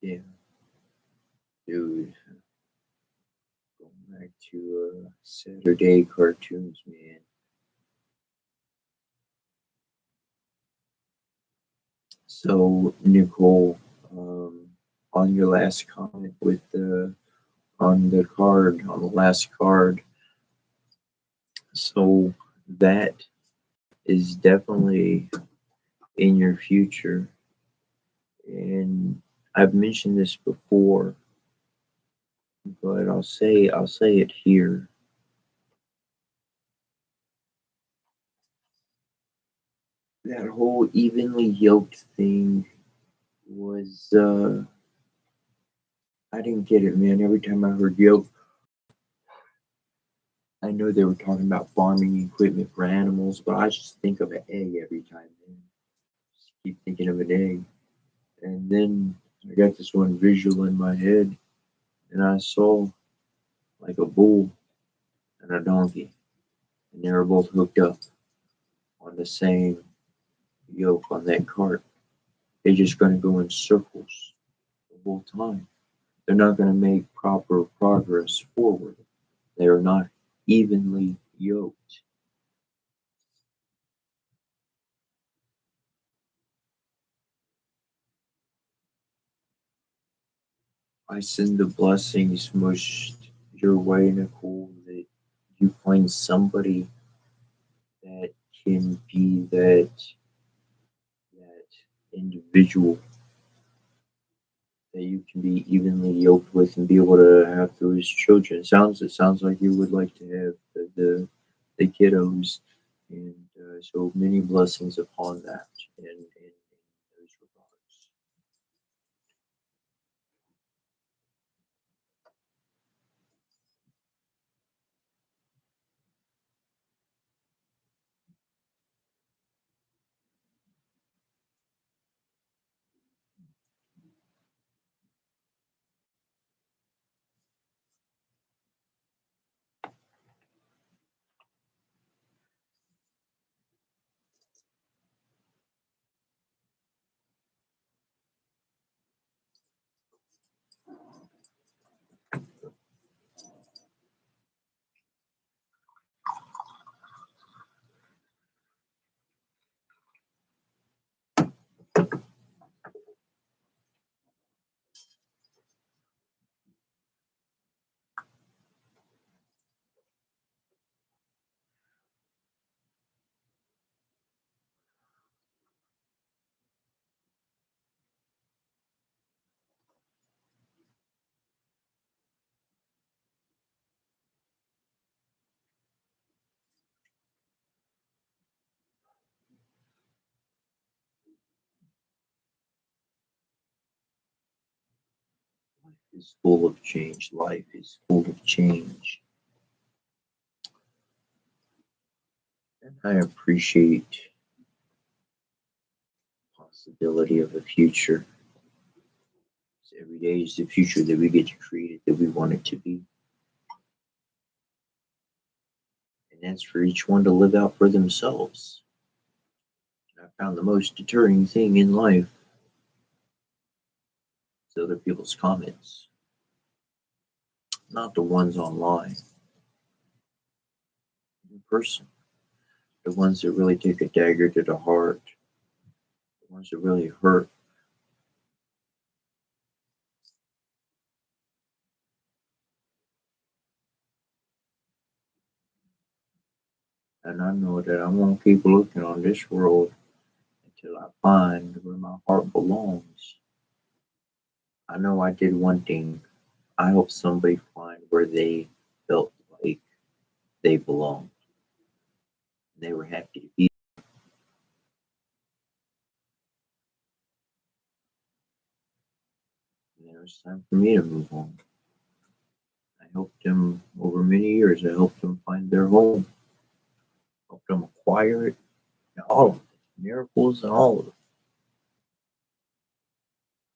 Yeah, dude. Going back to Saturday cartoons, man. So Nicole, on your last comment with the on the card, on the last card. So that is definitely in your future. And I've mentioned this before, but I'll say it here. That whole evenly yoked thing was I didn't get it, man. Every time I heard yoke, I know they were talking about farming equipment for animals, but I just think of an egg every time, man. Just keep thinking of an egg. And then I got this one visual in my head, and I saw like a bull and a donkey, and they were both hooked up on the same yoke on that cart. They're just going to go in circles the whole time. They're not going to make proper progress forward. They are not evenly yoked. I send the blessings most your way, Nicole, that you find somebody that can be that individual that you can be evenly yoked with and be able to have those children. It sounds like you would like to have the kiddos, and so many blessings upon that in those regards. Life is full of change. Life is full of change. And I appreciate the possibility of a future. So every day is the future that we get to create it that we want it to be. And that's for each one to live out for themselves. And I found the most deterring thing in life is other people's comments, not the ones online, in person. The ones that really take a dagger to the heart, the ones that really hurt. And I know that I won't keep looking on this world until I find where my heart belongs. I know I did one thing. I hope somebody find where they felt like they belonged. They were happy to be. And it was time for me to move on. I helped them over many years. I helped them find their home, helped them acquire it, and all of it, miracles and all of it.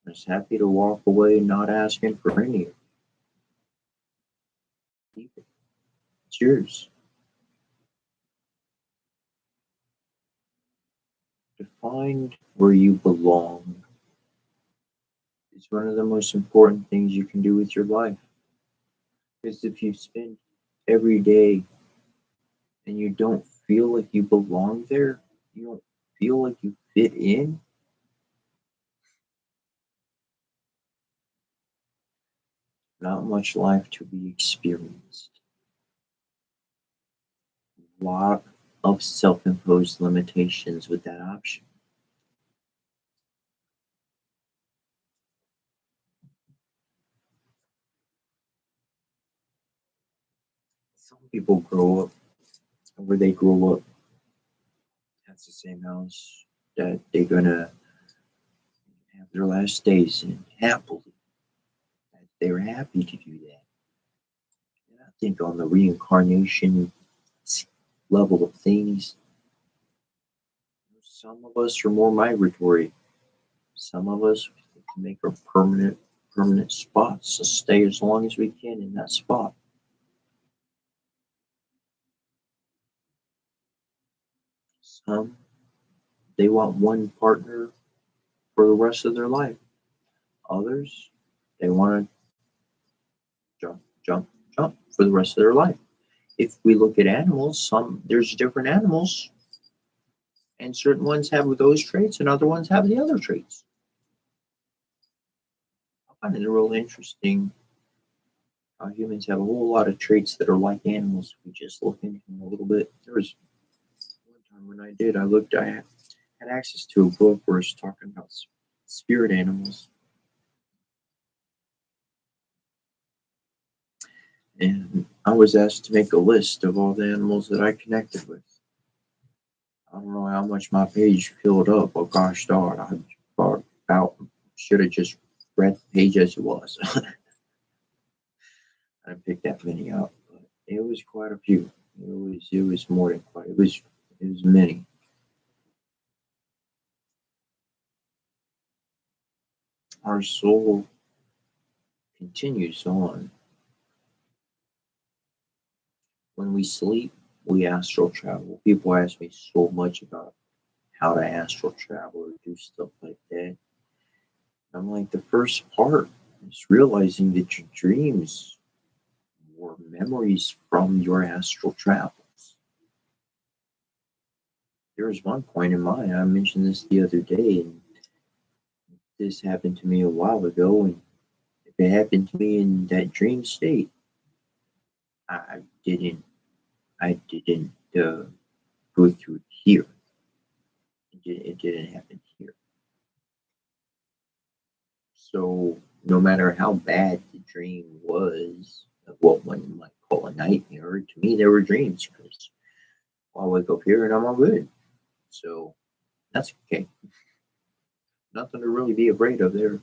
I was happy to walk away not asking for any of it. Keep it. It's yours. To find where you belong is one of the most important things you can do with your life. Because if you spend every day and you don't feel like you belong there, you don't feel like you fit in, Not much life to be experienced. A lot of self imposed limitations with that option. Some people grow up where they grow up, that's the same house that they're gonna have their last days in happily. That they're happy to do that. And I think on the reincarnation level of things, some of us are more migratory. Some of us make our permanent spots to stay as long as we can in that spot. Some they want one partner for the rest of their life. Others they want to jump, jump, jump for the rest of their life. If we look at animals, some there's different animals, and certain ones have those traits, and other ones have the other traits. I find it real interesting how humans have a whole lot of traits that are like animals. If we just look into them a little bit. There was one time when I had access to a book where it's talking about spirit animals, and I was asked to make a list of all the animals that I connected with. I don't know how much my page filled up, but gosh darn, I thought about should have just read the page as it was. I picked that many up, but it was quite a few. It was more than quite. It was many. Our soul continues on. When we sleep, we astral travel. People ask me so much about how to astral travel or do stuff like that. I'm like, the first part is realizing that your dreams were memories from your astral travels. There was one point in mine, I mentioned this the other day, and this happened to me a while ago, and if it happened to me in that dream state, I didn't, I didn't go through it here. It didn't happen here. So no matter how bad the dream was, of what one might call a nightmare, to me they were dreams because I wake up here and I'm all good. So that's okay. Nothing to really be afraid of there.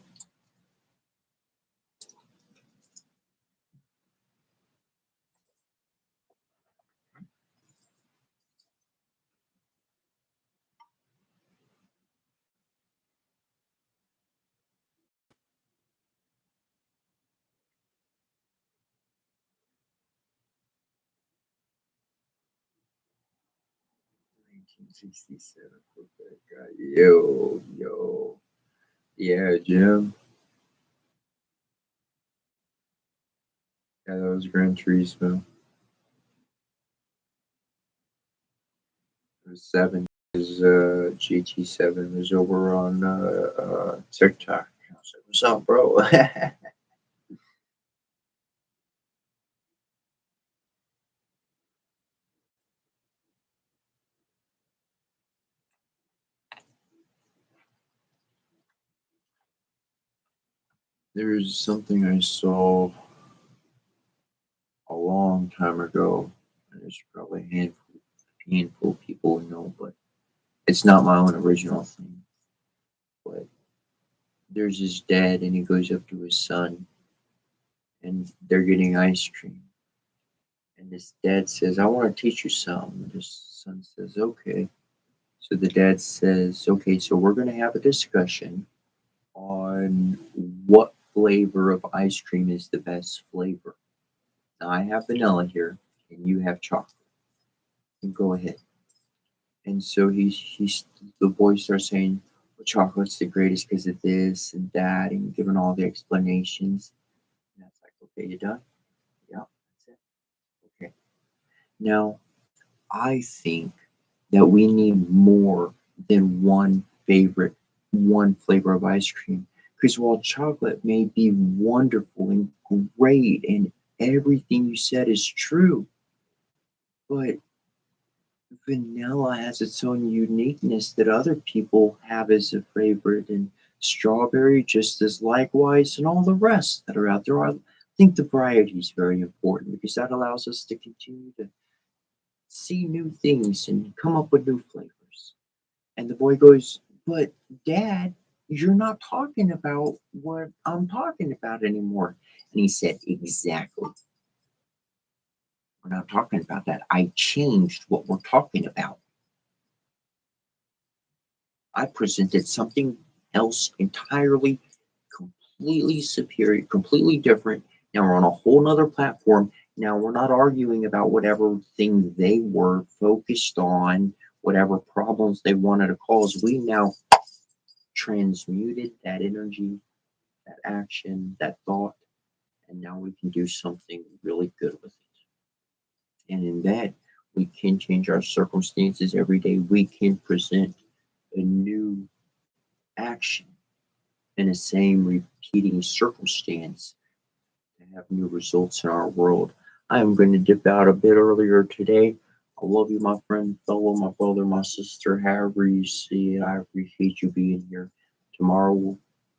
1967 Quebec guy. Yo, yo. Yeah, Jim. Yeah, that was Gran Turismo. It was 7. His GT7 was over on TikTok. I was like, what's up, bro? There's something I saw a long time ago. And there's probably a handful of people who know, but it's not my own original thing. But there's his dad, and he goes up to his son, and they're getting ice cream. And his dad says, I want to teach you something. And his son says, okay. So the dad says, okay, so we're going to have a discussion on what flavor of ice cream is the best flavor. Now I have vanilla here, and you have chocolate. And go ahead. And so he's the boy starts saying, well, chocolate's the greatest because of this and that, and giving all the explanations. And that's like, okay, you done? Yeah, that's it. Okay. Now, I think that we need more than one flavor of ice cream Because while chocolate may be wonderful and great and everything you said is true, but vanilla has its own uniqueness that other people have as a favorite, and strawberry just as likewise, and all the rest that are out there. I think the variety is very important because that allows us to continue to see new things and come up with new flavors. And the boy goes, "But Dad, you're not talking about what I'm talking about anymore." And he said, "Exactly. We're not talking about that. I changed what we're talking about. I presented something else entirely, completely superior, completely different. Now we're on a whole nother platform. Now we're not arguing about whatever thing they were focused on, whatever problems they wanted to cause. We now transmuted that energy, that action, that thought, and now we can do something really good with it. And in that, we can change our circumstances every day. We can present a new action in the same repeating circumstance to have new results in our world. I am going to dip out a bit earlier today. I love you, my friend, fellow, my brother, my sister, however you see it. I appreciate you being here. Tomorrow, we're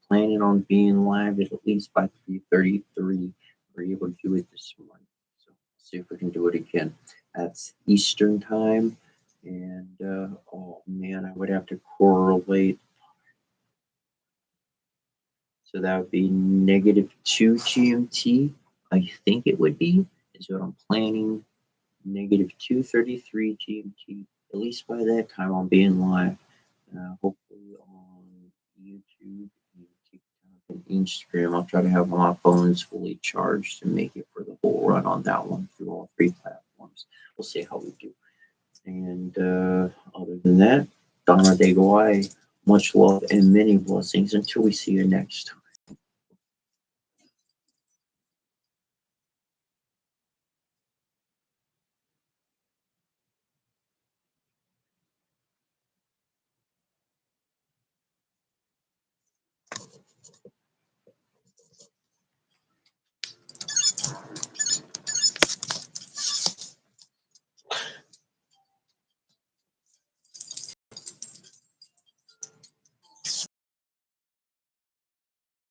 planning on being live at least by 3:33. We're able to do it this morning. So see if we can do it again. That's Eastern time. And oh man, I would have to correlate. So that would be -2 GMT. I think it would be, is what I'm planning. -2:33 GMT. At least by that time, I'll be in live. Hopefully on YouTube and TikTok and Instagram. I'll try to have my phones fully charged and make it for the whole run on that one through all three platforms. We'll see how we do. And other than that, Donna Degawai, much love and many blessings until we see you next time.